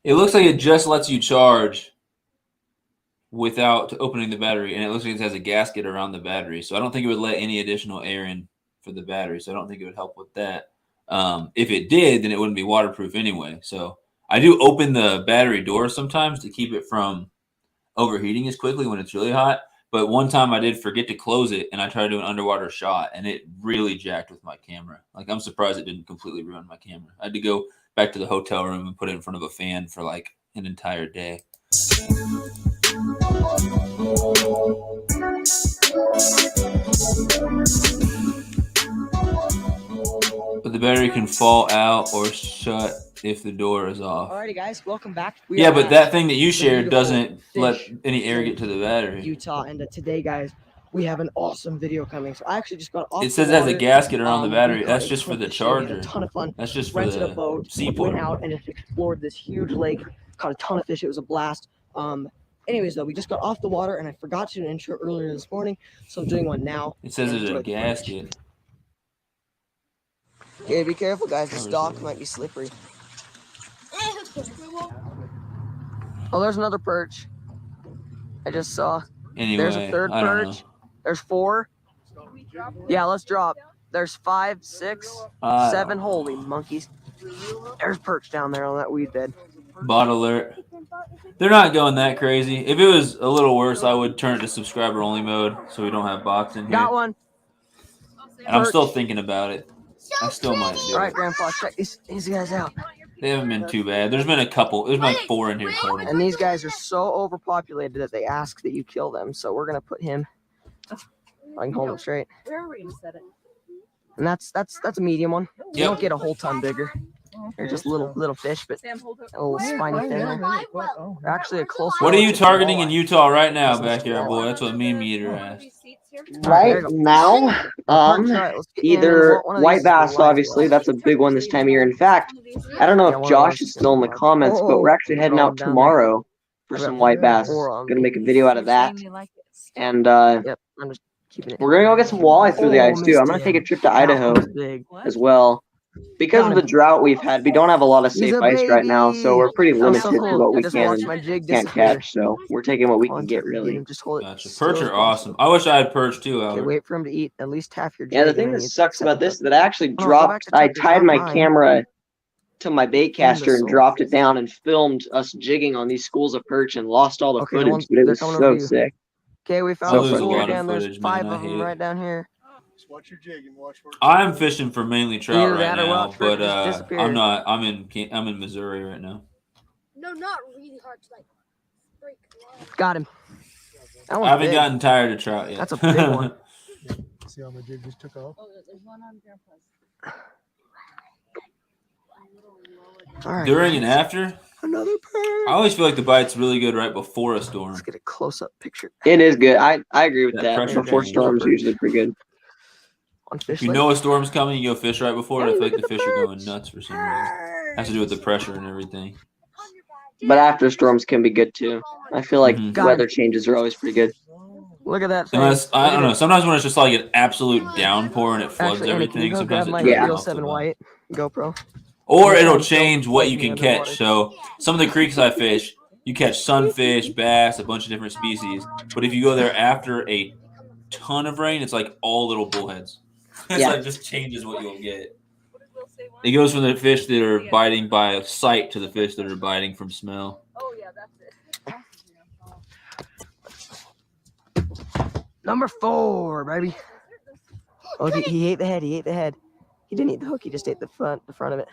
A: It looks like it just lets you charge without opening the battery, and it looks like it has a gasket around the battery. So I don't think it would let any additional air in for the battery. So I don't think it would help with that. If it did, then it wouldn't be waterproof anyway. So I do open the battery door sometimes to keep it from overheating as quickly when it's really hot. But one time I did forget to close it, and I tried to do an underwater shot, and it really jacked with my camera. Like, I'm surprised it didn't completely ruin my camera. I had to go back to the hotel room and put it in front of a fan for like an entire day. But the battery can fall out or shut if the door is off.
F: Alrighty, guys, welcome back.
A: Yeah, but that thing that you
F: the
A: shared
F: beautiful
A: doesn't let
F: fish
A: any air get to the battery.
F: Utah, and today, guys, we have an awesome video coming. So I actually just got off.
A: It says
F: the
A: it has a
F: water.
A: gasket around the
F: We
A: battery.
F: caught
A: That's
F: a
A: just for the
F: clipfish here. We had
A: charger.
F: a ton of fun.
A: That's just for
F: Rented a
A: the
F: boat,
A: seaport.
F: went out and just explored this huge lake. Caught a ton of fish. It was a blast. Anyways, though, we just got off the water, and I forgot to do an intro earlier this morning, so I'm doing one now.
A: It says there's
F: Enjoy
A: a
F: the footage.
A: gasket.
F: Okay, be careful, guys. This
A: Where is
F: dock
A: it?
F: might be slippery. Oh, there's another perch. I just saw.
A: Anyway,
F: There's a third
A: I don't know.
F: perch. There's 4. Yeah, let's drop. There's 5, 6,
A: I
F: 7.
A: don't
F: Holy monkeys. There's perch down there on that weed bed.
A: Bot alert. They're not going that crazy. If it was a little worse, I would turn it to subscriber only mode so we don't have bots in here.
F: Got one.
A: And I'm still
F: Perch.
A: thinking about it. I still might do
F: All right,
A: it.
F: Grandpa, check these guys out.
A: They haven't been too bad. There's been a couple. There's been like 4 in here total.
F: And these guys are so overpopulated that they ask that you kill them. So we're gonna put him. I can hold him straight.
B: Where are we gonna set it?
F: And that's a medium one. You
A: Yep.
F: don't get a whole ton bigger. They're just little fish, but
B: Sam, hold it.
F: a little spiny fin. They're actually a close.
A: What are you
F: relative to
A: targeting in
F: walleye.
A: Utah right now, backyard boy? That's what Meme Eater asked.
D: Right
F: There you go.
D: now,
F: All right, let's get him in.
D: either
F: One of these
D: white
F: is
D: bass,
F: the live
D: obviously,
F: well.
D: that's a big one this time of year. In fact, I don't know
F: Yeah,
D: if
F: one of
D: Josh
F: those
D: is still in the
F: is-
D: comments, but we're actually heading
F: throw
D: out
F: them down
D: tomorrow for
F: I got
D: some white bass.
F: 4 on
D: Gonna
F: me.
D: make a video out of that. And
F: Yep, I'm just keeping it.
D: we're gonna go get some walleye through the
F: Oh,
D: ice too. I'm gonna
F: missed
D: take a
F: him.
D: trip to
F: That
D: Idaho
F: was big.
D: as well. Because
F: Got
D: of the
F: him.
D: drought we've had, we don't have a lot of
F: He's
D: safe
F: a
D: ice right now, so
F: baby.
D: we're pretty
F: That was
D: limited
F: so
D: to
F: cool.
D: what
F: I
D: we
F: just
D: can
F: watched my jig
D: can't
F: disappear.
D: catch. So we're taking what we
F: Come
D: can
F: on,
D: get,
F: Beat
D: really.
F: him. Just hold it
A: Gotcha.
F: still
A: Perch
F: as
A: are awesome. I wish I had perch too,
F: Okay,
A: Albert.
F: wait for him to eat at least half your jig.
D: Yeah, the
F: and
D: thing
F: then
D: that
F: you
D: sucks
F: set
D: about
F: it
D: this
F: up.
D: is that I actually
F: Oh, no, go back
D: dropped.
F: to
D: I
F: Tucker's,
D: tied
F: not
D: my
F: mine.
D: camera to my bait
F: Give him the
D: caster and
F: soul.
D: dropped it down and filmed us jigging on these schools of perch and lost all the
F: Okay, the
D: footage,
F: ones
D: but it
F: they're
D: was
F: coming over
D: so
F: to you.
D: sick.
F: Okay, we
A: I
F: found a
A: lose a
F: school
A: lot of
F: again. There's
A: footage,
F: 5
A: man. I
F: of them
A: hate it.
F: right down here.
N: Just watch your jig and watch where.
A: I'm fishing for mainly trout
F: Either
A: right
F: that or
A: now,
F: Welch River
A: but
F: just
A: I'm
F: disappeared.
A: not. I'm in Missouri right now.
J: No, not really hard to like break.
F: Got him. That
A: I
F: one's
A: haven't
F: big.
A: gotten tired of trout yet.
F: That's a big one.
N: See how my jig just took off?
B: Oh, there's one on Grandpa's.
F: All right.
A: During and
F: guys.
A: after,
L: Another perch.
A: I always feel like the bite's really good right before a storm.
L: Let's get a close-up picture.
D: It is good. I agree with
A: That
D: that.
A: pressure
D: Before
A: change.
D: storms, usually pretty good.
L: On fish
A: If you
L: lake.
A: know a storm's coming, you go fish right before it. I
L: Hey,
A: feel like
L: look
A: the
L: at the
A: fish are going
L: perch.
A: nuts for some reason. Has to do with the pressure and everything.
D: But after storms can be good too. I feel like
A: Mhm.
L: Got
D: weather
L: him.
D: changes are always pretty good.
L: Look at that thing.
A: Unless, I
L: Look
A: don't
L: at
A: know.
L: it.
A: Sometimes when it's just like an absolute downpour and it floods
L: Actually, Annie, can you
A: everything,
L: go
A: sometimes
L: grab
A: it
L: my
A: turns
D: Yeah.
A: me off to
L: 307
A: that.
L: white GoPro?
A: Or
L: I'm
A: it'll
L: trying to
A: change
L: film
A: what you
L: lightning
A: can catch.
L: underwater.
A: So some of the creeks I fish, you catch sunfish, bass, a bunch of different species. But if you go there after a ton of rain, it's like all little bullheads. It's
D: Yeah.
A: like just changes what you'll get. It goes from the fish that are biting by sight to the fish that are biting from smell.
L: Number 4, baby. Oh, he ate the head. He ate the head. He didn't eat the hook. He just ate the front of it.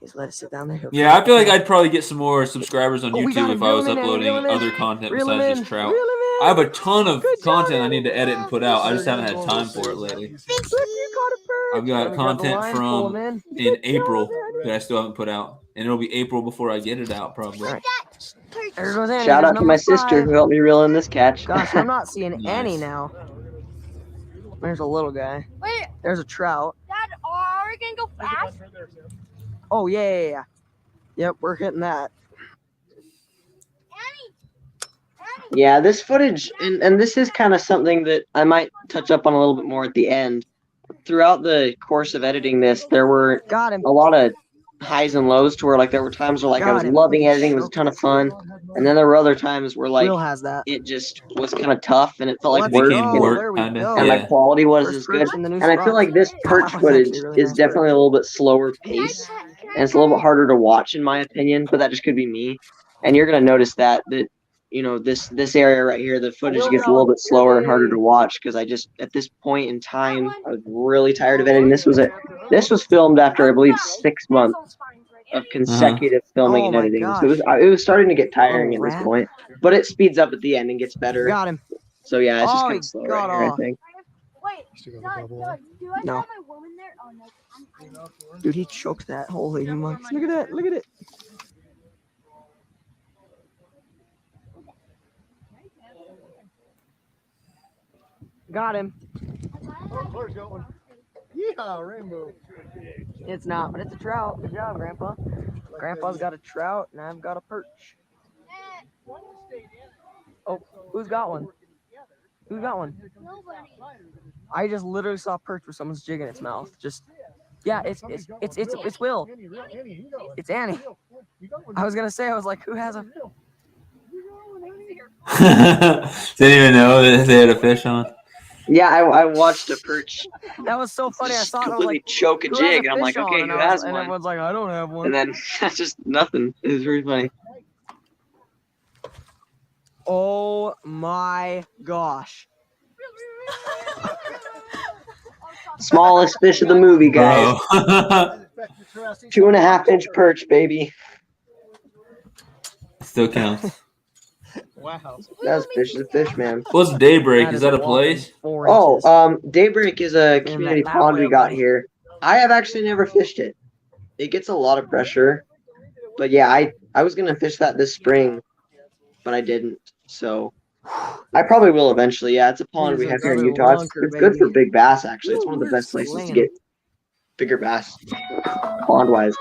L: Just let it sit down there. He'll
A: Yeah, I
L: finish
A: feel
L: the
A: like
L: head.
A: I'd probably get some more subscribers on
L: Oh, we got
A: YouTube
L: him.
A: if I
L: Reel
A: was
L: him in, Annie.
A: uploading
L: Reel him in.
A: other content
L: Reel him
A: besides
L: in.
A: just trout.
L: Reel him in.
A: I have a ton of
L: Good job,
A: content I
L: Annie.
A: need to edit and put out. I just haven't had time for it lately.
L: Look, you caught a perch.
A: I've got
L: Let me grab the
A: content
L: line, pull him
A: from
L: in.
A: in
L: Good
A: April
L: job, Annie.
A: that I still haven't put out, and it'll be April before I get it out probably.
L: All right. There goes Annie.
D: Shout
L: There's
D: out to my
L: number
D: sister
L: 5.
D: who helped me reel in this catch.
L: Gosh, I'm not seeing
A: Nice.
L: any now. There's a little guy.
J: Wait,
L: There's a trout.
J: Dad, are we gonna go fast?
L: Oh, yeah. Yep, we're hitting that.
D: Yeah, this footage, and this is kind of something that I might touch up on a little bit more at the end. Throughout the course of editing this, there were
L: Got him.
D: a lot of highs and lows to where like there were times where like I
L: Got
D: was
L: him.
D: loving
L: Look, he
D: editing, it was a
L: choked
D: ton of
L: it.
D: fun, and then there were other times where like
L: Will has that.
D: it just was kind of tough and it felt like
L: Let's
D: work,
A: became
L: go.
A: work,
L: There we
A: kinda.
L: go.
D: and my
A: Yeah.
D: quality wasn't
L: First
D: as good.
L: perch in the new
D: And I feel
L: spot.
D: like this perch
L: That was
D: footage
L: actually a really
D: is
L: nice
D: definitely a little bit slower pace, and it's a little bit harder to watch in my opinion, but that just could be me. And you're gonna notice that you know this area right here, the footage gets a little bit slower and harder to watch because I just at this point in time I was really tired of editing. This was filmed after I believe 6 months of consecutive filming
L: Oh
D: and
L: my
D: editing,
L: gosh.
D: so it was starting to get tiring
L: Little
D: at this
L: rat.
D: point. But it speeds up at the end and gets better.
L: Got him.
D: So yeah, it's just
L: Oh,
D: kind
L: he
D: of slow
L: got
D: right here, I
L: off.
D: think.
J: Wait,
N: Still got
J: Dad,
N: the bubble.
J: Dad, do I
L: No.
J: have my worm in there? Oh no.
L: Dude, he choked that. Holy smokes. Look at that. Look at it. Got him.
N: Oh, Claire's got one. Yeehaw, rainbow.
L: It's not, but it's a trout. Good job, Grandpa. Grandpa's got a trout, and I've got a perch. Oh, who's got one? Who got one?
J: Nobody.
L: I just literally saw a perch with someone's jig in its mouth. Just, yeah, it's Will. It's Annie. I was gonna say, I was like, who has a?
A: Didn't even know that they had a fish on.
D: Yeah, I watched a perch
L: That was so funny. I
D: just
L: saw it. And I was
D: completely
L: like,
D: choke a
L: who has
D: jig, and I'm
L: fish
D: like, okay,
L: on?
D: who
L: And I was-
D: has
L: And
D: one?
L: everyone's like, I don't have one.
D: And then that's just nothing. It was really funny.
L: Oh my gosh.
D: Smallest fish of the movie, guys.
A: Bro.
D: 2.5-inch perch, baby.
A: Still counts.
N: Wow.
D: That's fish is a fish, man.
A: What's Daybreak?
L: That
A: Is that a
L: whopping
A: place?
L: 4
D: Oh,
L: inches.
D: Daybreak is a community
L: that
D: pond we
L: way,
D: got
L: buddy.
D: here. I have actually never fished it. It gets a lot of pressure. But yeah, I was gonna fish that this spring, but I didn't. So I probably will eventually. Yeah, it's a pond we
L: Here's
D: have here in
L: another
D: Utah.
L: lunker,
D: It's good for
L: baby.
D: big bass, actually. It's one of the
L: Ooh,
D: best places to
L: slinging.
D: get bigger bass, pond-wise.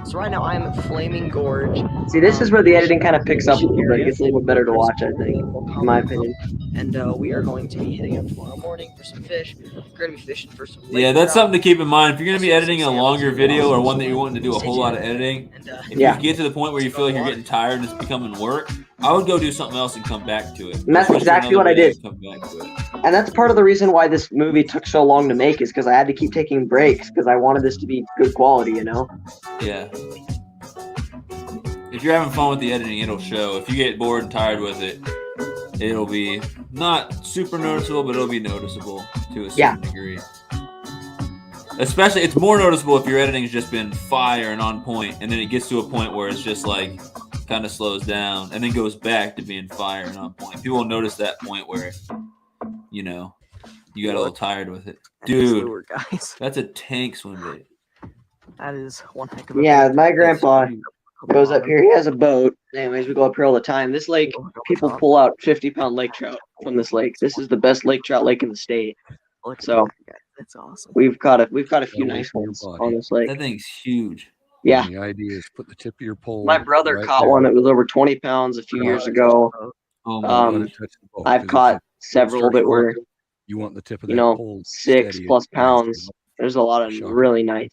L: So right now I'm at Flaming Gorge.
D: See, this is where the editing kind of picks up a little bit. It gets a little bit better to watch, I think, in my opinion.
L: And we are going to be hitting up tomorrow morning for some fish. We're going to be fishing for some
A: Yeah,
L: lake
A: that's
L: trout.
A: something to keep in mind. If you're going to be editing a longer video or one that you're wanting to do a whole lot of editing,
L: And,
A: if
D: Yeah.
A: you get to the point where you feel like you're getting tired and it's becoming work, I would go do something else and come back to it.
D: And that's
A: Switch to
D: exactly
A: another
D: what I
A: video
D: did.
A: and come back to it.
D: And that's part of the reason why this movie took so long to make is because I had to keep taking breaks because I wanted this to be good quality, you know?
A: Yeah. If you're having fun with the editing, it'll show. If you get bored and tired with it, it'll be not super noticeable, but it'll be noticeable to a certain degree. Especially, it's more noticeable if your editing's just been fire and on point, and then it gets to a point where it's just like kind of slows down and then goes back to being fire and on point. People will notice that point where, you know, you got a little tired with it. Dude,
L: Lure, guys.
A: that's a tank swim bait.
F: That is one heck of a
D: Yeah,
F: big
D: my
F: fish.
D: grandpa goes up
F: Bottom.
D: here. He has a boat. Anyways, we go up here all the time. This lake, people pull out 50-pound lake trout from this lake. This is the best lake trout lake in the state.
F: Look at
D: So
F: that guy. That's awesome.
D: we've caught a few
O: That
D: nice
O: way for your
D: ones
O: body.
D: on this lake.
A: That thing's huge.
D: Yeah.
O: And the idea is put the tip of your pole.
D: My brother
O: right
D: caught
O: there.
D: one that was over 20 pounds a few years ago.
A: Oh
O: Don't let
A: my
O: it touch the boat,
D: I've
O: 'cause if
D: caught
O: it
D: several
O: starts
D: that were,
O: rocking, you want the tip of
D: you
O: that
D: know,
O: pole
D: 6+
O: steady as
D: pounds. There's a lot of
O: Shocking.
D: really nice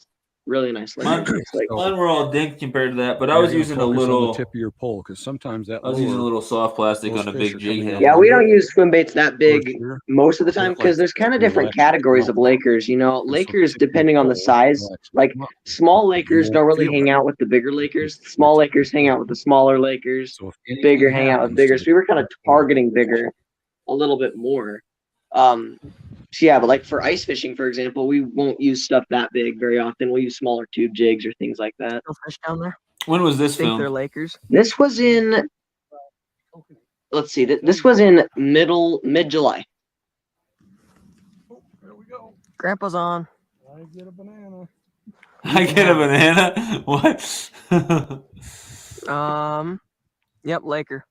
D: lake
A: Mine,
D: trout in this lake.
A: mine were all dink compared to that, but I
O: You're
A: was
O: gonna
A: using a
O: focus on
A: little.
O: the tip of your pole, because sometimes that
A: I was using a
O: lure,
A: little soft plastic
O: those
A: on a
O: fish
A: big
O: are
A: jig
O: coming
A: head.
O: in
D: Yeah, we don't
O: under
D: use swim baits that
O: first
D: big
O: year.
D: most of the time
O: Look
D: because
O: like
D: there's kind of different
O: relax the
D: categories of
O: mouth.
D: Lakers. You know,
O: And so
D: Lakers,
O: tip your
D: depending on the
O: pole,
D: size,
O: relax the
D: like
O: mouth.
D: small
O: You
D: Lakers don't
O: won't
D: really
O: feel
D: hang
O: it.
D: out with the bigger Lakers. Small Lakers hang out with the smaller Lakers.
O: So if
D: Bigger
O: anything
D: hang out with
O: happens
D: bigger.
O: to
D: So
O: the
D: we were kind of
O: tip of your pole,
D: targeting bigger a little bit more. So yeah, but like for ice fishing, for example, we won't use stuff that big very often. We'll use smaller tube jigs or things like that.
F: Still fish down there?
A: When was this
F: Think they're
A: filmed?
F: Lakers?
D: This was in, let's see, this was in mid-July.
F: Grandpa's on.
N: I get a banana.
A: I get a banana. What?
F: Yep, Laker.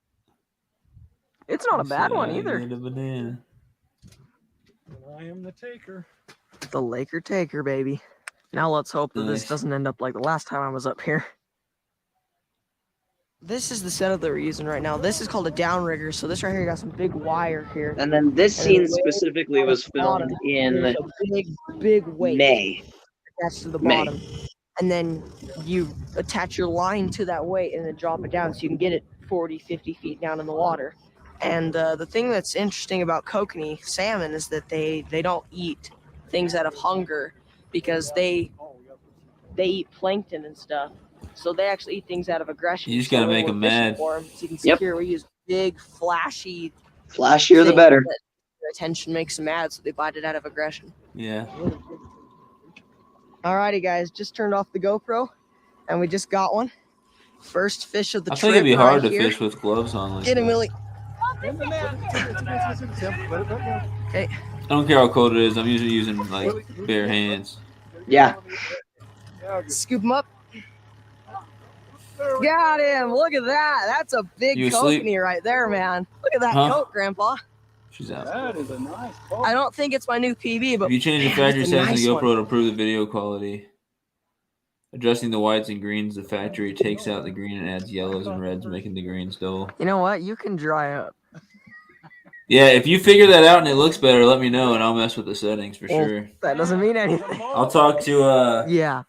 F: It's not a bad one
A: I
F: either.
A: get a banana.
N: I am the taker.
F: The Laker taker, baby. Now let's hope that this
A: Nice.
F: doesn't end up like the last time I was up here. This is the setup that we're using right now. This is called a downrigger. So this right here got some big wire here.
D: And then this
F: And
D: scene
F: then
D: specifically was filmed
F: there's
D: in
F: a big weight
D: May.
F: attached to the
D: May.
F: bottom. And then you attach your line to that weight and then drop it down so you can get it 40, 50 feet down in the water. And the thing that's interesting about kokanee salmon is that they don't eat things out of hunger because they eat plankton and stuff. So they actually eat things out of aggression.
A: You just gotta
F: So when
A: make
F: we're
A: 'em
F: fishing
A: mad.
F: for 'em, so you can see
D: Yep.
F: here we use big, flashy.
D: Flashier the
F: things
D: better.
F: that their attention makes them mad, so they bite it out of aggression.
A: Yeah.
F: Alrighty, guys, just turned off the GoPro, and we just got one. First fish of the
A: I
F: trip.
A: think it'd be hard to
F: right here.
A: fish with gloves on. Like
F: Get him,
A: that.
F: Willie. Okay.
A: I don't care how cold it is. I'm usually using like bare hands.
D: Yeah.
F: Scoop him up. Got him. Look at that. That's a big
A: You asleep?
F: kokanee right there, man. Look at that
A: Huh?
F: coat, Grandpa.
A: She's out.
N: That is a nice
F: I don't think it's my new PB, but
A: If you change the
F: man,
A: factory
F: that's a
A: settings
F: nice
A: in the
F: one.
A: GoPro to improve the video quality, adjusting the whites and greens, the factory takes out the green and adds yellows and reds, making the greens dull.
F: You know what? You can dry up.
A: Yeah, if you figure that out and it looks better, let me know and I'll mess with the settings for
F: Well,
A: sure.
F: That doesn't mean anything.
A: I'll talk to
F: Yeah.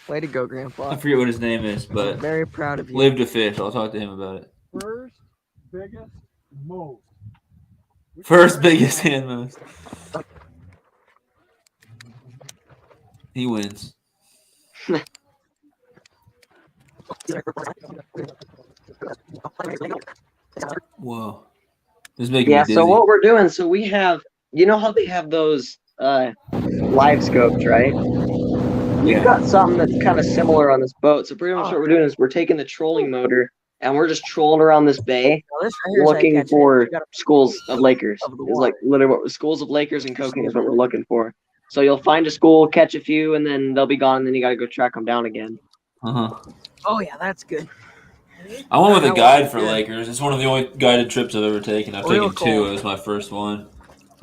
F: Way to go,
A: I
F: Grandpa.
A: forget what his name is, but
F: Very proud of you.
A: Live to Fish. I'll talk to him about it.
N: First, biggest, most.
A: First, biggest, and most. He wins. Whoa. This is making
D: Yeah,
A: me dizzy.
D: so what we're doing, so we have, you know how they have those live scopes, right? We've got something that's kind of similar on this boat. So pretty much what we're doing is we're taking the trolling motor and we're just trolling around this bay
F: Now, this right here is how you
D: looking
F: catch
D: for
F: fish. You gotta
D: schools of Lakers.
F: of the
D: It's like literally what schools of Lakers and kokanee is what we're looking for. So you'll find a school, catch a few, and then they'll be gone, and then you got to go track them down again.
A: Uh-huh.
F: Oh yeah, that's good.
A: I went with a
F: That
A: guide
F: was
A: for
F: good.
A: Lakers. It's one of the only guided trips I've ever taken. I've
F: Real
A: taken two.
F: cool.
A: It was my first one.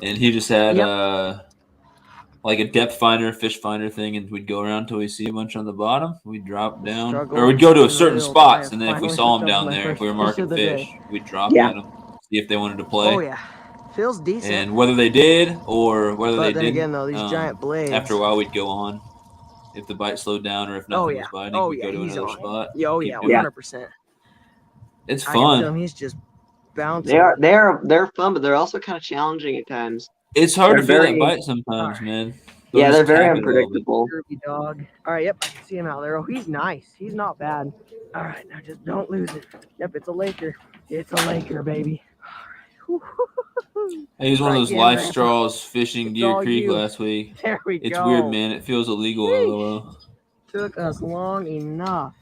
A: And he just had like a depth finder, fish finder thing, and we'd go around until we see a bunch on the bottom. We'd drop down.
F: Struggle
A: Or we'd go to a
F: in
A: certain
F: real
A: spots,
F: life.
A: and then if we
F: Finally
A: saw them
F: hooked up
A: down
F: with my
A: there, if we were
F: first fish
A: marking
F: of the
A: fish,
F: day.
A: we'd drop
D: Yeah.
A: at them, see if they wanted to play.
F: Oh yeah, feels decent.
A: And whether they did or whether
F: But
A: they
F: then
A: didn't,
F: again, though, these giant blades.
A: after a while we'd go on. If the bite slowed down or if nothing
F: Oh yeah.
A: was biting,
F: Oh
A: we'd
F: yeah.
A: go to
F: He's
A: another
F: on.
A: spot.
F: Yeah, oh
A: keep
F: yeah.
A: doing it.
F: 100%.
A: It's
F: I can tell him
A: fun.
F: he's just bouncing.
D: They're fun, but they're also kind of challenging at times.
A: It's hard
D: They're
A: to feel that
D: very-
A: bite sometimes, man.
D: Yeah,
A: They'll
D: they're
A: just
D: very
A: tap it a little bit.
D: unpredictable.
F: Derby dog. All right, yep, I can see him out there. Oh, he's nice. He's not bad. All right, now just don't lose it. Yep, it's a Laker. It's a Laker, baby. All right.
A: I used one of
F: Right,
A: those
F: yeah,
A: life
F: man.
A: straws fishing
F: It's
A: Deer
F: all
A: Creek
F: you.
A: last week.
F: There we
A: It's
F: go.
A: weird, man. It feels illegal. LOL.
F: Took us long enough.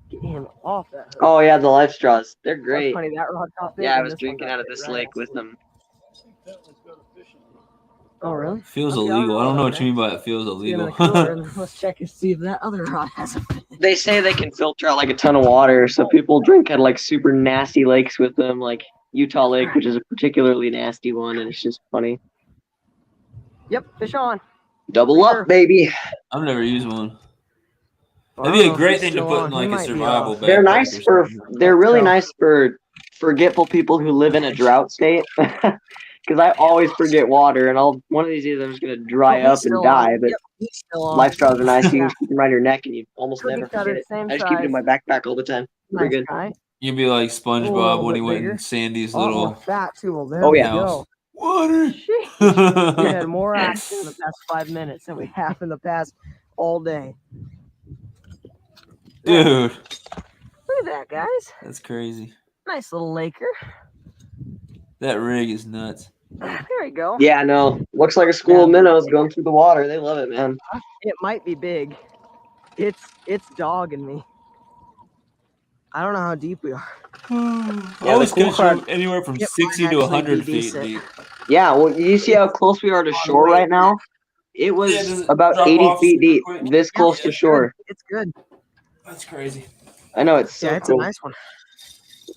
F: Get him off that hook.
D: Oh yeah, the life straws. They're
F: That's
D: great.
F: funny, that rod caught big
D: Yeah, I
F: and
D: was
F: this one
D: drinking
F: got
D: out of
F: big,
D: this
F: right?
D: lake with them.
F: Oh, really?
A: Feels
F: Okay, I'll
A: illegal. I
F: roll
A: don't know
F: it
A: what
F: up
A: you mean
F: next.
A: by it feels
F: Let's get in the
A: illegal.
F: cooler and let's check and see if that other rod has a fin.
D: They say they can filter out like a ton of water, so people drink at like super nasty lakes with them, like Utah Lake, which is a particularly nasty one, and it's just funny.
F: Yep, fish on.
D: Double
F: For
D: up,
F: sure.
D: baby.
A: I've never used one.
F: Well, I
A: That'd be
F: don't
A: a
F: know if
A: great
F: he's
A: thing to
F: still
A: put
F: on.
A: in
F: He
A: like a
F: might be
A: survival
F: off.
D: They're
A: backpack
D: nice
A: or
D: for
A: something.
D: they're really
F: Tell.
D: nice for forgetful people who live in a drought state. Because I always forget water, and one of these days I'm just gonna dry
F: Oh,
D: up
F: he's
D: and
F: still on.
D: die. But
F: Yep, he's still on.
D: life straws are nice. You
F: Yeah.
D: can keep them around your neck, and you almost
F: Cookie
D: never
F: cutter,
D: forget it.
F: same
D: I just keep it in
F: size.
D: my backpack all the time. Pretty
F: Nice
D: good.
F: guy.
A: You'd be like
F: A
A: SpongeBob
F: little
A: when he
F: bit
A: went
F: bigger.
A: in Sandy's
F: A lot more
A: little
F: fat too. Well, there
D: Oh,
F: we
D: yeah.
F: go.
A: water.
F: Sheesh. We had more action in the past 5 minutes than we have in the past all day.
A: Dude,
F: Look at that, guys.
A: that's crazy.
F: Nice little laker.
A: That rig is nuts.
F: There we go.
D: Yeah, no. Looks like a school of minnows going through the water. They love it, man.
F: It might be big. It's dogging me. I don't know how deep we are.
A: I was
D: cool
A: catching
D: part-
A: anywhere from
F: It might
A: 60 to
F: actually
A: 100
F: be
A: feet
F: decent.
A: deep.
D: Yeah, well, you see how close we are to shore right now? It was
A: Yeah, does it
D: about
A: drop
D: 80
A: off
D: feet
A: super
D: deep,
A: quick?
D: this close to
F: It's
D: shore.
F: good. It's good.
A: That's crazy.
D: I know, it's so
F: Yeah, it's
D: cool.
F: a nice one.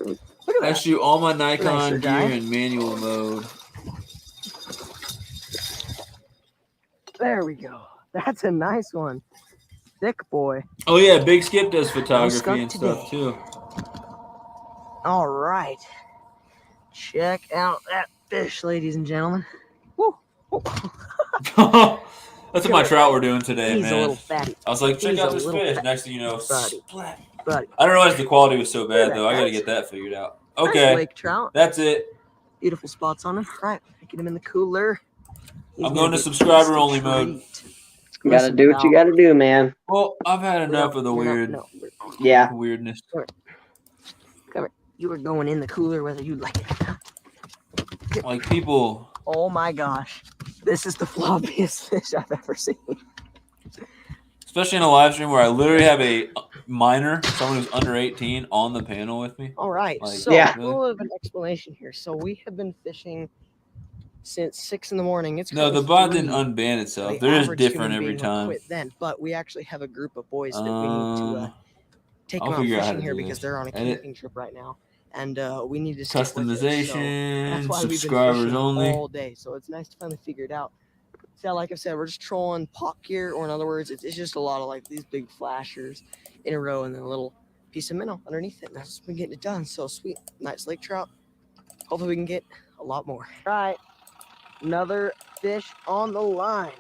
F: Look at
A: I
F: that.
A: shoot all my
F: Nicer
A: Nikon
F: guy.
A: gear in manual mode.
F: There we go. That's a nice one. Thick boy.
A: Oh yeah, Big Skip does photography
F: skunk
A: and
F: today.
A: stuff too.
F: All right. Check out that fish, ladies and gentlemen. Woo. Woo.
A: That's what my trout were doing today,
F: He's a
A: man.
F: little fatty.
A: I was like, check
F: He's
A: out
F: a
A: this
F: little
A: fish.
F: fat
A: Next thing you know,
F: buddy.
A: splat.
F: Buddy.
A: I didn't realize the quality was so
F: Look
A: bad
F: at
A: though.
F: that,
A: I gotta
F: guys.
A: get that figured out.
F: Nice
A: Okay,
F: lake trout.
A: that's it.
F: Beautiful spots on him. All right, get him in the cooler. He's
A: I'm
F: gonna
A: going to
F: get
A: subscriber
F: tasty
A: only mode.
F: treat.
D: You gotta
F: Listen,
D: do what you
F: pal.
D: gotta do, man.
A: Well, I've had enough of the weird
D: Yeah.
A: weirdness.
F: Come here. You are going in the cooler whether you like it or not.
A: Like people.
F: Oh my gosh. This is the floppiest fish I've ever seen.
A: Especially in a live stream where I literally have a minor, someone who's under 18, on the panel with me.
F: All right,
A: Like,
F: so
D: Yeah.
F: a little of an explanation here. So we have been fishing since 6 in the morning. It's
A: No, the
F: currently
A: bot didn't
F: 3.
A: unban itself.
F: The
A: They're just
F: average
A: different
F: human
A: every
F: being would
A: time.
F: quit then, but we actually have a group of boys that we need to take
A: I'll
F: them out
A: figure out how
F: fishing
A: to
F: here
A: do
F: because
A: this.
F: they're on a
A: Edit.
F: camping trip right now, and we need to stick with it. So
A: Customization,
F: that's why we've been
A: subscribers
F: fishing
A: only.
F: all day. So it's nice to finally figure it out. So like I said, we're just trolling pot gear, or in other words, it's just a lot of like these big flashers in a row and then a little piece of minnow underneath it. And that's what's been getting it done. So sweet, nice lake trout. Hopefully we can get a lot more. All right, another fish on the line.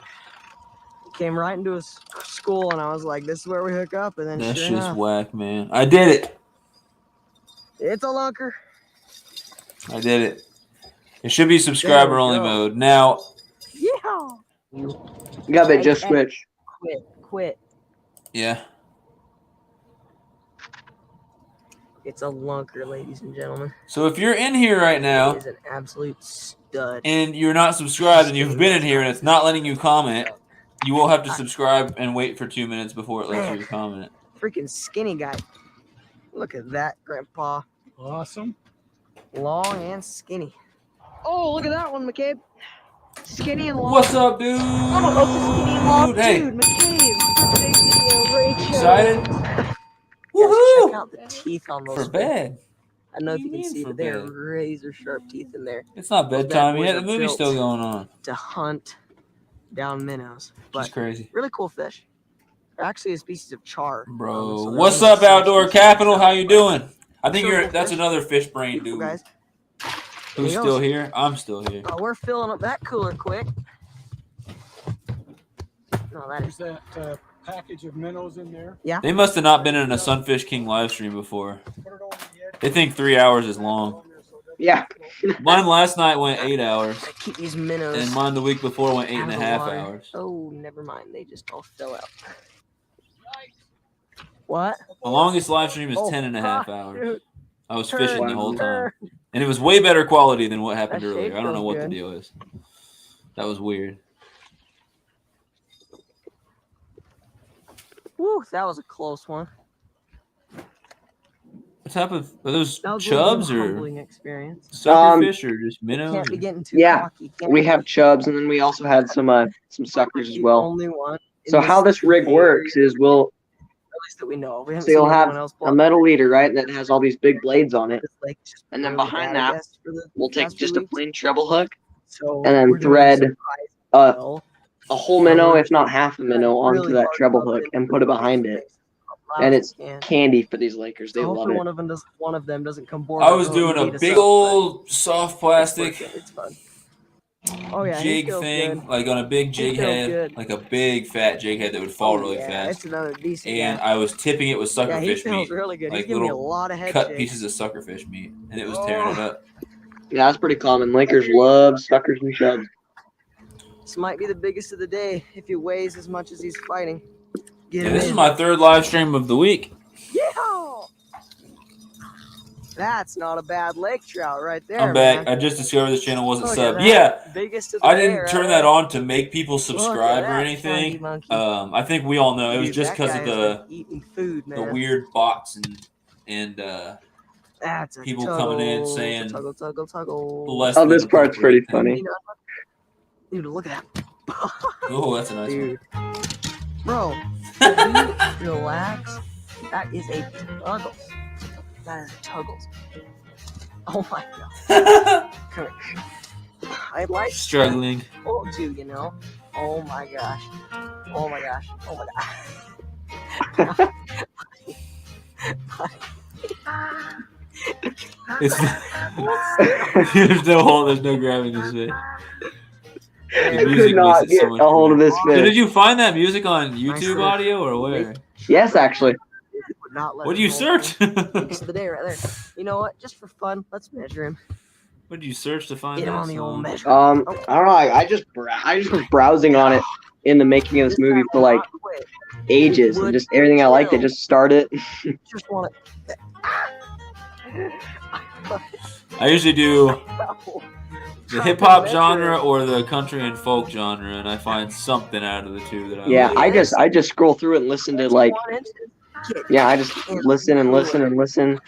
F: Came right into a school, and I was like, "This is where we hook up." And then
A: That's
F: sure
A: just
F: enough,
A: whack, man. I did it.
F: it's a lunker.
A: I did it. It should be subscriber only
F: go.
A: mode. Now,
F: Yeah.
D: You gotta just
F: Hey,
D: switch.
F: Quit.
A: yeah.
F: It's a lunker, ladies and gentlemen.
A: So if you're in here right now
F: It is an absolute stud.
A: and you're not subscribed and you've been in here and it's not letting you comment, you will have to subscribe and wait for 2 minutes before it lets you comment.
F: Freaking skinny guy. Look at that, Grandpa.
N: Awesome.
F: Long and skinny. Oh, look at that one, McCabe. Skinny and long.
A: What's up, dude?
F: Oh, skinny and long,
A: Hey.
F: dude. McCabe. Big video, great show.
A: Excited?
F: Guys,
A: Woohoo!
F: check out the teeth on those
A: For
F: fish.
A: bed.
F: I don't know if you
A: What do
F: can
A: you
F: see,
A: mean
F: but
A: for
F: they're
A: bed?
F: razor sharp teeth in there.
A: It's not
F: Those bad
A: bedtime
F: boys
A: yet.
F: are
A: The movie's
F: built
A: still going on.
F: to hunt down minnows. But
A: It's crazy.
F: really cool fish. They're actually a species of char.
A: Bro,
F: so they're
A: what's
F: one of
A: up,
F: the
A: Outdoor
F: subspecies of
A: Capital?
F: char,
A: How you
F: but
A: doing? I think
F: so
A: you're.
F: cool
A: That's
F: fish.
A: another fish brain
F: Beautiful,
A: dude.
F: guys.
A: Who's
F: There he
A: still
F: goes.
A: here? I'm still here.
F: We're filling up that cooler quick. No, that
N: There's
F: is.
N: that package of minnows in there.
F: Yeah.
A: They must have not been in a Sunfish King live stream before. They think 3 hours is long.
D: Yeah.
A: Mine last night went 8 hours,
F: Keep these minnows.
A: and mine the week before went
F: out of the
A: 8.5
F: water.
A: hours.
F: Oh, never mind. They just all fell out. What?
A: The longest live stream is
F: Oh,
A: 10.5
F: ah,
A: hours.
F: shoot.
A: I was
F: Turn,
A: fishing the whole time,
F: turn.
A: and it was way better quality than what happened
F: That
A: earlier.
F: shade
A: I don't know
F: feels
A: what
F: good.
A: the deal is. That was weird.
F: Woo, that was a close one.
A: What type of are those
F: That was a little bit
A: chubs
F: of a
A: or
F: humbling experience.
A: suckerfish or just
F: Can't
A: minnows?
F: be
A: Or...
F: getting too
D: Yeah,
F: cocky. Can't
D: we
F: be
D: have chubs, and then we also had some suckers as
F: the
D: well.
F: only one in
D: So how this rig
F: area,
D: works is
F: at least that we know. We haven't
D: so you'll
F: seen
D: have
F: anyone else pull
D: a
F: up
D: metal leader, right, that has all these big blades on it,
F: this lake. Just
D: and then
F: really
D: behind
F: bad, I
D: that
F: guess, for the
D: we'll take
F: past few
D: just a
F: weeks.
D: plain treble hook,
F: So
D: and then
F: we're doing
D: thread
F: surprise
D: a whole minnow, if not half a minnow, onto
F: really
D: that
F: hard
D: treble
F: cover
D: hook
F: it
D: and put it behind it. And it's candy for these Lakers. They
F: So
D: love
F: hopefully
D: it.
F: one of them doesn't come board.
A: I was doing a big old soft plastic
F: It's fun. Oh yeah, he
A: jig
F: feels
A: thing,
F: good.
A: like on a big jig
F: feels
A: head,
F: good.
A: like a big fat jig head that would fall really
F: yeah,
A: fast.
F: it's another decent
A: And
F: guy.
A: I was tipping it with
F: Yeah, he
A: suckerfish
F: feels
A: meat,
F: really good. He's
A: like
F: giving me a
A: little
F: lot of head
A: cut
F: shakes.
A: pieces of suckerfish meat, and it was tearing it up.
D: Yeah, that's pretty common. Lakers love suckers and chubs.
F: This might be the biggest of the day if he weighs as much as he's fighting. Get
A: Yeah,
F: him
A: this
F: in.
A: is my third live stream of the week.
F: Yeah. That's not a bad lake trout right there.
A: I'm back.
F: Man.
A: I just discovered this channel wasn't
F: Look at
A: subbed.
F: that.
A: Yeah,
F: Biggest of the
A: I
F: day
A: didn't
F: right
A: turn
F: there.
A: that on to make people
F: Look at
A: subscribe or
F: that
A: anything.
F: shaggy monkey.
A: I think we all know it was
F: Dude,
A: just
F: that
A: because of
F: guy is,
A: the
F: like, eating food,
A: the
F: man.
A: weird bots and
F: That's a
A: people coming in
F: tuggle,
A: saying
F: tuggle.
A: less
D: Oh,
A: than
D: this part's pretty
A: appropriate
D: funny.
A: things.
F: Dude, look at that.
A: Oh, that's a nice
F: Dude.
A: one.
F: Bro, can you relax? That is a tuggles. That is a tuggles. Oh my god. Come here. I like
A: Struggling.
F: told you, you know. Oh my gosh. Oh my gosh. Oh my gosh.
A: There's no hole. There's no grabbing this fish.
D: I could not get a hold of this
A: So did
D: fish.
A: you find that music on YouTube audio or where?
D: Yes, actually.
F: Would not let
A: What do
F: him
A: you
F: hold
A: search?
F: Biggest of the day right there. You know what? Just for fun, let's measure him.
A: What did you search to find
F: Get him
A: that
F: on the old
A: song?
F: measure.
D: I don't know. I just was browsing on it in the making of this movie for like ages, and just everything I liked, I just started.
F: Just want to.
A: I usually do the hip hop genre or the country and folk genre, and I find something out of the two that I
D: Yeah,
A: like.
D: I just scroll through it and listen to like. Yeah, I just listen and listen and listen.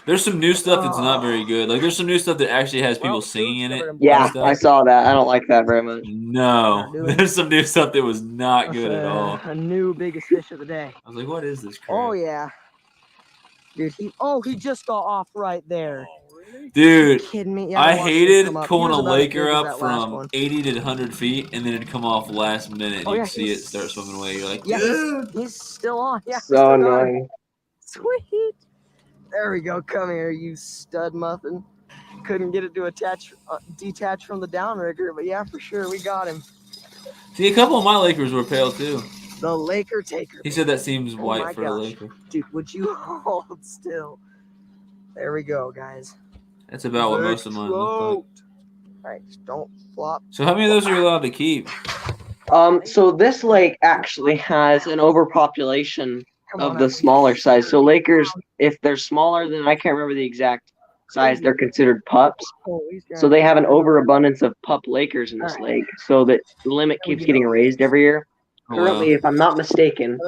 A: There's some new stuff that's not very good. Like there's some new stuff that actually has people singing in it. and
D: Yeah,
A: stuff.
D: I saw that. I don't like that very much.
A: No, there's some new stuff that was not good at all.
F: A new biggest fish of the day.
A: I was like, what is this crap?
F: Oh yeah. Dude, he just got off right there.
A: Dude,
F: Are you kidding me? Yeah,
A: I
F: watched him
A: hated
F: come up. He
A: pulling
F: was
A: a
F: about as
A: Laker
F: big as
A: up
F: that last
A: from
F: one.
A: 80 to 100 feet, and then it'd come off last minute, and
F: Oh,
A: you'd
F: yeah,
A: see it start swimming away. You're like,
F: Yeah,
A: dude.
F: he's still on. Yeah,
D: So
F: still got him.
D: annoying.
F: Sweet. There we go. Come here, you stud muffin. Couldn't get it to detach from the downrigger, but yeah, for sure, we got him.
A: See, a couple of my Lakers were pale too.
F: The Laker taker.
A: He said that seems
F: Oh
A: white
F: my
A: for a
F: gosh.
A: Laker.
F: Dude, would you hold still? There we go, guys.
A: That's about what most of mine look like.
F: All right, just don't flop.
A: So how many of those are you allowed to keep?
D: So this lake actually has an overpopulation of the smaller size. So Lakers, if they're smaller than I can't remember the exact size, they're considered pups. So they have an overabundance of pup Lakers in this lake. So that the limit keeps getting raised every year.
A: Oh,
D: Currently,
A: wow.
D: if I'm not mistaken,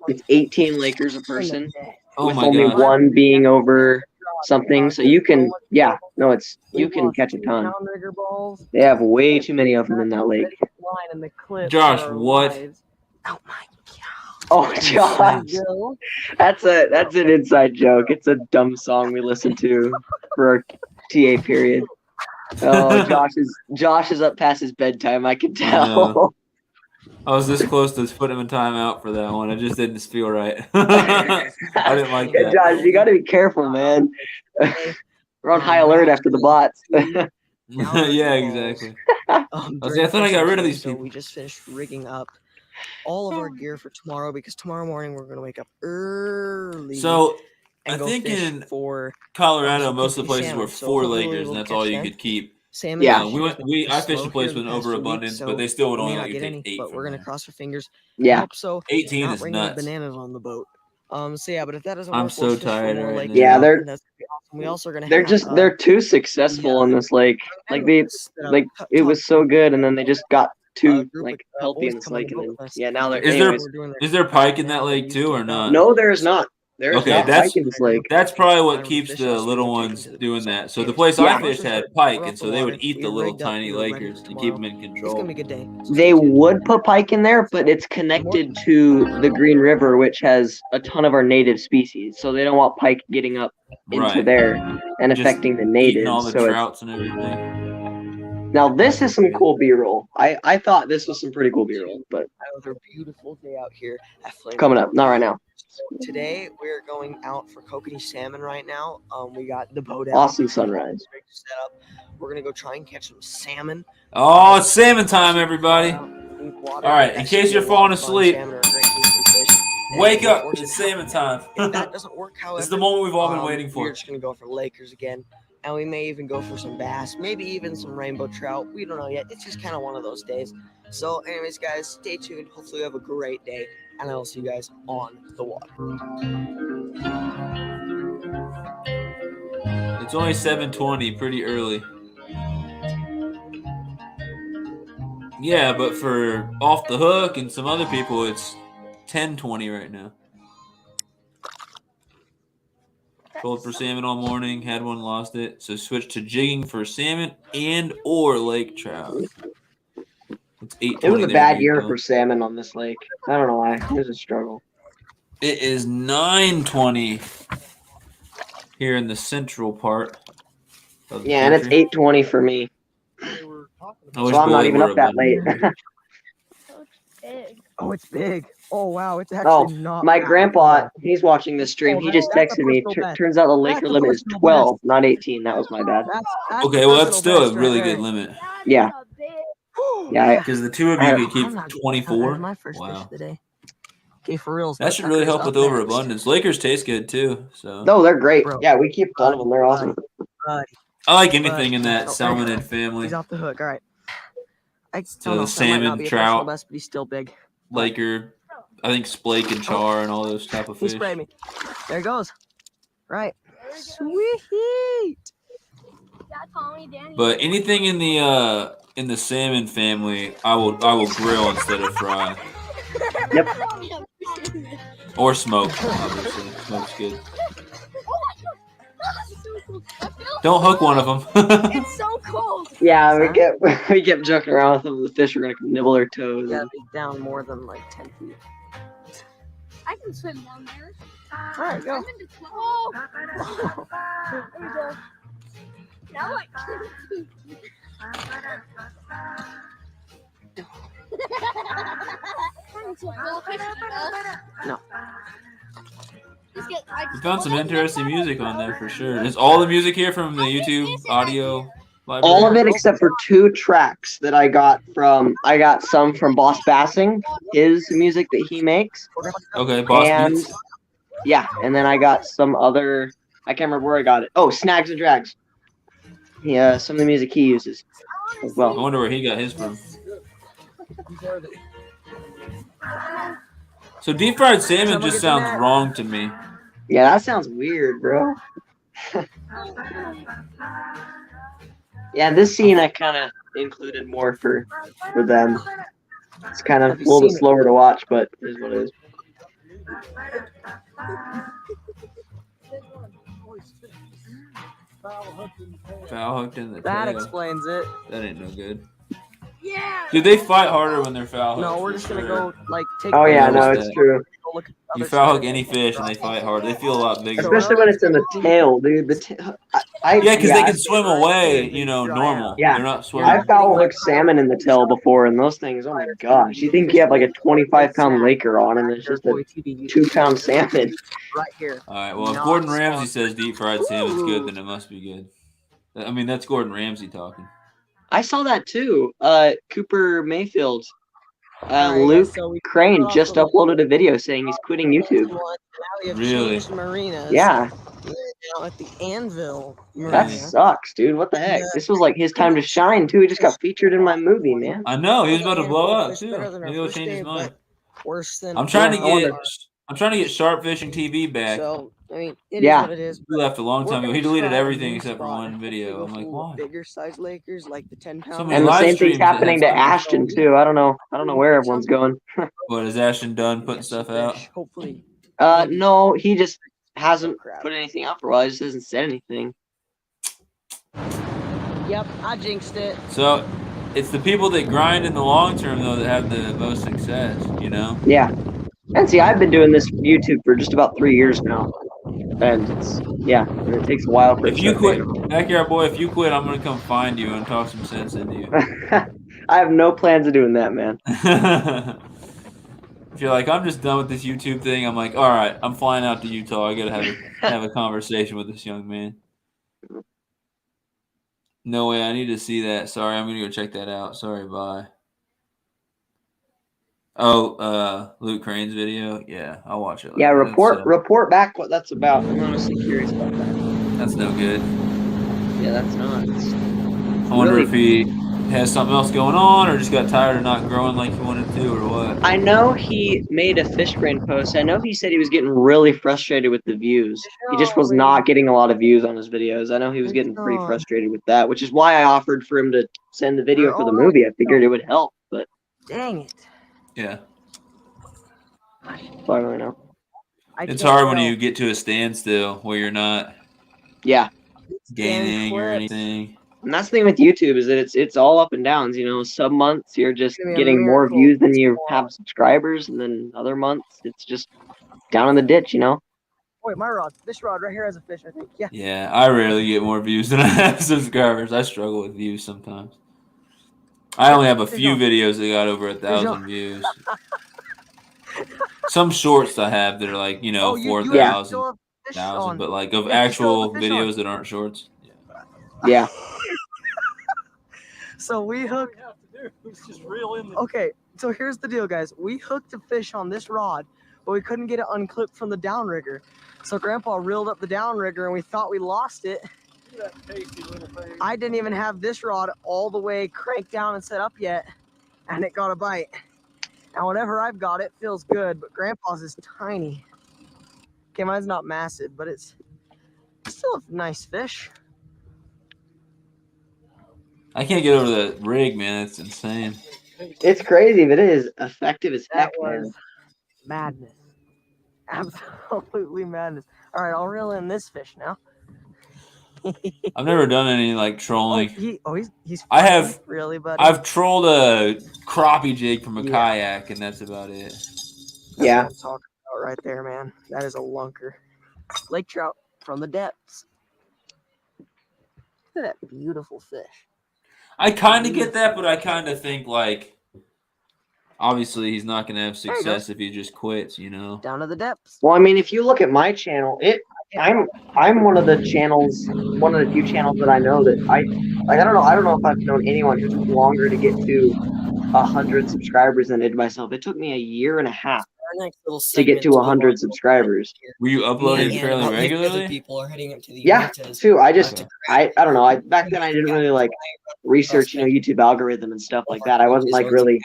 D: it's 18 Lakers a person,
A: Oh
D: with
A: my
D: only
A: gosh.
D: one being over something. So you can, yeah, no, you can catch a ton.
F: Downrigger balls.
D: They have way too many of them in that lake.
F: Line in the clip
A: Josh,
F: for our
A: what?
F: lives. Oh my
D: Oh, Josh,
F: go.
D: that's an inside joke. It's a dumb song we listen to for our TA period. Oh, Josh is up past his bedtime. I can tell.
A: know. I was this close to putting him in timeout for that one. It just didn't feel right. I didn't like
D: Yeah,
A: that.
D: Josh, you got to be careful, man. We're on high alert after the bots.
A: Yeah, exactly. I thought I got rid of these
F: So
A: people.
F: we just finished rigging up all of our gear for tomorrow because tomorrow morning we're gonna wake up early.
A: So I
F: and go
A: think
F: fish
A: in
F: for
A: Colorado,
F: some
A: most of the
F: crispy
A: places were
F: salmon. So
A: 4
F: hopefully
A: Lakers,
F: we'll
A: and that's
F: catch
A: all you
F: them.
A: could keep.
F: Salmon
D: Yeah.
A: I fished a place with an
F: over
A: overabundance, but they still would only let you take 8
F: but
A: from
F: we're gonna
A: there.
F: cross our fingers.
D: Yeah.
F: Hope so.
A: 18
F: Not
A: is
F: bringing
A: nuts.
F: bananas on the boat. So yeah, but if that doesn't
A: I'm
F: work,
A: so
F: we'll fish for
A: tired
F: more
A: right
F: lake
A: now.
D: Yeah,
F: trout,
D: they're-
F: and that's gonna be awesome. We also are gonna
D: They're
F: have,
D: just they're too successful on this lake. Like it was so good, and then they just got too like healthy in this lake, and then now they're.
A: Is
D: anyways.
A: there pike in that lake too or not?
D: No, there is not. There's
A: Okay,
D: not
A: that's
D: pike in this lake.
A: that's probably what
L: I was
A: keeps
L: fishing,
A: the
L: I was
A: little
L: gonna take
A: ones
L: it to the
A: doing
L: salt.
A: that. So the
L: Anyways,
A: place
D: Yeah.
A: I fished had pike,
L: We're
A: and
L: off
A: so
L: the
A: they would
L: water.
A: eat
L: We
A: the little
L: rigged up.
A: tiny
L: We were ready
A: Lakers
L: for
A: and keep them
L: tomorrow.
A: in
L: It's
A: control.
L: gonna be a good day. So
D: They
L: stay tuned.
D: would put pike in there, but it's connected to the Green River, which has a ton of our native species. So they don't want pike getting up into
A: Right.
D: there and
A: Just
D: affecting the
A: eating all
D: natives.
A: the
D: So it's
A: trouts and everything.
D: now this is some
A: Okay.
D: cool B-roll. I thought this was some pretty cool B-roll, but
L: Another beautiful day out here at
D: coming
L: Filmmaker.
D: up, not right now.
L: Today we're going out for kokanee salmon right now. We got the boat out.
D: Awesome sunrise.
L: Set up. We're gonna go try and catch some salmon.
A: Oh, it's salmon time, everybody.
L: All
A: right, in case you're falling asleep, wake up. It's salmon time.
L: If that doesn't work, however,
A: This is the moment we've all been waiting for.
L: We're just gonna go for Lakers again, and we may even go for some bass, maybe even some rainbow trout. We don't know yet. It's just kind of one of those days. So, anyways, guys, stay tuned. Hopefully, you have a great day, and I will see you guys on the water.
A: It's only 7:20, pretty early. Yeah, but for Off the Hook and some other people, it's 10:20 right now. Trolled for salmon all morning, had one, lost it. So switched to jigging for salmon and or lake trout. It's 8:20.
D: It was a
A: there,
D: bad
A: dude,
D: year
A: though.
D: for salmon on this lake. I don't know why. It was a struggle.
A: It is 9:20 here in the central part of the
D: Yeah, and it's
A: country.
D: 8:20 for me.
A: I wish
D: So I'm not
A: Billy
D: even
A: were
D: up that late.
L: Oh, it's big. Oh, wow, it's
D: Oh,
L: actually not.
D: my
L: bad.
D: grandpa, he's watching this stream.
L: Oh,
D: He just
L: that's a
D: texted me.
L: personal best.
D: Turns out the
L: That's
D: Laker
L: a
D: limit is
L: personal
D: 12, not 18. That was my bad.
L: That's
A: Okay,
L: a
A: well, that's
L: personal
A: still a
L: best right
A: really
L: there.
A: good limit.
D: Yeah. Yeah.
A: Because the two of
D: I-
A: you could keep
L: I'm not good.
A: 24.
L: That's my first fish
A: Wow.
L: of the day. Okay, for reals.
A: That should really help with overabundance. Lakers taste good too. So
D: No, they're great.
L: Bro.
D: Yeah, we keep a ton of them. They're awesome.
L: Buddy,
A: I like anything in
L: buddy.
A: that
L: Oh,
A: salmonid family.
L: he's off the hook. All right. I
A: So
L: don't know.
A: the
L: That might not
A: salmon,
L: be a personal
A: trout,
L: best, but he's still big.
A: Laker, I think splake and char and all those type of
L: He
A: fish.
L: sprayed me. There he goes. Right. Sweet.
A: But anything in the salmon family, I will grill instead of fry.
D: Yep.
A: Or smoke, obviously. Smoke's good. Don't hook one of them.
J: It's so cold.
D: Yeah, we kept joking around with them. The fish were gonna nibble their toes.
L: Yeah, be down more than like 10 feet.
J: I can swim down there.
L: All right, go.
J: I'm in the oh. There we go. Now I
L: No.
A: We found some interesting music on there for sure. Is all the music here from the YouTube audio library?
D: All of it except for 2 tracks that I got some from Boss Bassing, his music that he makes.
A: Okay, Boss
D: and
A: Beats.
D: yeah, and then I got some other, I can't remember where I got it. Oh, Snags and Drags. Yeah, some of the music he uses as
A: I
D: well.
A: wonder where he got his from. So deep fried salmon just sounds wrong to me.
D: Yeah, that sounds weird, bro. Yeah, this scene I kind of included more for them. It's kind of a little bit slower to watch, but it is what it is.
A: Foul hooked in the
L: That
A: tail.
L: explains it.
A: That ain't no good.
J: Yeah.
A: Dude, they fight harder when they're foul hooked.
L: No, we're
A: for
L: just gonna
A: sure.
L: go like take.
D: Oh yeah, no,
A: Notice
D: it's
A: that.
D: true.
L: Go look at the
A: You
L: other
A: foul
L: side.
A: hook any fish and they fight hard. They feel a lot bigger.
D: Especially when it's in the tail, dude.
A: Yeah, because they
D: I-
A: can swim away, you know, normal.
D: Yeah.
A: They're not swimming.
D: I've foul hooked salmon in the tail before, and those things, oh my gosh. You think you have like a 25-pound Laker on, and it's just a 2-pound salmon.
L: Right here.
A: All right, well, if
L: Not
A: Gordon Ramsay
L: sponsored.
A: says deep fried salmon's good, then it must be good. I mean, that's Gordon Ramsay talking.
D: I saw that too. Cooper Mayfield.
L: Alright,
D: Luke
L: so we
D: Crane
L: got
D: just
L: off
D: uploaded a video saying he's quitting YouTube.
L: Now we have
A: Really?
L: changed marinas.
D: Yeah,
L: We're now at the Anvil Marina.
D: that sucks, dude. What the heck? This was like his time to shine too. He just got featured in my movie, man.
A: I know he was about to
L: Again,
A: blow
L: we
A: up
L: fished
A: too.
L: better than our
A: Maybe he'll
L: first
A: change his
L: day,
A: mind.
L: but worse than
A: I'm trying to
D: Yeah, I
A: get.
D: wonder.
A: I'm trying to get Sharp Fishing TV back.
L: So I mean, it
D: Yeah.
L: is what it is.
A: He left a long
L: We're
A: time ago.
L: gonna
A: He deleted
L: try a
A: everything
L: new
A: except for
L: spot.
A: one video.
L: Hopefully
A: I'm like,
L: we'll
A: why?
L: bigger size Lakers, like the 10-pound.
A: So many
D: And the
A: live
D: same
A: streams
D: thing's
A: that
D: happening to
A: have
D: Ashton too. I don't know where everyone's going.
A: What is Ashton done putting stuff out?
L: Hopefully.
D: No, he just hasn't put anything out for a while. He just hasn't said anything.
F: Yep, I jinxed it.
A: So it's the people that grind in the long term though that have the most success, you know?
D: Yeah. And see, I've been doing this YouTube for just about 3 years now. And it takes a while for it
A: If
D: to
A: you
D: start
A: quit,
D: paying off.
A: Backyard Boy, if you quit, I'm gonna come find you and talk some sense into you.
D: I have no plans of doing that, man.
A: If you're like, I'm just done with this YouTube thing, I'm like, all right, I'm flying out to Utah. I gotta have a conversation with this young man. No way, I need to see that. Sorry, I'm gonna go check that out. Sorry, bye. Oh, Luke Crane's video. Yeah, I'll watch it later.
D: Yeah, report back what that's about. I'm honestly curious about that.
A: That's no good.
D: Yeah, that's not.
A: I wonder if he has something else going on or just got tired of not growing like he wanted to or what.
D: I know he made a fish brain post. I know he said he was getting really frustrated with the views. He just was not getting a lot of views on his videos. I know he was getting pretty frustrated with that, which is why I offered for him to send the video for the movie. I figured it would help, but
F: dang it.
A: Yeah.
D: I don't really know.
A: It's hard when you get to a standstill where you're not gaining or anything.
D: And that's the thing with YouTube is that it's all up and downs. You know, some months you're just getting more views than you have subscribers, and then other months it's just down in the ditch. You know.
F: Wait, my rod. This rod right here has a fish, I think. Yeah.
A: Yeah, I rarely get more views than I have subscribers. I struggle with views sometimes. I only have a few videos that got over 1,000 views. Some shorts I have that are like, 4,000, but like of actual videos that aren't shorts.
D: Yeah.
F: So we hooked. Okay, so here's the deal, guys. We hooked a fish on this rod, but we couldn't get it unclipped from the downrigger. So Grandpa reeled up the downrigger, and we thought we lost it. I didn't even have this rod all the way cranked down and set up yet, and it got a bite. And whenever I've got it, feels good, but Grandpa's is tiny. Okay, mine's not massive, but it's still a nice fish.
A: I can't get over the rig, man. It's insane.
D: It's crazy, but it is effective as heck, man.
F: Madness. Absolutely madness. All right, I'll reel in this fish now.
A: I've never done any like trolling.
F: He's
A: I have
F: really, buddy.
A: I've trolled a crappie jig from a kayak, and that's about it.
F: That's what I'm talking about right there, man. That is a lunker. Lake trout from the depths. Look at that beautiful fish.
A: I kind of get that, but I kind of think like, obviously he's not going to have success if he just quits,
F: Down to the depths.
D: Well, I mean, if you look at my channel, I'm one of the few channels that I know that I don't know if I've known anyone who took longer to get to 100 subscribers than I did myself. It took me a year and a half to get to 100 subscribers.
A: Were you uploading fairly regularly?
K: People are heading up to the
D: too. I don't know. Back then I didn't really like research, YouTube algorithm and stuff like that. I wasn't like really,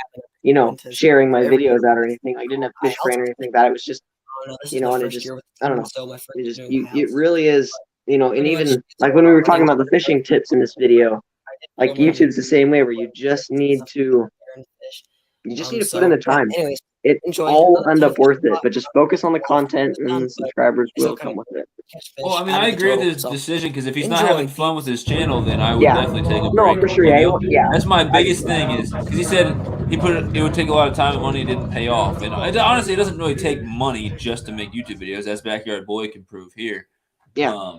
D: sharing my videos out or anything. I didn't have fish brain or anything like that. It was just, and it just, I don't know. It really is, and even like when we were talking about the fishing tips in this video, like YouTube's the same way where you just need to put in the time. It all end up worth it, but just focus on the content and the subscribers will come with it.
A: Well, I mean, I agree with his decision because if he's not having fun with his channel, then I would definitely take a break.
D: No, for sure. Yeah.
A: That's my biggest thing is because he said it would take a lot of time and money, it didn't pay off. And honestly, it doesn't really take money just to make YouTube videos, as Backyard Boy can prove here.
D: Yeah.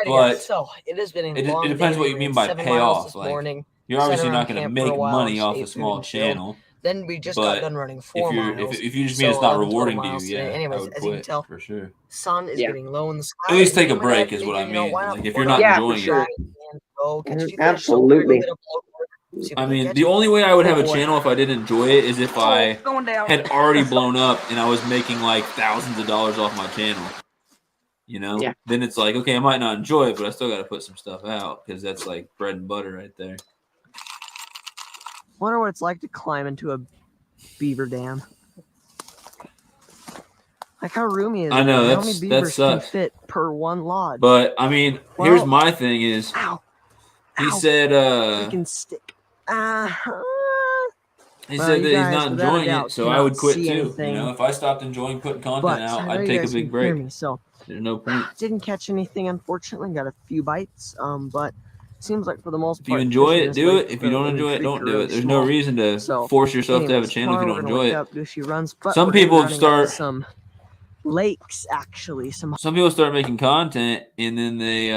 F: But so it has been
A: it depends what you mean by pay off. Like, you're obviously not going to make money off a small channel.
F: Then we just got done running 4 miles.
A: If you just mean it's not rewarding to you,
F: anyways,
A: I would
F: as you can
A: quit,
F: tell,
A: for sure.
F: Sun is getting low in the sky.
A: At least take a break is what I mean. Like if you're not enjoying it.
D: Absolutely.
A: I mean, the only way I would have a channel if I didn't enjoy it is if I had already blown up and I was making like thousands of dollars off my channel. Then it's like, okay, I might not enjoy it, but I still got to put some stuff out because that's like bread and butter right there.
F: Wonder what it's like to climb into a beaver dam. Like how roomy is it?
A: I know
F: how many beavers
A: that sucks.
F: can fit per one lodge?
A: But I mean, here's my thing: is he said
F: he can stick.
A: He
F: Well,
A: said
F: you
A: that he's
F: guys,
A: not
F: without a
A: enjoying
F: doubt,
A: it, so I would
F: cannot
A: quit
F: see
A: too.
F: anything.
A: You know, if I stopped enjoying putting content
F: But
A: out,
F: I know
A: I'd
F: you
A: take a
F: guys
A: big
F: can hear
A: break.
F: me, so
A: There's no point.
F: didn't catch anything, unfortunately. Got a few bites, but seems like for the most
A: If you
F: part,
A: enjoy
F: fishing
A: it,
F: this
A: do
F: lake
A: it.
F: has
A: If you
F: been
A: don't
F: a
A: enjoy it,
F: treat
A: don't
F: for
A: do
F: really
A: it. There's no
F: small.
A: reason to
F: So,
A: force yourself to have a
F: anyways,
A: channel if you
F: tomorrow
A: don't
F: we're gonna
A: enjoy
F: wake
A: it.
F: up, do a few runs, but
A: Some
F: we're gonna be
A: people
F: running up
A: start.
F: some lakes, actually. Some
A: People start making content and then they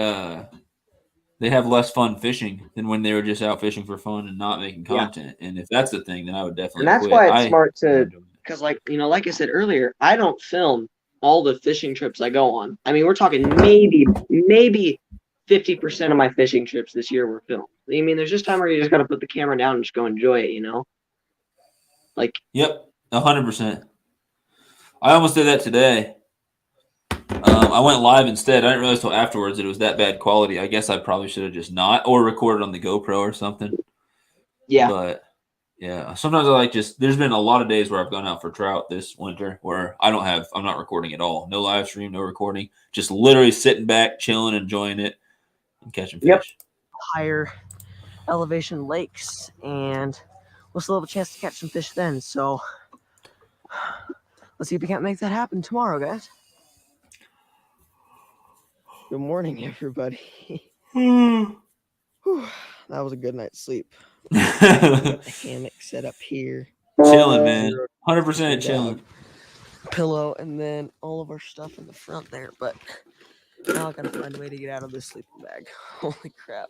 A: have less fun fishing than when they were just out fishing for fun and not making
D: Yeah.
A: content. And if that's the thing, then I would
D: And
A: definitely
D: that's
A: quit.
D: why it's
A: I
D: smart to, because like like I said earlier, I don't film all the fishing trips I go on. I mean, we're talking maybe 50% of my fishing trips this year were filmed. I mean, there's just time where you just got to put the camera down and just go enjoy it, you know? Like,
A: Yep, 100%. I almost did that today. I went live instead. I didn't realize until afterwards that it was that bad quality. I guess I probably should have just not, or recorded on the GoPro or something.
D: Yeah.
A: But yeah, sometimes I like just. There's been a lot of days where I've gone out for trout this winter where I'm not recording at all. No live stream, no recording. Just literally sitting back, chilling, enjoying it, and catching fish.
F: higher elevation lakes, and we'll still have a chance to catch some fish then. So let's see if we can't make that happen tomorrow, guys.
L: Good morning, everybody. Whew, that was a good night's sleep. Got the hammock set up here.
A: Chilling, man. 100% chilling.
F: Pillow, and then all of our stuff in the front there. But now I gotta find a way to get out of this sleeping bag. Holy crap.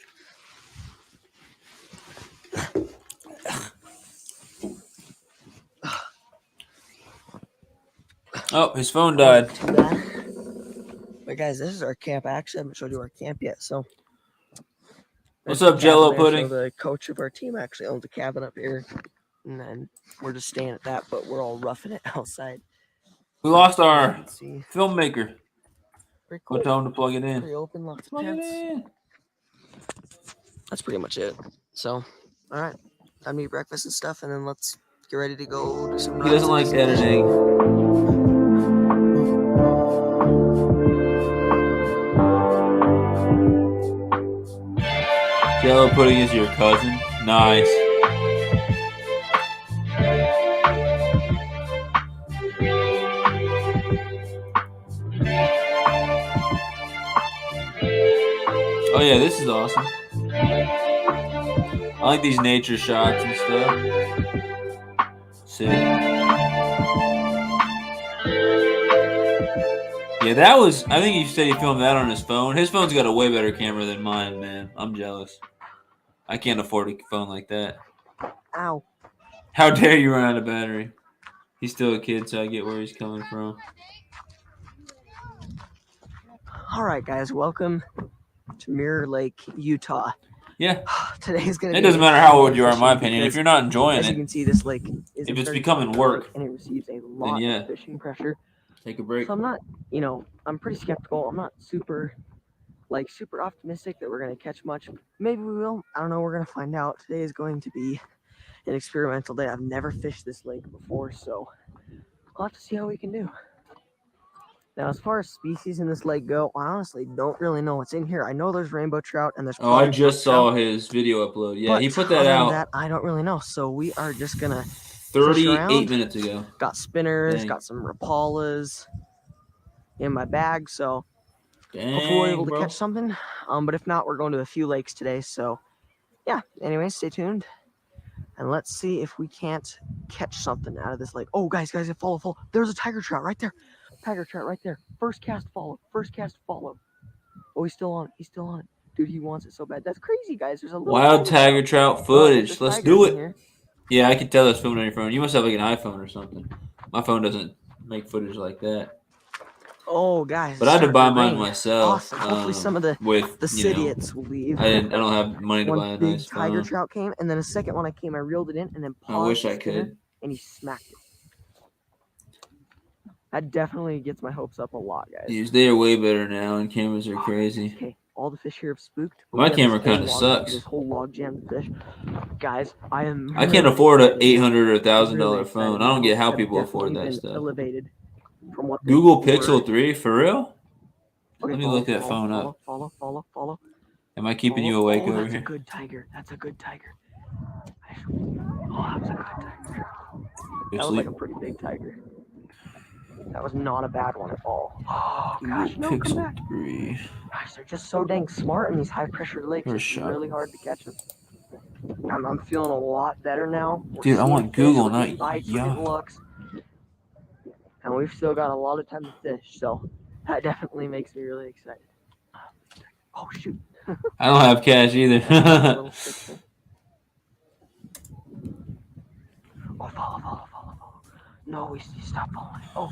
A: Oh, his phone died.
F: Too bad. But guys, this is our camp. Actually, I haven't showed you our camp yet. So
A: What's
F: there's the
A: up, Jello
F: cabin there.
A: Pudding?
F: So the coach of our team actually owns a cabin up here, and then we're just staying at that. But we're all roughing it outside.
A: We lost our
F: As you can see,
A: filmmaker.
F: pretty cool.
A: We'll tell him to plug it in.
F: Pretty open, lots of
A: Plug it
F: tents.
A: in.
F: That's pretty much it. So, all right, time to eat breakfast and stuff, and then let's get ready to go do some runs.
A: He doesn't
F: and
A: like
F: do some fishing.
A: editing. Jello Pudding is your cousin. Nice. Oh yeah, this is awesome. I like these nature shots and stuff. Sick. Yeah, that was. I think he said he filmed that on his phone. His phone's got a way better camera than mine, man. I'm jealous. I can't afford a phone like that.
F: Ow.
A: How dare you run out of battery? He's still a kid, so I get where he's coming from.
F: All right, guys, welcome to Mirror Lake, Utah.
A: Yeah.
F: Today's gonna.
A: It
F: be
A: doesn't matter how old you are, in my opinion. If you're not enjoying
F: as
A: it,
F: you can see, this lake is
A: if
F: a
A: it's
F: very
A: becoming
F: popular
A: work,
F: lake, and it receives a lot
A: yeah.
F: of fishing pressure.
A: Take a break.
F: So I'm not, I'm pretty skeptical. I'm not super optimistic that we're gonna catch much. Maybe we will. I don't know. We're gonna find out. Today is going to be an experimental day. I've never fished this lake before, so I'll have to see how we can do. Now, as far as species in this lake go, I honestly don't really know what's in here. I know there's rainbow trout and there's.
A: Oh, I
F: probably
A: just
F: brook
A: saw
F: trout,
A: his video upload. Yeah, he
F: but
A: put that
F: other
A: out
F: than that, I don't really know. So we are just gonna
A: 38 minutes ago.
F: Got spinners,
A: Dang.
F: got some Rapalas in my bag, so
A: Dang,
F: hopefully we're able to
A: bro.
F: catch something. But if not, we're going to a few lakes today. So yeah, anyways, stay tuned. And let's see if we can't catch something out of this lake. Oh, guys, follow. There's a tiger trout right there. Tiger trout right there. First cast, follow. Oh, he's still on it. Dude, he wants it so bad. That's crazy, guys. There's a little
A: Wild tiger trout footage.
F: there's
A: Let's
F: tigers
A: do
F: in
A: it.
F: here.
A: Yeah, I can tell that's filming on your phone. You must have like an iPhone or something. My phone doesn't make footage like that.
F: Oh, guys.
A: But I had to
F: it's
A: buy
F: starting
A: mine
F: rain.
A: myself.
F: Awesome. Hopefully some of the
A: with
F: idiots will leave.
A: I don't have money to buy
F: One
A: a
F: big
A: nice
F: tiger
A: phone.
F: trout came, and then a second one I reeled it in, and then paused
A: I wish
F: the
A: I
F: spinner,
A: could.
F: and he smacked it. That definitely gets my hopes up a lot, guys.
A: Dude, they are way better now, and cameras are crazy.
F: Okay, all the fish here have spooked. but
A: My
F: we have
A: camera
F: this whole
A: kinda
F: log-
A: sucks.
F: This whole log jam of fish, guys. I
A: can't
F: really
A: afford an
F: excited.
A: $800 or $1,000
F: Really
A: phone.
F: excited.
A: I don't
F: My
A: get how
F: hopes
A: people
F: have
A: afford
F: definitely
A: that
F: been
A: stuff.
F: Elevated from what they
A: Google
F: were.
A: Pixel 3 for real?
F: Okay,
A: Let me
F: follow,
A: look that
F: follow,
A: phone up.
F: Follow.
A: Am I keeping you awake over
F: That's
A: here?
F: a good tiger. That's a good tiger. Oh, that was a good tiger.
D: That was like a pretty big tiger. That was not a bad one at all. Oh gosh, no, come back. Gosh, they're just so dang smart in these high pressure lakes. It's really hard to catch them. I'm feeling a lot better now.
A: Dude, I want Google, not
D: bites, we're getting looks. And we've still got a lot of time to fish, so that definitely makes me really excited. Oh shoot.
A: I don't have cash either.
D: Oh, follow. No, he stopped following. Oh,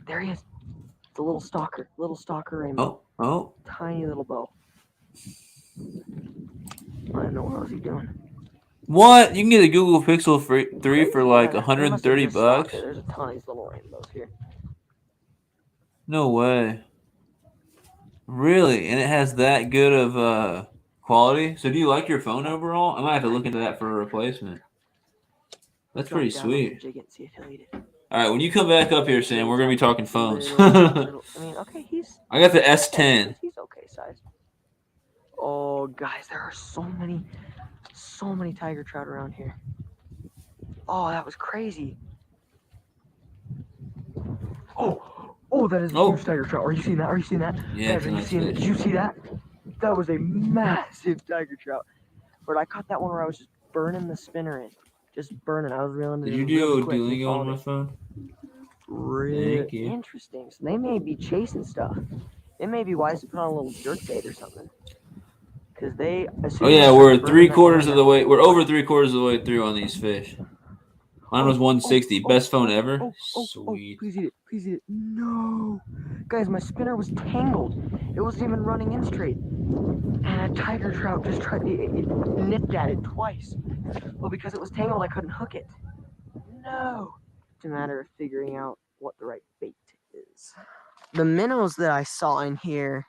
D: there he is. It's a little stalker rainbow.
A: Oh.
D: Tiny little bow. I don't know what was he doing.
A: What? You can get a Google Pixel 3 for like 130 bucks?
D: There's a ton of these little rainbows here.
A: No way. Really? And it has that good of quality? So do you like your phone overall? I might have to look into that for a replacement. That's pretty sweet. All right, when you come back up here, Sam, we're going to be talking phones.
D: I mean, okay,
A: I got the S10.
D: He's okay size. Oh, guys, there are so many tiger trout around here. Oh, that was crazy. Oh, that is a huge tiger trout. Are you seeing that?
A: Yeah,
D: guys, did you see that? That was a massive tiger trout. But I caught that one where I was just burning the spinner in. Just burning. I was reeling it in.
A: Did you do Duolingo on my phone?
D: Really
A: Thank you.
D: interesting. So they may be chasing stuff. It may be wise to put on a little jerk bait or something. Because they.
A: Oh yeah, we're 3/4 of the way. We're over 3/4 of the way through on these fish. Mine was 160. Best phone ever. Sweet.
D: Please eat it. No. Guys, my spinner was tangled. It wasn't even running in straight. And a tiger trout just tried to. It nipped at it twice. Well, because it was tangled, I couldn't hook it. No. It's a matter of figuring out what the right bait is. The minnows that I saw in here,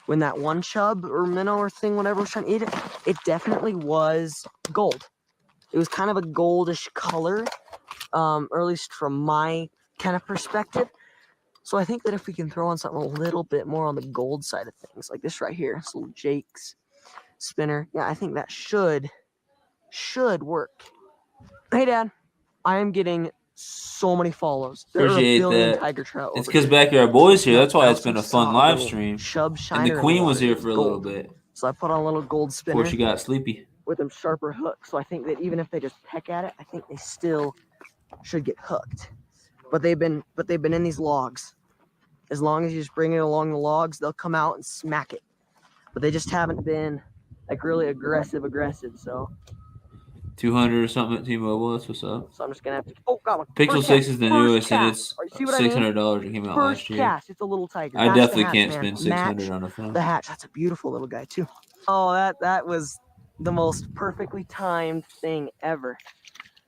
D: when that one chub or minnow or thing, whatever, was trying to eat it, it definitely was gold. It was kind of a goldish color, or at least from my kind of perspective. So I think that if we can throw on something a little bit more on the gold side of things, like this right here, this little Jake's spinner, yeah, I think that should work. Hey, Dad, I am getting so many follows. There
A: Appreciate
D: are a billion
A: that.
D: tiger trout.
A: It's because Backyard Boys here. That's why it's been a fun live
D: little
A: stream.
D: Chub
A: And
D: shiner
A: the Queen
D: in
A: was
D: water.
A: here for a
D: Gold.
A: little bit
D: So I put on a little gold spinner
A: before she got sleepy.
D: with them sharper hooks. So I think that even if they just peck at it, I think they still should get hooked. But they've been in these logs. As long as you just bring it along the logs, they'll come out and smack it. But they just haven't been like really aggressive. So
A: 200 or something at T-Mobile. That's what's up.
D: I'm just gonna have to. Oh, got one.
A: Pixel
D: First
A: 6
D: cast.
A: is the
D: First
A: newest, and
D: cast.
A: it's
D: Or you see what I mean?
A: $600. It came out
D: First
A: last year.
D: cast. It's a little tiger.
A: I
D: Match the
A: definitely
D: hatch,
A: can't
D: man.
A: spend 600
D: Match
A: on a phone.
D: the hatch. That's a beautiful little guy too. Oh, that was the most perfectly timed thing ever.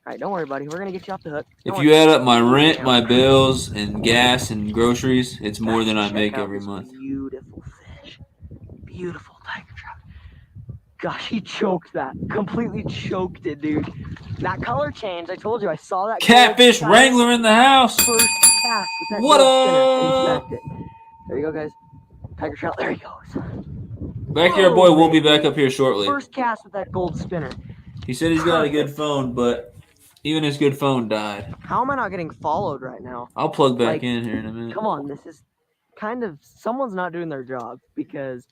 D: All right, don't worry, buddy. We're gonna get you off the hook.
A: If
D: Don't
A: you
D: worry.
A: add up my rent, my bills, and gas and groceries, it's more than I
D: Check
A: make
D: out
A: every
D: this
A: month.
D: Beautiful fish. Beautiful tiger trout. Gosh, he choked that. Completely choked it, dude. That color change, I told you, I saw that.
A: Catfish
D: gold
A: Wrangler in the house.
D: First cast with that
A: What
D: gold spinner, and he
A: up?
D: smacked it. There you go, guys. Tiger trout, there he goes.
A: Backyard Boy will be back up here shortly.
D: First cast with that gold spinner.
A: He said he's got a good phone, but even his good phone died.
D: How am I not getting followed right now?
A: I'll plug back
D: Like,
A: in here in a minute.
D: Come on, this is kind of, someone's not doing their job, because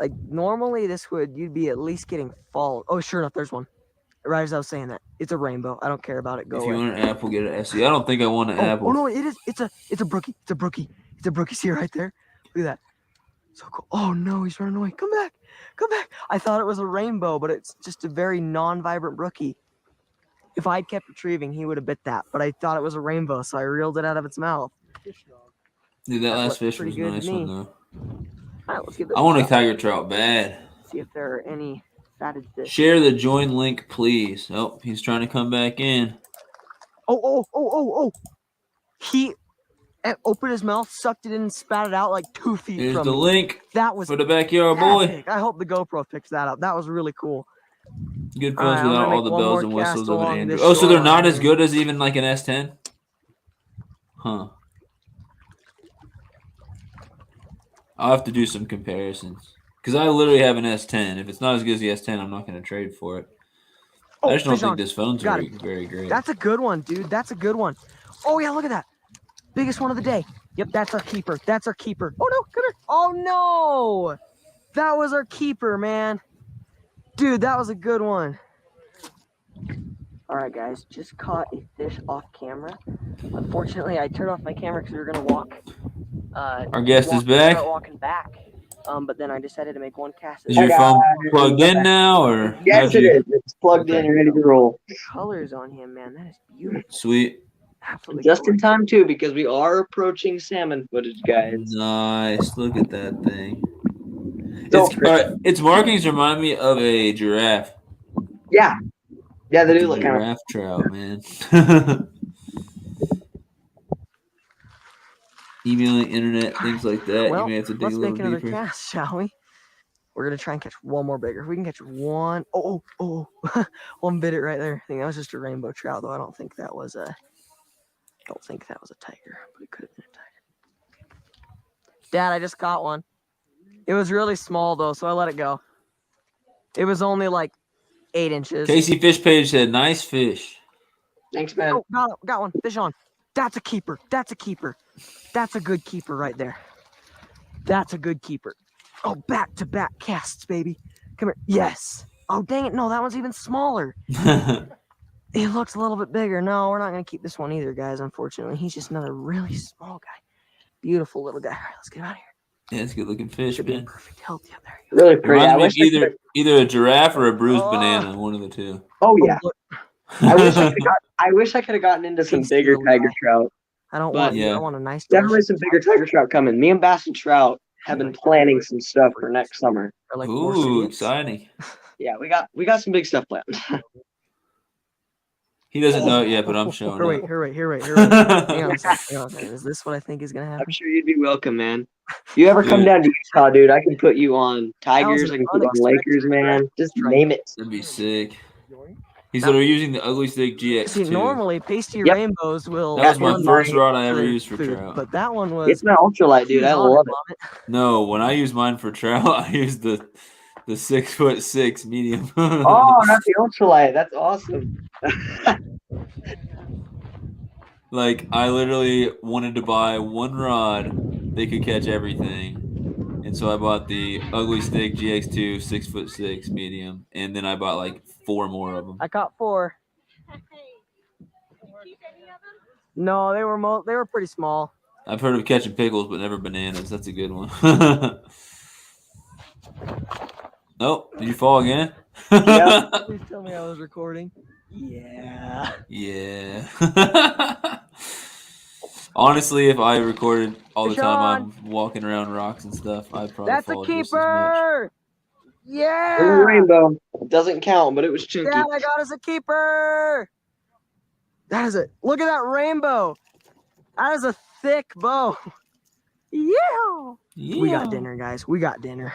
D: like normally you'd be at least getting followed. Oh, sure enough, there's one. Right as I was saying that. It's a rainbow. I don't care about it. Go
A: If
D: away.
A: you want an apple, get an SE. I don't think I want an apple.
D: Oh no, it is. It's a brookie. It's a brookie. It's a brookie. See it right there? Look at that. So cool. Oh no, he's running away. Come back. Come back. I thought it was a rainbow, but it's just a very non-vibrant brookie. If I'd kept retrieving, he would have bit that. But I thought it was a rainbow, so I reeled it out of its mouth.
A: Dude, that last
D: looked
A: fish
D: pretty
A: was a
D: good
A: nice
D: to
A: one,
D: me.
A: though.
D: All right, let's give this
A: I want a
D: shot.
A: tiger trout bad.
D: See if there are any fatted fish.
A: Share the join link, please. Oh, he's trying to come back in.
D: Oh. He opened his mouth, sucked it in, and spat it out like 2 feet
A: Here's
D: from
A: the
D: me.
A: link
D: That was
A: for the Backyard Boy.
D: epic. I hope the GoPro picks that up. That was really cool.
A: Good
D: All right,
A: phones
D: I'm
A: without
D: gonna
A: all the
D: make one
A: bells
D: more
A: and
D: cast
A: whistles of an
D: along
A: Android.
D: this
A: Oh, so they're not as
D: shoreline.
A: good as even like an S10? Huh. I'll have to do some comparisons. Because I literally have an S10. If it's not as good as the S10, I'm not going to trade for it.
L: Oh,
A: I just don't
L: fish
A: think
L: on.
A: this phone's
L: Got
A: very great.
L: That's a good one, dude. That's a good one. Oh yeah, look at that. Biggest one of the day. Yep, that's our keeper. That's our keeper. Oh no, come here. Oh no. That was our keeper, man. Dude, that was a good one. All right, guys, just caught a fish off camera. Unfortunately, I turned off my camera because we were gonna walk.
A: Our guest is back.
L: Start walking back. But then I decided to make one cast.
A: Is your phone plugged in now, or
D: Yes, it is. It's plugged in and ready to roll.
L: The colors on him, man, that is beautiful.
A: Sweet.
L: Absolutely
D: Just in time too, because we are approaching salmon footage, guys.
A: Nice. Look at that thing.
D: So
A: Its markings remind me of a giraffe.
D: Yeah. Yeah, they do look kind of.
A: Giraffe trout, man. Emailing, internet, things like that.
L: Well,
A: you may have to dig
L: let's
A: a
L: make
A: little
L: another
A: deeper.
L: cast, shall we? We're gonna try and catch one more bigger. If we can catch one. Oh, one bit it right there. I think that was just a rainbow trout, though. I don't think that was a tiger, but it could have been a tiger. Dad, I just caught one. It was really small though, so I let it go. It was only like 8 inches.
A: Casey Fish Page said, "Nice fish."
D: Thanks, man.
L: Oh, got one. Fish on. That's a keeper. That's a keeper. That's a good keeper right there. That's a good keeper. Oh, back-to-back casts, baby. Come here. Yes. Oh, dang it. No, that one's even smaller. It looks a little bit bigger. No, we're not going to keep this one either, guys, unfortunately. He's just another really small guy. Beautiful little guy. All right, let's get out of here.
A: Yeah, it's a good looking fish, man.
L: Perfect health. Yeah, there you go.
D: Really pretty. I wish
A: Either a giraffe or a bruised banana, one of the two.
D: Oh yeah. I wish I could have gotten into some bigger tiger trout.
L: I don't
D: But
L: want. I want a nice.
D: definitely some bigger tiger trout coming. Me and Bass and Trout have been planning some stuff for next summer.
L: Like
A: Ooh, exciting.
D: Yeah, we got some big stuff planned.
A: He doesn't know it yet, but I'm showing up.
L: Here, wait. Hang on a second. Is this what I think is gonna happen?
D: I'm sure you'd be welcome, man. If you ever come down to Utah, dude, I can put you on Tigers. I can put you on Lakers, man. Just name it.
A: That'd be sick. He said we're using the Ugly Stick GX2.
L: See, normally pasty rainbows will.
A: That was my first rod I ever used for trout.
L: But that one was.
D: It's my ultralight, dude. I love it.
A: No, when I use mine for trout, I use the 6'6" medium.
D: Oh, not the ultralight. That's awesome.
A: Like, I literally wanted to buy one rod that could catch everything. And so I bought the Ugly Stick GX2 6'6" medium. And then I bought like 4 more of them.
L: I caught 4. No, they were pretty small.
A: I've heard of catching pickles, but never bananas. That's a good one. Nope. Did you fall again?
L: Yeah. Please tell me I was recording. Yeah.
A: Yeah. Honestly, if I recorded all the time I'm walking around rocks and stuff, I'd probably
L: That's
A: fall
L: a
A: just as much.
L: keeper. Yeah.
D: It was a rainbow. It doesn't count, but it was chunky.
L: Dad, I got us a keeper. That is it. Look at that rainbow. That is a thick bow. Yeah. We got dinner, guys. We got dinner.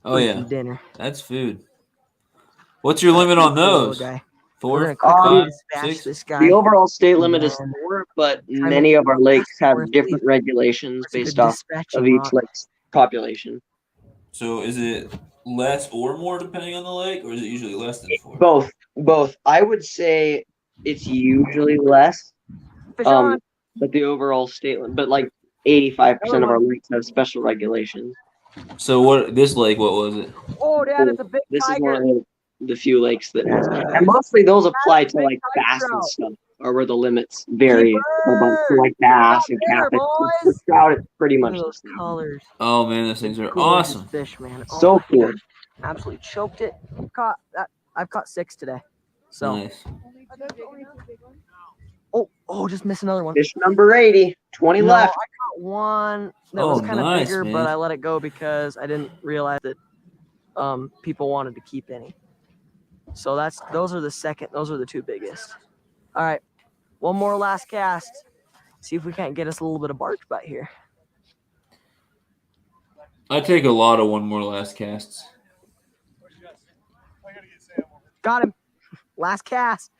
A: Oh yeah,
L: dinner.
A: That's food. What's your limit on those? 4, 5, 6.
D: The overall state limit is 4, but many of our lakes have different regulations based off of each lake's population.
A: So is it less or more depending on the lake, or is it usually less than 4?
D: Both. I would say it's usually less. But the overall state limit, but like 85% of our lakes have special regulations.
A: So this lake, what was it?
L: Oh, Dad, it's a big
D: This is
L: tiger.
D: one of the few lakes that has, and mostly those apply to like bass and stuff, or where the limits vary. So like bass and catfish. With trout, it's pretty much the same.
L: Colors.
A: Oh man, those things are
L: Gorgeous
A: awesome.
L: Fish, man. Oh,
D: So
L: my
D: cool.
L: gosh. Absolutely choked it. I've caught 6 today. So.
A: Nice.
L: Oh, just missed another one.
D: Fish number 80. 20 left.
L: I caught one that was kind of bigger, but I let it go because I didn't realize that people wanted to keep any. So those are the 2 biggest. All right, one more last cast. See if we can't get us a little bit of barge bite here.
A: I take a lot of one more last casts.
L: Got him. Last cast.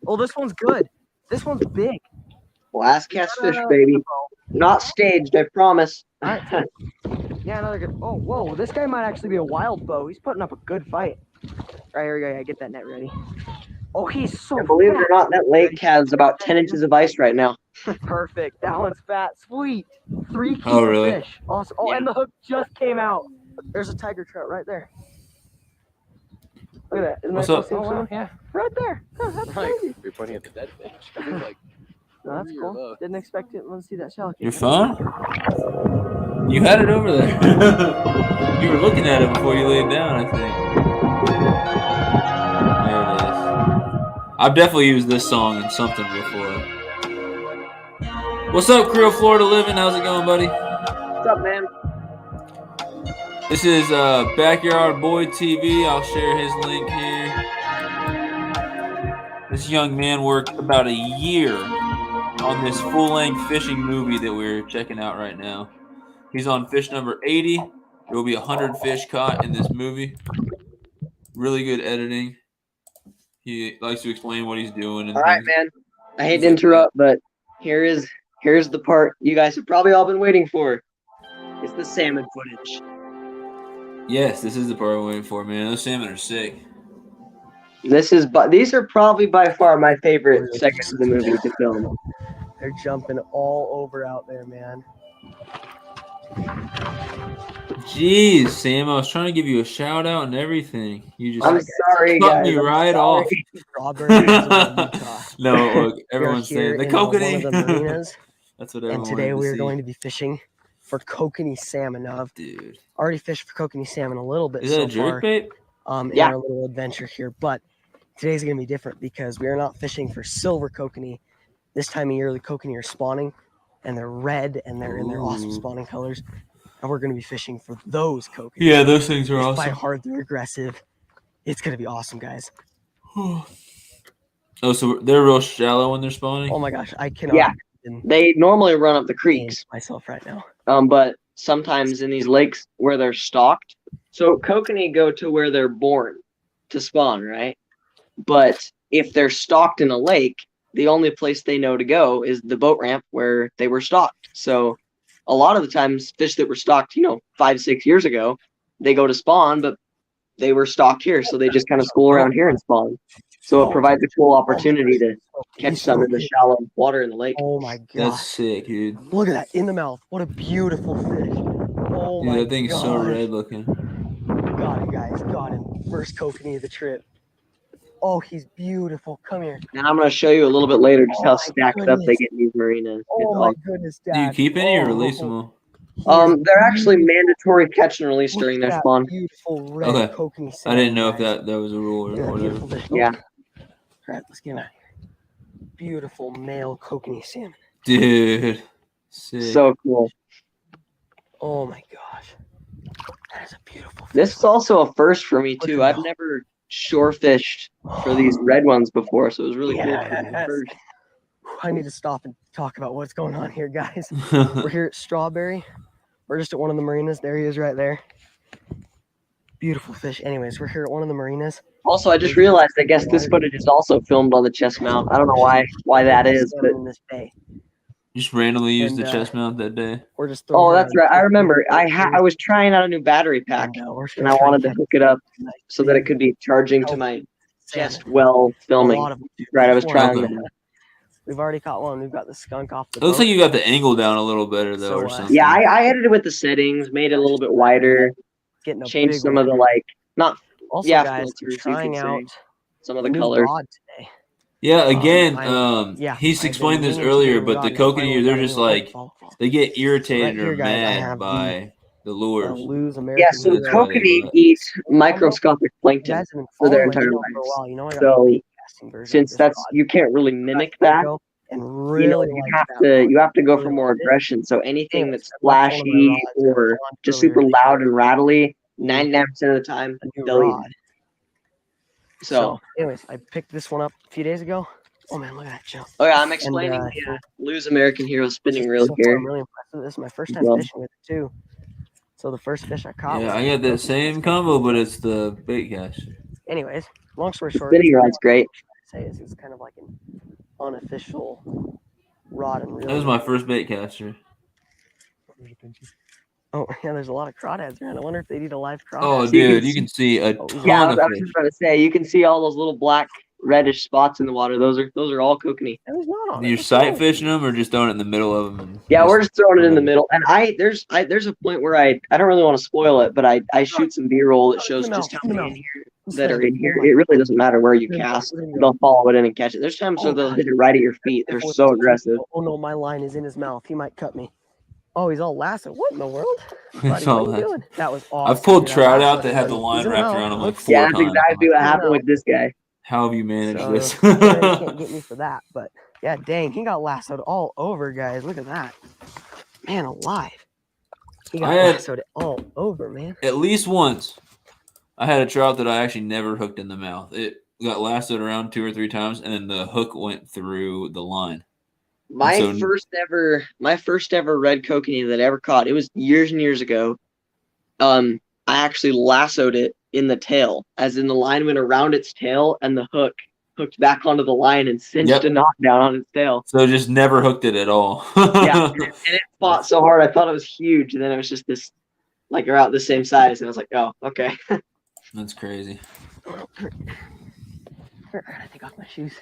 L: Oh, this one's good. This one's big.
D: Last cast fish, baby. Not staged, I promise.
L: All right. Yeah, another good. Oh, whoa. This guy might actually be a wild bow. He's putting up a good fight.
F: Right, here we go. Yeah, get that net ready. Oh, he's so
D: And believe it or
F: fat.
D: not, that lake has about 10 inches of ice right now.
F: Perfect. That one's fat. Sweet. 3 keeper
A: Oh, really?
F: fish. Awesome. Oh, and the hook just came out. There's a tiger trout right there. Look at that. Isn't
A: What's
F: that
A: up?
F: cool? Oh, wow. Yeah. Right there. Oh, that's crazy.
M: You're pointing at the dead fish. Like,
F: No, that's cool. Didn't expect it. Let's see that shell.
A: Your phone? You had it over there. You were looking at it before you laid down, I think. There it is. I've definitely used this song in something before. What's up, Creole Florida Living? How's it going, buddy?
D: What's up, man?
A: This is Backyard Boy TV. I'll share his link here. This young man worked about a year on this full-length fishing movie that we're checking out right now. He's on fish number 80. There will be 100 fish caught in this movie. Really good editing. He likes to explain what he's doing. And
D: All right, man. I hate to interrupt, but here's the part you guys have probably all been waiting for. It's the salmon footage.
A: Yes, this is the part I'm waiting for, man. Those salmon are sick.
D: These are probably by far my favorite segments of the movie to film.
F: They're jumping all over out there, man.
A: Jeez, Sam, I was trying to give you a shout out and everything. You just
D: I'm sorry,
A: cut
D: guys.
A: me
D: I'm
A: right
D: sorry.
A: off.
F: Utah.
A: No, look, everyone's
F: We are
A: saying the
F: here in one
A: kokanee.
F: of the marinas,
A: That's what everyone
F: and today
A: wanted
F: we
A: to
F: are
A: see.
F: going to be fishing for kokanee salmon. Now, I've
A: Dude,
F: already fished for kokanee salmon a little bit
A: is that
F: so
A: a jerk
F: far
A: bait?
F: in
D: Yeah.
F: our little adventure here, but today's going to be different because we are not fishing for silver kokanee. This time of year, the kokanee are spawning, and they're red, and they're in their awesome
A: Ooh.
F: spawning colors. And we're going to be fishing for those kokanee.
A: Yeah, those things are
F: Fish bite
A: awesome.
F: hard, they're aggressive. It's going to be awesome, guys.
A: Oh, so they're real shallow when they're spawning?
F: Oh my gosh, I cannot
D: Yeah.
F: even
D: They normally run up the creeks,
F: name myself right now.
D: but sometimes in these lakes where they're stocked, so kokanee go to where they're born to spawn, right? But if they're stocked in a lake, the only place they know to go is the boat ramp where they were stocked. So a lot of the times fish that were stocked, 5-6 years ago, they go to spawn, but they were stocked here, so they just kind of school around here and spawn. So it provides a cool opportunity to catch some in the shallow water in the lake.
F: Oh my god.
A: That's sick, dude.
F: Look at that in the mouth. What a beautiful fish. Oh my
A: Dude, that thing's
F: gosh.
A: so red looking.
F: Got it, guys. Got him. First kokanee of the trip. Oh, he's beautiful. Come here.
D: And I'm going to show you a little bit later just
F: Oh
D: how
F: my
D: stacked up
F: goodness.
D: they get in these marinas.
F: Oh my goodness, Dad.
A: Do you keep any or
F: Oh,
A: release them all?
D: They're actually mandatory catch and release during their
F: Look at that
D: spawn.
F: beautiful red
A: Okay.
F: kokanee
A: I
F: salmon,
A: didn't know if
F: guys.
A: that was a rule
F: Look at
A: or
F: that
A: whatever.
F: beautiful fish.
D: Yeah.
F: All right, let's get him out of here. Beautiful male kokanee salmon.
A: Dude, sick.
D: So cool.
F: Oh my gosh. That is a beautiful fish.
D: This is also a first for me, too.
F: Look at
D: I've never shore fished for these red ones before, so it was really cool.
F: Yes.
D: First.
F: I need to stop and talk about what's going on here, guys. We're here at Strawberry. We're just at one of the marinas. There he is right there. Beautiful fish. Anyways, we're here at one of the marinas.
D: Also, I just realized, I guess this footage is also filmed on the chest mount. I don't know why that is, but
F: in this bay.
A: Just randomly used
F: And,
A: the chest mount that day.
F: We're just throwing
D: oh,
F: her
D: that's
F: on
D: right. I
F: the
D: remember. I was trying out a new battery pack,
F: we're just
D: and
F: gonna
D: I
F: try
D: wanted to
F: catch
D: hook it up
F: nice
D: so that it
F: big
D: could be charging to my
F: salmon.
D: chest while
F: A
D: filming.
F: lot of them do.
D: Right, I was
F: Before
D: trying
A: Okay.
D: that.
F: We've already caught one. We've got the skunk off the
A: It looks
F: boat.
A: like you got the angle down a little better though,
F: So,
A: or
F: uh,
A: something.
D: Yeah, I edited with the settings, made it a little bit wider,
F: Getting a
D: changed
F: big
D: some
F: one.
D: of the not
F: Also,
D: yeah,
F: guys,
D: filters,
F: we're
D: you
F: trying
D: could say.
F: out
D: Some of the
F: new
D: colors.
F: rod today.
A: Yeah, again,
F: Yeah,
A: he's
F: I've been
A: explained this
F: meaning to
A: earlier,
F: get a
A: but the
F: rod now.
A: kokanee,
F: Finally
A: they're
F: got a
A: just
F: new one.
A: like
F: Follow.
A: they get irritated
F: Right here,
A: or
F: guys, I
A: mad
F: have
A: by the
F: the
A: lures.
F: Lose American
D: Yeah, so
A: That's why they
D: kokanee
A: butt.
D: eat microscopic
F: You
D: plankton
F: guys have been
D: for their
F: following my
D: entire
F: channel for a
D: lives.
F: while. You know I got
D: So,
F: a bait casting version of
D: Since
F: this
D: that's
F: rod.
D: you can't really mimic that,
F: And really
D: you
F: like
D: have
F: that
D: to
F: rod.
D: you have to go
F: Really
D: for more
F: liked it.
D: aggression. So anything
F: Anyways,
D: that's
F: I left one of my
D: flashy
F: rods that I
D: or
F: launched
D: just
F: earlier
D: super
F: this
D: loud
F: year.
D: and rattly, 99% of the time
F: A new
D: they'll eat
F: rod.
D: it.
F: So,
D: So,
F: anyways, I picked this one up a few days ago. Oh man, look at that jump.
D: oh yeah, I'm explaining
F: And,
D: the Lose American Hero spinning reel
F: so far,
D: here.
F: I'm really impressed with this. This is my first time
D: Well,
F: fishing with it too. So the first fish I caught.
A: Yeah,
F: was
A: I got that same combo, but it's the bait cast.
F: Anyways, long story short,
D: spinning rod's great.
F: say is it's kind of like an unofficial rod and reel.
A: That was my first bait caster.
F: Oh, yeah, there's a lot of crawdads around. I wonder if they'd eat a live crawdad.
A: Oh,
D: So you can
A: dude, you can see a ton
D: Yeah, I
A: of
D: was
A: fish.
D: just about to say, you can see all those little black reddish spots in the water. Those are all kokanee.
F: There's not on
A: You're sight fishing them or just throwing it in the middle of them? And
D: Yeah, we're just throwing it in the middle. And there's a point where I don't really want to spoil it, but I shoot some B-roll that shows just how many in here that are in here. It really doesn't matter where you cast; they'll follow it in and catch it. There's times where they'll hit it right at your feet. They're so aggressive.
F: Oh no, my line is in his mouth. He might cut me. Oh, he's all lasso. What in the world?
A: It's
F: Buddy,
A: all
F: what are you doing? That was awesome.
A: I've pulled
F: dude.
A: trout
F: I
A: out
F: lasso
A: that had the
F: him.
A: line
F: He's in
A: wrapped
F: mouth.
A: around them like
F: Looks-
A: 4
D: Yeah,
A: times.
D: that's exactly what happened with this guy.
A: How have you managed
F: So,
A: this?
F: yeah, you can't get me for that, but yeah, dang, he got lassoed all over, guys. Look at that. Man alive. He got
A: I had-
F: lassoed all over, man.
A: At least once, I had a trout that I actually never hooked in the mouth. It got lassoed around 2 or 3 times, and then the hook went through the line.
D: My
A: And so-
D: first ever red kokanee that I ever caught. It was years and years ago. I actually lassoed it in the tail, as in the line went around its tail, and the hook hooked back onto the line and cinched
A: Yep.
D: a knot down on its tail.
A: So just never hooked it at all.
D: Yeah, and it fought so hard. I thought it was huge, and then it was just this, like, around the same size, and I was like, oh, okay.
A: That's crazy.
F: I gotta take off my shoes.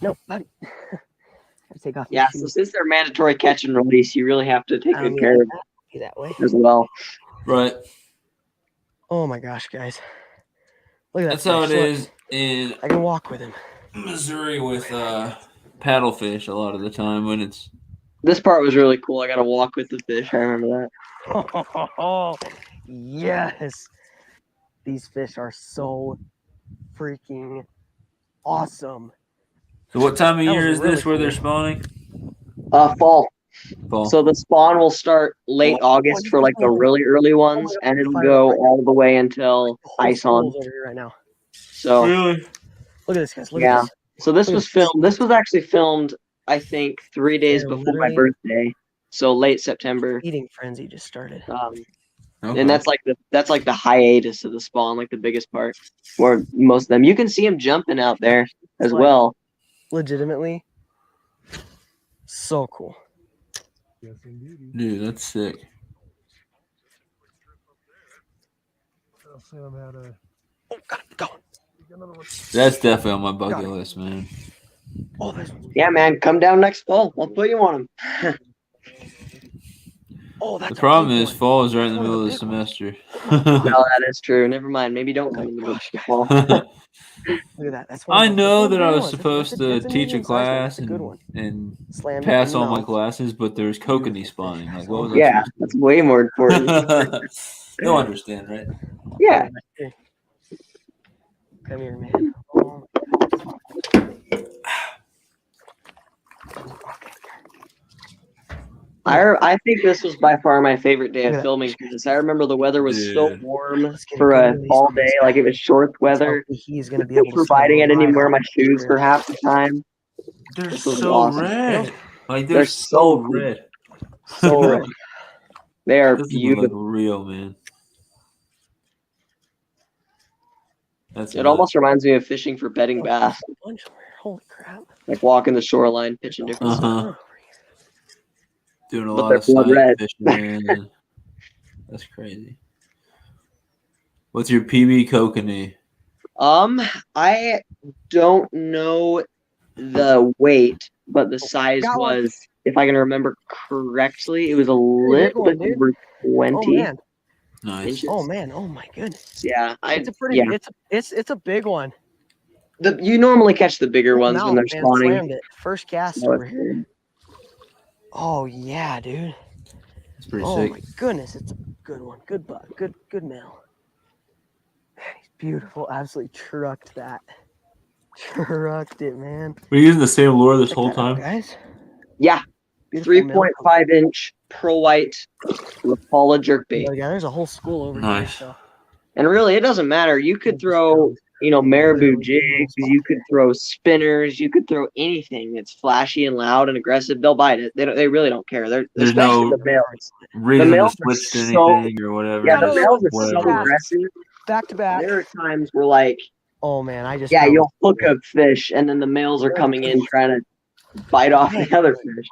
F: No, buddy. Gotta take off my
D: Yeah, so
F: shoes.
D: since they're mandatory catch and release, you really have to take
F: I
D: good
F: mean,
D: care of
F: be that way.
D: it as well.
A: Right.
F: Oh my gosh, guys. Look at that.
A: That's how it
F: fish. Look,
A: is in
F: I can walk with him.
A: Missouri with paddlefish a lot of the time when it's.
D: This part was really cool. I got to walk with the fish. I remember that.
F: Oh, yes. These fish are so freaking awesome.
A: So what time of
F: That
A: year
F: was
A: is
F: really
A: this where they're
F: cool.
A: spawning?
D: Fall.
A: Fall.
D: So the spawn will start late August for like the really early ones, and it'll go all the way until ice on.
F: Over here right now.
D: So
A: Really?
F: Look at this, guys. Look
D: yeah.
F: at this.
D: So this
F: Look at
D: was
F: this.
D: filmed. This was actually filmed, I think, 3 days
F: They're
D: before my
F: literally-
D: birthday. So late September.
F: Eating frenzy just started.
A: Okay.
D: And that's like the hiatus of the spawn, like the biggest part, where most of them you can see them jumping out there as
F: Like-
D: well.
F: Legitimately. So cool.
A: Dude, that's sick.
F: Oh, got it. Go.
A: That's definitely on my bucket list, man.
F: Oh, this.
D: Yeah, man, come down next fall. I'll put you on them.
F: Oh, that's
A: The problem
F: a big
A: is
F: one.
A: fall is right in the
F: One of
A: middle of
F: the
A: the
F: big ones.
A: semester.
D: No, that is true. Never mind. Maybe don't come in the fall.
F: Look at that. That's one
A: I
F: of the-
A: know
F: that's
A: that
F: one
A: I
F: of the
A: was
F: ones.
A: supposed
F: That's
A: to
F: that's
A: teach a
F: medium size one.
A: class
F: That's a good one.
A: and
F: Slammed
A: pass
F: it in
A: all
F: the
A: my
F: mouth.
A: classes, but there's kokanee spawning. Like, what was
D: Yeah, that's way more important.
A: I You'll understand, right?
D: Yeah.
F: Come here, man. Oh.
D: I think this was by far my favorite day
F: Look at
D: of
F: that.
D: filming because I remember the weather was so
A: Dude.
D: warm
F: Let's get
D: for
F: a
D: a
F: good release
D: fall
F: on this
D: day.
F: guy.
D: Like it was short weather.
F: He's gonna be able to
D: Providing
F: swim
D: it
F: right
D: anymore
F: on
D: my
F: that
D: shoes
F: shrimp.
D: for half the time.
A: They're
D: This was
A: so
D: awesome.
A: red. Like
D: They're
A: they're
D: so
A: so red.
D: So red. They are
A: This look
D: beautiful.
A: real, man. That's
D: It
A: nuts.
D: almost reminds me of fishing for bedding bass,
F: A bunch over here. Holy crap.
D: like walking the shoreline, pitching different stuff.
A: Uh-huh. Doing a
D: But
A: lot
D: they're
A: of
D: blood
A: sight
D: red.
A: fishing. That's crazy. What's your PB kokanee?
D: I don't know the weight, but the size
F: Got one.
D: was, if I can remember correctly, it was a
F: big
D: little
F: one,
D: bit
F: dude.
D: over
F: Oh
D: 20
F: man.
A: Nice.
D: inches.
F: Oh man. Oh my goodness.
D: Yeah,
F: It's a pretty.
D: yeah.
F: It's a big one.
D: You normally catch the bigger
F: Right
D: ones
F: now,
D: when they're
F: man,
D: spawning.
F: slammed it. First cast
D: So
F: over
D: it's
F: here.
D: good.
F: Oh yeah, dude.
A: It's pretty
F: Oh
A: sick.
F: my goodness, it's a good one. Good buck. Good male. He's beautiful. Absolutely trucked that. Trucked it, man.
A: Were you using the same lure this
F: Check
A: whole
F: that out,
A: time?
F: guys.
D: Yeah,
F: Beautiful male.
D: 3.5-inch pro white Rapala jerkbait.
F: Oh, yeah, there's a whole school over
A: Nice.
F: here. So.
D: And really, it doesn't matter. You could throw, marabou jigs. You could throw spinners. You could throw anything that's flashy and loud and aggressive. They'll bite it. They really don't care. They're
A: There's
D: especially
A: no
D: the males.
A: reason to
D: males are
A: switch to
D: so-
A: anything or whatever.
D: Yeah, the
F: Another
D: males are
A: Whatever.
D: so aggressive.
F: Back to back.
D: There are times where, like,
F: Oh man, I just
D: yeah,
F: found-
D: you'll hook a fish, and then the males are coming in trying to bite off the other fish.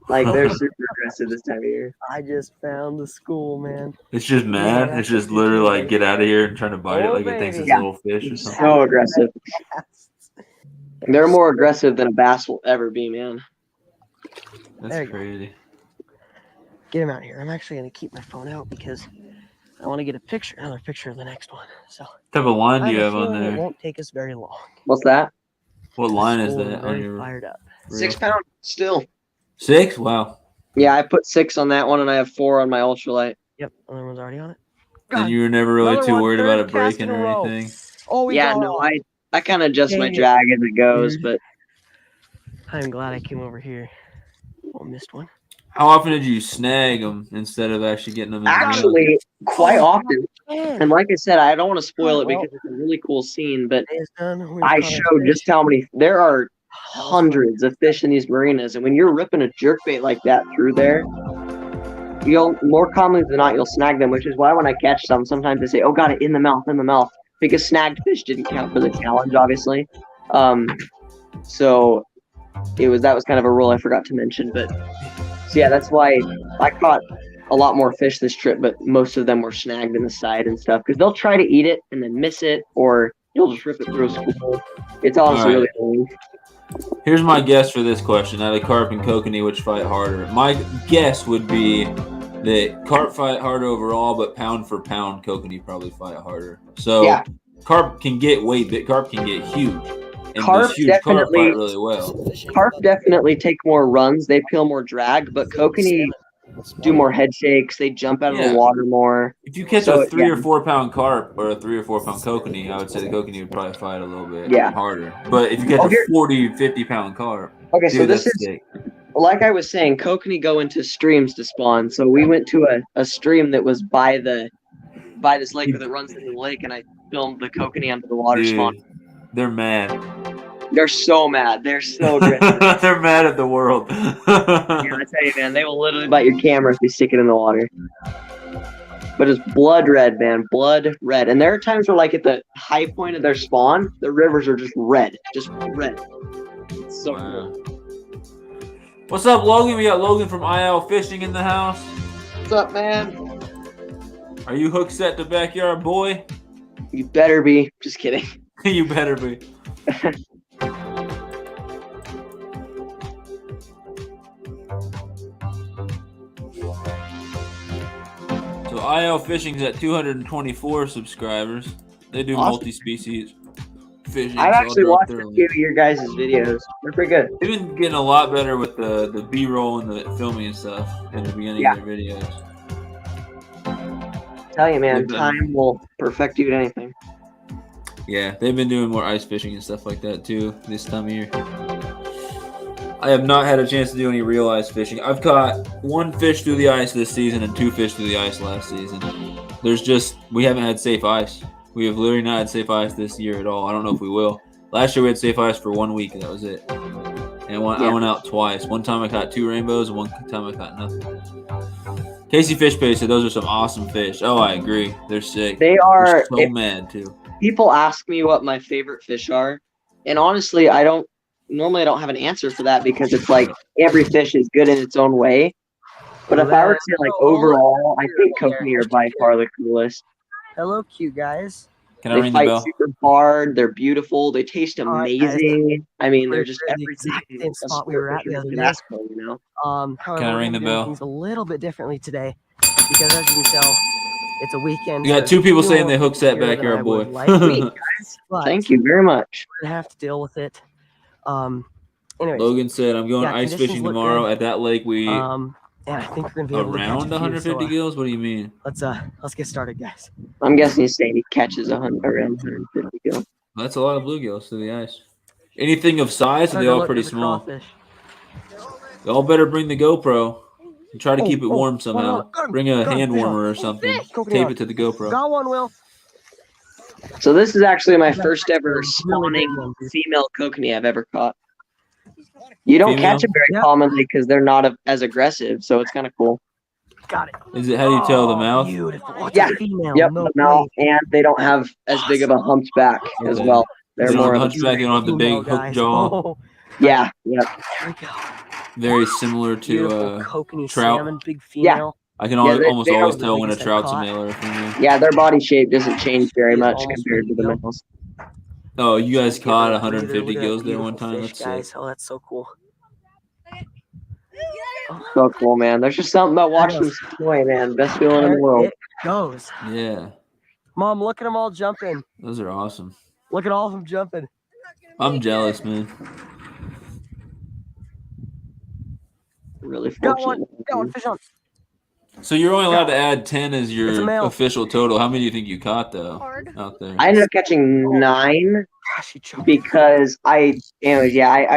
D: Like they're super aggressive this time of year.
F: I just found the school, man.
A: It's just mad.
F: Yeah,
A: It's just literally like get out of here and trying to bite it
F: Oh,
A: like it thinks it's
F: baby.
A: a little fish or something.
D: So aggressive. They're more aggressive than a bass will ever be, man.
F: There
A: That's
F: you go.
A: crazy.
F: Get him out here. I'm actually gonna keep my phone out because I want to get another picture of the next one. So
A: What type of line do you
F: I
A: have
F: a
A: on
F: feeling It
A: there?
F: won't take us very long.
D: What's that?
A: What line is
F: School,
A: that
F: I'm
A: on
F: very
A: your
F: fired up.
A: reel?
D: 6 pound still.
A: 6? Wow.
D: Yeah, I put 6 on that one, and I have 4 on my ultralight.
F: Yep, other one's already on it.
A: And you were never really
F: Another
A: too
F: one,
A: worried about
F: third
A: it
F: cast
A: breaking
F: in a
A: or
F: row.
A: anything?
F: Oh, we
D: Yeah,
F: got
D: no,
F: off.
D: I kind of adjust my
F: Dang it.
D: drag as it goes, but
F: I'm glad I came over here. Oh, missed one.
A: How often did you snag them instead of actually getting them in the mouth?
D: actually, quite often.
F: Man.
D: And like I said, I don't want to spoil it
F: Well,
D: because it's a really cool scene, but
F: Day is done. We've
D: I
F: caught a
D: showed
F: fish.
D: just how many. There are hundreds of fish in these marinas, and when you're ripping a jerkbait like that through there, you'll more commonly than not you'll snag them. Which is why when I catch some, sometimes they say, "Oh, got it in the mouth," because snagged fish didn't count for the challenge, obviously. So that was kind of a rule I forgot to mention, but so yeah, that's why I caught a lot more fish this trip, but most of them were snagged in the side and stuff because they'll try to eat it and then miss it, or you'll just rip it through a school. It's honestly
A: All right.
D: really annoying.
A: Here's my guess for this question. Out of carp and kokanee, which fight harder? My guess would be that carp fight harder overall, but pound for pound, kokanee probably fight harder. So
D: Yeah.
A: carp can get carp can get huge. And
D: Carp
A: those huge carp
D: definitely-
A: fight really well.
D: Carp definitely take more runs, they peel more drag, but kokanee do more head shakes, they jump out of
A: Yeah.
D: the water more.
A: If you catch
D: So,
A: a 3
D: yeah.
A: or 4 pound carp or a 3 or 4 pound kokanee, I would say the kokanee would probably fight a little bit harder. But if you catch
D: Oh,
A: a
D: here-
A: 40, 50 pound carp,
D: Okay, so
A: dude,
D: this
A: that's
D: is
A: sick.
D: like I was saying, kokanee go into streams to spawn. So we went to a stream that was by this lake that runs into the lake, and I filmed the kokanee under the water spawn.
A: Dude, they're mad.
D: They're so mad. They're so aggressive.
A: They're mad at the world.
D: Yeah, I tell you, man, they will literally bite your camera if you stick it in the water. But it's blood red, man, blood red. And there are times where, like, at the high point of their spawn, the rivers are just red, It's so cool.
A: What's up, Logan? We got Logan from IL Fishing in the house.
D: What's up, man?
A: Are you hook set to backyard boy?
D: You better be. Just kidding.
A: You better be. So IL Fishing's at 224 subscribers. They do
D: Awesome.
A: multi-species fishing.
D: I've
A: so I'll
D: actually
A: drop
D: watched
A: their
D: a
A: link.
D: few of your guys' videos. They're pretty good.
A: They've been getting a lot better with the B-roll and the filming and stuff in the beginning of their videos.
D: Tell you, man,
A: They've been-
D: time will perfect you at anything.
A: Yeah, they've been doing more ice fishing and stuff like that too this time of year. I have not had a chance to do any real ice fishing. I've caught 1 fish through the ice this season and 2 fish through the ice last season. We haven't had safe ice. We have literally not had safe ice this year at all. I don't know if we will. Last year we had safe ice for 1 week and that was it. And I went out twice. One time I caught 2 rainbows and one time I caught nothing. Casey Fishpay said those are some awesome fish. Oh, I agree. They're sick.
D: They are
A: They're so mad too.
D: People ask me what my favorite fish are, and honestly, I don't have an answer for that because it's like every fish is good in its own way. But if I were to say like overall, I think kokanee are by far the coolest.
F: Hello, cute guys.
A: Can I
D: They
A: ring the
D: fight
A: bell?
D: super hard. They're beautiful. They taste
F: Alright, guys.
D: amazing. I mean, they're
F: We're
D: just
F: at the
D: everything.
F: exact same
D: a
F: spot we were at the
D: sport
F: other
D: can
F: day.
D: ask for, you know?
F: However,
A: Can I
F: we're
A: ring the
F: gonna do
A: bell?
F: things a little bit differently today because, as you can tell, it's a weekend.
A: We got
F: where
A: 2 people saying
F: more
A: they hook set
F: here than I
A: backyard boy.
F: would like to, but
D: Thank you very much.
F: we're gonna have to deal with it. Anyways,
A: Logan said, "I'm going
F: yeah,
A: ice
F: conditions
A: fishing
F: look
A: tomorrow
F: good.
A: at that lake. We
F: and I think we're gonna be able to catch a
A: around
F: few,
A: 150
F: so,
A: gills. What do you mean?
F: let's get started, guys.
D: I'm guessing he's saying he catches around 150 gills.
A: That's a lot of bluegills to the ice. Anything of size? Are they all pretty small? Y'all better bring the GoPro and try to keep it warm somehow. Bring a hand warmer or something. Tape it to the GoPro.
F: Got one, Will.
D: So this is actually my first ever spawning female kokanee I've ever caught. You don't
A: Female?
D: catch them very commonly because they're not as aggressive, so it's kind of cool.
F: Got it.
A: Is it? How do you tell the mouth?
F: Beautiful. Oh, it's
D: Yeah.
F: a female.
D: Yep,
F: No
D: the mouth,
F: way.
D: and they don't have as big of a humped back as
A: Okay.
D: well. They're
A: They don't
D: more
A: have
D: of
A: the hunchback. They don't have the big
F: Female,
A: hook
F: guys.
A: jaw.
F: Oh,
D: Yeah, yeah.
F: there we go.
A: very similar
F: Beautiful
A: to
F: kokanee
A: trout.
F: salmon, big
D: Yeah.
F: female.
A: I can
D: Yeah,
A: almost
D: they
A: always
D: are
F: the
A: tell when a
F: biggest I've
A: trout's a
F: caught.
A: male or a female.
D: Yeah, their body shape doesn't change very
F: She is
D: much
F: almost
D: compared to the
F: ready to go.
D: males.
A: Oh, you guys
F: Give her
A: caught
F: a breather.
A: 150
F: Look at that
A: gills there one
F: beautiful
A: time.
F: fish,
A: That's
F: guys.
A: sick.
F: Oh, that's so cool.
D: So cool, man. There's just something about watching them swim, man. Best feeling in the
F: There
D: world.
F: it goes.
A: Yeah,
F: Mom, look at them all jumping.
A: those are awesome.
F: Look at all of them jumping.
A: I'm jealous, man.
D: Really
F: Got one.
D: fortunate.
F: Got one. Fish on.
A: So you're only allowed to add 10 as
F: It's a
A: your
F: male.
A: official total. How many do you think you caught though out there?
D: I ended up catching 9
F: Gosh, he choked.
D: because I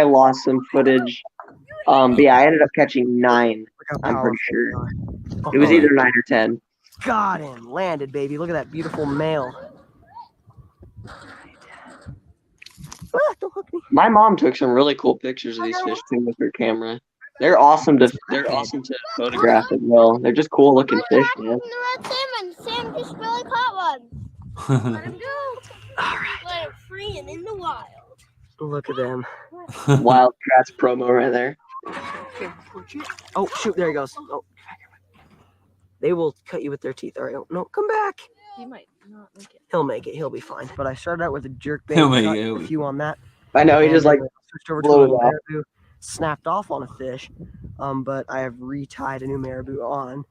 D: lost some footage. But yeah, I ended up catching 9.
F: Look how
D: I'm pretty
F: powerful
D: sure
F: they are.
D: it was
A: Oh,
D: either 9 or 10.
F: Got him. Landed, baby. Look at that beautiful male. Ah, don't hook me.
D: My mom took some really cool pictures of these fish too with her camera. They're awesome to photograph as well. They're just cool looking fish, man.
J: The red salmon. Sam just really caught one. Let him go.
F: All right.
J: Let him free and in the wild.
F: Look at them.
D: Wildcats promo right there.
F: Oh, shoot. There he goes. Oh, they will cut you with their teeth. All right. No, come back.
B: He might not make it.
F: He'll make it. He'll be fine. But I started out with a jerk bait.
A: He'll make
F: got
A: it.
F: a few on that.
D: I know he
F: and
D: just like
F: then I switched over to
D: blew
F: a
D: it off.
F: marabou, snapped off on a fish. But I have retied a new marabou on.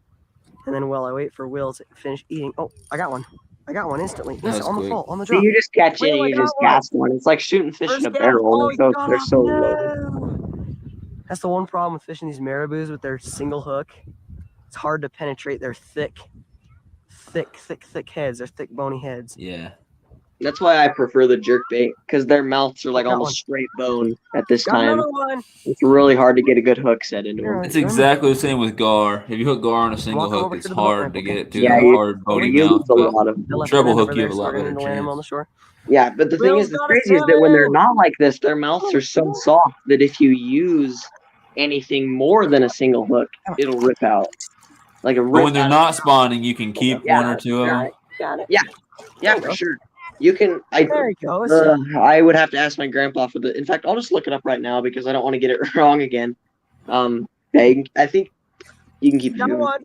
F: And then while I wait for Will to finish eating, oh, I got one. I got one instantly.
A: That was
F: Listen, on the
A: quick.
F: fall, on the
D: See,
F: drop.
D: you just catch it
F: Will,
D: and
F: I
D: you
F: got
D: just
F: one.
D: cast one. It's like shooting fish
F: First
D: in a
F: cast.
D: barrel.
F: Oh,
D: They're so loaded.
F: no. That's the one problem with fishing these marabous with their single hook. It's hard to penetrate their thick heads. Their thick bony heads.
A: Yeah.
D: That's why I prefer the jerk bait because their mouths are like
F: Got
D: almost
F: one.
D: straight bone at this
F: Got
D: time.
F: another one.
D: It's really hard to get a good hook set into them.
A: It's exactly the same with gar. If you hook gar on a single
F: Walk 'em
A: hook,
F: over
A: it's
F: to the boat
A: hard
F: ramp,
A: to
F: okay?
A: get it to
D: Yeah,
A: the
D: you-
A: hard bony
D: you
A: mouth.
D: lose a
A: But
D: lot of
F: The left
A: treble
F: hand
A: hook,
F: over
A: you
F: there,
A: have a
F: so
A: lot
F: we're gonna
A: better
F: need to land him on the
A: chance.
F: shore.
D: Yeah, but the thing
F: Will's
D: is, the
F: got a
D: crazy is that when they're
F: salmon!
D: not like this, their mouths are so soft that if you use anything more than a single hook, it'll rip out. Like a
A: But
D: rip
A: when they're
D: out.
A: not spawning, you can keep
D: Yeah,
A: one or two of them.
F: Got it.
D: Yeah,
F: There you
D: for
F: go.
D: sure. You can.
F: There he goes.
D: I would have to ask my grandpa for the. In fact, I'll just look it up right now because I don't want to get it wrong again. Yeah, I think you can keep it.
F: Got one.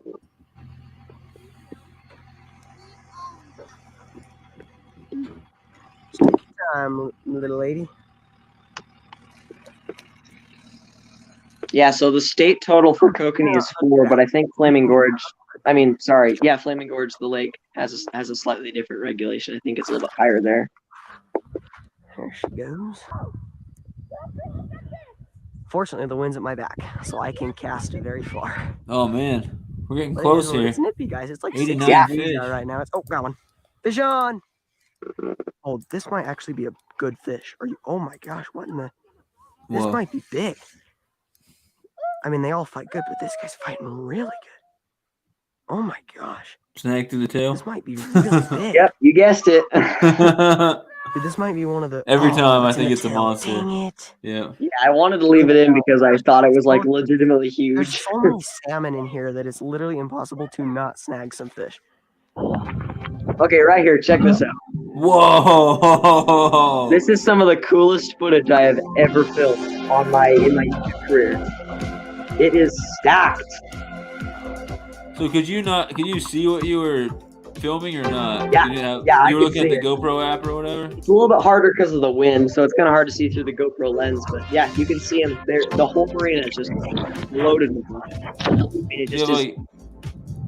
F: Little lady.
D: Yeah, so the state total for kokanee is 4, but I think Flaming Gorge. Flaming Gorge, the lake has a slightly different regulation. I think it's a little bit higher there.
F: There she goes. Fortunately, the wind's at my back, so I can cast very far.
A: Oh man, we're getting
F: But
A: close
F: it is,
A: here.
F: it's nippy, guys. It's like
A: 89
F: 60 degrees
A: fish.
F: out right now. It's got one. Fish on. Oh, this might actually be a good fish. Oh my gosh, what in the? This
A: Whoa.
F: might be big. I mean, they all fight good, but this guy's fighting really good. Oh my gosh.
A: Snag through the tail.
F: This might be really big.
D: Yep, you guessed it.
F: Dude, this might be one of the.
A: Every time I
F: it's in
A: think
F: the
A: it's a
F: tail.
A: monster.
F: Dang it.
A: Yeah.
D: Yeah, I wanted to leave it in because I thought it was like legitimately
F: There's
D: huge.
F: so many salmon in here that it's literally impossible to not snag some fish.
D: Okay, right here, check this out.
A: Whoa.
D: This is some of the coolest footage I have ever filmed in my YouTube career. It is stacked.
A: So could you see what you were filming or not?
D: Yeah, I
A: You were
D: could
A: looking at
D: see
A: the
D: it.
A: GoPro app or whatever?
D: It's a little bit harder because of the wind, so it's kind of hard to see through the GoPro lens. But yeah, you can see them there. The whole marina is just loaded with them. I mean, it
A: You
D: just
A: have
D: is.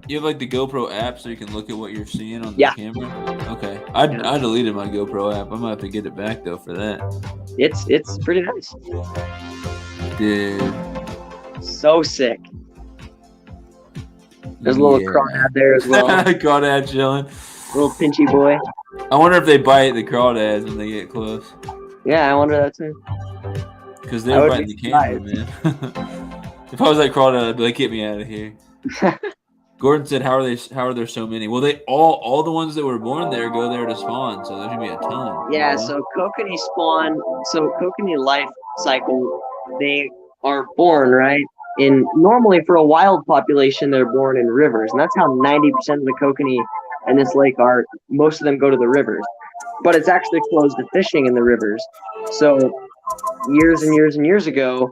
A: you have like the GoPro app so you can look at what you're seeing on the
D: Yeah.
A: camera? Okay. I deleted my GoPro app. I'm gonna have to get it back though for that.
D: It's pretty nice.
A: Dude.
D: So sick. There's a little crawdad there as well.
A: Crawdad chilling.
D: Little pinchy boy.
A: I wonder if they bite the crawdads when they get close.
D: Yeah, I wonder that too.
A: Because
D: I
A: they're
D: would
A: biting
D: be
A: the camera, man. If I was like crawdad, I'd be like, get me out of here. Gordon said, "How are there so many?" Well, they all the ones that were born there go there to spawn, so there should be a ton.
D: Yeah,
A: you know?
D: so kokanee spawn. So kokanee life cycle, they are born right in normally for a wild population they're born in rivers, and that's how 90% of the kokanee in this lake are. Most of them go to the rivers, but it's actually closed to fishing in the rivers. So years and years and years ago,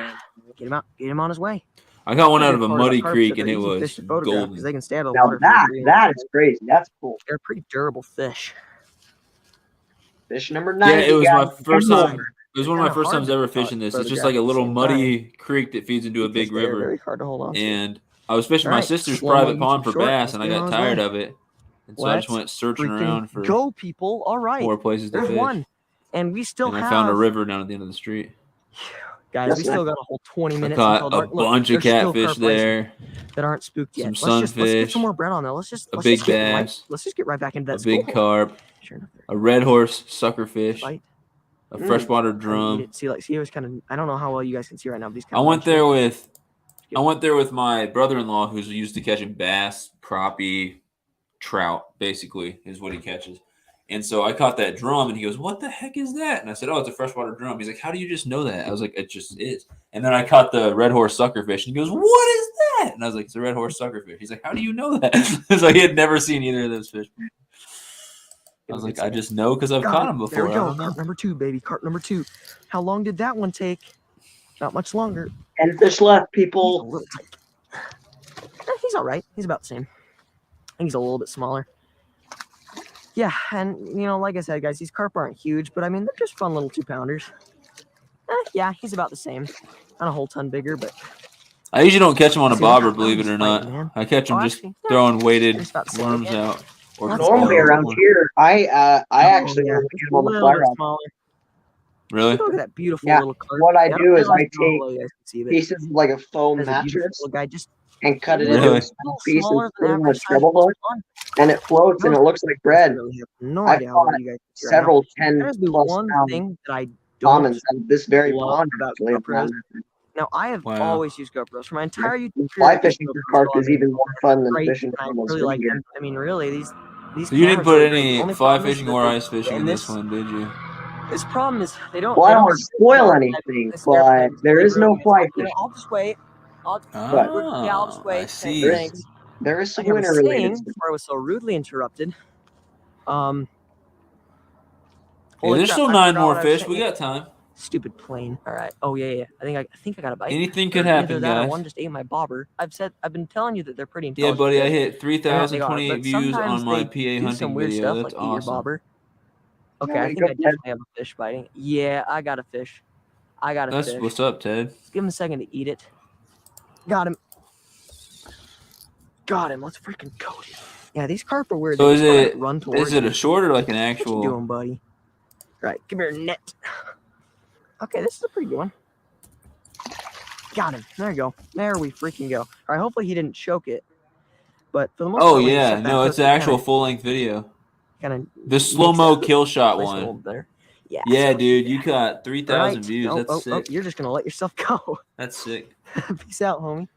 L: can. Get him out. Get him on his way.
A: I got one
L: The
A: out
L: good
A: of a
L: part about
A: muddy
L: carp is
A: creek,
L: that
A: and
L: they're
A: it
L: easy
A: was
L: fish to photograph because
A: golden.
L: they can stay out of the
D: Now
L: water. for
D: that
L: 3
D: that
L: hours.
D: is crazy. That's cool.
L: They're pretty durable fish.
D: Fish number
A: Yeah,
D: 90.
A: it was my
D: guys.
A: first
D: Come
A: time.
D: on.
A: It was one of my
L: Kinda
A: first
L: hard
A: times
L: to
A: ever fishing this. It's just
L: photograph
A: like a
L: at the
A: little
L: same
A: muddy creek that feeds into a
L: because
A: big
L: they're very
A: river.
L: hard to hold on to.
A: And I was fishing
L: All
A: my
L: right,
A: sister's
L: slow-mo
A: private pond
L: YouTube
A: for
L: short.
A: bass,
L: Let's
A: and I
L: get him on
A: got
L: his
A: tired
L: way.
A: of it. And so I just
L: Let's
A: went searching
L: freaking
A: around for
L: go, people. All right.
A: more places to
L: There's
A: fish.
L: one. And we still
A: And
L: have...
A: I found a river down at the end of the street.
L: Guys, we still got a whole 20 minutes
A: I
L: until
A: caught a
L: dark. Look,
A: bunch of
L: there's still
A: catfish
L: carp racing
A: there.
L: that aren't spooked yet.
A: Some
L: Let's get
A: sunfish.
L: some more bread on there. Let's just
A: big
L: get right,
A: bass.
L: let's just get right back into that
A: A big
L: school.
A: carp.
L: Sure enough,
A: A red horse suckerfish.
L: Bite.
A: A freshwater
L: I need
A: drum.
L: it. See, it was kind of... I don't know how well you guys can see right now. But these
A: I went there with my brother-in-law who's used to catching bass, crappie, trout, basically, is what he catches. And so I caught that drum, and he goes, "What the heck is that?" And I said, "Oh, it's a freshwater drum." He's like, "How do you just know that?" I was like, "It just is." And then I caught the red horse suckerfish, and he goes, "What is that?" And I was like, "It's a red horse suckerfish." He's like, "How do you know that?" So he had never seen either of those fish. I was like, "I just know because I've caught them before."
L: There we
A: I
L: go.
A: don't know.
L: Carp number 2, baby. Carp number 2. How long did that one take? Not much longer.
D: 10 fish left, people.
L: He's all right. He's about the same. I think he's a little bit smaller. Yeah, and like I said, guys, these carp aren't huge, but I mean, they're just fun little 2-pounders. Yeah, he's about the same. Not a whole ton bigger, but
A: I usually don't catch them on a
L: See,
A: bobber,
L: I'm
A: believe it
L: just
A: or not.
L: fighting, man.
A: I catch them just
L: actually,
A: throwing weighted
L: it's about the same.
A: worms out. Or
D: Normally around here, I actually
L: yeah,
D: only
L: it's
D: get
L: a
D: them on the
L: little
D: fly
L: bit
D: rod.
L: smaller.
A: Really?
L: Look at that beautiful
D: Yeah.
L: little carp.
D: What I
L: don't
D: do is
L: realize
D: I
L: how
D: take
L: well you guys can see, but
D: pieces of like a foam
L: there's a beautiful
D: mattress
L: little guy just
D: and cut it
A: Really?
D: into
A: Little
D: small pieces,
L: smaller
D: put
L: than
D: it on a
L: average size
D: treble hook,
L: spawn.
D: and it floats and it looks like bread.
L: Really have no
D: I've
L: idea how well
D: caught
L: you guys can see right now.
D: several 10
L: That is the
D: plus
L: one
D: pound
L: thing that I don't
D: commons out of this very
L: love
D: pond.
L: about
D: Actually,
L: GoPros. Now, I have
A: Wow.
L: always used GoPros for my entire YouTube
D: Fly
L: career.
D: fishing for carp is even more fun than
L: Great,
D: fishing
L: and I
D: for those
L: really
D: mini
L: like
D: gear.
L: them. I mean, really, these
A: So you didn't
L: cameras
A: put
L: are great. The
A: any
L: only
A: fly
L: problem is
A: fishing
L: that
A: or
L: they-
A: ice fishing in this one, did you?
L: This problem is they don't.
D: Well, I
L: they
D: don't
L: don't
D: want to
L: say
D: spoil
L: about
D: anything,
L: this
D: but
L: airplane
D: there
L: really
D: is no
L: ruining it.
D: fly
L: So,
D: fishing.
L: I'll just wait. Yeah, I'll just wait.
A: I see.
L: Thanks.
D: There is some
L: Like I was
D: winter related
L: saying
D: stuff.
L: before I was so rudely interrupted.
A: Yeah,
L: Holy
A: there's
L: crap,
A: still
L: I
A: 9
L: forgot
A: more
L: what I was
A: fish. We
L: saying.
A: got time.
L: Stupid plane. All right. Oh yeah. I think I got a bite.
A: Anything could
L: Or
A: happen,
L: either that or
A: guys.
L: one just ate my bobber. I've been telling you that they're pretty
A: Yeah,
L: intelligent.
A: buddy, I
L: fish.
A: hit
L: They are,
A: 3,028
L: but
A: views
L: sometimes
A: on my
L: they
A: PA
L: do some
A: hunting
L: weird
A: video.
L: stuff,
A: That's
L: like eat your
A: awesome.
L: bobber. Okay,
D: Yeah,
L: I
D: you
L: think
D: go,
L: I
D: Ted.
L: definitely have a fish biting. Yeah, I got a fish. I got a
A: That's
L: fish.
A: what's up, Ted.
L: Let's give him a second to eat it. Got him. Got him. Let's freaking go. Yeah, these carp are weird.
A: So
L: They
A: is
L: just wanna, like,
A: it
L: run towards
A: is it
L: you.
A: a short or like an
L: What you
A: actual?
L: doing, buddy? Right, give me your net. Okay, this is a pretty good one. Got him. There you go. There we freaking go. All right, hopefully he didn't choke it. But for the most
A: Oh
L: part, when you
A: yeah,
L: set that
A: no,
L: hook,
A: it's an
L: it
A: actual
L: kinda-
A: full-length video.
L: kinda
A: The
L: makes
A: slow-mo
L: that
A: kill shot
L: place a little
A: one.
L: better. Yeah.
A: Yeah,
L: so-
A: dude, you got 3,000
L: Right.
A: views. That's sick.
L: You're just gonna let yourself go.
A: That's sick.
L: Peace out, homie.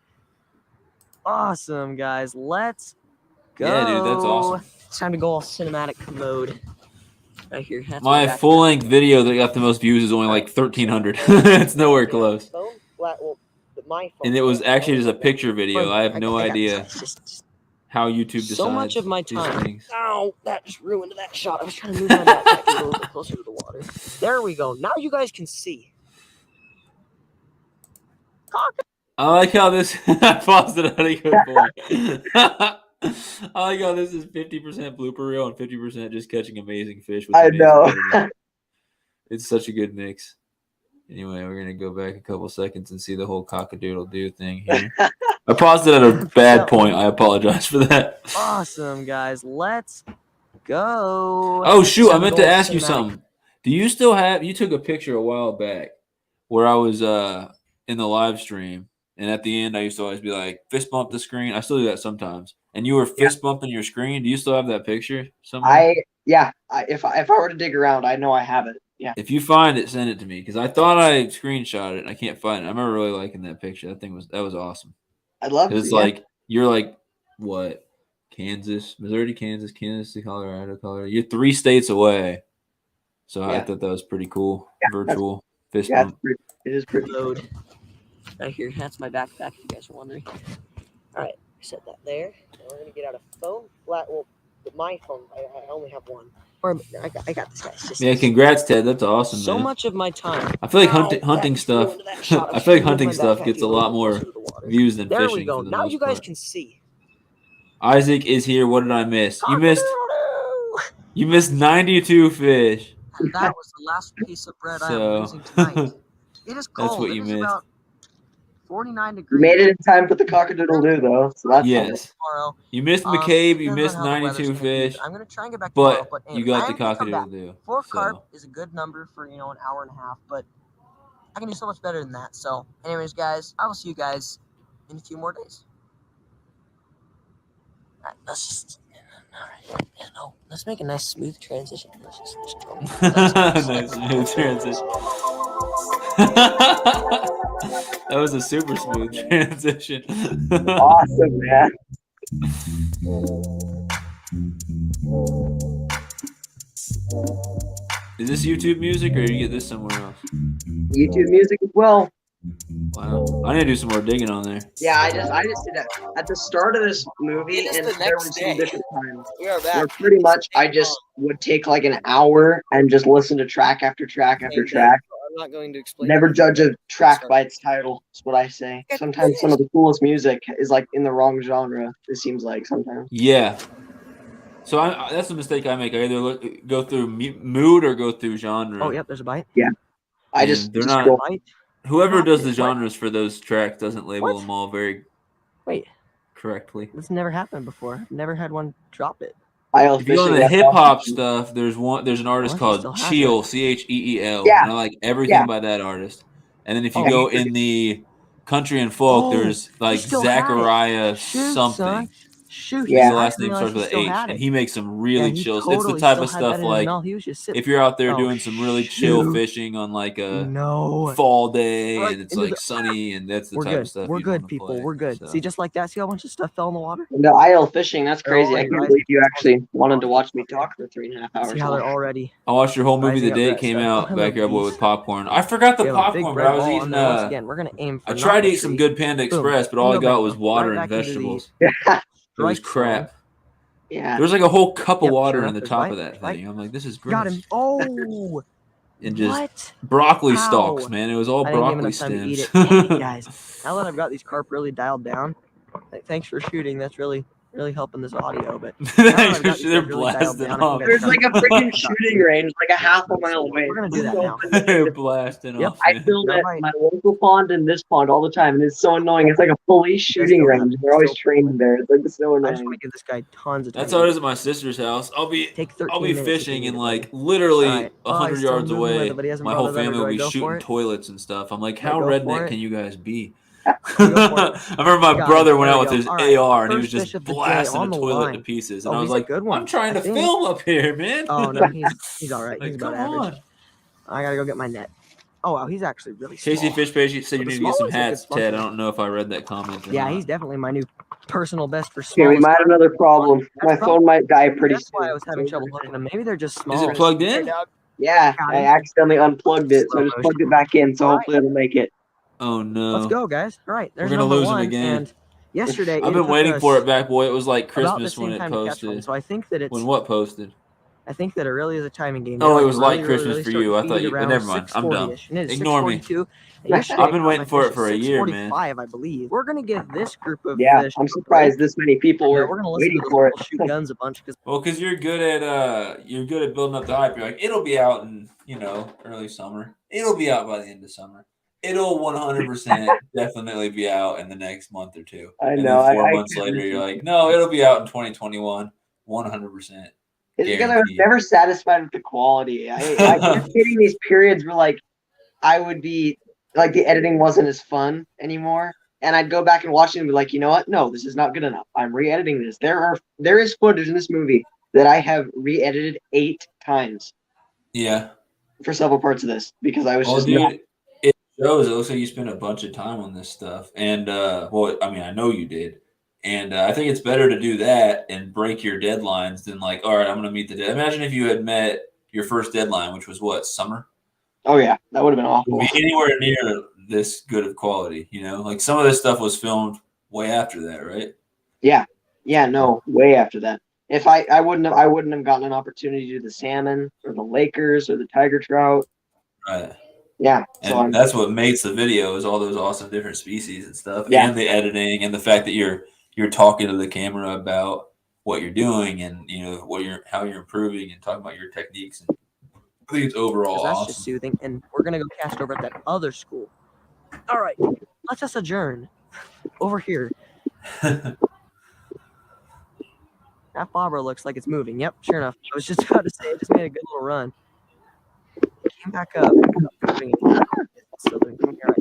L: Awesome, guys. Let's go.
A: Yeah, dude, that's awesome.
L: It's time to go all cinematic mode. Right here. That's
A: My
L: backpack.
A: full-length video that got the most views is only like 1,300. It's nowhere close.
L: Phone? Well, my phone.
A: And it was actually just a picture video. I have no
L: got
A: idea
L: this. Just
A: how YouTube decides
L: so much of my
A: these
L: time.
A: things.
L: Ow, that just ruined that shot. I was trying to move my backpack a little bit closer to the water. There we go. Now you guys can see.
A: I like how this. I paused it at a good point. I like how this is 50% blooper reel and 50% just catching amazing fish. With
D: I
A: amazing
D: know.
A: editing. It's such a good mix. Anyway, we're gonna go back a couple seconds and see the whole cock-a-doodle-doo thing here. I paused it at a bad point. I apologize for that.
L: Awesome, guys. Let's go.
A: Oh shoot! I
L: Time
A: meant
L: go
A: to
L: all
A: ask you
L: cinematic.
A: something. Do you still have? You took a picture a while back where I was in the live stream, and at the end I used to always be like fist bump the screen. I still do that sometimes. And you were fist bumping your screen. Do you still have that picture somewhere?
D: If I were to dig around, I know I have it. Yeah.
A: If you find it, send it to me because I thought I screenshot it and I can't find it. I remember really liking that picture. That was awesome.
D: I'd love to.
A: It's like you're like what? Kansas, Missouri, Kansas, Colorado. You're 3 states away. So I thought that was pretty cool. Virtual fist bump.
D: It is pretty.
L: Load. Right here. That's my backpack. If you guys are wondering. All right, set that there. And we're gonna get out a phone. Well, my phone. I only have one. Or I got this, guys.
A: Yeah, congrats, Ted. That's awesome.
L: So
A: man.
L: much of my time.
A: I feel like
L: Ow,
A: hunting
L: that
A: stuff.
L: flew into that shot.
A: I feel like
L: was
A: hunting
L: trying to move
A: stuff
L: my
A: gets a
L: backpack
A: lot
L: little
A: more
L: closer to the water.
A: views than
L: There
A: fishing.
L: we go.
A: For the
L: Now
A: most
L: you guys
A: part.
L: can see.
A: Isaac is here. What did I miss? You missed 92 fish.
E: And that was the last piece of bread I am
A: So
E: losing tonight. It is cold.
A: that's what
E: It
A: you
E: is
A: missed.
E: about
F: 49
D: You
F: degrees.
D: made it in time for the cockadoodle-doo, though, so that's
A: Yes.
F: Tomorrow.
A: You missed McCabe. You
F: Depends on
A: missed
F: how the weather's
A: 92
F: gonna be,
A: fish.
F: but I'm gonna try and get back tomorrow.
A: But
F: But
A: you
F: anyways,
A: got
F: I
A: the
F: am gonna come back.
A: cockadoodle-doo.
F: 4 carp
A: So.
F: is a good number for an hour and a half, but I can do so much better than that. So, anyways, guys, I will see you guys in a few more days. All right, let's make a nice smooth transition. Let's just go.
A: Nice smooth transition. That was a super smooth transition.
D: Awesome, man.
A: Is this YouTube music or you get this somewhere else?
D: YouTube music as well.
A: Wow. I need to do some more digging on there.
D: Yeah, I just did that at the start of this movie,
F: It is
D: and
F: the
D: there were
F: next
D: some
F: day.
D: different times
F: We are back.
D: where pretty much I just would take like an hour and just listen to track after track after track.
F: I'm not going to explain.
D: Never judge a track by its title. Is what I say. Sometimes some of the coolest music is like in the wrong genre. It seems like sometimes.
A: Yeah. So that's a mistake I make. I either go through mood or go through genre.
F: Oh, yep, there's a bite.
D: Yeah. I
A: And
D: just
A: they're
D: just
A: not.
D: go.
A: Whoever
F: Not
A: does the
F: what?
A: genres for those tracks doesn't label
F: What?
A: them all very
F: Wait,
A: correctly.
F: this never happened before. I've never had one drop it.
A: If you go to the hip hop stuff, there's an artist
F: Unless he still
A: called
F: has
A: Cheel,
F: it.
A: Cheel,
D: Yeah.
A: and I like everything
D: Yeah.
A: by that artist. And then if you
D: Oh,
A: go
D: he's
A: in the country and folk,
F: Oh,
A: there's like
F: he still had it.
A: Zachariah
F: Shoot,
A: something.
F: son. Shoot.
D: Yeah.
A: His last
F: I
A: name
F: didn't
A: starts
F: realize
A: with
F: he
A: an
F: still
A: H,
F: had
A: and
F: it.
A: he makes some really
F: he
A: chill.
F: totally
A: it's the type
F: still
A: of
F: had
A: stuff
F: that in his
A: like
F: mouth. He was just sitting.
A: if you're out there
F: Oh,
A: doing some really chill
F: shoot.
A: fishing on like a
F: No.
A: fall day
F: Right
A: and it's
F: into
A: like
F: the-
A: sunny, and that's the
F: We're
A: type
F: good.
A: of stuff
F: We're
A: you'd
F: good,
A: wanna
F: people.
A: play,
F: We're good.
A: so.
F: See, just like that. See how a bunch of stuff fell in the water?
D: The IL fishing, that's
F: They're
D: crazy. I
F: already
D: can't
F: rising.
D: believe you actually wanted to watch me talk for 3.5 hours.
F: See how they're already
A: I watched your whole movie
F: rising
A: the
F: up
A: day
F: for
A: it
F: that
A: came
F: stuff. Oh,
A: out.
F: hello,
A: Backyard Boy
F: geese.
A: with popcorn. I forgot the
F: We have a big
A: popcorn, but
F: red
A: I was
F: ball
A: eating.
F: in there. Once again, we're gonna aim for
A: I
F: not
A: tried to
F: the
A: eat some
F: tree.
A: good Panda
F: Boom.
A: Express, but all I
F: Bingo,
A: got
F: bingo.
A: was water
F: Right
A: and
F: back into the
A: vegetables.
D: Yeah.
A: It was
F: strike
A: crap.
F: zone.
D: Yeah.
A: There was like a whole cup of
F: Yep,
A: water
F: sure
A: in
F: enough,
A: the
F: there's
A: top
F: bite,
A: of that
F: bite.
A: thing. I'm like, this is gross.
F: Got him. Oh,
A: And just
F: what?
A: broccoli
F: How?
A: stalks, man. It was all
F: I didn't give him
A: broccoli
F: enough time to eat
A: stems.
F: it. Dang it, guys. Now that I've got these carp really dialed down, thanks for shooting. That's really helping this audio. But now that I've got these
A: They're
F: guys really dialed
A: blasting
F: down, I
A: off.
F: think
D: There's
F: I've
D: like a freaking shooting range, like a half a mile away.
F: We're gonna do that
D: So
F: now.
A: They're blasting
F: Yep.
A: off,
D: I
A: man.
D: film
F: Got a
D: at
F: bite.
D: my local pond and this pond all the time, and it's so annoying. It's like a police shooting
F: still have
D: range.
F: it.
D: They're always
F: Still-
D: trained there. It's like so
F: I just
D: annoying.
F: want to give this guy tons of time.
A: That's
F: to
A: how it
F: eat.
A: is at my sister's house. I'll be
F: Take 13
A: fishing
F: minutes if you
A: and
F: need it,
A: like
F: buddy.
A: literally
F: Alright. Oh,
A: 100
F: he's still
A: yards
F: moving with
A: away.
F: it, but he hasn't
A: My
F: brought
A: whole
F: his other.
A: family
F: Do
A: will
F: I
A: be
F: go for
A: shooting
F: it?
A: toilets and stuff. I'm like,
F: Do I
A: how
F: go for
A: redneck
F: it?
A: can you guys be?
F: Go for it.
A: I remember my
F: Got
A: brother
F: him.
A: went
F: There
A: out
F: we
A: with
F: go.
A: his
F: All right.
A: AR and he was
F: First
A: just
F: fish of the day
A: blasting
F: on
A: a
F: the
A: toilet
F: line.
A: to pieces. And
F: Oh,
A: I was
F: he's a
A: like,
F: good one.
A: I'm trying
F: I
A: to
F: think.
A: film up here, man.
F: Oh no, he's all right.
A: Like,
F: He's about
A: come
F: average.
A: on.
F: I gotta go get my net. Oh wow, he's actually really small.
A: Casey Fish Page said you
F: For the
A: need to
F: small
A: get some
F: ones, they're good
A: hats, Ted. I
F: sponsors.
A: don't know if I read that comment or
F: Yeah,
A: not.
F: he's definitely my new personal best for
D: Okay,
F: small.
D: we might have another problem. My phone might die pretty
F: That's
D: soon.
F: why I was having trouble hooking them. Maybe they're just small.
A: Is it plugged in?
D: Yeah,
F: Got
D: I
F: him.
D: accidentally unplugged it, so I just plugged it back in. So hopefully it'll make it.
A: Oh no.
F: Let's go, guys. All right, there's
A: We're gonna
F: number
A: lose him
F: one.
A: again.
F: And yesterday,
A: I've
F: it
A: been
F: took
A: waiting
F: us
A: for it back, boy. It was like
F: about the
A: Christmas when
F: same
A: it
F: time to catch one.
A: posted.
F: So I think that it's.
A: When what posted?
F: I think that it really is a timing game.
A: Oh,
F: They're
A: it was like
F: really,
A: Christmas
F: really
A: for you. I
F: starting
A: thought
F: to
A: you.
F: feed around
A: Never mind. I'm dumb.
F: 6:40-ish, and it is
A: Ignore me.
F: 6:42. And yesterday,
A: I've been
F: I
A: waiting
F: caught
A: for
F: my
A: it
F: fish
A: for a
F: at
A: year, man.
F: 6:45, I believe. We're gonna give this group of
D: Yeah,
F: fish.
D: I'm surprised this many people
F: Yeah,
D: were
F: we're gonna listen
D: waiting
F: to those
D: for it.
F: people shoot guns a bunch because
A: Well, because you're good at building up the hype. You're like, it'll be out in early summer. It'll be out by the end of summer. It'll 100% definitely be out in the next month or two.
D: I
A: And
D: know.
A: then 4
D: I
A: months later, you're like, no, it'll be out in 2021, 100%.
D: It's because I was
A: Guaranteed.
D: never satisfied with the quality. I kept hitting these periods where like I would be like the editing wasn't as fun anymore, and I'd go back and watch it and be like, you know what? No, this is not good enough. I'm re-editing this. There is footage in this movie that I have re-edited 8 times
A: Yeah.
D: for several parts of this because I was
A: Well,
D: just
A: dude,
D: not.
A: it shows. It looks like you spent a bunch of time on this stuff, and well, I mean, I know you did, and I think it's better to do that and break your deadlines than like, all right, I'm going to meet the deadline. Imagine if you had met your first deadline, which was what, summer?
D: Oh yeah, that would have been awful.
A: Be anywhere near this good of quality, like some of this stuff was filmed way after that, right?
D: Yeah, no, way after that. If I wouldn't have gotten an opportunity to do the salmon or the Lakers or the tiger trout.
A: Right.
D: Yeah,
A: and that's what makes the video is all those awesome different species and stuff,
D: Yeah.
A: and the editing and the fact that you're talking to the camera about what you're doing and how you're improving and talking about your techniques. And I think it's overall
F: that's
A: awesome.
F: just soothing. And we're gonna go cast over at that other school. All right,
L: let us adjourn. Over here. That bobber looks like it's moving. Yep, sure enough. I was just about to say, it just made a good little run. Came back up. Moving again. Still doing come here,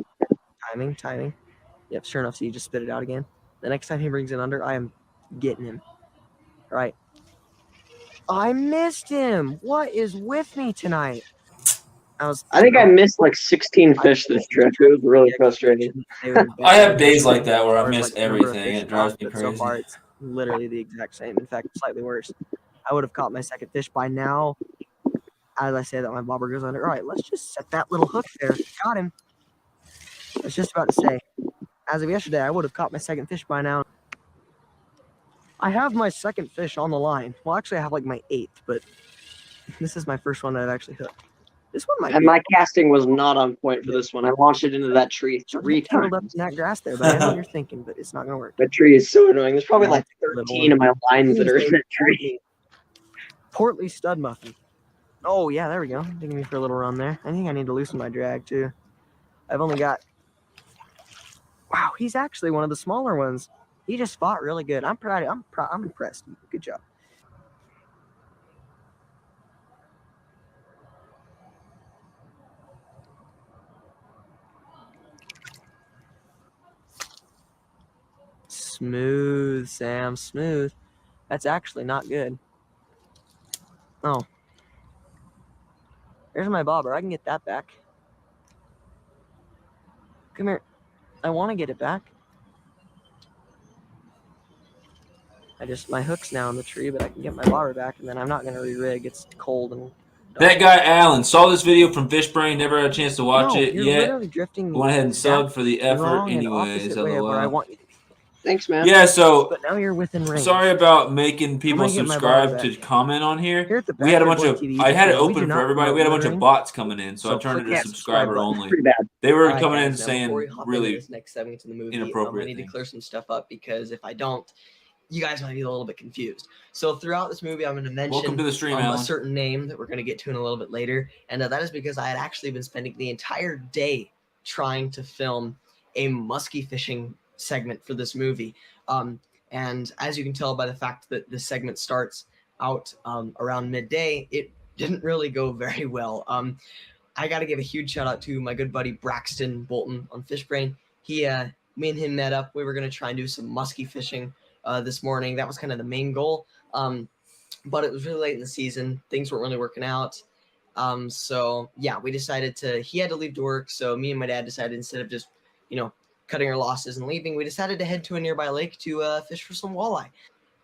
L: right. Timing. Yep, sure enough. So you just spit it out again. The next time he brings it under, I am getting him. All right. I missed him. What is with me tonight?
D: I think I missed like 16 fish this trip. It was really frustrating.
A: I have days like that where I miss everything. It drives me
L: but
A: crazy.
L: So far, it's literally the exact same. In fact, slightly worse. I would have caught my second fish by now. As I say that, my bobber goes under. All right, let's just set that little hook there. Got him. I was just about to say, as of yesterday, I would have caught my second fish by now. I have my second fish on the line. Well, actually, I have like my 8th, but this is my first one that I've actually hooked. This one might
D: And
L: be.
D: my casting was not on point for this one. I launched it into that tree 3 times.
L: Up in that grass there, but I know what you're thinking, but it's not gonna work.
D: That tree is so annoying. There's probably like 13 of my lines that are in that tree.
L: Portly stud muffin. Oh yeah, there we go. Taking me for a little run there. I think I need to loosen my drag too. I've only got. Wow, he's actually one of the smaller ones. He just fought really good. I'm proud. I'm impressed. Good job. Smooth, Sam. Smooth. That's actually not good. Oh. There's my bobber. I can get that back. Come here. I want to get it back. My hook's now in the tree, but I can get my bobber back, and then I'm not going to re-rig. It's cold and...
A: That guy Alan saw this video from Fish Brain. Never had a chance to watch it
L: you're
A: yet.
L: literally drifting
A: Went ahead and subbed for the effort,
L: wrong and
A: anyways.
L: opposite way of where I want you to be.
D: Thanks, man.
A: Yeah, so
L: But now you're within range.
A: sorry about making people
L: get my
A: subscribe
L: bobber
A: to
L: back.
A: comment on here.
L: Here at the
A: We had a
L: Backyard
A: bunch
L: Boy
A: of.
L: TV
A: I had it
L: channel, we
A: open
L: do
A: for
L: not
A: everybody. We had a bunch of
L: littering.
A: bots coming in, so I
L: So
A: turned it
L: click
A: to
L: that subscribe
A: subscriber
L: button.
A: only.
D: Pretty bad.
A: They were
L: Alright,
A: coming in
L: guys, now
E: Before we
A: saying
E: hop into
A: really
E: this next segment in the movie, I
A: inappropriate
E: need to
A: things.
E: clear some stuff up because if I don't, you guys might be a little bit confused. So throughout this movie, I'm going to mention
A: Welcome to the stream,
E: a
A: Alan.
E: certain name that we're going to get to in a little bit later, and that is because I had actually been spending the entire day trying to film a musky fishing segment for this movie. And as you can tell by the fact that this segment starts out around midday, it didn't really go very well. I got to give a huge shout out to my good buddy Braxton Bolton on Fishbrain. Me and him met up. We were going to try and do some musky fishing this morning. That was kind of the main goal. But it was really late in the season. Things weren't really working out. So yeah, we decided he had to leave to work. So me and my dad decided instead of just, cutting our losses and leaving, we decided to head to a nearby lake to fish for some walleye.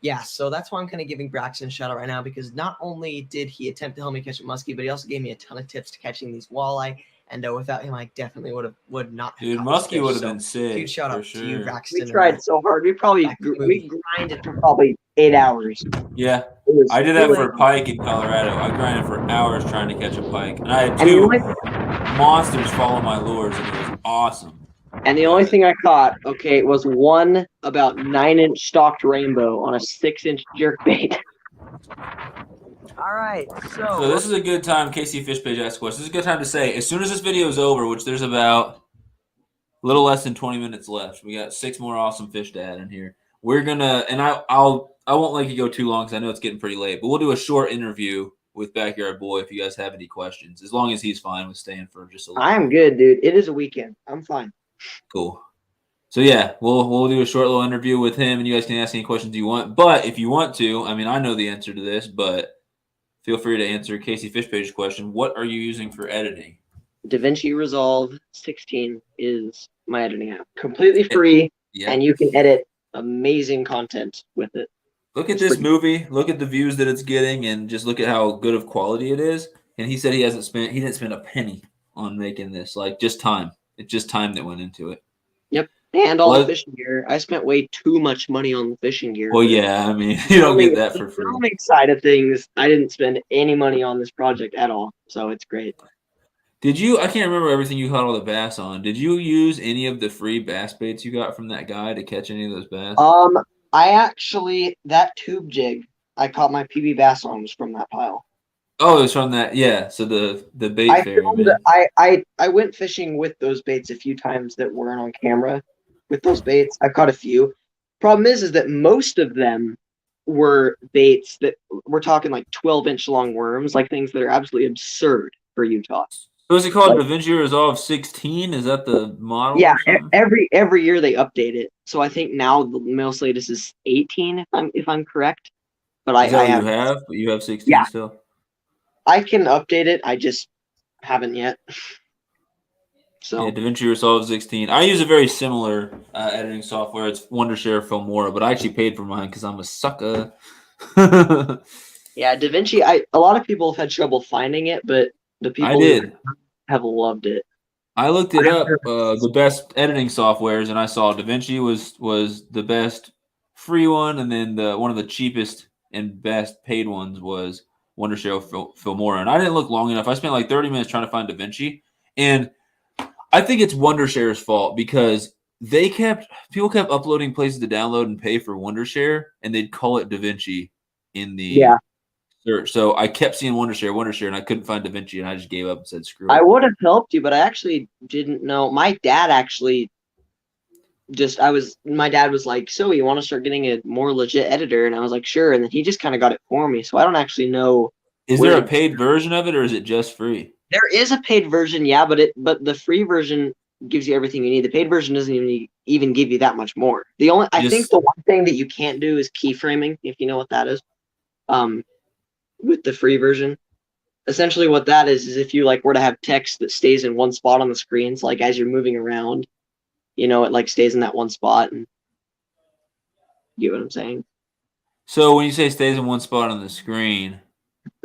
E: Yeah, so that's why I'm kind of giving Braxton a shout out right now, because not only did he attempt to help me catch a muskie, but he also gave me a ton of tips to catching these walleye. And without him, I definitely would not have.
A: Dude,
E: caught this
A: muskie
E: fish.
A: would have
E: So,
A: been sick.
E: Huge shout out
A: for
E: to you,
A: sure.
E: Braxton.
D: We tried so hard. We grinded for probably 8 hours.
A: Yeah, I did that for pike in Colorado. I grinded for hours trying to catch a pike, and I had two monsters follow my lures, and it was awesome.
D: And the only thing I caught, was one about 9-inch stalked rainbow on a 6-inch jerkbait.
L: All right,
A: So this is a good time. Casey Fish Page asked questions. This is a good time to say, as soon as this video is over, which there's about a little less than 20 minutes left, we got 6 more awesome fish to add in here. We're gonna, and I won't let you go too long because I know it's getting pretty late, but we'll do a short interview with Backyard Boy if you guys have any questions, as long as he's fine with staying for just a little.
D: I'm good, dude. It is a weekend. I'm fine.
A: Cool. So yeah, we'll do a short little interview with him, and you guys can ask any questions you want. But if you want to, I know the answer to this, but feel free to answer Casey Fish Page's question. What are you using for editing?
D: DaVinci Resolve 16 is my editing app. Completely free, and you can edit amazing content with it.
A: Look at this movie. Look at the views that it's getting, and just look at how good of quality it is. And he said he didn't spend a penny on making this. Like, just time. It's just time that went into it.
D: Yep. And all the fishing gear. I spent way too much money on the fishing gear.
A: Well, yeah, you don't get that for free.
D: The filming side of things, I didn't spend any money on this project at all, so it's great.
A: Did you? I can't remember everything you caught all the bass on. Did you use any of the free bass baits you got from that guy to catch any of those bass?
D: I actually, that tube jig I caught my PB bass on was from that pile.
A: Oh, it's from that. Yeah. So the bait
D: I
A: fairy,
D: filmed.
A: man.
D: I went fishing with those baits a few times that weren't on camera. With those baits, I caught a few. Problem is that most of them were baits that we're talking like 12-inch long worms, like things that are absolutely absurd for Utah.
A: So is it called
D: Like,
A: DaVinci Resolve 16? Is that the model
D: yeah,
A: or something?
D: every year they update it. So I think now the most latest is 18, if I'm correct. But
A: Is that
D: I
A: what
D: have,
A: you have? You have 16
D: yeah,
A: still?
D: I can update it. I just haven't yet. So
A: Yeah, DaVinci Resolve 16. I use a very similar editing software. It's Wondershare Filmora, but I actually paid for mine because I'm a sucker.
D: yeah, DaVinci. A lot of people have had trouble finding it, but the
A: I
D: people who
A: did.
D: have loved it.
A: I looked it up, the best editing softwares, and I saw DaVinci was the best free one, and then one of the cheapest and best paid ones was Wondershare Filmora. And I didn't look long enough. I spent like 30 minutes trying to find DaVinci, and I think it's Wondershare's fault because people kept uploading places to download and pay for Wondershare, and they'd call it DaVinci in the search. So I kept seeing Wondershare, and I couldn't find DaVinci, and I just gave up and said screw it.
D: I would have helped you, but I actually didn't know. My dad actually my dad was like, so you want to start getting a more legit editor? And I was like, sure. And then he just kind of got it for me. So I don't actually know.
A: Is there a paid version of it, or is it just free?
D: There is a paid version, yeah, but the free version gives you everything you need. The paid version doesn't even give you that much more. I think the one thing that you can't do is keyframing, if you know what that is. With the free version, essentially what that is if you like were to have text that stays in one spot on the screen, so like as you're moving around, it like stays in that one spot, and you get what I'm saying.
A: So when you say stays in one spot on the screen,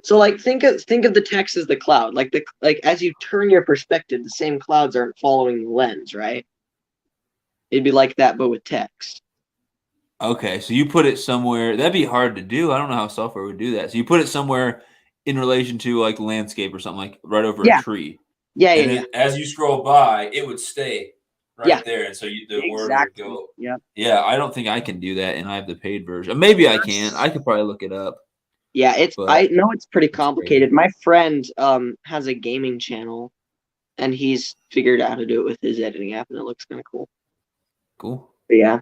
D: so like think of the text as the cloud, like as you turn your perspective, the same clouds aren't following the lens, right? It'd be like that, but with text.
A: Okay, so you put it somewhere. That'd be hard to do. I don't know how software would do that. So you put it somewhere in relation to like landscape or something, like right over a tree.
D: Yeah.
A: As you scroll by, it would stay right there, and so the word would go. Yeah. I don't think I can do that, and I have the paid version. Maybe I can. I could probably look it up.
D: Yeah, I know it's pretty complicated. My friend has a gaming channel, and he's figured out how to do it with his editing app, and it looks kind of cool.
A: Cool.
D: But yeah.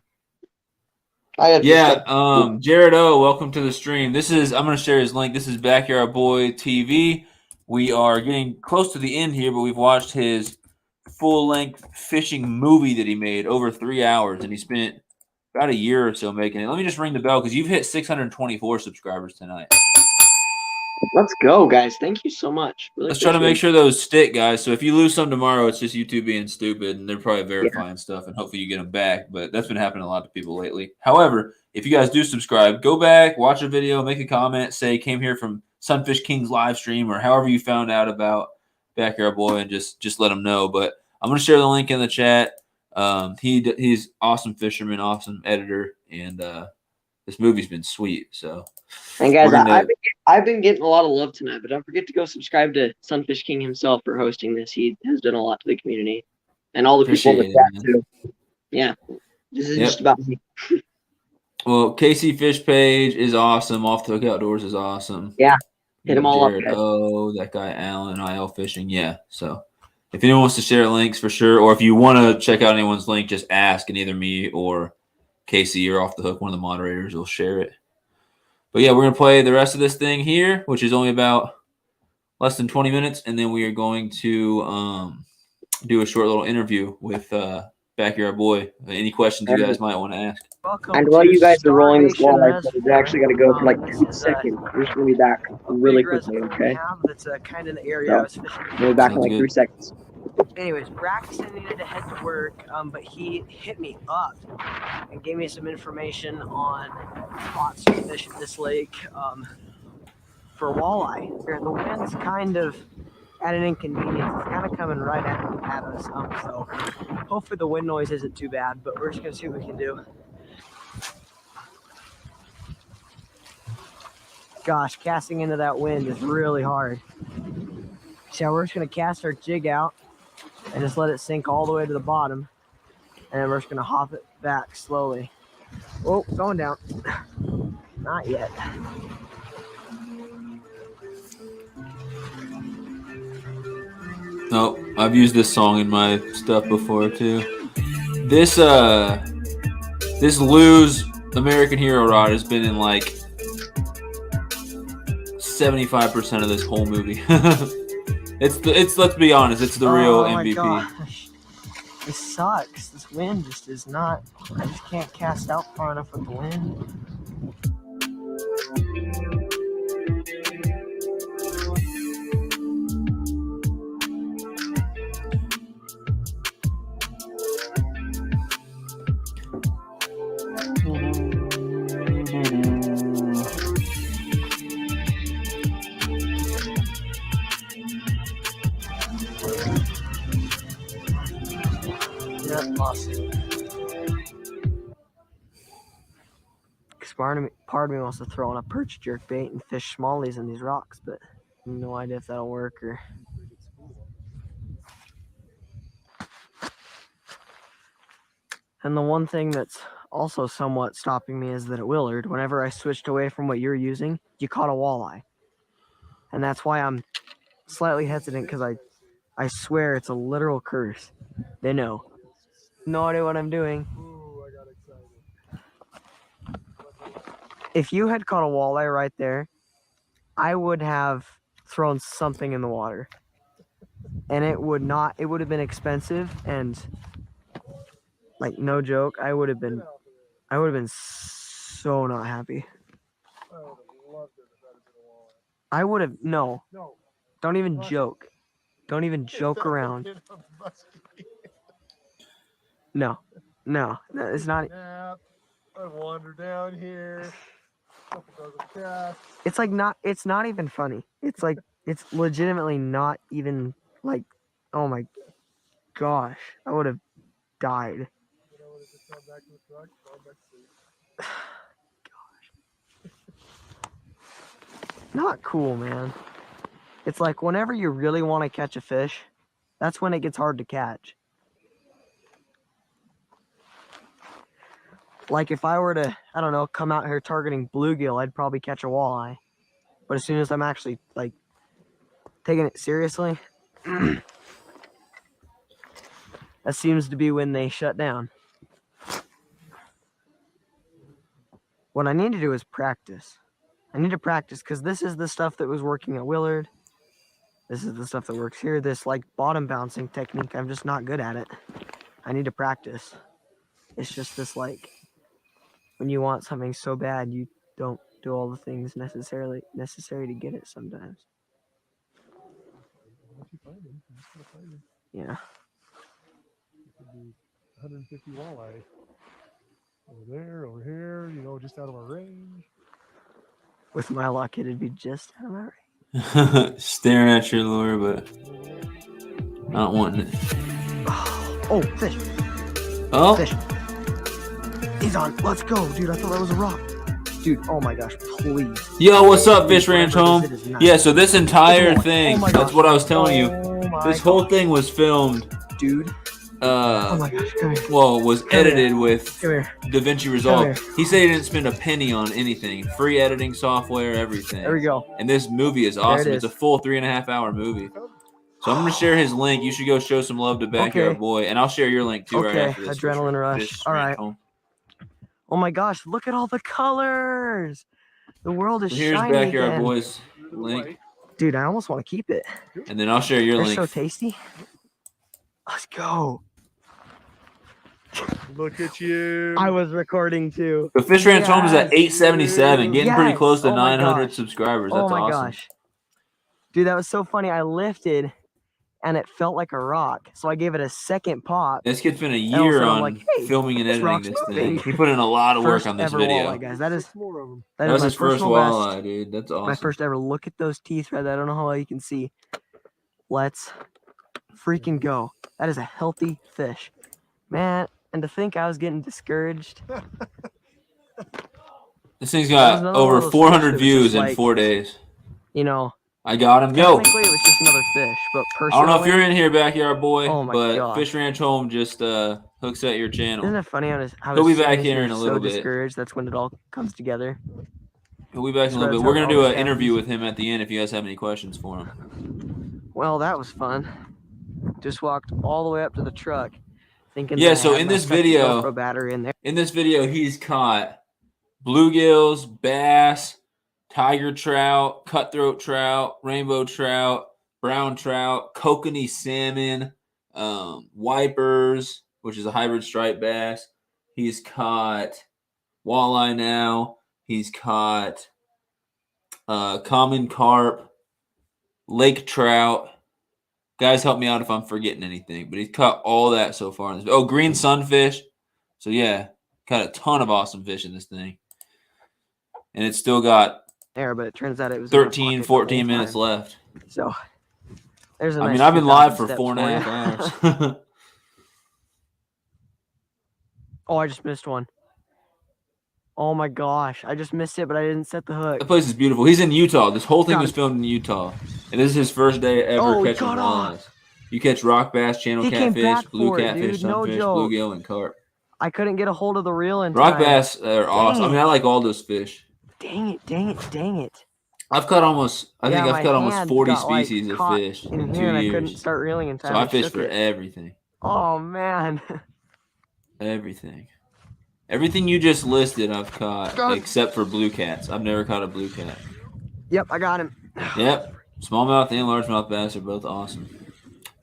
A: Jared O, welcome to the stream. I'm going to share his link. This is Backyard Boy TV. We are getting close to the end here, but we've watched his full-length fishing movie that he made over 3 hours, and he spent about a year or so making it. Let me just ring the bell because you've hit 624 subscribers tonight.
D: Let's go, guys. Thank you so much.
A: Let's try to make sure those stick, guys. So if you lose some tomorrow, it's just YouTube being stupid, and they're probably verifying stuff, and hopefully you get them back. But that's been happening to a lot of people lately. However, if you guys do subscribe, go back, watch a video, make a comment, say came here from Sunfish King's live stream, or however you found out about Backyard Boy, and just let them know. But I'm going to share the link in the chat. He's awesome fisherman, awesome editor, and this movie's been sweet. So,
D: and guys, I've been getting a lot of love tonight, but don't forget to go subscribe to Sunfish King himself for hosting this. He has done a lot to the community, and all the people in the chat too. Yeah, this is just about me.
A: Well, KC Fish Page is awesome. Off the Hook Outdoors is awesome.
D: Yeah, hit them all
A: Jared,
D: up.
A: Oh, that guy Alan, IL Fishing. Yeah, so if anyone wants to share links for sure, or if you want to check out anyone's link, just ask, and either me or Casey or Off the Hook, one of the moderators, will share it. But yeah, we're going to play the rest of this thing here, which is only about less than 20 minutes, and then we are going to do a short little interview with Backyard Boy. Any questions you guys might want to ask?
D: And while you guys are rolling this wall, I actually got to go for like 2 seconds. We're just going to be back really quickly, okay?
F: That's kind of the area I was fishing.
D: We'll be back in like 3 seconds.
F: Anyways, Braxton needed to head to work, but he hit me up and gave me some information on spots to fish at this lake for walleye. The wind's kind of at an inconvenience. It's kind of coming right at us, so hopefully the wind noise isn't too bad, but we're just going to see what we can do. Gosh, casting into that wind is really hard. So we're just going to cast our jig out and just let it sink all the way to the bottom, and then we're just going to hop it back slowly. Oh, going down. Not yet.
A: I've used this song in my stuff before too. This Lou's American Hero rod has been in like 75% of this whole movie. it's let's be honest, it's the real MVP.
L: Oh my gosh. This sucks. This wind just is not. I just can't cast out far enough with the wind. Yep, lost it. Because part of me wants to throw on a perch jerk bait and fish smallies in these rocks, but no idea if that'll work or. And the one thing that's also somewhat stopping me is that at Willard, whenever I switched away from what you're using, you caught a walleye. And that's why I'm slightly hesitant, because I swear it's a literal curse. They know. No idea what I'm doing. If you had caught a walleye right there, I would have thrown something in the water. And it would have been expensive, and like no joke, I would have been so not happy. I would have no. Don't even joke. Don't even joke around. No, it's not.
N: I wander down here.
L: It's like not. It's not even funny. It's like it's legitimately not even like. Oh my gosh, I would have died. Not cool, man. It's like whenever you really want to catch a fish, that's when it gets hard to catch. Like if I were to, I don't know, come out here targeting bluegill, I'd probably catch a walleye. But as soon as I'm actually like taking it seriously, that seems to be when they shut down. What I need to do is practice. I need to practice because this is the stuff that was working at Willard. This is the stuff that works here. This like bottom bouncing technique, I'm just not good at it. I need to practice. It's just this like, when you want something so bad, you don't do all the things necessary to get it sometimes. Yeah.
N: 150 walleye. Over here, you know, just out of our range.
L: With my luck, it'd be just out of my range.
A: Staring at your lure, but not wanting it.
L: Oh, fish.
A: Oh.
L: Fish. He's on. Let's go, dude. I thought that was a rock. Dude, oh my gosh, please.
A: Yo, what's up, Fish Ranch Home? Yeah, so this entire thing, that's what I was telling you. This whole thing was filmed.
L: Dude. Oh my gosh, come here.
A: Well, was edited with
L: DaVinci
A: DaVinci Resolve. He said he didn't spend a penny on anything. Free editing software, everything.
L: There we go.
A: And this movie is awesome.
L: It
A: It's a
L: is.
A: full 3.5-hour movie. So I'm going to share his link. You should go show some love to Backyard Boy. And I'll share your link too right after this.
L: Adrenaline rush. All right. Oh my gosh, look at all the colors. The world is
A: Here's
L: shiny
A: Backyard
L: again.
A: Boy's link.
L: Dude, I almost want to keep it.
A: And then I'll share your
L: They're
A: link.
L: so tasty. Let's go.
N: Look at you.
L: I was recording too.
A: The Fish Ranch Home is at 877, getting pretty
L: Yes.
A: close to
L: Oh my
A: 900
L: gosh.
A: subscribers.
L: Oh
A: That's
L: my
A: awesome.
L: gosh. Dude, that was so funny. I lifted and it felt like a rock. So I gave it a second pop.
A: This kid's been a
L: And all of
A: year
L: sudden I'm
A: on
L: like, hey,
A: filming and
L: this
A: editing
L: rock's
A: this
L: moving.
A: thing. He put in a lot of work
L: First
A: on this
L: ever
A: video.
L: walleye, guys. That is
A: That was
L: my
A: his first
L: personal
A: walleye,
L: best.
A: dude. That's
L: My
A: awesome.
L: first ever. Look at those teeth right there. I don't know how well you can see. Let's freaking go. That is a healthy fish. Man, and to think I was getting discouraged.
A: This thing's
L: That was
A: got
L: another one
A: over
L: of those
A: 400
L: fish that was
A: views
L: just
A: in
L: like,
A: 4 days.
L: You know,
A: I got him. Yo,
L: technically it was just another fish, but
A: I
L: personally,
A: don't know if you're in here, Backyard Boy,
L: Oh my
A: but
L: gosh.
A: Fish Ranch Home just hooks at your channel.
L: Isn't it funny how
A: He'll be
L: as soon
A: back
L: as
A: here
L: you're
A: in a
L: so
A: little bit.
L: discouraged, that's when it all comes together.
A: He'll be back in a little bit. We're going to do an interview with him at the end if you guys have any questions for him.
L: Well, that was fun.
F: Just walked all the way up to the truck, thinking.
A: Yeah.
F: that I
A: So
F: had
A: in
F: my
A: this
F: stuffy
A: video,
F: GoPro battery in there.
A: he's caught bluegills, bass, tiger trout, cutthroat trout, rainbow trout, brown trout, kokanee salmon, wipers, which is a hybrid striped bass. He's caught walleye now. He's caught common carp, lake trout. Guys, help me out if I'm forgetting anything. But he's caught all that so far. Oh, green sunfish. So, yeah, caught a ton of awesome fish in this thing. And it's still got
F: There, but it turns out it was in my
A: 13,
F: pocket the
A: 14
F: whole
A: minutes
F: time.
A: left.
F: So there's a
A: I
F: nice
A: mean, I've been
F: 2,000
A: live for
F: steps
A: 4.5
F: for you.
A: hours.
F: Oh, I just missed one. Oh my gosh, I just missed it, but I didn't set the hook.
A: That place is beautiful. He's in Utah. This whole thing
F: Got
A: was
F: him.
A: filmed in Utah. And this is his first day ever
F: Oh, he
A: catching
F: got off.
A: walleyes. You catch rock bass, channel
F: He came
A: catfish,
F: back
A: blue
F: for it,
A: catfish,
F: dude. No
A: sunfish,
F: joke.
A: bluegill, and carp.
F: I couldn't get a hold of the reel in
A: Rock
F: time.
A: bass are awesome. I mean, I like all those fish.
F: Dang it, dang it, dang it.
A: I've caught almost, I think
F: Yeah,
A: I've
F: my
A: caught almost
F: hand
A: 40
F: got, like,
A: species of
F: caught
A: fish
F: in
A: in 2
F: here and I couldn't
A: years.
F: start reeling in time.
A: So I
F: It
A: fish
F: shook
A: for
F: it.
A: everything.
F: Oh man.
A: Everything. Everything you just listed, I've caught,
F: God.
A: except for blue cats. I've never caught a blue cat.
F: Yep, I got him.
A: Yep. Smallmouth and largemouth bass are both awesome.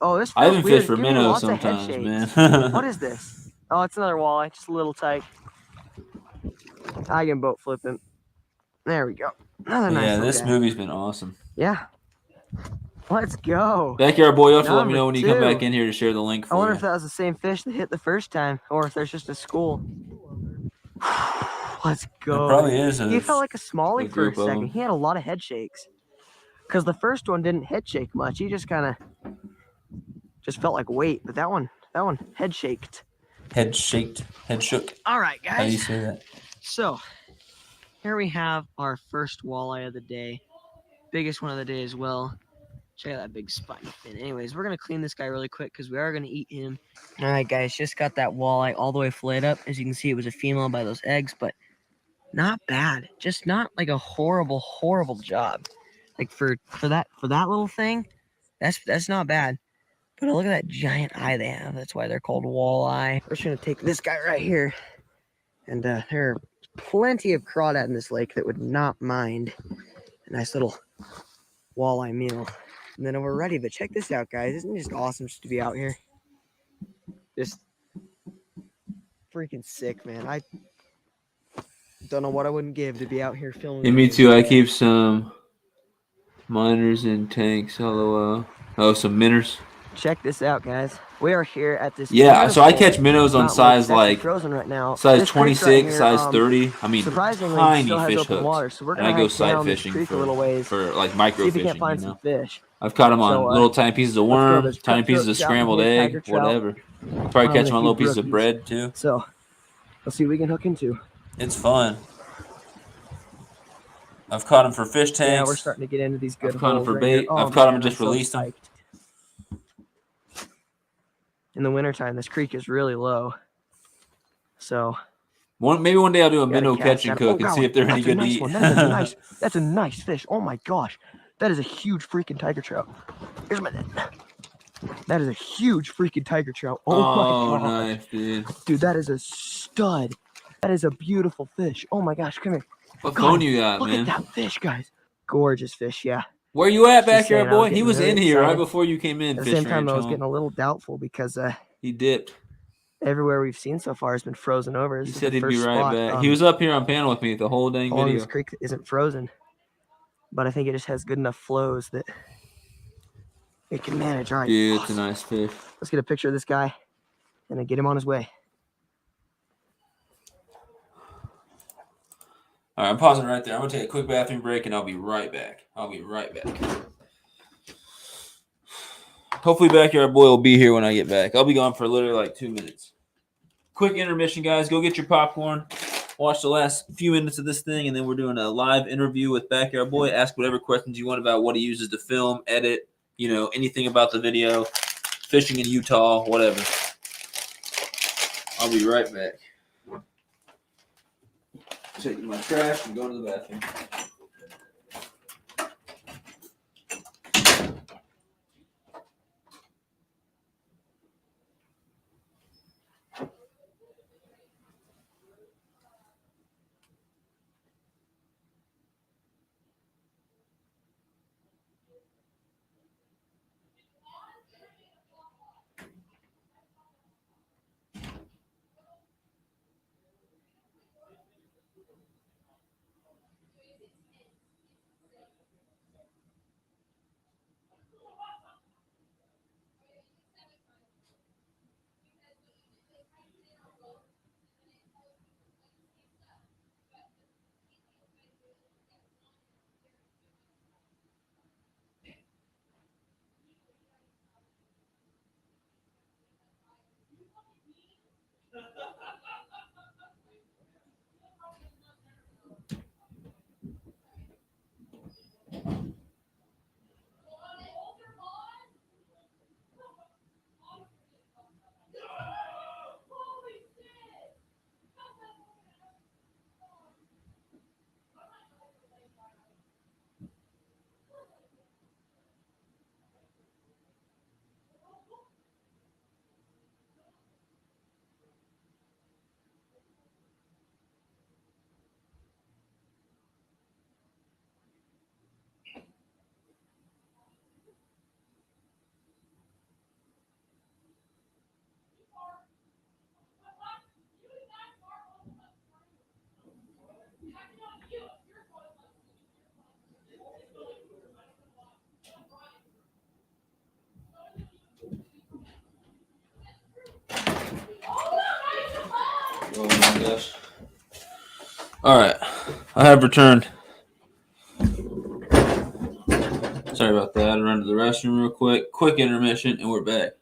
F: Oh, this
A: I
F: feels
A: even
F: weird.
A: fish for
F: Give me
A: minnows
F: lots of head
A: sometimes,
F: shakes.
A: man.
F: What is this? Oh, it's another walleye, just a little tight. I can boat flip him. There we go. Another nice
A: Yeah,
F: little
A: this
F: guy.
A: movie's been awesome.
F: Yeah. Let's go.
A: Backyard boy, you'll have to let me
F: Number
A: know when you come
F: 2.
A: back in here to share the link
F: I
A: for
F: wonder
A: you.
F: if that was the same fish that hit the first time, or if there's just a school. Let's go.
A: probably is
F: He
A: a-
F: felt like a smallie
A: a
F: for a
A: group of
F: second.
A: them.
F: He had a lot of head shakes. Because the first one didn't head shake much. He just kind of just felt like weight. But that one head shaked.
A: Head shaked. Head shook.
F: All right,
A: How do you
F: guys.
A: say that?
F: So here we have our first walleye of the day. Biggest one of the day as well. Check out that big spiny fin. Anyways, we're going to clean this guy really quick because we are going to eat him. All right, guys, just got that walleye all the way filleted up. As you can see, it was a female by those eggs, but not bad. Just not like a horrible, horrible job. Like for that little thing, that's not bad. But look at that giant eye they have. That's why they're called walleye. We're just going to take this guy right here. And there are plenty of crawdad in this lake that would not mind a nice little walleye meal. And then we're ready. But check this out, guys. Isn't it just awesome just to be out here? Just freaking sick, man. I don't know what I wouldn't give to be out here filming.
A: Yeah, me too. I keep some miners in tanks. LOL. Oh, some minnows.
F: Check this out, guys. We are here at this.
A: Yeah, so I
F: beautiful
A: catch minnows on
F: mountain lake
A: size
F: that's actually
A: like
F: frozen right now.
A: size
F: This creek right
A: 26,
F: here,
A: size 30. I mean,
F: surprisingly,
A: tiny
F: still has
A: fish
F: open
A: hooks.
F: water, so we're
A: And
F: gonna
A: I go
F: hike
A: sight
F: down this
A: fishing
F: creek a little ways,
A: for like micro
F: see if we
A: fishing.
F: can't find
A: You
F: some
A: know,
F: fish.
A: I've caught them on
F: So,
A: little tiny pieces of
F: let's go.
A: worm,
F: There's
A: tiny pieces
F: cutthroat
A: of
F: trout
A: scrambled
F: here,
A: egg,
F: tiger trout.
A: whatever. Probably catch them on little
F: few
A: pieces of
F: brookies.
A: bread too.
F: So let's see what we can hook into.
A: It's fun. I've caught them for fish tanks.
F: Yeah, we're starting to get into these good
A: I've caught them
F: holes
A: for
F: right
A: bait.
F: here. Oh,
A: I've caught them
F: man,
A: and just
F: I'm so
A: released them.
F: psyched. In the wintertime, this creek is really low. So
A: Maybe one day I'll do a
F: gotta
A: minnow
F: cast
A: catch and
F: that. Oh,
A: cook and
F: God,
A: see if they're any
F: that's a
A: good to
F: nice
A: eat.
F: one. That is a nice. That's a nice fish. Oh my gosh, that is a huge freaking tiger trout. Here's my net. That is a huge freaking tiger trout. Oh,
A: Oh,
F: my gosh.
A: nice, dude.
F: Dude, that is a stud. That is a beautiful fish. Oh my gosh, come here.
A: What
F: God,
A: phone you got,
F: look
A: man?
F: at that fish, guys. Gorgeous fish, yeah.
A: Where you at,
F: Just
A: backyard
F: saying, I was
A: boy? He
F: getting
A: was
F: really
A: in here right
F: excited.
A: before you came in.
F: At the
A: Fish
F: same time,
A: Ranch
F: I was
A: home.
F: getting a little doubtful because
A: He dipped.
F: everywhere we've seen so far has been frozen over.
A: He
F: This is
A: said
F: the
A: he'd be
F: first
A: right
F: spot,
A: back. He was up here on panel with me the whole dang
F: along
A: video.
F: this creek that isn't frozen, but I think it just has good enough flows that it can manage. All right,
A: Dude, it's a nice fish.
F: let's get a picture of this guy and then get him on his way.
A: All right, I'm pausing right there. I'm going to take a quick bathroom break, and I'll be right back. Hopefully Backyard Boy will be here when I get back. I'll be gone for literally like 2 minutes. Quick intermission, guys. Go get your popcorn. Watch the last few minutes of this thing, and then we're doing a live interview with Backyard Boy. Ask whatever questions you want about what he uses to film, edit, anything about the video, fishing in Utah, whatever. I'll be right back. Taking my trash and going to the bathroom. gosh. All right. I have returned. Sorry about that. I ran to the restroom real quick. Quick intermission, and we're back.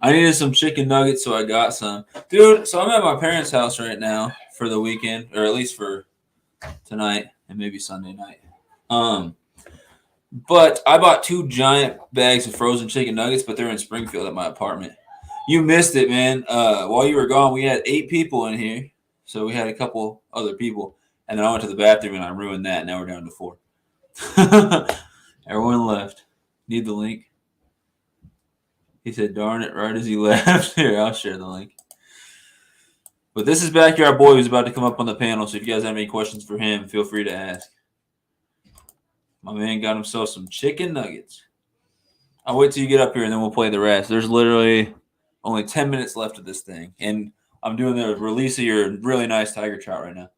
A: I needed some chicken nuggets, so I got some. Dude, so I'm at my parents' house right now for the weekend, or at least for tonight and maybe Sunday night. But I bought 2 giant bags of frozen chicken nuggets, but they're in Springfield at my apartment. You missed it, man. While you were gone, we had 8 people in here. So we had a couple other people. And then I went to the bathroom and I ruined that. Now we're down to 4. Everyone left. Need the link? He said, darn it, right as he left. Here, I'll share the link. But this is Backyard Boy who's about to come up on the panel. So if you guys have any questions for him, feel free to ask. My man got himself some chicken nuggets. I'll wait till you get up here and then we'll play the rest. There's literally only 10 minutes left of this thing. And I'm doing the release of your really nice tiger trout right now.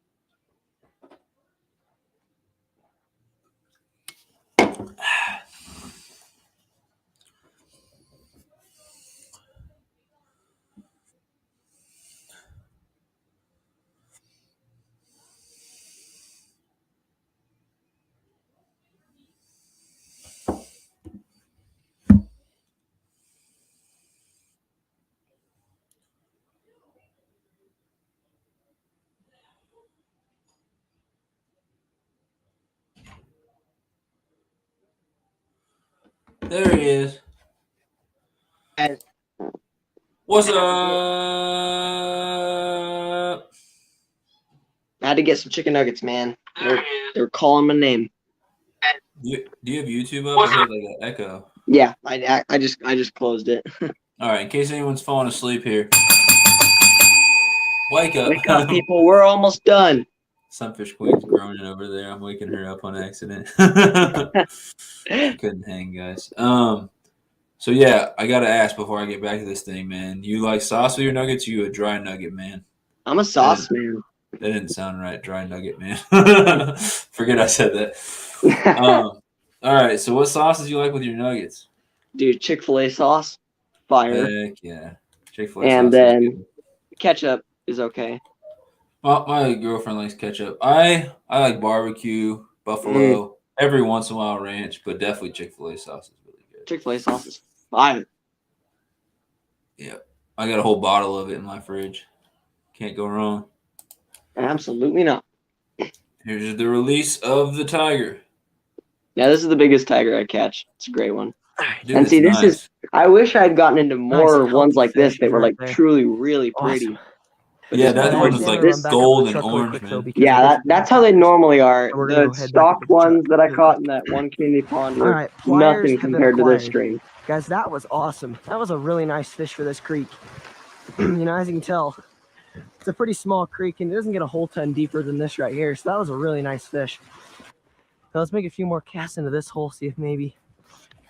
A: There he is. What's up?
D: I had to get some chicken nuggets, man. They're calling my name.
A: Do you have YouTube up? I heard like an echo.
D: Yeah, I just closed it.
A: All right, in case anyone's falling asleep here. Wake up.
D: Wake up, people. We're almost done.
A: Sunfish Queen's groaning over there. I'm waking her up on accident. Couldn't hang, guys. So yeah, I gotta ask before I get back to this thing, man. You like sauce with your nuggets? Or you a dry nugget, man?
D: I'm a sauce man.
A: That didn't sound right. Dry nugget, man. Forget I said that. All right. So what sauces you like with your nuggets?
D: Dude, Chick-fil-A sauce, fire.
A: Heck yeah, Chick-fil-A
D: And
A: sauce.
D: then ketchup is okay.
A: My girlfriend likes ketchup. I like barbecue, buffalo, every once in a while ranch, but definitely Chick-fil-A sauce is really good.
D: Chick-fil-A sauce is fire.
A: Yeah, I got a whole bottle of it in my fridge. Can't go wrong.
D: Absolutely not.
A: Here's the release of the tiger.
D: Yeah, this is the biggest tiger I catch. It's a great one.
A: Dude,
D: and see,
A: nice.
D: this is. I wish I had gotten into more
L: and
D: ones
L: healthy
D: like this
L: fish
D: that were
L: right
D: like
L: there.
D: truly, really pretty.
L: Awesome.
A: Yeah,
D: this
A: that
D: one
A: one was like
D: this-
A: gold and orange, man.
D: Yeah, that's how they normally are.
L: We're gonna
D: The
L: go head back
D: stock
L: to the
D: ones
L: truck.
D: that I caught in that one community pond
L: All
D: were
L: right, pliers
D: nothing
L: have been
D: compared to this
L: acquired.
D: stream.
L: Guys, that was awesome. That was a really nice fish for this creek. As you can tell, it's a pretty small creek and it doesn't get a whole ton deeper than this right here. So that was a really nice fish. So let's make a few more casts into this hole, see if maybe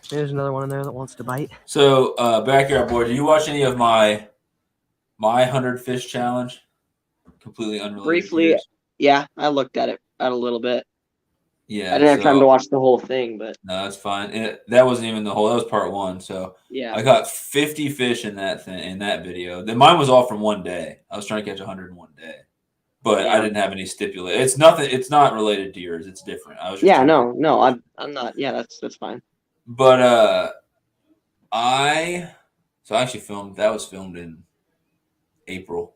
L: there's another one in there that wants to bite.
A: So, Backyard Boy, do you watch any of my 100 fish challenge? Completely unrelated.
D: Briefly, yeah, I looked at it a little bit.
A: Yeah,
D: I didn't have time to watch the whole thing, but
A: no, that's fine. That wasn't even the whole. That was part 1. So
D: yeah,
A: I got 50 fish in that video. Then mine was all from one day. I was trying to catch 100 in one day, but I didn't have any stipulate. It's nothing. It's not related to yours. It's different. I was just
D: I'm not. Yeah, that's fine.
A: But I actually filmed. That was filmed in April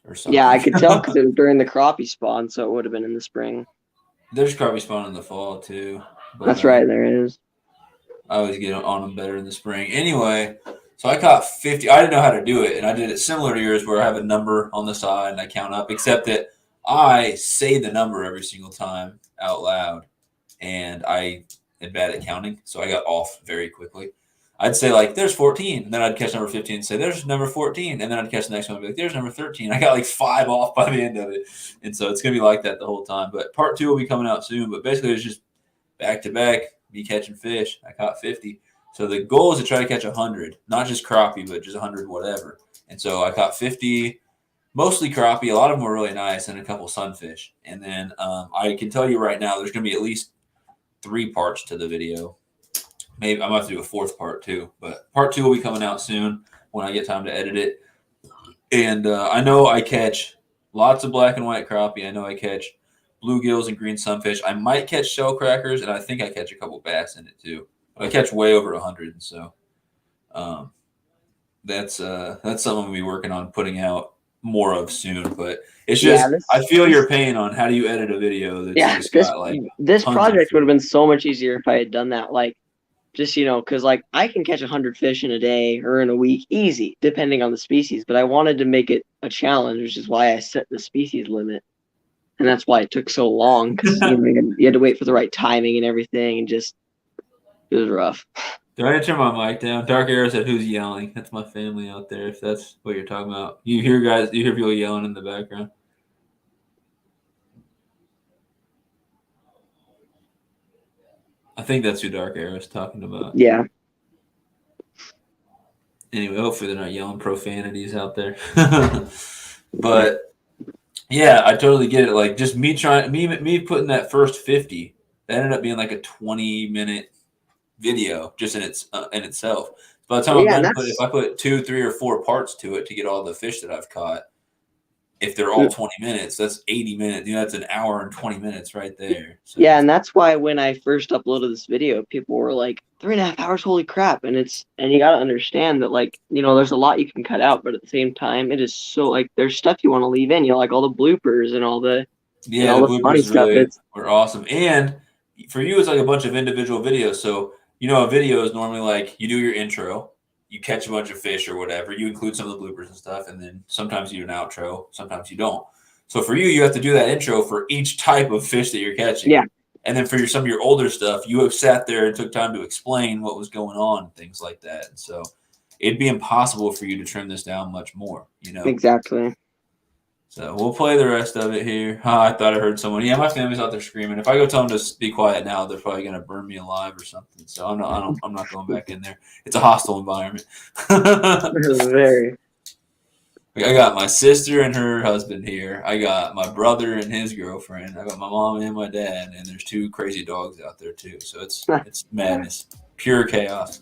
A: or something.
D: Yeah, I could tell because it was during the crappie spawn, so it would have been in the spring.
A: There's crappie spawn in the fall too. But,
D: That's right, there is.
A: I always get on them better in the spring. Anyway, so I caught 50. I didn't know how to do it, and I did it similar to yours, where I have a number on the side and I count up. Except that I say the number every single time out loud, and I am bad at counting, so I got off very quickly. I'd say, like, there's 14, and then I'd catch number 15 and say, there's number 14, and then I'd catch the next one and be like, there's number 13. I got like 5 off by the end of it, and so it's going to be like that the whole time. But part 2 will be coming out soon, but basically it's just back-to-back, me catching fish. I caught 50. So the goal is to try to catch 100, not just crappie, but just 100 whatever. And so I caught 50, mostly crappie. A lot of them were really nice, and a couple sunfish. And then I can tell you right now, there's going to be at least 3 parts to the video. Maybe I might have to do a 4th part too, but part 2 will be coming out soon when I get time to edit it. And I know I catch Lots of black and white crappie. I know I catch bluegills and green sunfish. I might catch shell crackers, and I think I catch a couple bass in it too. But I catch way over 100, so that's something I'm gonna be working on putting out more of soon. But it's just I feel your pain on how do you edit a video that's just got like
D: this
A: tons of
D: project would have been so much easier if I had done that. Like, just because like I can catch 100 fish in a day or in a week, easy, depending on the species. But I wanted to make it a challenge, which is why I set the species limit, and that's why it took so long. Because you had to wait for the right timing and everything, and just it was rough.
A: Do I need to turn my mic down? Dark Arrow said, "Who's yelling?" That's my family out there. If that's what you're talking about, you hear people yelling in the background. I think that's who Dark Arrow is talking about.
D: Yeah.
A: Anyway, hopefully they're not yelling profanities out there. But yeah, I totally get it. Like just me putting that first 50, that ended up being like a 20-minute video just in itself. By the time I'm done, if I put 2, 3, or 4 parts to it to get all the fish that I've caught, if they're all 20 minutes, that's 80 minutes. That's an hour and 20 minutes right there. So.
D: Yeah, and that's why when I first uploaded this video, people were like, 3.5 hours, holy crap. And you got to understand that, like, there's a lot you can cut out, but at the same time, it is so, like, there's stuff you want to leave in, like all the bloopers and all the, all the funny stuff.
A: Were awesome. And for you, it's like a bunch of individual videos. So, a video is normally like you do your intro, you catch a bunch of fish or whatever, you include some of the bloopers and stuff, and then sometimes you do an outro, sometimes you don't. So for you have to do that intro for each type of fish that you're catching.
D: Yeah.
A: And then for some of your older stuff, you have sat there and took time to explain what was going on and things like that. And so it'd be impossible for you to trim this down much more,
D: Exactly.
A: So we'll play the rest of it here. I thought I heard someone. Yeah, my family's out there screaming. If I go tell them to be quiet now, they're probably gonna burn me alive or something. So I'm not going back in there. It's a hostile environment.
D: Very.
A: I got my sister and her husband here. I got my brother and his girlfriend. I got my mom and my dad, and there's 2 crazy dogs out there too. So it's madness, pure chaos.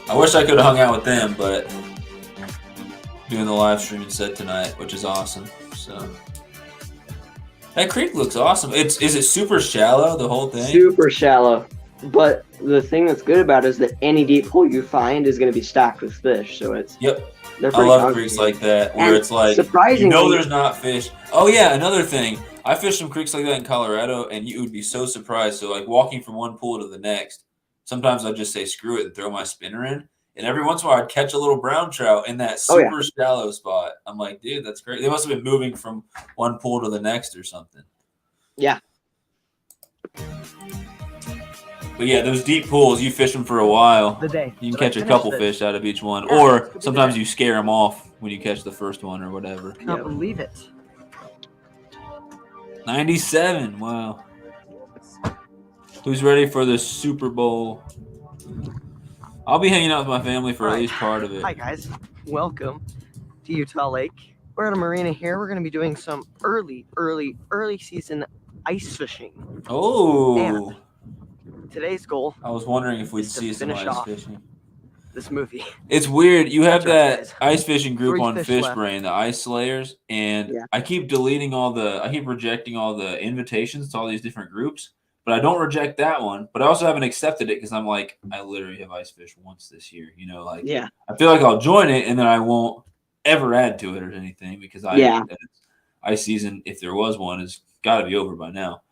A: I wish I could have hung out with them, but doing the live stream instead tonight, which is awesome. So that creek looks awesome. Is it super shallow, the whole thing?
D: Super shallow. But the thing that's good about it is that any deep hole you find is going to be stacked with fish. So it's
A: I love creeks like that where it's like
D: surprisingly,
A: there's not fish. Oh yeah, another thing. I fished some creeks like that in Colorado, and you would be so surprised. So like walking from one pool to the next, sometimes I'd just say screw it and throw my spinner in. And every once in a while I'd catch a little brown trout in that super shallow spot. I'm like, dude, that's great. They must have been moving from one pool to the next or something.
D: Yeah.
A: But yeah, those deep pools, you fish them for a while. You can catch a couple fish out of each one. Or sometimes you scare them off when you catch the first one or whatever.
F: I can't believe it.
A: 97. Wow. Who's ready for the Super Bowl? I'll be hanging out with my family for at least part of it.
F: Hi, guys. Welcome to Ticktolic. We're at a marina here. We're going to be doing some early season ice fishing.
A: Oh.
F: And today's goal.
A: I was wondering if we'd see some ice fishing.
F: This movie.
A: It's weird. You have that ice fishing group on FishBrain, the Ice Slayers, and I keep rejecting all the invitations to all these different groups, but I don't reject that one. But I also haven't accepted it because I'm like, I literally have ice fished once this year. I feel like I'll join it and then I won't ever add to it or anything because ice season, if there was one, has got to be over by now.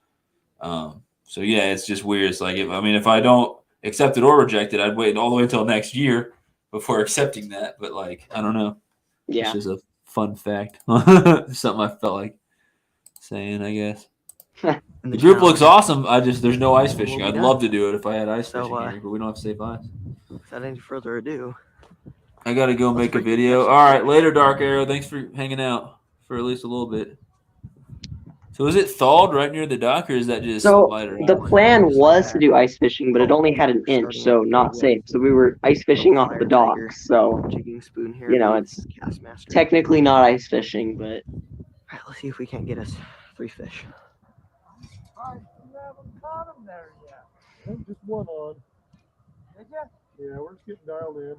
A: So yeah, it's just weird. It's like if I don't accept it or reject it, I'd wait all the way until next year before accepting that. But like, I don't know.
D: Yeah,
A: it's just a fun fact. Something I felt like saying, I guess. The group looks awesome. There's no ice fishing. I'd love to do it if I had ice fishing here, but we don't have safe ice.
F: Without any further ado,
A: I gotta go make a video. All right, later, Dark Arrow. Thanks for hanging out for at least a little bit. So is it thawed right near the dock, or is that just lighter out?
D: The plan was to do ice fishing, but it only had an inch, so not safe. So we were ice fishing off the dock. So it's technically not ice fishing, but
F: let's see if we can't get us 3 fish.
N: You haven't caught him there yet. I think just one on. Did you? Yeah, we're just getting dialed in.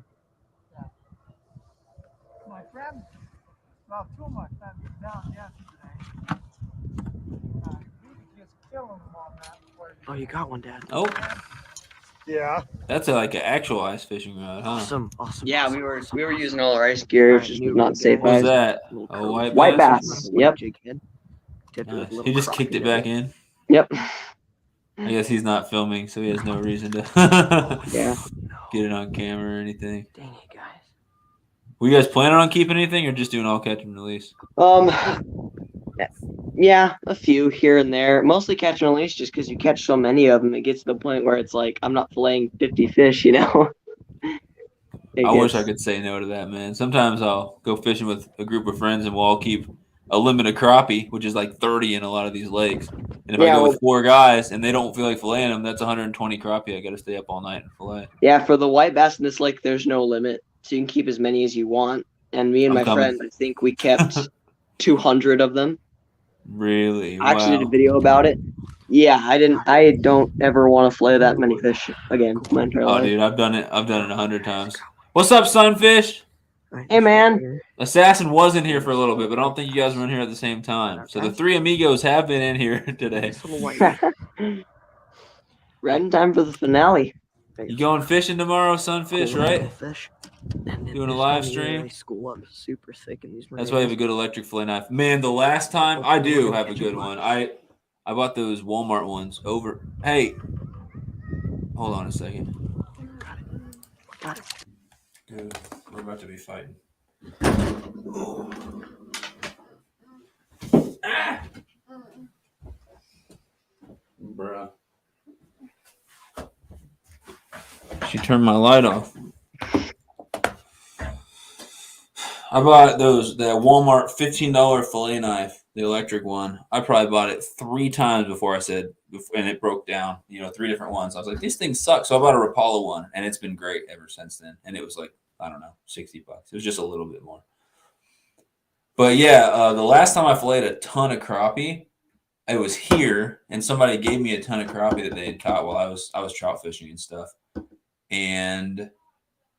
J: My friend, well, two of my friends were down yesterday. He just killing them on that.
F: Oh, you got one, Dad.
A: Oh,
N: Yeah.
A: that's like an actual ice fishing rod, huh?
F: Awesome, awesome.
D: Yeah,
F: awesome,
D: we were
F: awesome.
D: using all our ice gear,
F: Alright,
D: just
F: new
D: not
F: rig,
D: safe
F: guys.
A: What was
D: ice.
A: that?
F: Little
A: A
F: curly
A: white bass?
D: Bass. Yep.
F: Jig head. Tipped it with
A: Nice.
F: a little
A: He just
F: crock
A: kicked it
F: into
A: back in.
D: Yep.
A: I guess he's not filming, so he has no reason to
D: Yeah.
A: get it on camera or anything.
F: Dang it, guys.
A: Were you guys planning on keeping anything or just doing all catch and release?
D: Yeah, a few here and there. Mostly catch and release, just because you catch so many of them, it gets to the point where it's like I'm not filleting 50 fish, you know.
A: I wish I could say no to that, man. Sometimes I'll go fishing with a group of friends and we'll all keep a limit of crappie, which is like 30 in a lot of these lakes. And if I go with 4 guys and they don't feel like filleting them, that's 120 crappie. I got to stay up all night and fillet.
D: Yeah, for the white bass in this lake, there's no limit, so you can keep as many as you want. And me and my friend, I think we kept 200 of them.
A: Really?
D: I actually did a
A: Wow.
D: video about it. Yeah, I don't ever want to fillet that many fish again in my entire
A: Oh,
D: life.
A: dude, I've done it 100 times. What's up, Sunfish?
D: Hey, man.
A: Assassin was in here for a little bit, but I don't think you guys were in here at the same time. So the 3 amigos have been in here today.
D: Right in time for the finale.
A: You going fishing tomorrow, Sunfish, right?
F: Fish.
A: Doing a live stream?
F: School up super thick in these.
A: That's why you have a good electric fillet knife. Man, the last time I do have a good one. I bought those Walmart ones over. Hey, hold on a second.
F: Got it.
A: Dude, we're about to be fighting. Ah! Bruh. She turned my light off. I bought that Walmart $15 fillet knife, the electric one. I probably bought it 3 times before I said, and it broke down, 3 different ones. I was like, these things suck. So I bought a Rapala one, and it's been great ever since then. And it was like, I don't know, $60. It was just a little bit more. But yeah, the last time I filleted a ton of crappie, it was here, and somebody gave me a ton of crappie that they had caught while I was trout fishing and stuff. And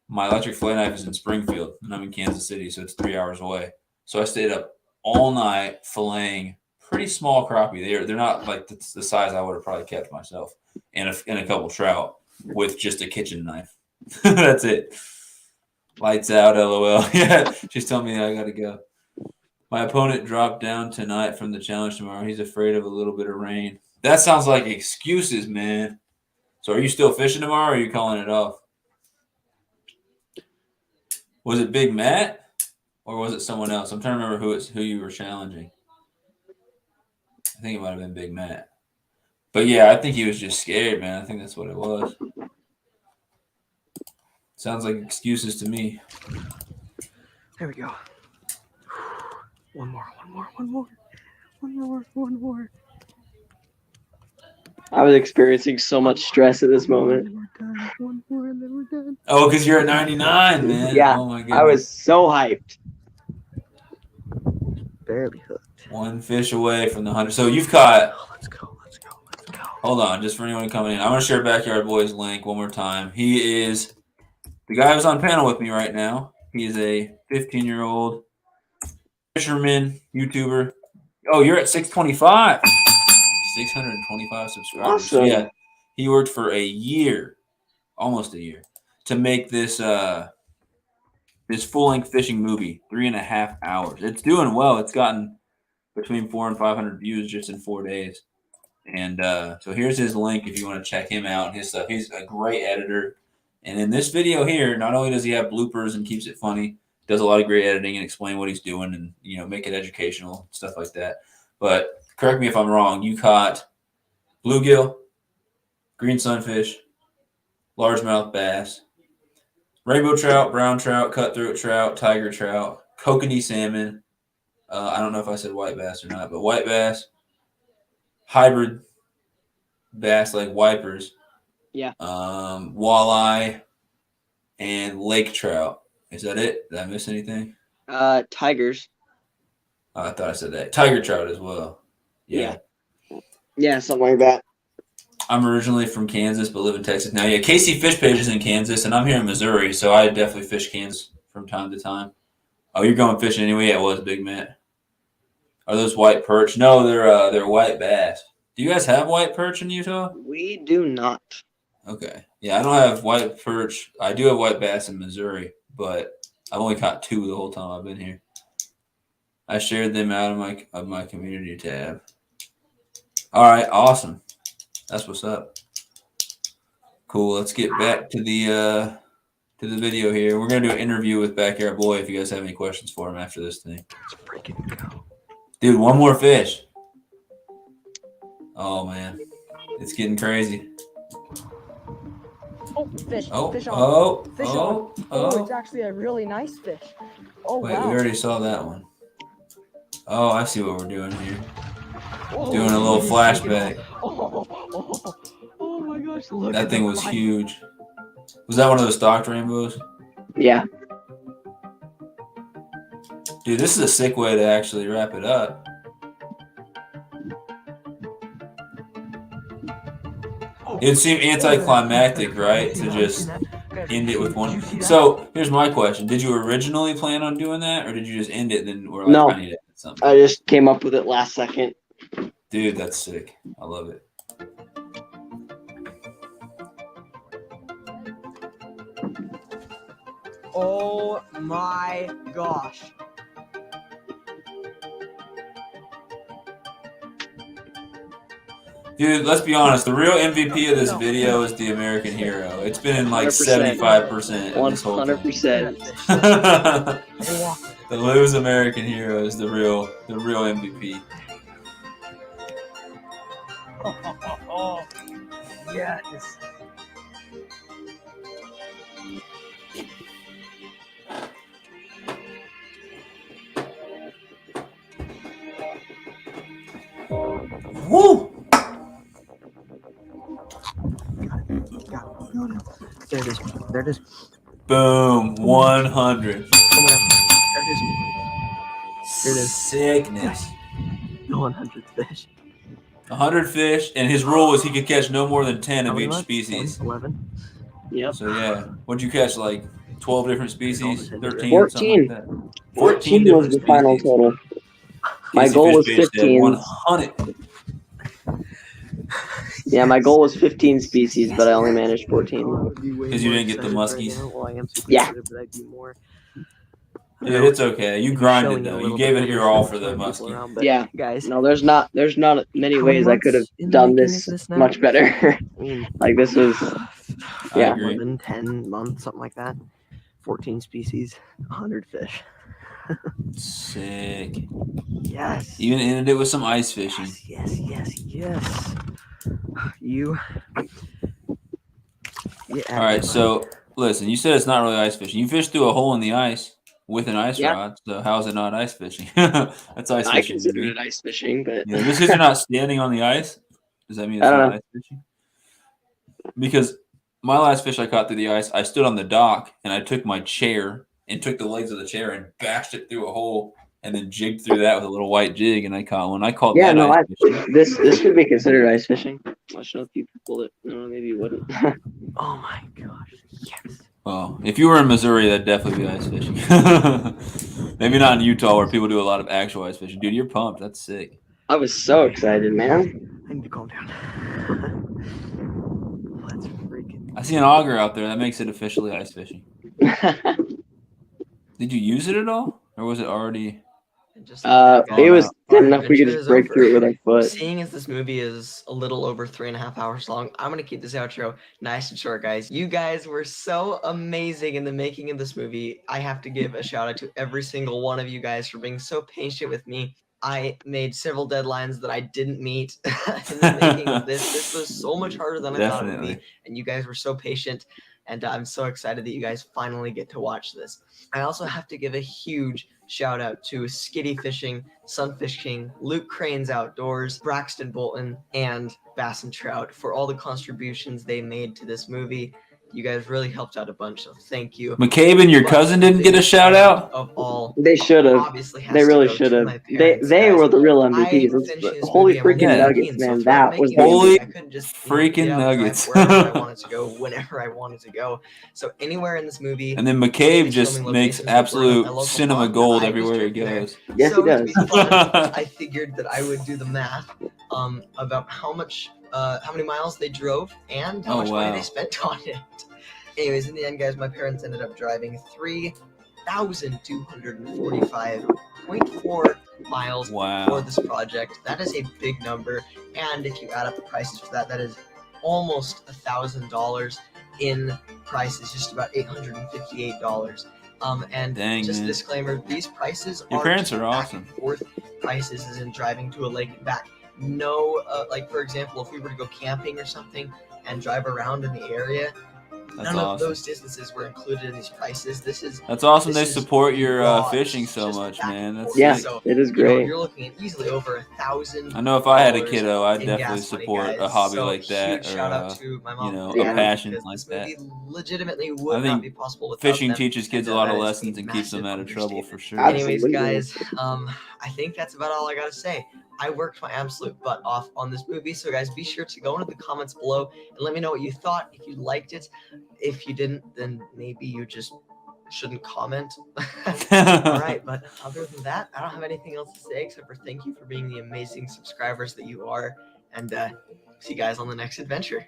A: my electric fillet knife is in Springfield, and I'm in Kansas City, so it's 3 hours away. So I stayed up all night filleting pretty small crappie. They're not like the size I would have probably kept myself, and a couple trout with just a kitchen knife. That's it. Lights out, LOL. Yeah, she's telling me I got to go. My opponent dropped down tonight from the challenge tomorrow. He's afraid of a little bit of rain. That sounds like excuses, man. So are you still fishing tomorrow, or are you calling it off? Was it Big Matt, or was it someone else? I'm trying to remember who you were challenging. I think it might have been Big Matt. But yeah, I think he was just scared, man. I think that's what it was. Sounds like excuses to me.
F: There we go. One more.
D: I was experiencing so much stress at this moment.
F: One more, and then we're done.
A: Oh, because you're at 99, man.
D: Yeah,
A: oh my goodness.
D: I was so hyped.
F: Barely hooked.
A: 1 fish away from the 100. So you've caught.
F: Oh, let's go.
A: Hold on, just for anyone coming in. I'm going to share Backyard Boys link one more time. He is the guy who's on panel with me right now. He is a 15-year-old fisherman, YouTuber. Oh, you're at 625. 625 subscribers.
D: Awesome.
A: So yeah, he worked for a year, almost a year, to make this this full-length fishing movie, 3.5 hours. It's doing well. It's gotten between 400 and 500 views just in 4 days. And so here's his link if you want to check him out and his stuff. He's a great editor. And in this video here, not only does he have bloopers and keeps it funny, does a lot of great editing and explain what he's doing and make it educational, stuff like that. But correct me if I'm wrong, you caught bluegill, green sunfish, largemouth bass, rainbow trout, brown trout, cutthroat trout, tiger trout, kokanee salmon. I don't know if I said white bass or not, but white bass, hybrid bass like wipers,
D: yeah,
A: walleye, and lake trout. Is that it? Did I miss anything?
D: Tigers.
A: Oh, I thought I said that. Tiger trout as well. Yeah.
D: Yeah, something like that.
A: I'm originally from Kansas, but live in Texas now. Yeah, Casey Fish Page is in Kansas, and I'm here in Missouri, so I definitely fish Kansas from time to time. Oh, you're going fishing anyway? Yeah, it was Big Matt. Are those white perch? No, they're white bass. Do you guys have white perch in Utah?
D: We do not.
A: Okay. Yeah, I don't have white perch. I do have white bass in Missouri, but I've only caught 2 the whole time I've been here. I shared them out of my community tab. All right, awesome. That's what's up. Cool. Let's get back to the video here. We're gonna do an interview with Backyard Boy. If you guys have any questions for him after this thing.
L: Let's freaking go.
A: Dude, one more fish. Oh man, it's getting crazy.
G: Oh, fish.
A: Oh,
G: Fish on.
A: oh,
G: Fish
A: oh,
G: on.
A: oh.
G: It's actually a really nice fish. Oh,
A: Wait,
G: wow.
A: we already saw that one. Oh, I see what we're doing here.
G: Oh,
A: Doing a little flashback.
G: Oh my gosh, look
A: That
G: at
A: thing
G: the
A: was
G: light.
A: huge. Was that one of those stocked rainbows?
D: Yeah.
A: Dude, this is a sick way to actually wrap it up. It'd seem anticlimactic, right? To just end it with one. So here's my question: did you originally plan on doing that, or did you just end it? And then we're like,
D: No.
A: I need to add something.
D: I just came up with it last second.
A: Dude, that's sick. I love it.
F: Oh my gosh.
A: Dude, let's be honest. The real MVP of this video is the American Hero. It's been in like
D: 100%.
A: 75% of this whole thing.
D: 100%.
A: The Lou's American Hero is the real MVP.
F: Yes.
A: Woo!
L: There it is. There it is.
A: Boom. 100.
L: There it is.
A: Sickness.
L: 100 fish.
A: 100 fish, and his rule was he could catch no more than 10
L: How
A: of
L: many
A: each
L: months?
A: species.
L: 10, 11.
D: Yep.
A: So yeah, what'd you catch? Like 12 different species, 13,
D: 14.
A: something like that.
D: 14 was
A: different
D: the final
A: species.
D: total. My
A: Casey
D: goal was
A: Fish Bait said
D: 15.
A: 100.
D: Yeah, my goal was 15 species, but I only managed 14.
A: Because you didn't get the muskies.
L: Well, I am super
D: Yeah.
L: excited, but I'd be more.
A: Dude, it's okay. You grinded
L: showing it a
A: though. You
L: little
A: gave
L: bit
A: it your
L: better
A: all
L: so
A: for the
L: more people
A: muskie.
L: around, but
D: Yeah.
L: guys.
D: No, there's not many
L: How many
D: ways I could have
L: months in the
D: done
L: making
D: this
L: is this now?
D: much better.
L: I mean,
D: Like this was
A: I
D: yeah.
A: agree.
L: 11, 10 months, something like that. 14 species, 100 fish.
A: Sick.
L: Yes.
A: Even ended it with some ice fishing.
L: Yes. You. Yeah.
A: All right, so listen, you said it's not really ice fishing. You fished through a hole in the ice with an ice
D: Yeah.
A: rod. So how is it not ice fishing? That's ice
D: I
A: fishing.
D: consider
A: dude.
D: it ice fishing, but
A: Yeah, just because you're not standing on the ice, does that mean it's
D: I don't
A: not
D: know.
A: ice fishing? Because my last fish I caught through the ice, I stood on the dock and I took my chair and took the legs of the chair and bashed it through a hole and then jigged through that with a little white jig, and I caught one. I called
D: yeah,
A: that
D: no,
A: ice fishing.
D: this could be considered ice fishing. I should know a few people that maybe you wouldn't.
L: Oh my gosh. Yes.
A: Well, if you were in Missouri, that'd definitely be ice fishing. Maybe not in Utah where people do a lot of actual ice fishing. Dude, you're pumped. That's sick.
D: I was so excited, man.
L: I need to calm down. Let's freaking.
A: I see an auger out there. That makes it officially ice fishing. Did you use it at all? Or was it already...
D: It was thin enough we could
E: adventure
D: just
E: is
D: break
E: over.
D: through it with our foot.
E: Seeing as this movie is a little over 3.5 hours long, I'm gonna keep this outro nice and short, guys. You guys were so amazing in the making of this movie. I have to give a shout out to every single one of you guys for being so patient with me. I made several deadlines that I didn't meet in the making of this. This was so much harder than I thought it would be,
A: Definitely.
E: and you guys were so patient. And I'm so excited that you guys finally get to watch this. I also have to give a huge shout out to Skitty Fishing, Sunfish King, Luke Cranes Outdoors, Braxton Bolton, and Bass and Trout for all the contributions they made to this movie. You guys really helped out a bunch, so thank you.
A: McCabe and your
E: But
A: cousin
E: the
A: didn't get a
E: biggest
A: shout out?
E: of all
D: They should have.
E: obviously has
D: They
E: to
D: really
E: go
D: should
E: to
D: have.
E: my parents,
D: They
E: guys.
D: were the real
E: I
D: MVPs.
E: finished this
D: Holy
E: movie. I'm only
D: freaking
E: 19,
D: nuggets,
E: so
D: man!
E: it's about
D: That was
E: making
D: the
E: it.
A: Holy
E: I couldn't just
A: freaking
E: get out and drive
A: nuggets.
E: wherever I wanted to go, whenever I wanted to go. So anywhere in this movie,
A: And then
E: any of
A: McCabe
E: these
A: just
E: filming
A: makes
E: locations that were in a
A: absolute
E: local
A: cinema
E: pond,
A: gold
E: I was
A: everywhere he
E: driven there.
A: goes.
D: Yes,
E: So
D: he
E: to
D: does.
E: be fun, I figured that I would do the math about how many miles they drove and how
A: Oh,
E: much money
A: wow.
E: they spent on it. Anyways, in the end, guys, my parents ended up driving 3,245.4 miles
A: Wow.
E: for this project. That is a big number, and if you add up the prices for that, that is almost $1,000 in prices, just about $858. And
A: Dang,
E: just
A: man.
E: disclaimer: these prices
A: Your
E: are
A: parents
E: just
A: are
E: back
A: awesome.
E: and forth prices, as in driving to a lake and back. No, like for example, if we were to go camping or something and drive around in the area,
A: That's
E: none of
A: awesome.
E: those distances were included in these prices.
A: That's awesome. They
E: This is
A: support your
E: raw,
A: fishing
E: just
A: so much,
E: back
A: man.
E: and
A: That's
E: forth.
D: Yeah,
A: sick.
E: So,
D: it is
E: you know,
D: great.
E: you're looking at easily over $1,000.
A: I know if I had a kiddo, I'd
E: in
A: definitely
E: gas money,
A: support a
E: guys.
A: hobby
E: So,
A: like that,
E: huge
A: or
E: shout out to my mom and
A: a
E: dad,
A: passion
E: because
A: like
E: this
A: that.
E: movie legitimately
A: I
E: would not be
A: think
E: possible without
A: fishing
E: them.
A: teaches kids a
E: And,
A: lot of
E: that is a
A: lessons and keeps them
E: massive
A: out of trouble
E: understatement.
A: for sure.
E: Anyways,
D: Absolutely.
E: guys, I think that's about all I gotta say. I worked my absolute butt off on this movie, so guys, be sure to go into the comments below and let me know what you thought, if you liked it. If you didn't, then maybe you just shouldn't comment. All right, but other than that, I don't have anything else to say except for thank you for being the amazing subscribers that you are, and see you guys on the next adventure.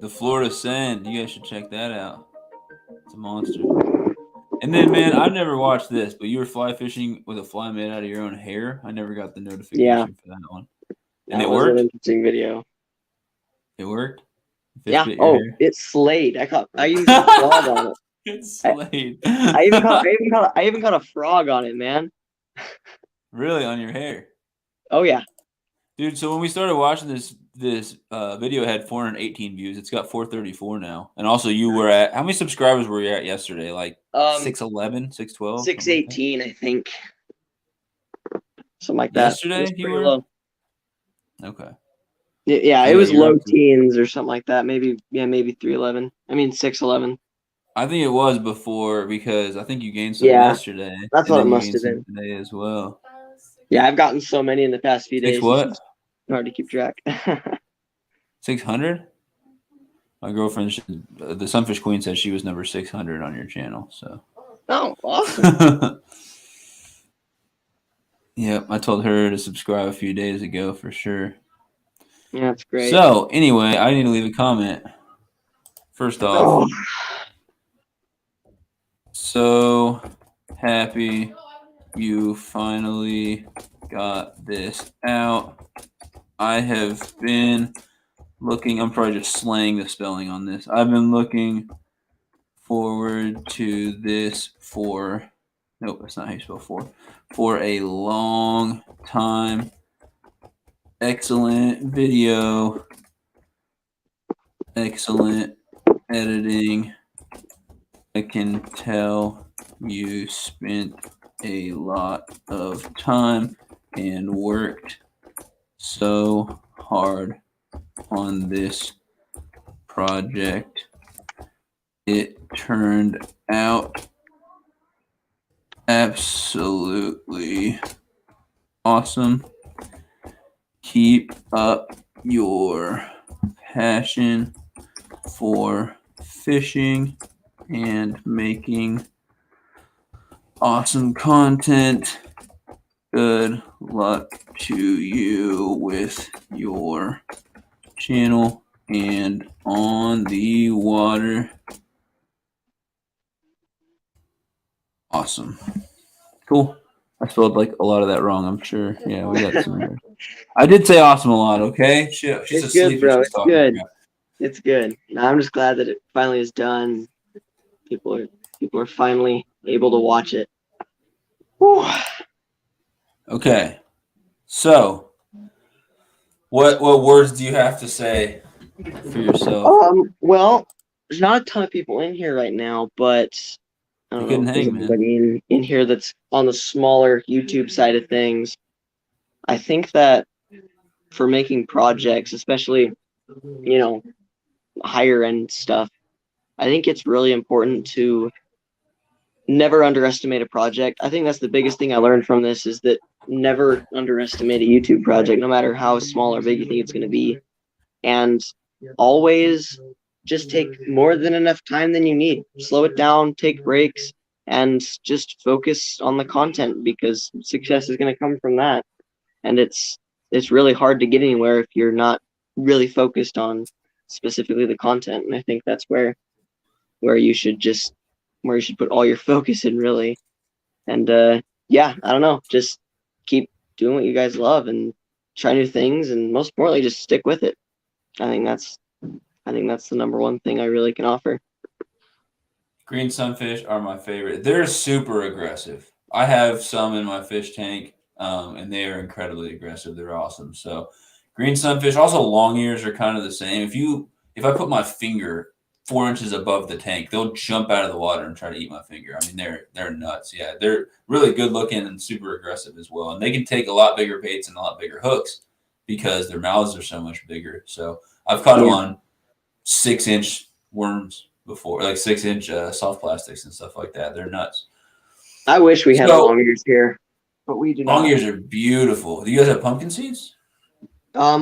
A: The Florida Sand. You guys should check that out. It's a monster. And then, man, I've never watched this, but you were fly fishing with a fly made out of your own hair. I never got the notification
D: Yeah.
A: for that one. And
D: That
A: it
D: was an
A: worked?
D: interesting video.
A: It worked? Fish
D: Yeah.
A: bit your
D: Oh,
A: hair?
D: it slayed. I even got a frog on it.
A: It slayed.
D: I even got a frog on it, man.
A: Really, on your hair?
D: Oh yeah.
A: Dude, so when we started watching this video, it had 418 views. It's got 434 now. And also, you were at, how many subscribers were you at yesterday? Like 611, 612?
D: 618, I think. Something like that.
A: Yesterday,
D: It was
A: you
D: pretty
A: were?
D: low.
A: Okay.
D: Yeah,
A: So,
D: it was
A: you're
D: low
A: up to-
D: teens or something like that. Maybe 311. I mean 611.
A: I think it was before, because I think you gained some
D: Yeah,
A: yesterday.
D: that's
A: and
D: what
A: then
D: it
A: you
D: must
A: gained
D: have
A: some
D: been.
A: today as well.
D: Yeah, I've gotten so many in the past few days.
A: Six
D: It's
A: what?
D: just hard to keep track.
A: 600? My girlfriend, the Sunfish Queen, said she was number 600 on your channel. So.
D: Oh, awesome.
A: Yep, I told her to subscribe a few days ago for sure.
D: Yeah, that's great.
A: So, anyway, I need to leave a comment. First off, so happy you finally got this out. I have been looking, I'm probably just slaying the spelling on this. I've been looking forward to this nope, that's not how you spell for a long time. Excellent video. Excellent editing. I can tell you spent a lot of time and worked so hard on this project. It turned out absolutely awesome. Keep up your passion for fishing and making awesome content. Good luck to you with your channel and on the water. Awesome. Cool. I spelled like a lot of that wrong, I'm sure. Yeah, we got some errors. I did say awesome a lot, okay? She's
D: It's
A: asleep
D: good, bro.
A: and she's
D: It's
A: talking
D: good.
A: crap.
D: It's good. No, I'm just glad that it finally is done. People are finally able to watch it. Whew.
A: Okay. So, what words do you have to say for yourself?
D: Well, there's not a ton of people in here right now, but I don't know if there's anybody in here that's on the smaller YouTube side of things. I think that for making projects, especially, you know, higher end stuff, I think it's really important to never underestimate a project. I think that's the biggest thing I learned from this, is that never underestimate a YouTube project, no matter how small or big you think it's going to be. And always just take more than enough time than you need. Slow it down, take breaks, and just focus on the content, because success is going to come from that. And it's really hard to get anywhere if you're not really focused on specifically the content. And I think that's where you should put all your focus in, really. And yeah, I don't know, just keep doing what you guys love and try new things, and most importantly, just stick with it. I think that's the number one thing I really can offer.
A: Green sunfish are my favorite. They're super aggressive. I have some in my fish tank, and they are incredibly aggressive. They're awesome. So green sunfish, also long ears, are kind of the same. If I put my finger 4 inches above the tank, they'll jump out of the water and try to eat my finger. I mean, they're nuts. Yeah, they're really good looking and super aggressive as well. And they can take a lot bigger baits and a lot bigger hooks because their mouths are so much bigger. So I've caught them on 6-inch worms before, like 6-inch soft plastics and stuff like that. They're nuts.
D: I wish we had long ears here, but we do not.
A: Long ears are beautiful. Do you guys have pumpkin seeds?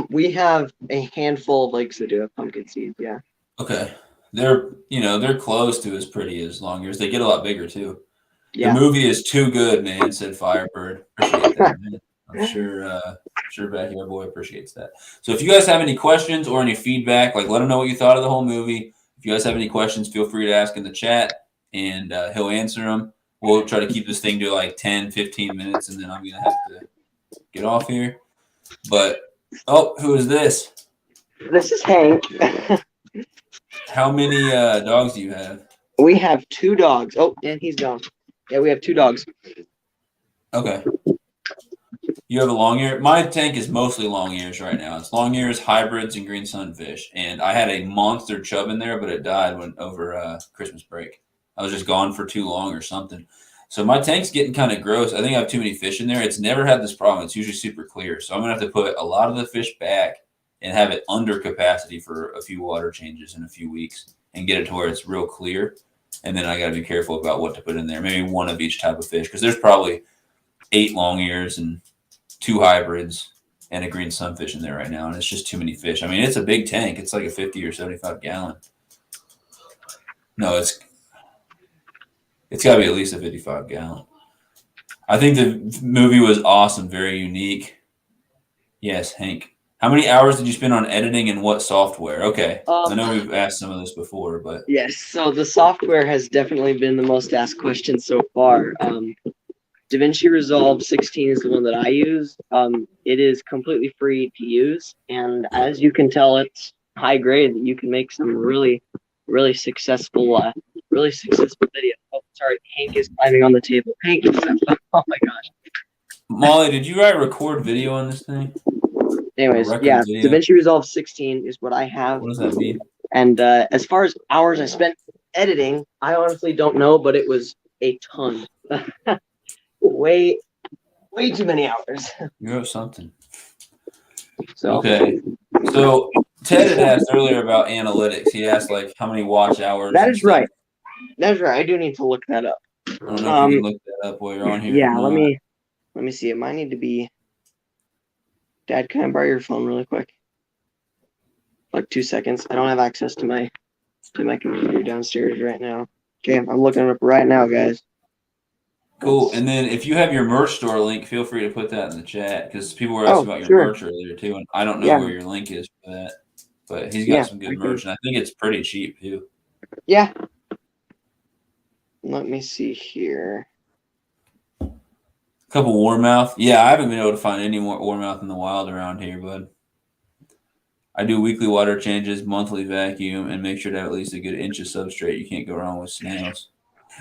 D: We have a handful of lakes that do have pumpkin seeds. Yeah.
A: Okay. They're close to as pretty as long ears. They get a lot bigger too.
D: Yeah.
A: The movie is too good, man, said Firebird. Appreciate that, man. I'm sure Backyard Boy appreciates that. So if you guys have any questions or any feedback, like, let him know what you thought of the whole movie. If you guys have any questions, feel free to ask in the chat, and he'll answer them. We'll try to keep this thing to like 10, 15 minutes, and then I'm going to have to get off here. But, who is this?
D: This is Hank.
A: How many dogs do you have?
D: We have 2 dogs. Oh, and he's gone. Yeah, we have 2 dogs.
A: Okay. You have a long ear? My tank is mostly long ears right now. It's long ears, hybrids, and green sunfish. And I had a monster chub in there, but it died over Christmas break. I was just gone for too long or something. So my tank's getting kind of gross. I think I have too many fish in there. It's never had this problem. It's usually super clear. So I'm going to have to put a lot of the fish back and have it under capacity for a few water changes in a few weeks and get it to where it's real clear. And then I got to be careful about what to put in there. Maybe one of each type of fish, because there's probably 8 long ears and 2 hybrids and a green sunfish in there right now. And it's just too many fish. I mean, it's a big tank. It's like a 50 or 75 gallon. No, it's got to be at least a 55 gallon. I think the movie was awesome. Very unique. Yes, Hank. How many hours did you spend on editing and what software? Okay. I know we've asked some of this before, but.
D: Yes. So the software has definitely been the most asked question so far. DaVinci Resolve 16 is the one that I use. It is completely free to use. And as you can tell, it's high grade. You can make some really, really successful video. Oh, sorry. Hank is climbing on the table. Hank is, oh my gosh.
A: Molly, did you record video on this thing?
D: Anyways, yeah, DaVinci Resolve 16 is what I have.
A: What does that mean?
D: And as far as hours I spent editing, I honestly don't know, but it was a ton. way too many hours.
A: You wrote something.
D: So
A: okay. So Ted had asked earlier about analytics. He asked like how many watch hours.
D: That is right. That's right. I do need to look that up.
A: I don't know if you can look that up while you're on here.
D: Yeah, let me see. It might need to be. Dad, can I borrow your phone really quick? Like 2 seconds. I don't have access to my computer downstairs right now. Okay, I'm looking it up right now, guys.
A: Cool. And then if you have your merch store link, feel free to put that in the chat, because people were asking about your merch earlier too, and I don't know where your link is for that. But he's got some good merch, and I think it's pretty cheap too.
D: Yeah. Let me see here.
A: Couple warmouth. Yeah, I haven't been able to find any more warmouth in the wild around here, bud. I do weekly water changes, monthly vacuum, and make sure to have at least a good inch of substrate. You can't go wrong with snails.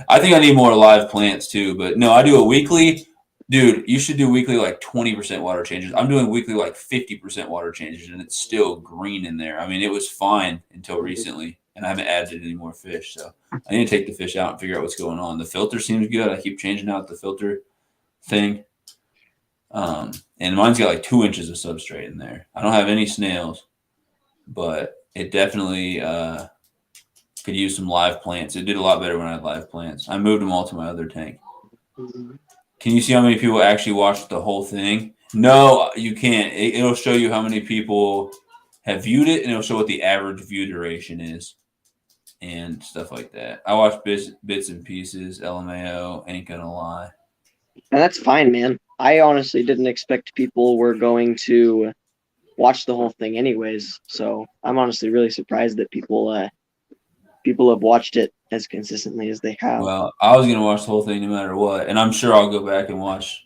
A: I think I need more live plants too, but no, I do a weekly. Dude, you should do weekly like 20% water changes. I'm doing weekly like 50% water changes, and it's still green in there. I mean, it was fine until recently, and I haven't added any more fish. So I need to take the fish out and figure out what's going on. The filter seems good. I keep changing out the filter thing. And mine's got like 2 inches of substrate in there. I don't have any snails, but it definitely could use some live plants. It did a lot better when I had live plants. I moved them all to my other tank. Can you see how many people actually watched the whole thing? No, you can't. It'll show you how many people have viewed it, and it'll show what the average view duration is and stuff like that. I watched bits and pieces. LMAO, ain't gonna lie.
D: And that's fine, man. I honestly didn't expect people were going to watch the whole thing anyways. So I'm honestly really surprised that people have watched it as consistently as they have.
A: Well, I was gonna watch the whole thing no matter what, and I'm sure I'll go back and watch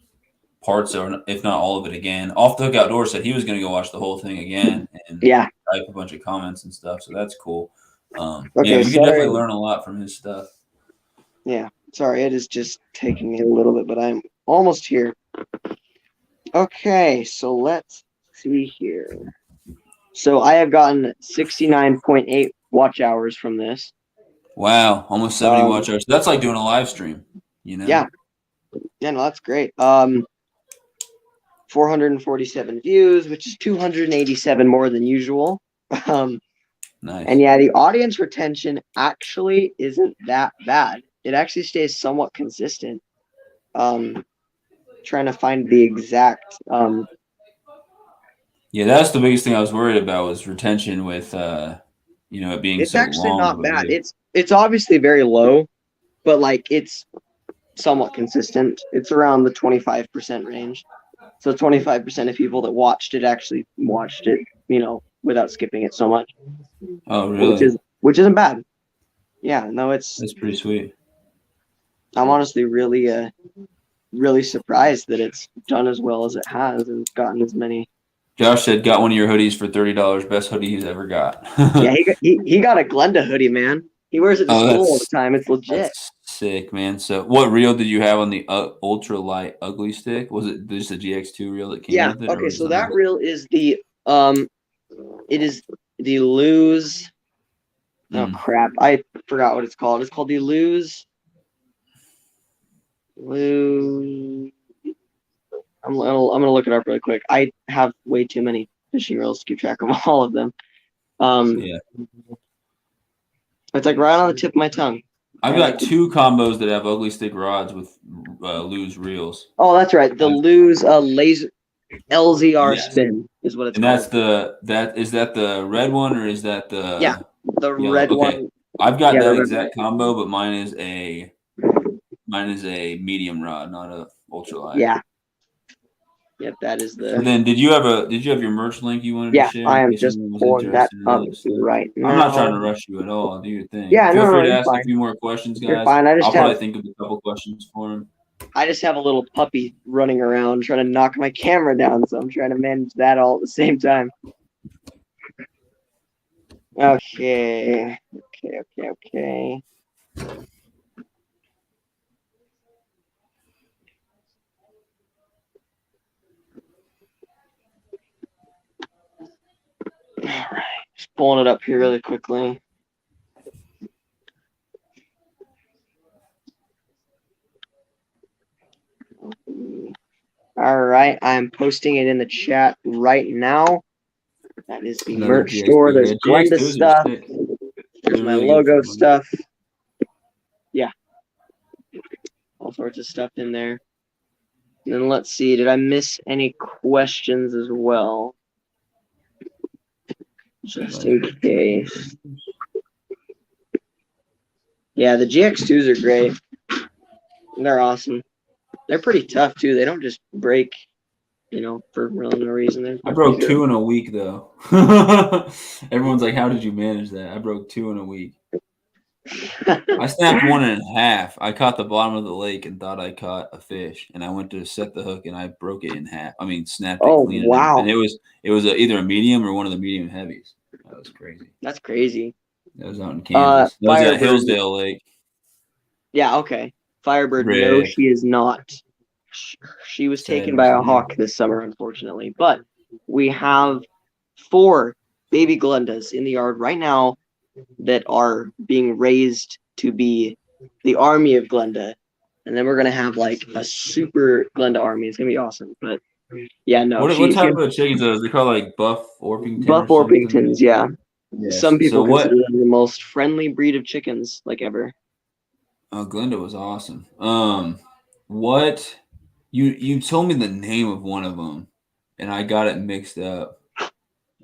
A: parts or if not all of it again. Off the Hook Outdoors said he was gonna go watch the whole thing again and type a bunch of comments and stuff. So that's cool.
D: Okay,
A: you can definitely learn a lot from his stuff.
D: Yeah, sorry, it is just taking me a little bit, but I'm almost here. Okay, so let's see here. So I have gotten 69.8 watch hours from this.
A: Wow, almost 70 watch hours. That's like doing a live stream, you know?
D: Yeah. Yeah, no, that's great. 447 views, which is 287 more than usual.
A: Nice.
D: And yeah, the audience retention actually isn't that bad. It actually stays somewhat consistent. Trying to find the exact.
A: Yeah, that's the biggest thing I was worried about was retention with, it being
D: It's
A: so
D: actually
A: long.
D: not bad. It's obviously very low, but like it's somewhat consistent. It's around the 25% range. So 25% of people that watched it actually watched it, without skipping it so much.
A: Oh, really?
D: Which isn't bad. Yeah, no,
A: that's pretty sweet.
D: I'm honestly really really surprised that it's done as well as it has and gotten as many.
A: Josh said, got one of your hoodies for $30. Best hoodie he's ever got.
D: Yeah, he got a Glenda hoodie, man. He wears it to school all the time. It's legit.
A: That's sick, man. So what reel did you have on the ultra light ugly stick? Was it just a GX2 reel that came with it?
D: Okay, so that reel is the it is the Lose. Oh crap, I forgot what it's called. It's called the Lose. I'm gonna look it up really quick. I have way too many fishing reels to keep track of all of them.
A: Yeah.
D: It's like right on the tip of my tongue.
A: I've got 2 combos that have ugly stick rods with Lose reels.
D: Oh, that's right. The Lose laser LZR spin is what it's
A: and
D: called.
A: is that the red one or is that the
D: the red one?
A: I've got that exact combo, but mine is a medium rod, not a ultralight.
D: Yeah. Yep, that is the.
A: And then did you have your merch link you wanted to share?
D: Yeah, I am just pulling that up right now.
A: I'm not trying to rush you at all. Do your thing.
D: Yeah,
A: Feel free to
D: you're
A: ask
D: fine.
A: a few more questions, guys.
D: You're fine.
A: I'll probably think of a couple questions for him.
D: I just have a little puppy running around trying to knock my camera down, so I'm trying to manage that all at the same time. Okay. All right, just pulling it up here really quickly. All right, I'm posting it in the chat right now. That is the merch store. There's Glenda stuff. There's my logo stuff. Yeah. All sorts of stuff in there. And then let's see, did I miss any questions as well? Just in case. Yeah, the GX2s are great. They're awesome. They're pretty tough too. They don't just break, for really no reason.
A: I broke 2 in a week though. Everyone's like, "How did you manage that?" I broke 2 in a week. I snapped one in half. I caught the bottom of the lake and thought I caught a fish, and I went to set the hook and I broke it in half. I mean, snapped it clean.
D: Wow!
A: And it was either a medium or one of the medium heavies. That was crazy.
D: That's crazy.
A: That was out in Kansas. That was at Hillsdale Lake.
D: Yeah. Okay. Firebird. No, she is not. She was taken by a hawk this summer, unfortunately. But we have 4 baby Glendas in the yard right now that are being raised to be the army of Glenda. And then we're going to have like a super Glenda army. It's going to be awesome. But Yeah, no.
A: What type of chickens are those? They call like Buff Orpington.
D: Buff
A: or something?
D: Orpingtons, yeah.
A: Yes.
D: Some people
A: So what?
D: consider them the most friendly breed of chickens like ever.
A: Oh, Glenda was awesome. What? You told me the name of one of them, and I got it mixed up.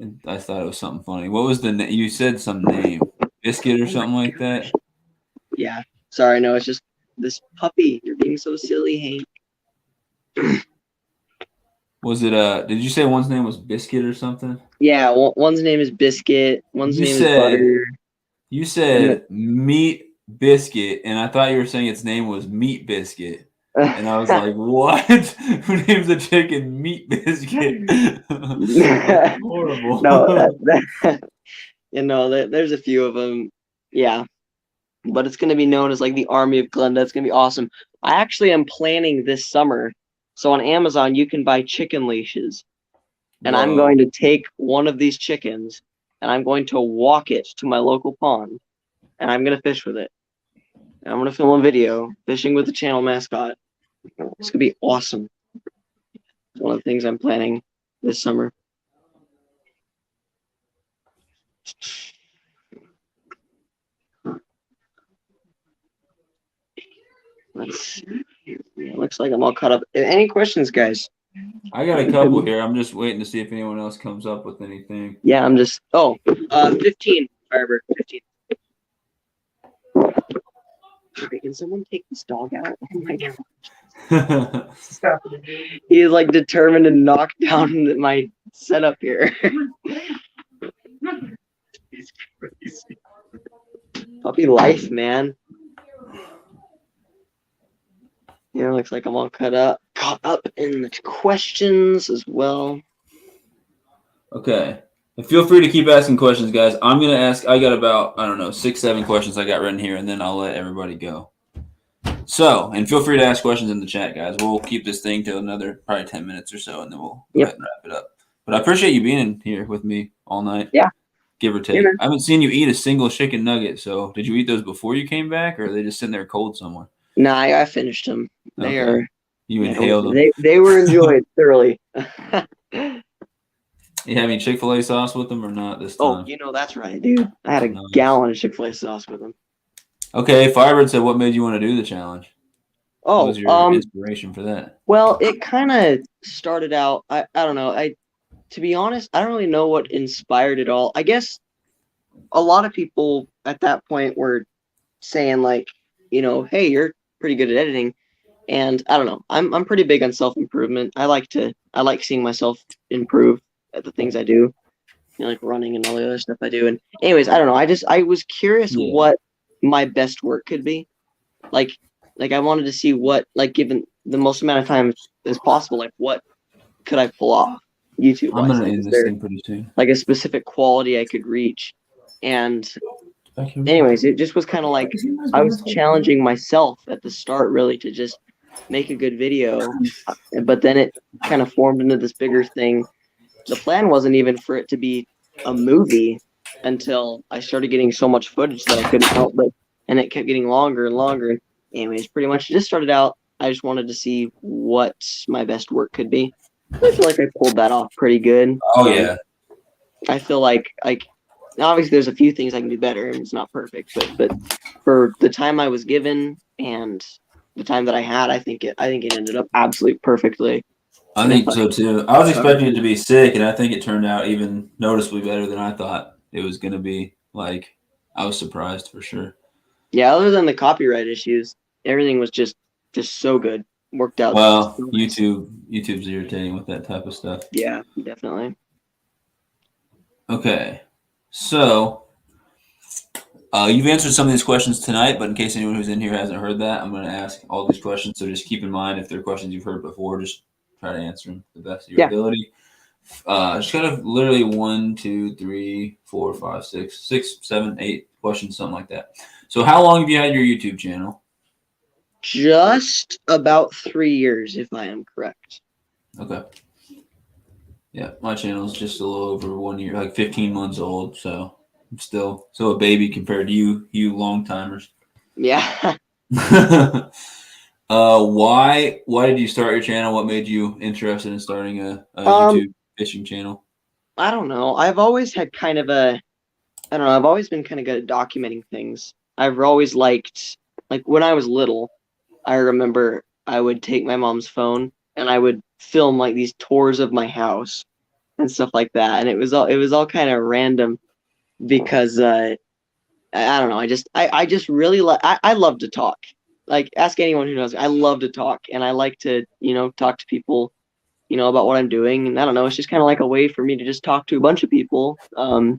A: And I thought it was something funny. What was the name? You said some name, Biscuit or something like that.
D: Yeah. Sorry, no, it's just this puppy. You're being so silly, Hank.
A: Was it did you say one's name was Biscuit or something?
D: Yeah, one's name is Biscuit. One's name is Butter.
A: You said Meat Biscuit, and I thought you were saying its name was Meat Biscuit. And I was like, what? Who names a chicken Meat Biscuit? Horrible.
D: No, there's a few of them. Yeah. But it's going to be known as like the Army of Glenda. It's going to be awesome. I actually am planning this summer. So on Amazon, you can buy chicken leashes. And I'm going to take one of these chickens and I'm going to walk it to my local pond. And I'm going to fish with it. And I'm going to film a video fishing with the channel mascot. It's going to be awesome. It's one of the things I'm planning this summer. Let's see. It looks like I'm all caught up. Any questions, guys?
A: I got a couple here. I'm just waiting to see if anyone else comes up with anything.
D: Yeah, I'm just 15, Firebird, 15. Can someone take this dog out? Oh my god. He's like determined to knock down my setup here. He's crazy. Puppy life, man. Yeah, looks like I'm all caught up in the questions as well.
A: Okay. And feel free to keep asking questions, guys. I'm going to ask, I got about, 6, 7 questions I got written here, and then I'll let everybody go. So, and feel free to ask questions in the chat, guys. We'll keep this thing till another probably 10 minutes or so, and then we'll go ahead and wrap it up. But I appreciate you being in here with me all night.
D: Yeah.
A: Give or take. I haven't seen you eat a single chicken nugget, so did you eat those before you came back, or are they just sitting there cold somewhere?
D: No, I finished them. They are.
A: You inhaled them.
D: They were enjoyed thoroughly.
A: You have any Chick-fil-A sauce with them or not this time?
D: Oh, that's right, dude. I had a gallon of Chick-fil-A sauce with them.
A: Okay, Firebird said, what made you want to do the challenge? What was your inspiration for that?
D: Well, it kind of started out, I don't know. To be honest, I don't really know what inspired it all. I guess a lot of people at that point were saying like, hey, you're pretty good at editing. And I don't know. I'm pretty big on self-improvement. I like seeing myself improve at the things I do. Like running and all the other stuff I do. And anyways, I don't know. I was curious what my best work could be. Like I wanted to see what, like, given the most amount of time as possible, like what could I pull off YouTube?
A: I'm gonna end this thing pretty soon.
D: Like a specific quality I could reach. And anyways, it just was kind of like I was challenging myself at the start, really, to just make a good video. But then it kind of formed into this bigger thing. The plan wasn't even for it to be a movie until I started getting so much footage that I couldn't help but, and it kept getting longer and longer. Anyways, pretty much it just started out. I just wanted to see what my best work could be. I feel like I pulled that off pretty good.
A: Oh yeah.
D: I feel like obviously there's a few things I can do better and it's not perfect, but for the time I was given and the time that I had, I think it ended up absolutely perfectly.
A: I think so too. I was expecting it to be sick, and I think it turned out even noticeably better than I thought it was going to be. Like, I was surprised for sure.
D: Yeah, other than the copyright issues, everything was just so good. Worked out.
A: Well, YouTube's irritating with that type of stuff.
D: Yeah, definitely.
A: Okay, so you've answered some of these questions tonight, but in case anyone who's in here hasn't heard that, I'm going to ask all these questions. So just keep in mind if they're questions you've heard before, just try to answer them the best of your ability. Just kind of literally 1, 2, 3, 4, 5, 6, 7, 8 questions, something like that. So how long have you had your YouTube channel?
D: Just about 3 years, if I am correct.
A: Okay. Yeah, my channel's just a little over 1 year, like 15 months old. So I'm still a baby compared to you long timers.
D: Yeah.
A: Why did you start your channel? What made you interested in starting a YouTube fishing channel?
D: I don't know. I've always had kind of a, I don't know. I've always been kind of good at documenting things. I've always liked, like when I was little, I remember I would take my mom's phone and I would film like these tours of my house and stuff like that. And it was all kind of random because I don't know. I just really like I love to talk. Like ask anyone who knows me. I love to talk and I like to, talk to people, about what I'm doing. And I don't know, it's just kind of like a way for me to just talk to a bunch of people. I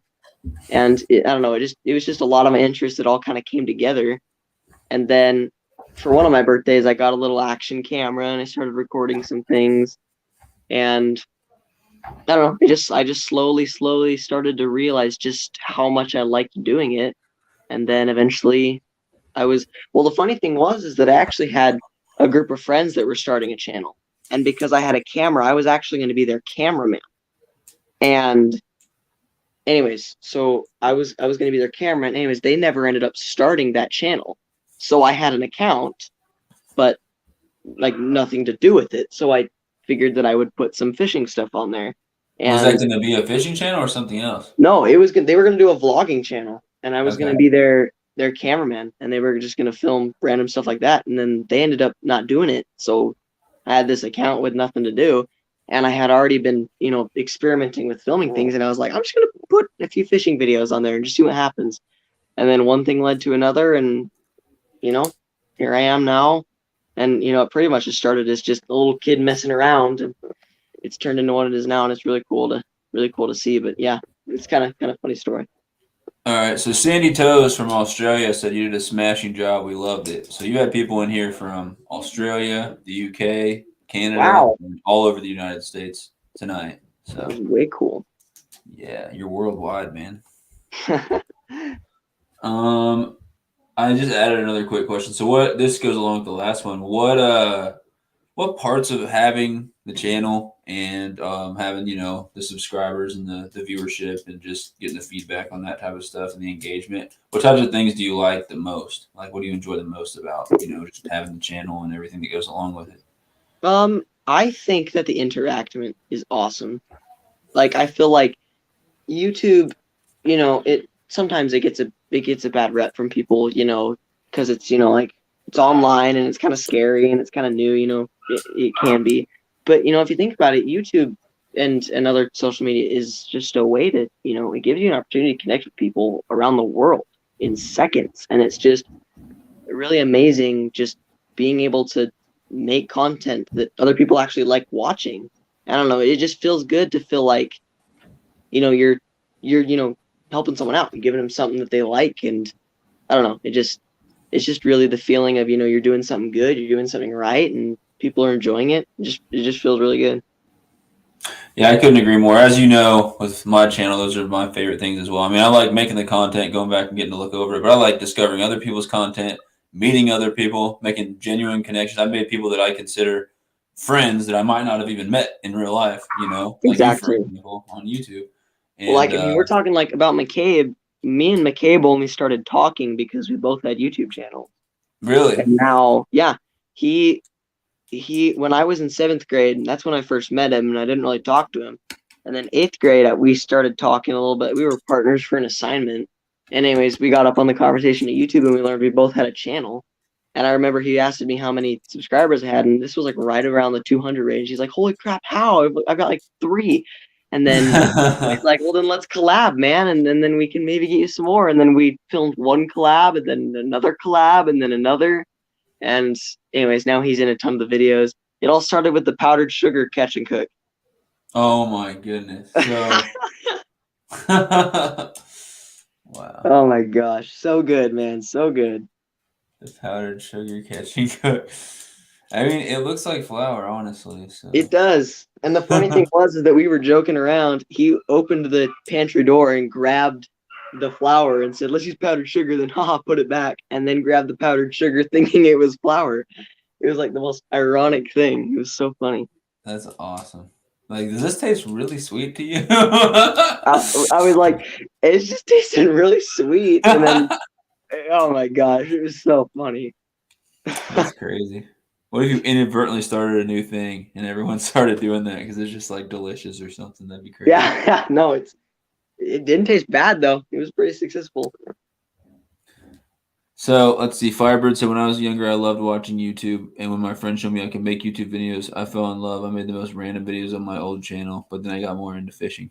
D: don't know, it was just a lot of my interests that all kind of came together. And then for one of my birthdays, I got a little action camera and I started recording some things. And I don't know, I just slowly started to realize just how much I liked doing it. And then eventually the funny thing is that I actually had a group of friends that were starting a channel. And because I had a camera, I was actually going to be their cameraman. And anyways, so I was going to be their cameraman. Anyways, they never ended up starting that channel. So I had an account, but like nothing to do with it. So I figured that I would put some fishing stuff on there. And
A: was that going to be a fishing channel or something else?
D: No, they were going to do a vlogging channel, and I was going to be their cameraman, and they were just going to film random stuff like that. And then they ended up not doing it. So I had this account with nothing to do, and I had already been, experimenting with filming things, and I was like, I'm just going to put a few fishing videos on there and just see what happens. And then one thing led to another, and here I am now. And it pretty much just started as just a little kid messing around, and it's turned into what it is now, and it's really cool to see. But yeah, it's kind of funny story.
A: All right, so Sandy Toes from Australia said you did a smashing job. We loved it. So you had people in here from Australia, the UK, Canada, and all over the United States tonight. So
D: that was way cool.
A: Yeah, you're worldwide, man. I just added another quick question. So this goes along with the last one. What parts of having the channel and having, the subscribers and the viewership and just getting the feedback on that type of stuff and the engagement, what types of things do you like the most? Like, what do you enjoy the most about, just having the channel and everything that goes along with it?
D: I think that the interaction is awesome. Like, I feel like YouTube, sometimes it gets a bad rep from people, because it's, like it's online and it's kind of scary and it's kind of new, it can be. But, if you think about it, YouTube and other social media is just a way to, it gives you an opportunity to connect with people around the world in seconds. And it's just really amazing just being able to make content that other people actually like watching. I don't know, it just feels good to feel like, you're helping someone out and giving them something that they like. And I don't know, it's just really the feeling of, you're doing something good, you're doing something right, and people are enjoying it. It just feels really good.
A: Yeah, I couldn't agree more. As you know, with my channel, those are my favorite things as well. I mean, I like making the content, going back and getting to look over it, but I like discovering other people's content, meeting other people, making genuine connections. I've made people that I consider friends that I might not have even met in real life,
D: Exactly.
A: Like you, for example, on YouTube. And,
D: well, like if you were talking like about McCabe, me and McCabe only started talking because we both had YouTube channels.
A: Really?
D: And now, yeah, he when I was in 7th grade, that's when I first met him, and I didn't really talk to him. And then 8th grade, we started talking a little bit. We were partners for an assignment. And anyways, we got up on the conversation at YouTube, and we learned we both had a channel. And I remember he asked me how many subscribers I had, and this was like right around the 200 range. He's like, "Holy crap, how? I've got like 3." And then he's like, "Well, then let's collab, man, and then we can maybe get you some more." And then we filmed one collab, and then another collab, and then another. And anyways, now he's in a ton of the videos. It all started with the powdered sugar catch and cook.
A: Oh my goodness! So, wow.
D: Oh my gosh, so good, man, so good.
A: The powdered sugar catch and cook. I mean, it looks like flour, honestly. So.
D: It does. And the funny thing is that we were joking around. He opened the pantry door and grabbed the flour and said, "Let's use powdered sugar." Then, put it back, and then grabbed the powdered sugar, thinking it was flour. It was like the most ironic thing. It was so funny.
A: That's awesome. Like, does this taste really sweet to you?
D: I was like, it's just tasting really sweet. And then, oh my gosh, it was so funny.
A: That's crazy. What if you inadvertently started a new thing and everyone started doing that because it's just like delicious or something? That'd be crazy.
D: Yeah, no, it didn't taste bad though. It was pretty successful.
A: So let's see. Firebird said, when I was younger, I loved watching YouTube, and when my friends showed me I could make YouTube videos, I fell in love. I made the most random videos on my old channel, but then I got more into fishing.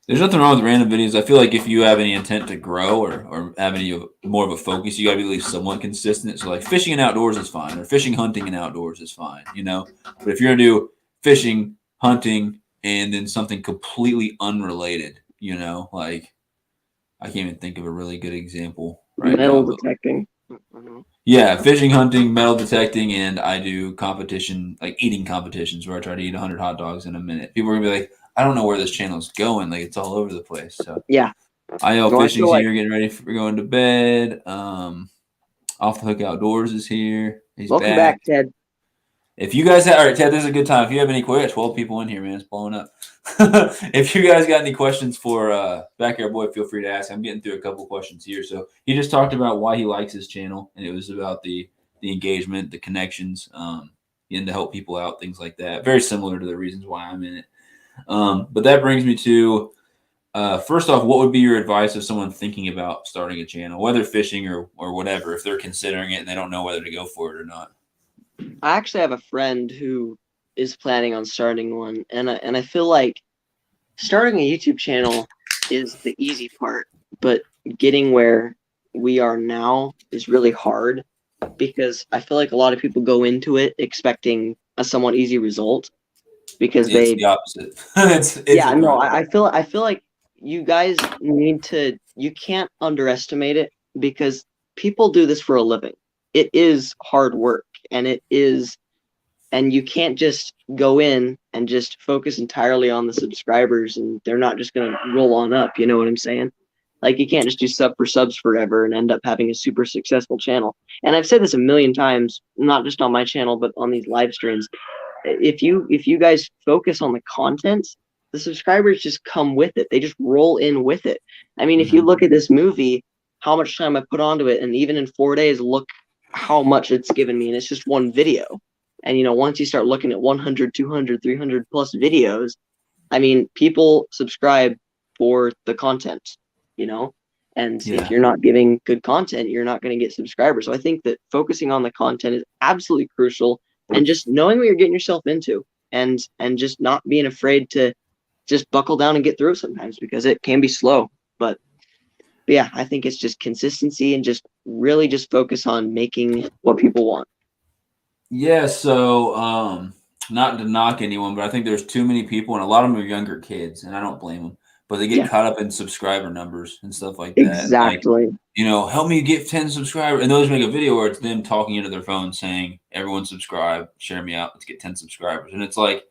A: There's nothing wrong with random videos. I feel like if you have any intent to grow or have any more of a focus, you got to be at least somewhat consistent. So like fishing and outdoors is fine, or fishing, hunting, and outdoors is fine, you know. But if you're gonna do fishing, hunting, and then something completely unrelated, you know, like I can't even think of a really good example right
D: Metal
A: now.
D: detecting.
A: Yeah, fishing, hunting, metal detecting, and I do competition, like eating competitions where I try to eat 100 hot dogs in a minute. People are gonna be like, I don't know where this channel is going. Like it's all over the place. So
D: yeah,
A: IL
D: No, I
A: Fishing's
D: feel like-
A: here, getting ready for going to bed. Off the Hook Outdoors is here. He's
D: Welcome back, Ted.
A: If you guys have, all right, Ted, this is a good time. If you have any questions, 12 people in here, man, it's blowing up. If you guys got any questions for Backyard Boy, feel free to ask. I'm getting through a couple questions here. So he just talked about why he likes his channel, and it was about the engagement, the connections, and to help people out, things like that. Very similar to the reasons why I'm in it. But that brings me to first off, what would be your advice of someone thinking about starting a channel, whether fishing or whatever, if they're considering it and they don't know whether to go for it or not?
D: I actually have a friend who is planning on starting one, and I feel like starting a YouTube channel is the easy part, but getting where we are now is really hard because I feel like a lot of people go into it expecting a somewhat easy result because
A: It's the opposite.
D: Yeah, no, I feel like you guys you can't underestimate it because people do this for a living. It is hard work, and you can't just go in and just focus entirely on the subscribers and they're not just going to roll on up. You know what I'm saying? Like you can't just do sub for subs forever and end up having a super successful channel. And I've said this a million times, not just on my channel, but on these live streams. If you guys focus on the content, the subscribers just come with it. They just roll in with it. I mean, if you look at this movie, how much time I put onto it, and even in 4 days, look how much it's given me, and it's just one video. And once you start looking at 100, 200, 300 plus videos, I mean, people subscribe for the content, and if you're not giving good content, you're not going to get subscribers. So I think that focusing on the content is absolutely crucial, and just knowing what you're getting yourself into, and just not being afraid to just buckle down and get through it sometimes, because it can be slow. But yeah, I think it's just consistency and just really just focus on making what people want.
A: Yeah, so not to knock anyone, but I think there's too many people, and a lot of them are younger kids, and I don't blame them. But they get caught up in subscriber numbers and stuff like that.
D: Exactly.
A: Like, help me get 10 subscribers. And they'll just make a video where it's them talking into their phone saying, everyone subscribe, share me out, let's get 10 subscribers. And it's like,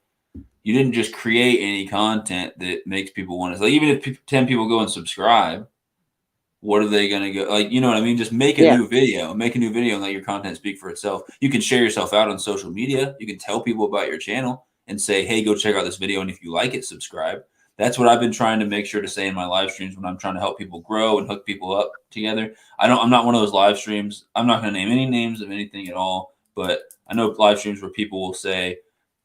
A: you didn't just create any content that makes people want to. Like, even if 10 people go and subscribe, what are they going to go? Like, you know what I mean? Just make a new video. Make a new video and let your content speak for itself. You can share yourself out on social media. You can tell people about your channel and say, hey, go check out this video. And if you like it, subscribe. That's what I've been trying to make sure to say in my live streams when I'm trying to help people grow and hook people up together. I'm not one of those live streams. I'm not going to name any names of anything at all, but I know live streams where people will say,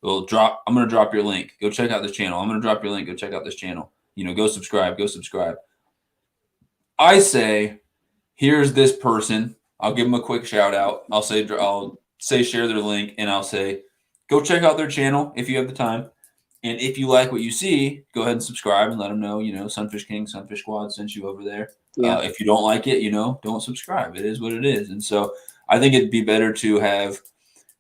A: I'm going to drop your link. Go check out this channel. I'm going to drop your link. Go check out this channel. Go subscribe. Go subscribe. I say, here's this person. I'll give them a quick shout out. I'll say share their link, and I'll say, go check out their channel if you have the time. And if you like what you see, go ahead and subscribe and let them know, Sunfish King, Sunfish Squad sent you over there.
D: Yeah.
A: If you don't like it, don't subscribe. It is what it is. And so I think it'd be better to have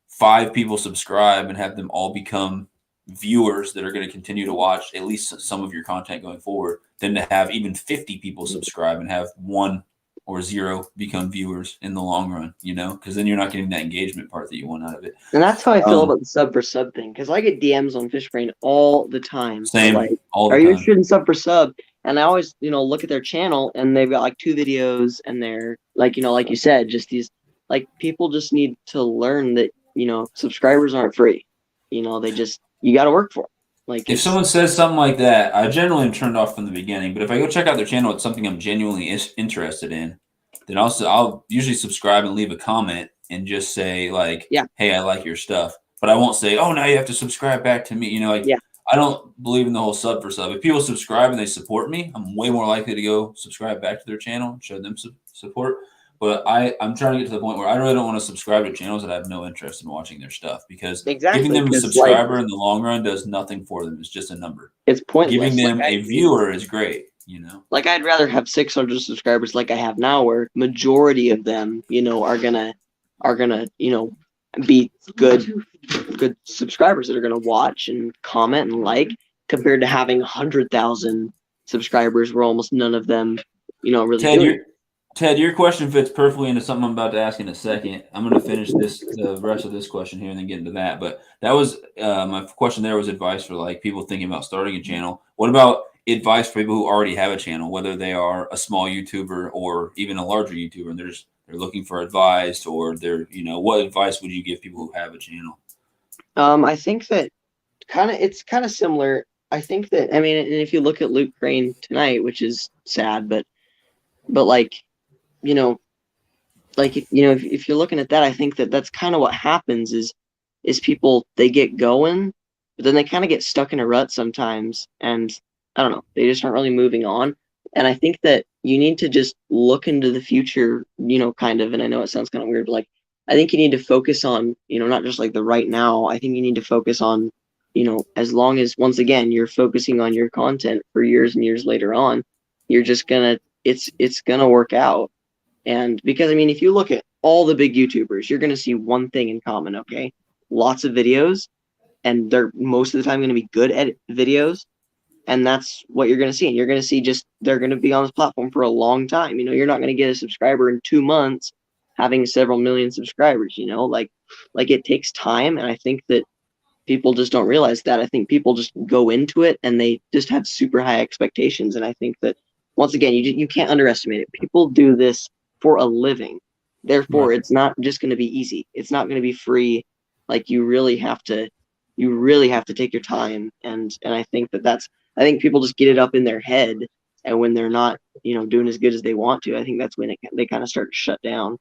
A: 5 people subscribe and have them all become viewers that are going to continue to watch at least some of your content going forward than to have even 50 people subscribe and have 1 or 0 become viewers in the long run, because then you're not getting that engagement part that you want out of it.
D: And that's how I feel about the sub for sub thing, because I get DMs on Fish Brain all the time.
A: Same,
D: like,
A: all the
D: are
A: time.
D: you interested in sub for sub? And I always, look at their channel, and they've got like 2 videos, and they're like, like you said, just these, like, people just need to learn that, subscribers aren't free. You got to work for it. Like,
A: if someone says something like that, I generally am turned off from the beginning. But if I go check out their channel, it's something I'm genuinely interested in, then I'll usually subscribe and leave a comment and just say like,
D: Yeah.
A: hey, I like your stuff. But I won't say, oh, now you have to subscribe back to me. You know, like
D: Yeah.
A: I don't believe in the whole sub for sub. If people subscribe and they support me, I'm way more likely to go subscribe back to their channel and show them support. But I'm trying to get to the point where I really don't want to subscribe to channels that I have no interest in watching their stuff, because giving them a
D: 'cause,
A: subscriber in the long run does nothing for them. It's just a number.
D: It's pointless.
A: Giving them
D: Like,
A: a viewer is great, you know.
D: Like, I'd rather have 600 subscribers like I have now, where majority of them, you know, are gonna, you know, be good subscribers that are gonna watch and comment and like, compared to having 100,000 subscribers where almost none of them, you know, really do it.
A: Ted, your question fits perfectly into something I'm about to ask in a second. I'm going to finish the rest of this question here and then get into that. But that was my question. There was advice for like people thinking about starting a channel. What about advice for people who already have a channel, whether they are a small YouTuber or even a larger YouTuber, and they're looking for advice, or what advice would you give people who have a channel?
D: I think that it's kind of similar. I think that, I mean, and if you look at Luke Crane tonight, which is sad, but like, you know, like, you know, if you're looking at that, I think that that's kind of what happens is people, they get going, but then they kind of get stuck in a rut sometimes, and I don't know, they just aren't really moving on. And I think that you need to just look into the future, you know, kind of, and I know it sounds kind of weird, but like, I think you need to focus on, you know, not just like the right now. I think you need to focus on, you know, as long as, once again, you're focusing on your content for years and years later on, you're just gonna, it's gonna work out. And because, I mean, if you look at all the big YouTubers, you're going to see one thing in common, okay? Lots of videos, and they're most of the time going to be good edit videos. And that's what you're going to see. And you're going to see just, they're going to be on this platform for a long time. You know, you're not going to get a subscriber in 2 months having several million subscribers, you know, like it takes time. And I think that people just don't realize that. I think people just go into it and they just have super high expectations. And I think that, once again, you can't underestimate it. People do this for a living. Therefore, It's not just going to be easy. It's not going to be free. Like, you really have to take your time. And I think I think people just get it up in their head. And when they're not, you know, doing as good as they want to, I think that's when they kind of start to shut down.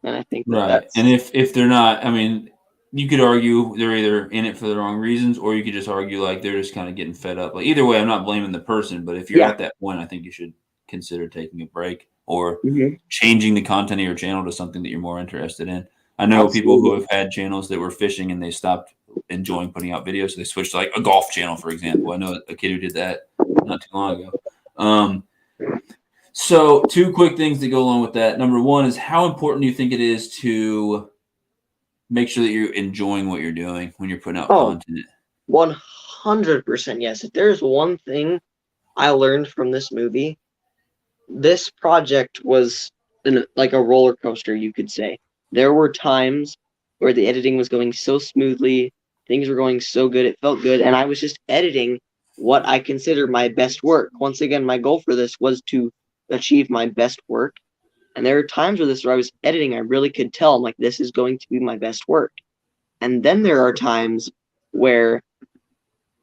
D: And I think that's,
A: and if they're not, I mean, you could argue they're either in it for the wrong reasons, or you could just argue like they're just kind of getting fed up. Like, either way, I'm not blaming the person, but if you're at that point, I think you should consider taking a break or changing the content of your channel to something that you're more interested in. I know people who have had channels that were fishing and they stopped enjoying putting out videos, so they switched to like a golf channel, for example. I know a kid who did that not too long ago. So 2 quick things that go along with that. Number 1 is, how important do you think it is to make sure that you're enjoying what you're doing when you're putting out content?
D: 100% yes. If there's one thing I learned from this movie, this project was like a roller coaster, you could say. There were times where the editing was going so smoothly, things were going so good, it felt good, and I was just editing what I consider my best work. Once again, my goal for this was to achieve my best work. And there are times where I was editing, I really could tell, I'm like, this is going to be my best work. And then there are times where,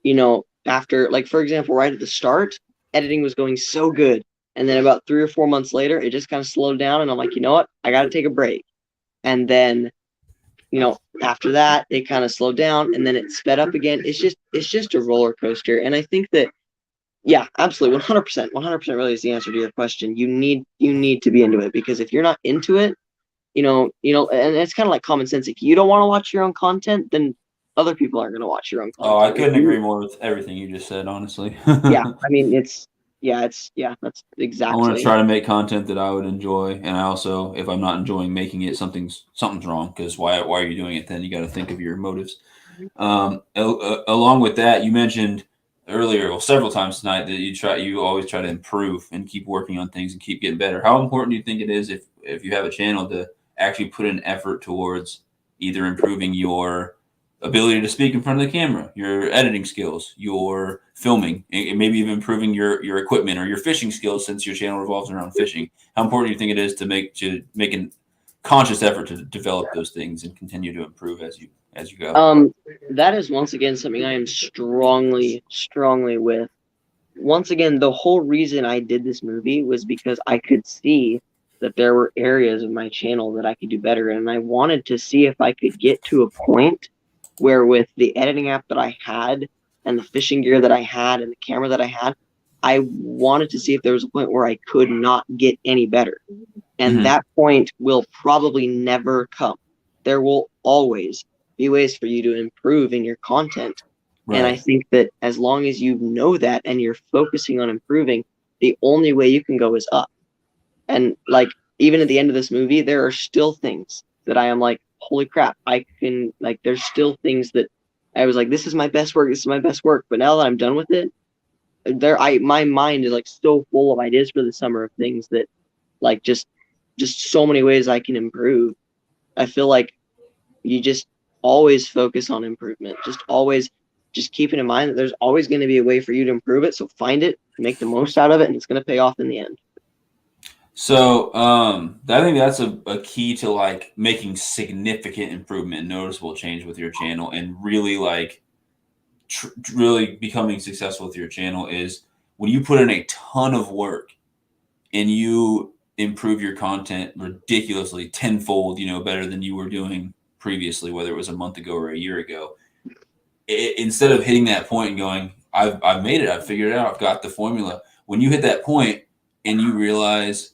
D: you know, after, like, for example, right at the start, editing was going so good. And then about 3 or 4 months later, it just kind of slowed down. And I'm like, you know what? I got to take a break. And then, you know, after that, it kind of slowed down and then it sped up again. It's just a roller coaster. And I think that, yeah, absolutely. 100% really is the answer to your question. You need to be into it, because if you're not into it, you know, and it's kind of like common sense. If you don't want to watch your own content, then other people aren't going to watch your own content.
A: Oh, I couldn't agree more with everything you just said, honestly.
D: Yeah, I mean, that's exactly.
A: I want to try to make content that I would enjoy, and I also, if I'm not enjoying making it, something's wrong. Because why are you doing it? Then you got to think of your motives. Along with that, you mentioned earlier, well, several times tonight, that you always try to improve and keep working on things and keep getting better. How important do you think it is, if you have a channel, to actually put an effort towards either improving your ability to speak in front of the camera, your editing skills, your filming, and maybe even improving your equipment or your fishing skills, since your channel revolves around fishing? How important do you think it is to make a conscious effort to develop those things and continue to improve as you go?
D: That is, once again, something I am strongly with. Once again, the whole reason I did this movie was because I could see that there were areas of my channel that I could do better. And I wanted to see if I could get to a point where with the editing app that I had and the fishing gear that I had and the camera that I had, I wanted to see if there was a point where I could not get any better. And that point will probably never come. There will always be ways for you to improve in your content. And I think that as long as you know that and you're focusing on improving, the only way you can go is up. And like, even at the end of this movie, there are still things that I am like, holy crap, I can, like, there's still things that I was like, this is my best work, this is my best work. But now that I'm done with it, my mind is like so full of ideas for the summer of things that like just so many ways I can improve. I feel like you just always focus on improvement. Just keeping in mind that there's always going to be a way for you to improve it. So find it, make the most out of it, and it's going to pay off in the end.
A: So I think that's a key to like making significant improvement and noticeable change with your channel, and really like really becoming successful with your channel is when you put in a ton of work and you improve your content ridiculously tenfold, better than you were doing previously, whether it was a month ago or a year ago. Instead of hitting that point and going, I've made it, I've figured it out, I've got the formula. When you hit that point and you realize,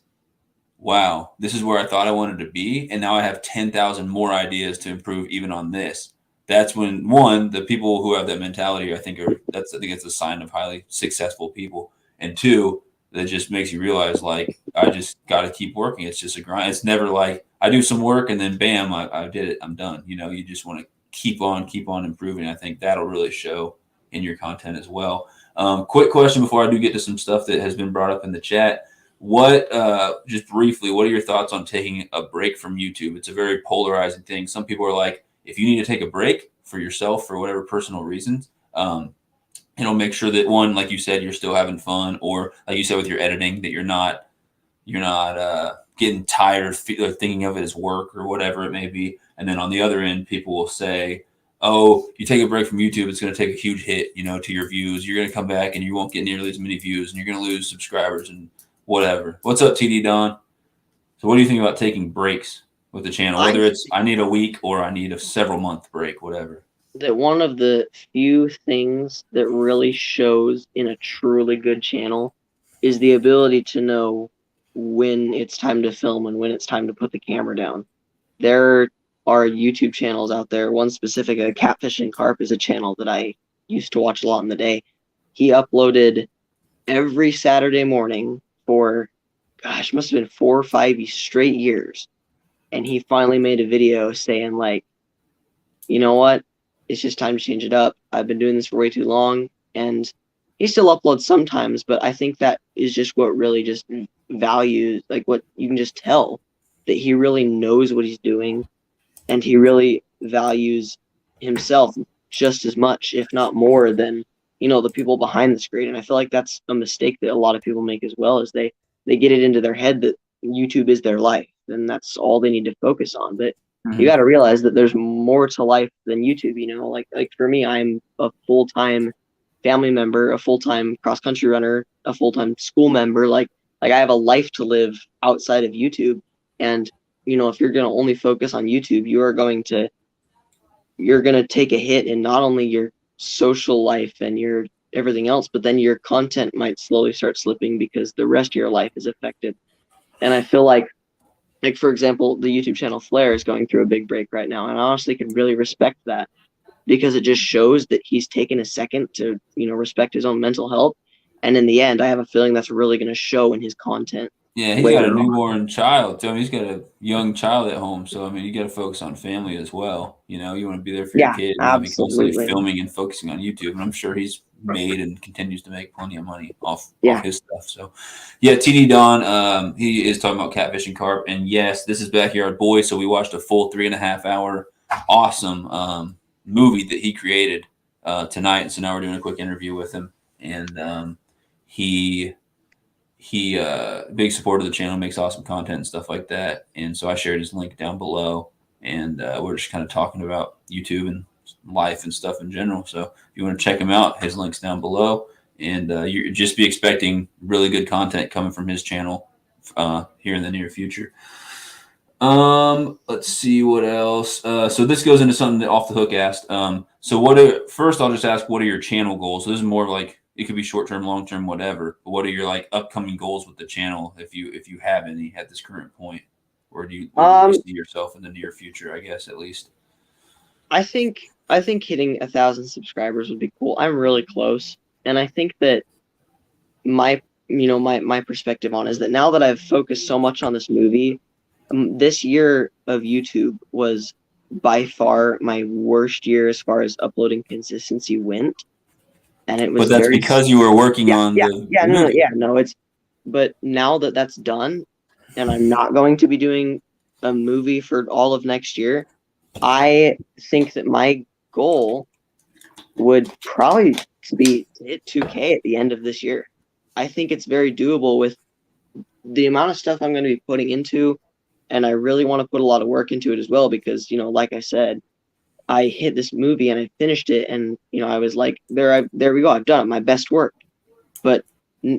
A: wow, this is where I thought I wanted to be, and now I have 10,000 more ideas to improve even on this. That's when, one, the people who have that mentality, I think it's a sign of highly successful people. And two, that just makes you realize, like, I just got to keep working. It's just a grind. It's never like I do some work and then bam, I did it, I'm done. You just want to keep on improving. I think that'll really show in your content as well. Quick question before I do get to some stuff that has been brought up in the chat. Just briefly, what are your thoughts on taking a break from YouTube? It's a very polarizing thing. Some people are like, if you need to take a break for yourself for whatever personal reasons, make sure that, one, like you said, you're still having fun, or like you said with your editing, that you're not getting tired of thinking of it as work or whatever it may be. And then on the other end, people will say, oh, you take a break from YouTube, it's going to take a huge hit, to your views. You're going to come back and you won't get nearly as many views, and you're going to lose subscribers and whatever. What's up, TD Don? So what do you think about taking breaks with the channel, whether it's I need a week or I need a several month break, whatever?
D: That one of the few things that really shows in a truly good channel is the ability to know when it's time to film and when it's time to put the camera down. There are YouTube channels out there. One specific, Catfish and Carp, is a channel that I used to watch a lot in the day. He uploaded every Saturday morning for, gosh, must have been 4 or 5 straight years. And he finally made a video saying, like, you know what? It's just time to change it up. I've been doing this for way too long. And he still uploads sometimes, but I think that is just what really just values, like, what you can just tell that he really knows what he's doing, and he really values himself just as much, if not more, than the people behind the screen. And I feel like that's a mistake that a lot of people make as well, is they get it into their head that YouTube is their life and that's all they need to focus on. But you got to realize that there's more to life than YouTube. Like for me, I'm a full-time family member, a full-time cross-country runner, a full-time school member. Like I have a life to live outside of YouTube. And if you're going to only focus on YouTube, you're going to take a hit in not only your social life and your everything else, but then your content might slowly start slipping because the rest of your life is affected. And I feel like for example, the YouTube channel Flair is going through a big break right now, and I honestly can really respect that, because it just shows that he's taken a second to respect his own mental health. And in the end, I have a feeling that's really going to show in his content.
A: Yeah, he's got a newborn child. So, he's got a young child at home. So, you got to focus on family as well. You want to be there for your kid. And be constantly filming and focusing on YouTube. And I'm sure he's made and continues to make plenty of money off his stuff. So, yeah, TD Don, he is talking about Catfish and Carp. And yes, this is Backyard Boys. So we watched a full 3.5 hour awesome movie that he created tonight. And so now we're doing a quick interview with him. And he big supporter of the channel, makes awesome content and stuff like that. And so I shared his link down below, and we're just kind of talking about YouTube and life and stuff in general. So if you want to check him out, his link's down below, and you just be expecting really good content coming from his channel here in the near future. Let's see what else. So this goes into something that Off the Hook asked. So first I'll just ask, what are your channel goals? So this is more like, it could be short term, long term, whatever. But what are your like upcoming goals with the channel, if you have any at this current point, or do you see yourself in the near future? I guess at least.
D: I think hitting 1,000 subscribers would be cool. I'm really close, and I think that my perspective on is that now that I've focused so much on this movie, this year of YouTube was by far my worst year as far as uploading consistency went. And it was
A: But that's because you were working on
D: but now that that's done, and I'm not going to be doing a movie for all of next year, I think that my goal would probably be to hit 2K at the end of this year. I think it's very doable with the amount of stuff I'm going to be putting into, and I really want to put a lot of work into it as well because, like I said, I hit this movie and I finished it, and I was like, there we go, I've done it, my best work. But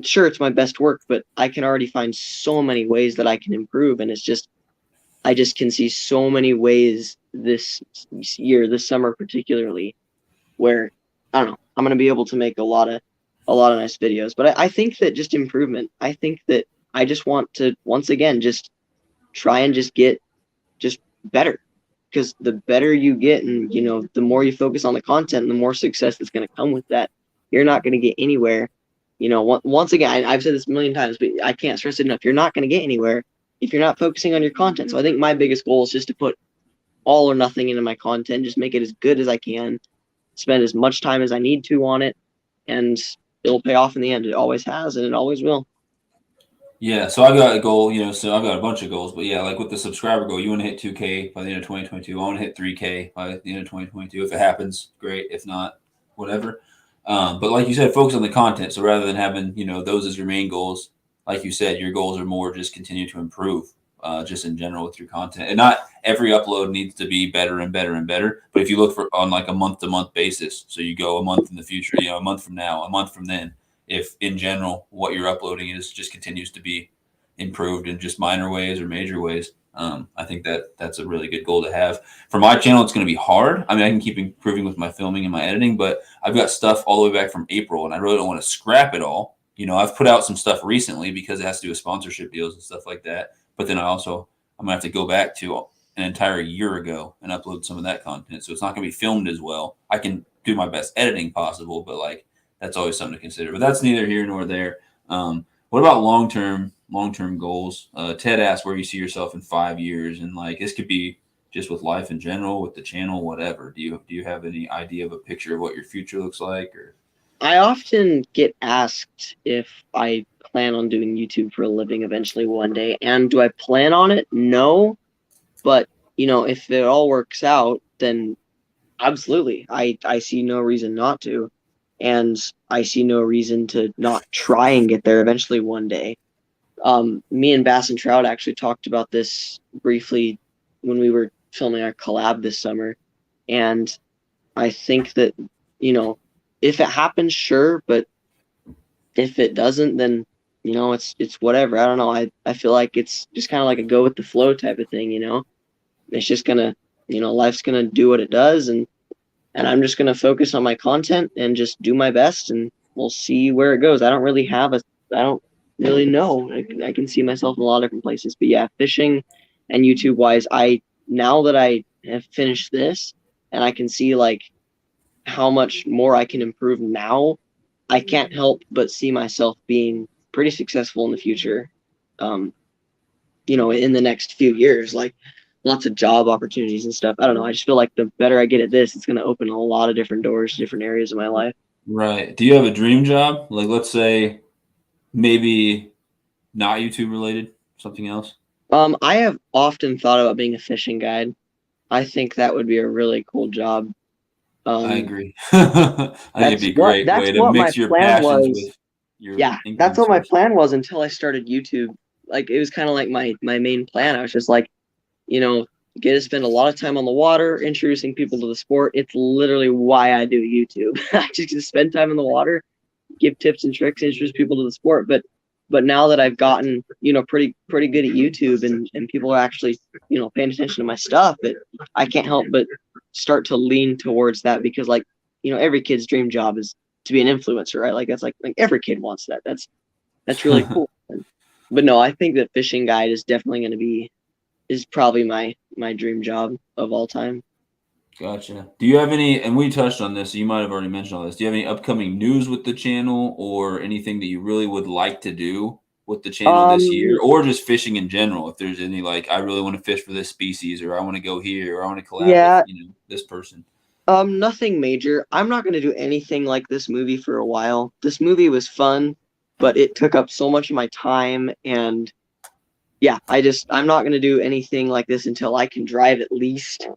D: sure, it's my best work, but I can already find so many ways that I can improve, and I just can see so many ways this year, this summer particularly, where I don't know, I'm gonna be able to make a lot of nice videos. But I think that just improvement. I think that I just want to once again just try and just get just better. Because the better you get, and the more you focus on the content, and the more success that's going to come with that. You're not going to get anywhere. Once again, I've said this a million times, but I can't stress it enough. You're not going to get anywhere if you're not focusing on your content. So I think my biggest goal is just to put all or nothing into my content, just make it as good as I can, spend as much time as I need to on it, and it'll pay off in the end. It always has, and it always will.
A: Yeah, so I've got a goal, so I've got a bunch of goals, but yeah, like with the subscriber goal, you want to hit 2K by the end of 2022. I want to hit 3K by the end of 2022. If it happens, great. If not, whatever. But like you said, focus on the content. So rather than having, those as your main goals, like you said, your goals are more just continue to improve just in general with your content. And not every upload needs to be better and better and better. But if you look for on like a month-to-month basis, so you go a month in the future, a month from now, a month from then, if in general what you're uploading is just continues to be improved in just minor ways or major ways, I think that's a really good goal to have. For my channel, it's going to be hard. I mean, I can keep improving with my filming and my editing, but I've got stuff all the way back from April, and I really don't want to scrap it all. I've put out some stuff recently because it has to do with sponsorship deals and stuff like that. But then I'm going to have to go back to an entire year ago and upload some of that content. So it's not going to be filmed as well. I can do my best editing possible, but that's always something to consider. But that's neither here nor there. What about long-term goals? Ted asked where you see yourself in 5 years, and this could be just with life in general, with the channel, whatever. Do you have any idea of a picture of what your future looks like? Or
D: I often get asked if I plan on doing YouTube for a living eventually one day, and do I plan on it? No, but if it all works out, then absolutely. I see no reason not to. And I see no reason to not try and get there eventually one day. Me and Bass and Trout actually talked about this briefly when we were filming our collab this summer. And I think that, if it happens, sure. But if it doesn't, then, it's whatever. I don't know. I feel like it's just kind of like a go with the flow type of thing, It's just going to, life's going to do what it does. And I'm just going to focus on my content and just do my best, and we'll see where it goes. I don't really know. I can see myself in a lot of different places. But yeah, fishing and YouTube-wise, now that I have finished this and I can see how much more I can improve now, I can't help but see myself being pretty successful in the future. In the next few years, lots of job opportunities and stuff. I don't know. I just feel like the better I get at this, it's going to open a lot of different doors, different areas of my life.
A: Right. Do you have a dream job? Let's say maybe not YouTube related, something else?
D: I have often thought about being a fishing guide. I think that would be a really cool job.
A: I agree. I think it'd be a great way to mix your passions with your
D: that's what my plan was until I started YouTube. It was kind of like my main plan. I was just get to spend a lot of time on the water, introducing people to the sport. It's literally why I do YouTube. I just get to spend time in the water, give tips and tricks, introduce people to the sport. But But now that I've gotten, pretty good at YouTube and people are actually, paying attention to my stuff, I can't help but start to lean towards that because like, every kid's dream job is to be an influencer, right? Like that's like every kid wants that. That's really cool. But no, I think that fishing guide is definitely going to is probably my dream job of all time.
A: Gotcha. Do you have any, and we touched on this, so you might have already mentioned all this. Do you have any upcoming news with the channel or anything that you really would like to do with the channel this year, or just fishing in general? If there's any, like, I really want to fish for this species, or I want to go here, or I want to collab with, this person.
D: Nothing major. I'm not going to do anything like this movie for a while. This movie was fun, but it took up so much of my time, and yeah, I'm not going to do anything like this until I can drive at least.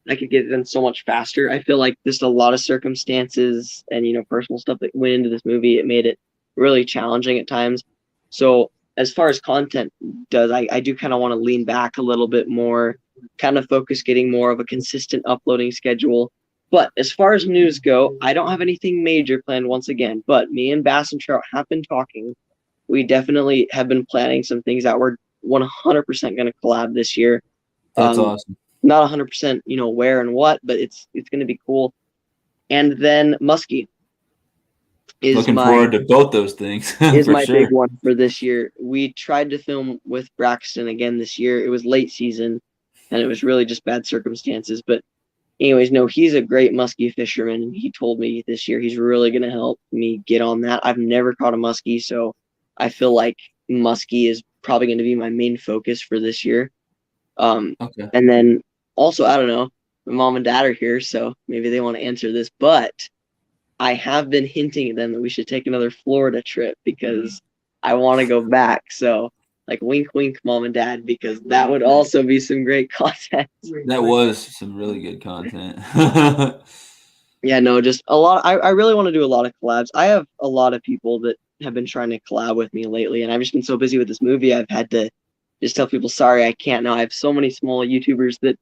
D: I could get it done so much faster. I feel like just a lot of circumstances and, personal stuff that went into this movie, it made it really challenging at times. So as far as content does, I do kind of want to lean back a little bit more, kind of focus getting more of a consistent uploading schedule. But as far as news go, I don't have anything major planned once again, but me and Bass and Trout have been talking. We definitely have been planning some things that we're 100% going to collab this year.
A: That's awesome.
D: Not 100%, where and what, but it's going to be cool. And then Muskie is
A: looking forward to both those things.
D: Is my
A: sure.
D: big one for this year. We tried to film with Braxton again this year. It was late season, and it was really just bad circumstances. But anyways, no, he's a great muskie fisherman, and he told me this year he's really going to help me get on that. I've never caught a muskie, so I feel like muskie is probably going to be my main focus for this year.
A: Okay.
D: And then also, I don't know, my mom and dad are here, so maybe they want to answer this, but I have been hinting at them that we should take another Florida trip because I want to go back. So like wink, wink, mom and dad, because that would also be some great content.
A: That was some really good content.
D: Yeah, no, just a lot. I really want to do a lot of collabs. I have a lot of people that have been trying to collab with me lately, and I've just been so busy with this movie. I've had to just tell people, sorry, I can't now. I have so many small YouTubers that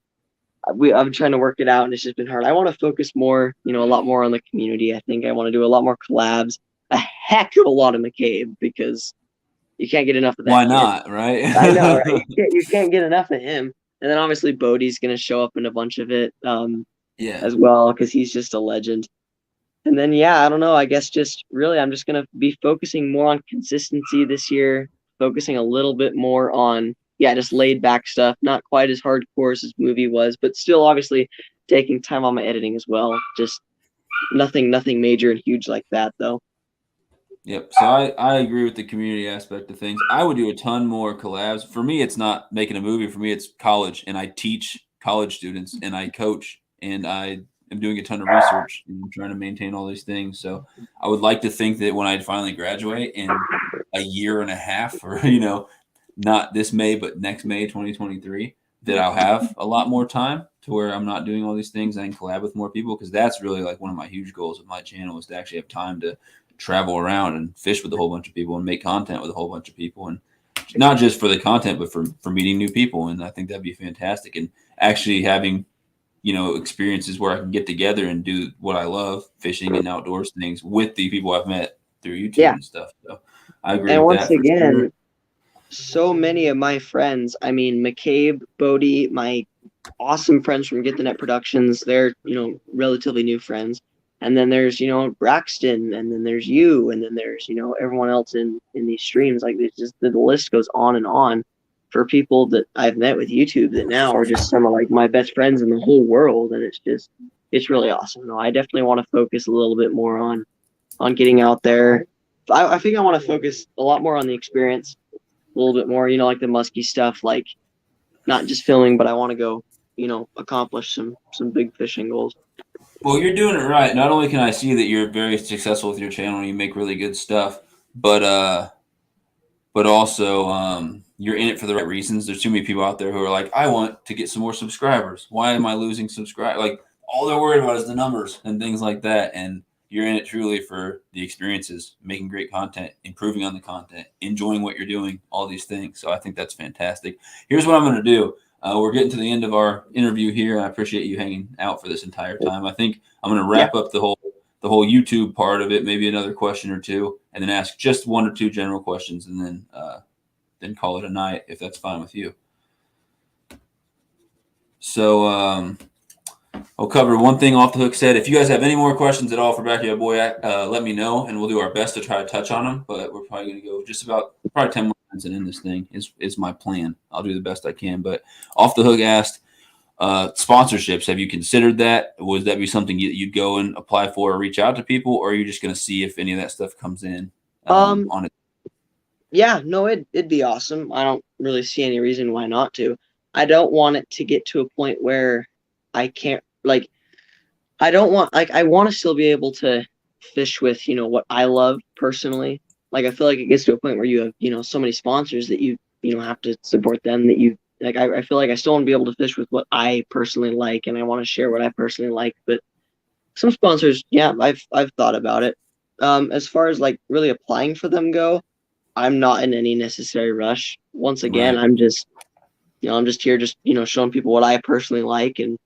D: I've been trying to work it out, and it's just been hard. I want to focus more, a lot more on the community. I think I want to do a lot more collabs, a heck of a lot of McCabe, because you can't get enough of that.
A: Why not, right?
D: I know, right? You can't get enough of him. And then obviously Bodie's going to show up in a bunch of it as well, because he's just a legend. And then, I don't know. I guess just really I'm just going to be focusing more on consistency this year, focusing a little bit more on, just laid back stuff, not quite as hardcore as this movie was, but still obviously taking time on my editing as well. Just nothing major and huge like that, though.
A: Yep. So I agree with the community aspect of things. I would do a ton more collabs. For me, it's not making a movie. For me, it's college, and I teach college students, and I coach, and I am doing a ton of research, and I'm trying to maintain all these things. So I would like to think that when I finally graduate in a year and a half, or not this May, but next May 2023, that I'll have a lot more time to where I'm not doing all these things. I can collab with more people, because that's really like one of my huge goals of my channel, is to actually have time to travel around and fish with a whole bunch of people and make content with a whole bunch of people, and not just for the content, but for meeting new people. And I think that'd be fantastic. And actually having, experiences where I can get together and do what I love, fishing and outdoors things, with the people I've met through YouTube and stuff. So I agree with that.
D: And once again, so many of my friends, I mean, McCabe, Bodie, my awesome friends from Get the Net Productions, they're, relatively new friends. And then there's, Braxton, and then there's you, and then there's, everyone else in these streams. Like, it's just the list goes on and on for people that I've met with YouTube that now are just some of like my best friends in the whole world. And it's really awesome. No, I definitely want to focus a little bit more on getting out there. I think I want to focus a lot more on the experience, a little bit more, like the musky stuff, like not just filming, but I want to go, accomplish some big fishing goals.
A: Well, you're doing it right. Not only can I see that you're very successful with your channel and you make really good stuff, but also you're in it for the right reasons. There's too many people out there who are like, I want to get some more subscribers. Why am I losing subscribers? Like, all they're worried about is the numbers and things like that. And you're in it truly for the experiences, making great content, improving on the content, enjoying what you're doing, all these things. So I think that's fantastic. Here's what I'm going to do. We're getting to the end of our interview here. I appreciate you hanging out for this entire time. I think I'm going to wrap up the whole the whole YouTube part of it, maybe another question or two, and then ask just 1 or 2 general questions, and then call it a night if that's fine with you. So I'll cover one thing off the hook set. If you guys have any more questions at all for Backyard Boy, let me know, and we'll do our best to try to touch on them. But we're probably going to go just about probably 10 more minutes in this thing is my plan. I'll do the best I can. But off the hook asked, sponsorships. Have you considered that? Would that be something you'd go and apply for or reach out to people, or are you just going to see if any of that stuff comes in on it?
D: Yeah, no, it'd be awesome. I don't really see any reason why not to. I don't want it to get to a point where I can't, like, I don't want, like, I want to still be able to fish with, you know, what I love personally. Like, I feel like it gets to a point where you have, you know, so many sponsors that you know, have to support them, that you, like, I feel like I still want to be able to fish with what I personally like, and I want to share what I personally like. But some sponsors, yeah, I've thought about it. As far as like really applying for them go, I'm not in any necessary rush. Once again,
A: Right.
D: I'm just here, just, you know, showing people what I personally like, and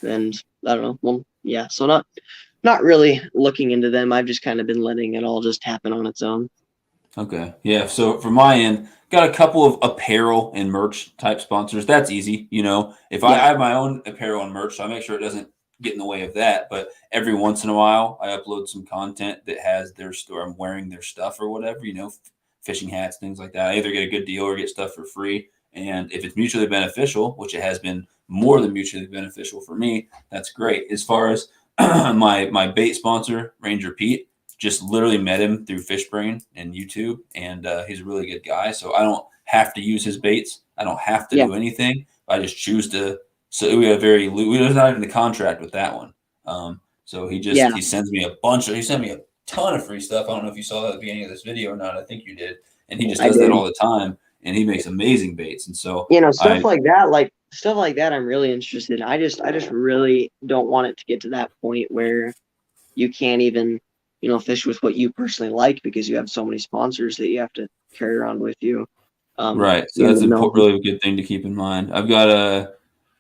D: I don't know. Well, yeah, so not really looking into them. I've just kind of been letting it all just happen on its own.
A: Okay. Yeah. So from my end, got a couple of apparel and merch type sponsors. That's easy. You know, if I have my own apparel and merch, so I make sure it doesn't get in the way of that. But every once in a while, I upload some content that has their store. I'm wearing their stuff or whatever, you know, fishing hats, things like that. I either get a good deal or get stuff for free. And if it's mutually beneficial, which it has been more than mutually beneficial for me, that's great. As far as my bait sponsor, Ranger Pete, just literally met him through Fishbrain and YouTube, and he's a really good guy. So I don't have to use his baits. I don't have to do anything. I just choose to. So we have we was not even the contract with that one. So he just he sends me he sent me a ton of free stuff. I don't know if you saw that at the beginning of this video or not. I think you did. And he just does that all the time, and he makes amazing baits. And so
D: you know, stuff like that, I'm really interested in. I just really don't want it to get to that point where you can't even, you know, fish with what you personally like because you have so many sponsors that you have to carry around with you.
A: Right. So that's a really good thing to keep in mind. I've got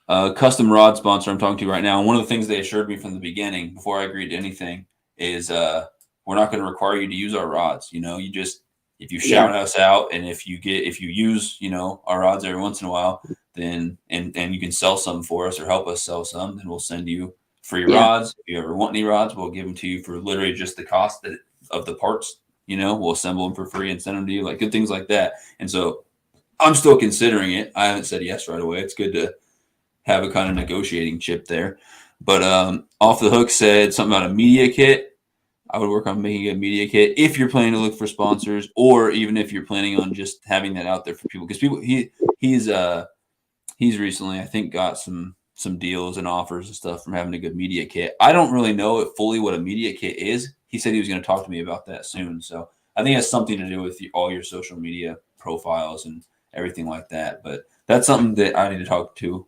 A: a custom rod sponsor I'm talking to right now. And one of the things they assured me from the beginning before I agreed to anything is we're not going to require you to use our rods. You know, you just, if you shout us out, and if you use, you know, our rods every once in a while, then, and you can sell some for us or help us sell some, then we'll send you free rods. If you ever want any rods, we'll give them to you for literally just the cost of the parts. You know, we'll assemble them for free and send them to you, like good things like that. And so I'm still considering it. I haven't said yes right away. It's good to have a kind of negotiating chip there. But Off the Hook said something about a media kit. I would work on making a media kit if you're planning to look for sponsors, or even if you're planning on just having that out there for people. Because he's recently, I think, got some deals and offers and stuff from having a good media kit. I don't really know fully what a media kit is. He said he was going to talk to me about that soon. So I think it has something to do with all your social media profiles and everything like that. But that's something that I need to talk to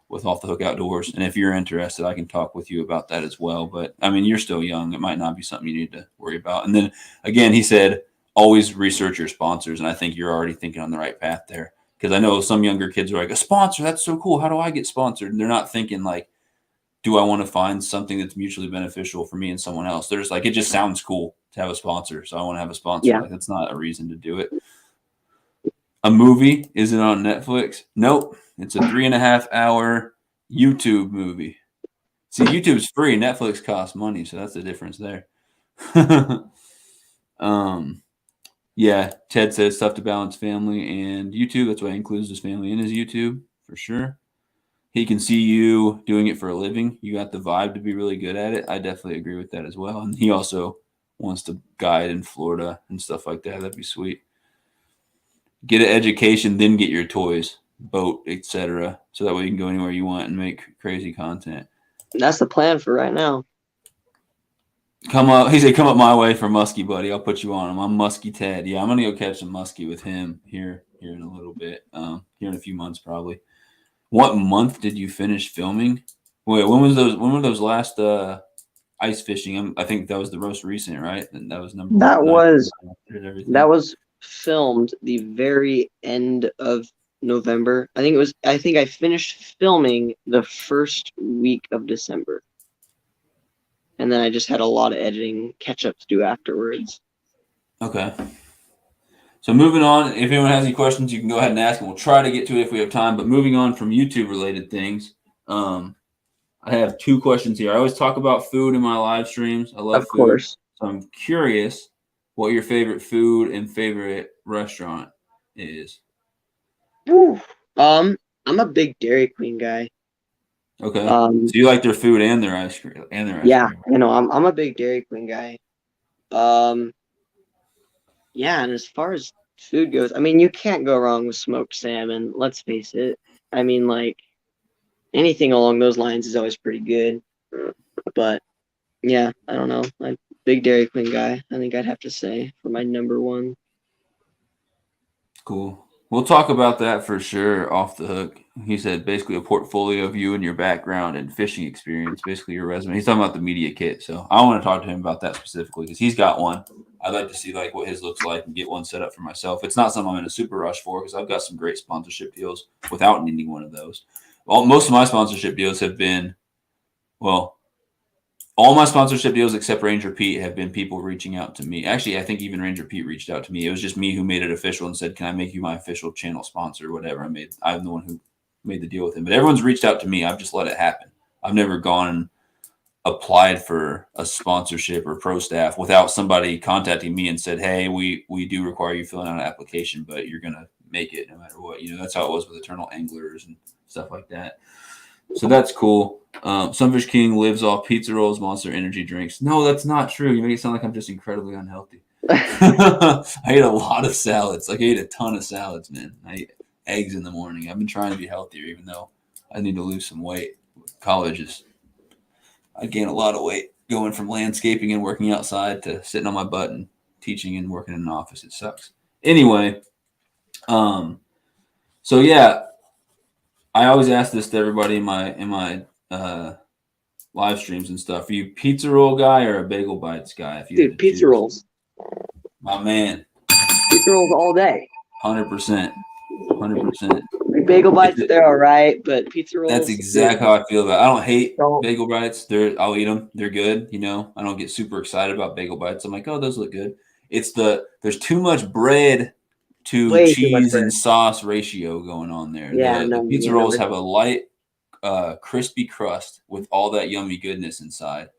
A: with Off the Hook Outdoors. And if you're interested, I can talk with you about that as well. But I mean, you're still young. It might not be something you need to worry about. And then again, he said, always research your sponsors. And I think you're already thinking on the right path there. Because I know some younger kids are like, a sponsor, that's so cool. How do I get sponsored? And they're not thinking like, do I want to find something that's mutually beneficial for me and someone else? They're just like, it just sounds cool to have a sponsor. So I want to have a sponsor.
D: Yeah.
A: Like, that's not a reason to do it. A movie, is it on Netflix? Nope. It's a 3.5 hour YouTube movie. See, YouTube's free. Netflix costs money. So that's the difference there. Yeah, Ted says tough to balance family and YouTube. That's why he includes his family in his YouTube for sure. He can see you doing it for a living. You got the vibe to be really good at it. I definitely agree with that as well. And he also wants to guide in Florida and stuff like that. That'd be sweet. Get an education, then get your toys, boat, etc. So that way you can go anywhere you want and make crazy content.
D: That's the plan for right now.
A: Come up, he said, come up my way for muskie, buddy. I'll put you on him. I'm Muskie Ted. Yeah, I'm gonna go catch some muskie with him here in a little bit. Here in a few months, probably. What month did you finish filming? Wait, when were those last ice fishing? I think that was the most recent, right? And that was number one.
D: That was filmed the very end of November. I think I finished filming the first week of December. and then I just had a lot of editing catch up to do afterwards.
A: Okay. So moving on, if anyone has any questions, you can go ahead and ask, and we'll try to get to it if we have time. But moving on from YouTube-related things, I have 2 questions here. I always talk about food in my live streams. I love
D: Of
A: food.
D: course.
A: So I'm curious what your favorite food and favorite restaurant is.
D: Ooh. I'm a big Dairy Queen guy.
A: Okay. So you like their food and their ice cream
D: Yeah, you know, I'm a big Dairy Queen guy. Yeah, and as far as food goes, I mean, you can't go wrong with smoked salmon. Let's face it. I mean, like anything along those lines is always pretty good. But yeah, I don't know. I'm a big Dairy Queen guy. I think I'd have to say for my number one.
A: Cool. We'll talk about that for sure off the hook. He said basically a portfolio of you and your background and fishing experience, basically your resume. He's talking about the media kit. So I want to talk to him about that specifically because he's got one. I'd like to see like what his looks like and get one set up for myself. It's not something I'm in a super rush for because I've got some great sponsorship deals without needing one of those. Well, most of my sponsorship deals have been, well, all my sponsorship deals except Ranger Pete have been people reaching out to me. Actually, I think even Ranger Pete reached out to me. It was just me who made it official and said, "Can I make you my official channel sponsor?" or whatever. I'm the one who made the deal with him. But everyone's reached out to me. I've just let it happen. I've never gone and applied for a sponsorship or pro staff without somebody contacting me and said, "Hey, we do require you filling out an application, but you're gonna make it no matter what." You know, that's how it was with Eternal Anglers and stuff like that. So that's cool. Sunfish King lives off pizza rolls, Monster Energy drinks. No, that's not true. You make it sound like I'm just incredibly unhealthy. I ate a lot of salads. Like I ate a ton of salads, man. I ate eggs in the morning. I've been trying to be healthier, even though I need to lose some weight. College I gained a lot of weight going from landscaping and working outside to sitting on my butt and teaching and working in an office. It sucks. Anyway, so yeah. I always ask this to everybody in my live streams and stuff. Are you pizza roll guy or a bagel bites guy? If you
D: Dude, pizza rolls.
A: My man.
D: Pizza rolls all day.
A: 100%. 100%.
D: Bagel bites, they're all right, but pizza rolls.
A: That's exactly how I feel about it. I don't hate bagel bites. I'll eat them. They're good. You know, I don't get super excited about bagel bites. I'm like, oh, those look good. It's there's too much bread to
D: Way too much
A: cheese
D: bread.
A: and sauce ratio going on there.
D: Yeah,
A: the pizza rolls have a light, crispy crust with all that yummy goodness inside.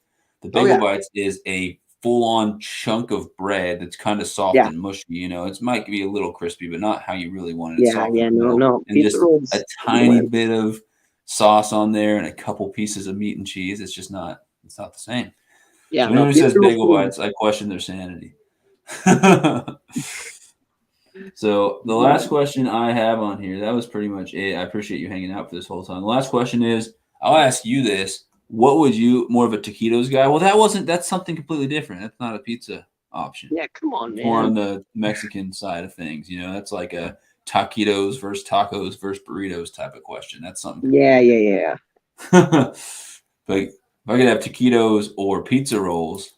A: The bagel bites is a full-on chunk of bread that's kind of soft and mushy. You know, it might be a little crispy, but not how you really want it. It's soft
D: no.
A: And just a tiny bit of sauce on there and a couple pieces of meat and cheese. It's just not. It's not the same.
D: Yeah.
A: So anyone who says bagel bites, I question their sanity. So the last question I have on here, that was pretty much it. I appreciate you hanging out for this whole time. The last question is, I'll ask you this. What would you, more of a taquitos guy? Well, that's something completely different. That's not a pizza option.
D: Yeah, come on, man.
A: More on the Mexican side of things. You know, that's like a taquitos versus tacos versus burritos type of question. That's something.
D: Yeah.
A: But if I could have taquitos or pizza rolls,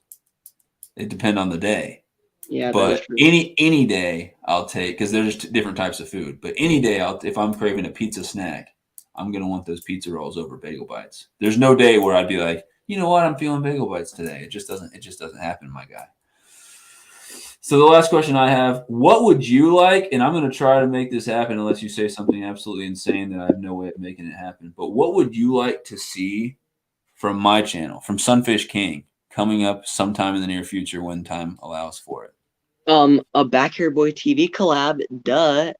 A: it depend on the day.
D: Yeah,
A: but any day I'll take, because there's different types of food. But any day, if I'm craving a pizza snack, I'm gonna want those pizza rolls over bagel bites. There's no day where I'd be like, you know what, I'm feeling bagel bites today. It just doesn't happen, my guy. So the last question I have: what would you like? And I'm gonna try to make this happen, unless you say something absolutely insane that I have no way of making it happen. But what would you like to see from my channel, from Sunfish King, coming up sometime in the near future when time allows for it?
D: A Back Here Boy TV collab, duh.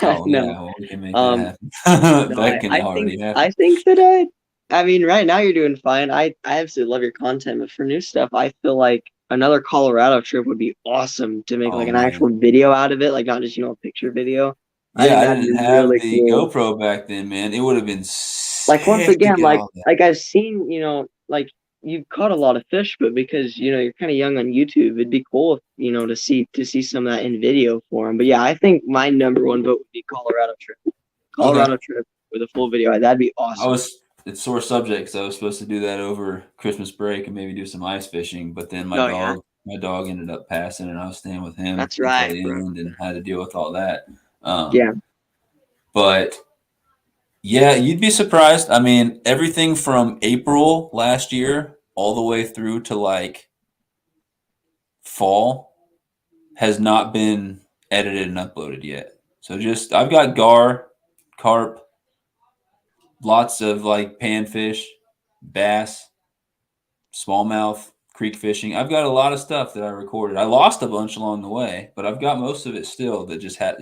A: Oh,
D: no.
A: Yeah, well, we can make that happen. That can already happen.
D: I think that I mean, right now you're doing fine. I absolutely love your content, but for new stuff, I feel like another Colorado trip would be awesome to make an actual video out of it, like not just a picture video.
A: Yeah, I didn't have the GoPro back then, man. It would have been
D: like once again,
A: sick
D: like I've seen, like you've caught a lot of fish, but because you're kind of young on YouTube, it'd be cool if, to see some of that in video form. But yeah, I think my number one vote would be Colorado trip. Trip with a full video. That'd be awesome.
A: It's sore subject because I was supposed to do that over Christmas break and maybe do some ice fishing, but then my dog ended up passing and I was staying with him.
D: That's right,
A: until the end and had to deal with all that. But yeah, you'd be surprised. I mean, everything from April last year all the way through to like fall has not been edited and uploaded yet. So just I've got gar, carp, lots of like panfish, bass, smallmouth, creek fishing. I've got a lot of stuff that I recorded. I lost a bunch along the way, but I've got most of it still that just had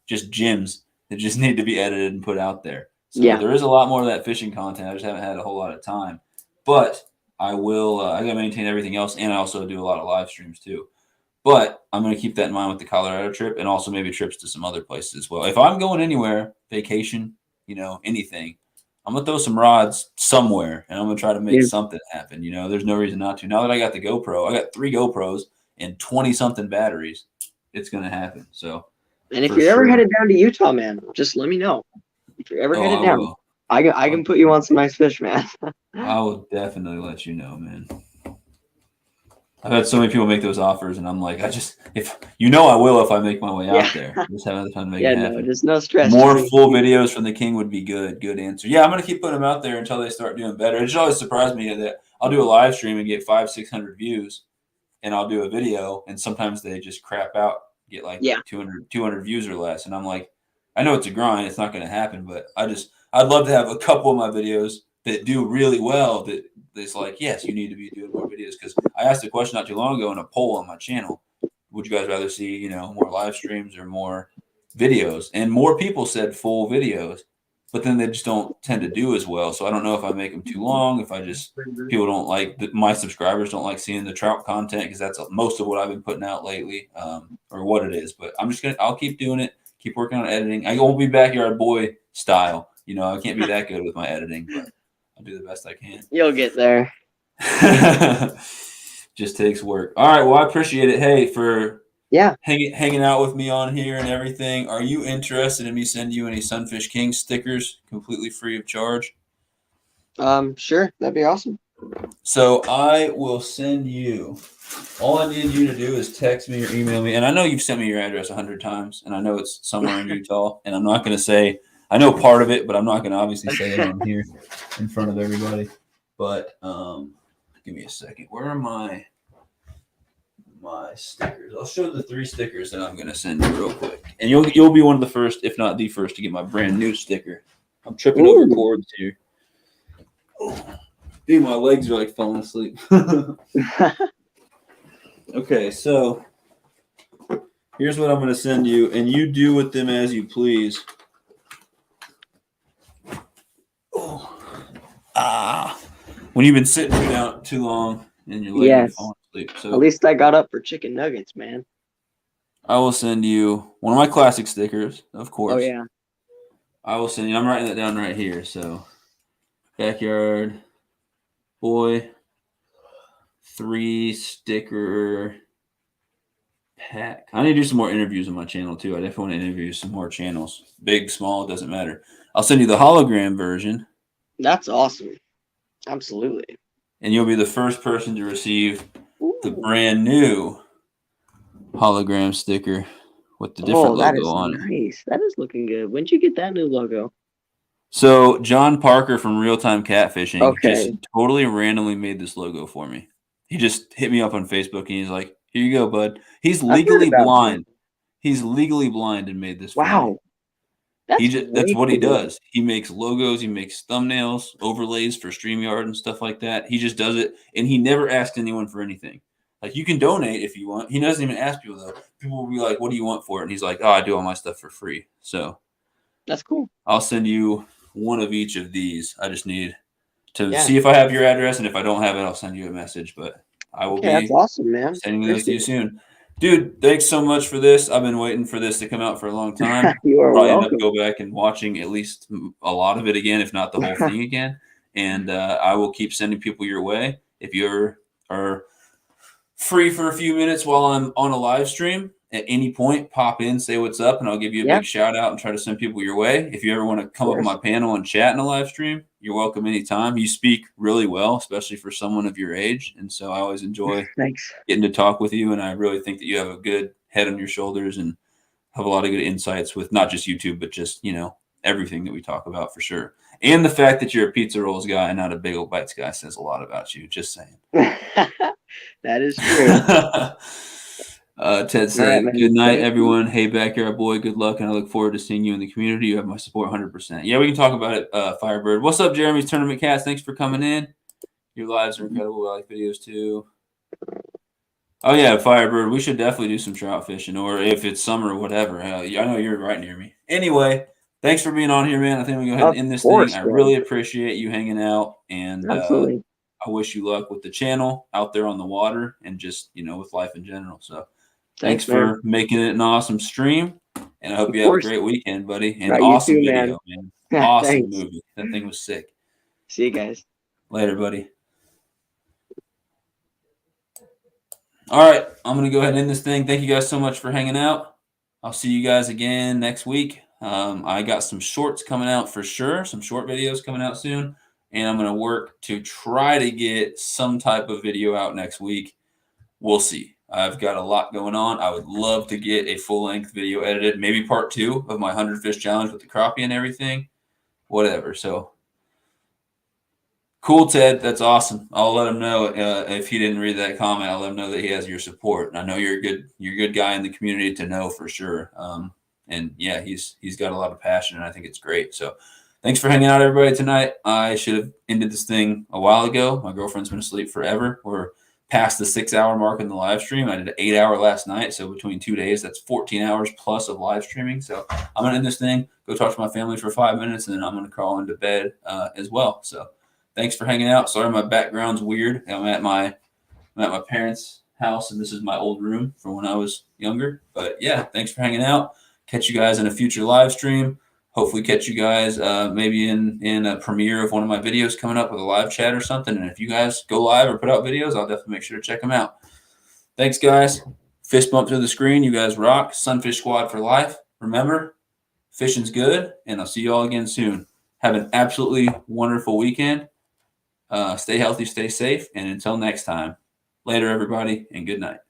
A: just gems that just need to be edited and put out there. So
D: Yeah.
A: there is a lot more of that fishing content. I just haven't had a whole lot of time, but I will. I got to maintain everything else, and I also do a lot of live streams too. But I'm going to keep that in mind with the Colorado trip, and also maybe trips to some other places as well. If I'm going anywhere, vacation, anything, I'm going to throw some rods somewhere, and I'm going to try to make something happen. There's no reason not to. Now that I got the GoPro, I got 3 GoPros and 20-something batteries. It's going to happen. So,
D: and if you're ever headed down to Utah, man, just let me know. If you're ever headed down, I can put you on some nice fish, man.
A: I will definitely let you know, man. I've had so many people make those offers, and I'm like, I will if I make my way out there. Just haven't had the time to make it happen.
D: No, just no stress.
A: More full videos from the King would be good. Good answer. Yeah, I'm gonna keep putting them out there until they start doing better. It just always surprised me that I'll do a live stream and get 500-600 views, and I'll do a video, and sometimes they just crap out, get like 200 views or less, and I'm like, I know it's a grind, it's not gonna happen, but I'd love to have a couple of my videos that do really well. That's like, yes, you need to be doing more videos, because I asked a question not too long ago in a poll on my channel. Would you guys rather see, more live streams or more videos? And more people said full videos, but then they just don't tend to do as well. So I don't know if I make them too long, if people don't like, my subscribers don't like seeing the trout content, because that's most of what I've been putting out lately, or what it is. But I'll keep doing it, keep working on editing. I won't be backyard boy style. I can't be that good with my editing, but I'll do the best I can.
D: You'll get there.
A: Just takes work. All right. Well, I appreciate it. Hey, for hanging out with me on here and everything. Are you interested in me sending you any Sunfish King stickers completely free of charge?
D: Sure. That'd be awesome.
A: So I will send you. All I need you to do is text me or email me. And I know you've sent me your address 100 times, and I know it's somewhere in Utah. And I'm not going to say, I know part of it, but I'm not going to obviously say it on here in front of everybody. But give me a second. Where are my stickers? I'll show the 3 stickers that I'm going to send you real quick. And you'll be one of the first, if not the first, to get my brand new sticker. I'm tripping over cords here. Dude, my legs are like falling asleep. Okay, so here's what I'm going to send you, and you do with them as you please. When you've been sitting down too long and your legs are falling asleep. So
D: at least I got up for chicken nuggets, man.
A: I will send you one of my classic stickers, of course.
D: Oh, yeah.
A: I will send you. I'm writing that down right here. So, backyard boy 3 sticker pack. I need to do some more interviews on my channel too. I definitely want to interview some more channels. Big, small, doesn't matter. I'll send you the hologram version.
D: That's awesome. Absolutely.
A: And you'll be the first person to receive the brand new hologram sticker with the different logo on it.
D: Nice. That is looking good. When'd you get that new logo?
A: So John Parker from Real Time Catfishing just totally randomly made this logo for me. He just hit me up on Facebook and he's like, "Here you go, bud." He's legally blind. He's legally blind and made this for me. That's what he does. He makes logos, he makes thumbnails, overlays for StreamYard and stuff like that. He just does it, and he never asks anyone for anything. Like, you can donate if you want. He doesn't even ask people, though. People will be like, "What do you want for it?" And he's like, "Oh, I do all my stuff for free." So
D: that's cool.
A: I'll send you one of each of these. I just need to see if I have your address, and if I don't have it, I'll send you a message. But I will be
D: that's awesome, man.
A: sending those to you soon. Dude, thanks so much for this. I've been waiting for this to come out for a long time.
D: You are
A: Probably
D: welcome.
A: end up go back and watching at least a lot of it again, if not the whole thing again. And I will keep sending people your way. If you are free for a few minutes while I'm on a live stream, at any point, pop in, say what's up, and I'll give you a big shout out and try to send people your way. If you ever want to come up on my panel and chat in a live stream, you're welcome anytime. You speak really well, especially for someone of your age. And so I always enjoy getting to talk with you. And I really think that you have a good head on your shoulders and have a lot of good insights with not just YouTube, but just, everything that we talk about for sure. And the fact that you're a pizza rolls guy and not a Big Old Bites guy says a lot about you. Just saying.
D: That is true.
A: Ted said, good night, everyone. Hey, backyard boy, good luck, and I look forward to seeing you in the community. You have my support 100%. Yeah, we can talk about it, Firebird. What's up, Jeremy's Tournament Cats? Thanks for coming in. Your lives are incredible. I like videos, too. Oh, yeah, Firebird. We should definitely do some trout fishing, or if it's summer or whatever. I know you're right near me. Anyway, thanks for being on here, man. I think we go ahead and end this thing. I really appreciate you hanging out, and
D: Absolutely.
A: I wish you luck with the channel out there on the water and just, with life in general. So thanks for making it an awesome stream, and I hope you have a great weekend, buddy. And awesome video, man. Awesome movie. That thing was sick.
D: See you guys.
A: Later, buddy. All right, I'm going to go ahead and end this thing. Thank you guys so much for hanging out. I'll see you guys again next week. I got some shorts coming out for sure, some short videos coming out soon, and I'm going to work to try to get some type of video out next week. We'll see. I've got a lot going on. I would love to get a full-length video edited, maybe part 2 of my 100 fish challenge with the crappie and everything, whatever. So cool, Ted. That's awesome. I'll let him know if he didn't read that comment. I'll let him know that he has your support. And I know you're a good guy in the community to know for sure. And yeah, he's got a lot of passion, and I think it's great. So thanks for hanging out, everybody, tonight. I should have ended this thing a while ago. My girlfriend's been asleep forever. We're past the 6-hour mark in the live stream. I did an 8-hour last night. So between 2 days, that's 14 hours plus of live streaming. So I'm going to end this thing, go talk to my family for 5 minutes, and then I'm going to crawl into bed as well. So thanks for hanging out. Sorry, my background's weird. I'm at my parents' house, and this is my old room from when I was younger. But yeah, thanks for hanging out. Catch you guys in a future live stream. Hopefully catch you guys maybe in a premiere of one of my videos coming up with a live chat or something. And if you guys go live or put out videos, I'll definitely make sure to check them out. Thanks, guys. Fist bump through the screen. You guys rock. Sunfish Squad for life. Remember, fishing's good, and I'll see you all again soon. Have an absolutely wonderful weekend. Stay healthy, stay safe, and until next time, later, everybody, and good night.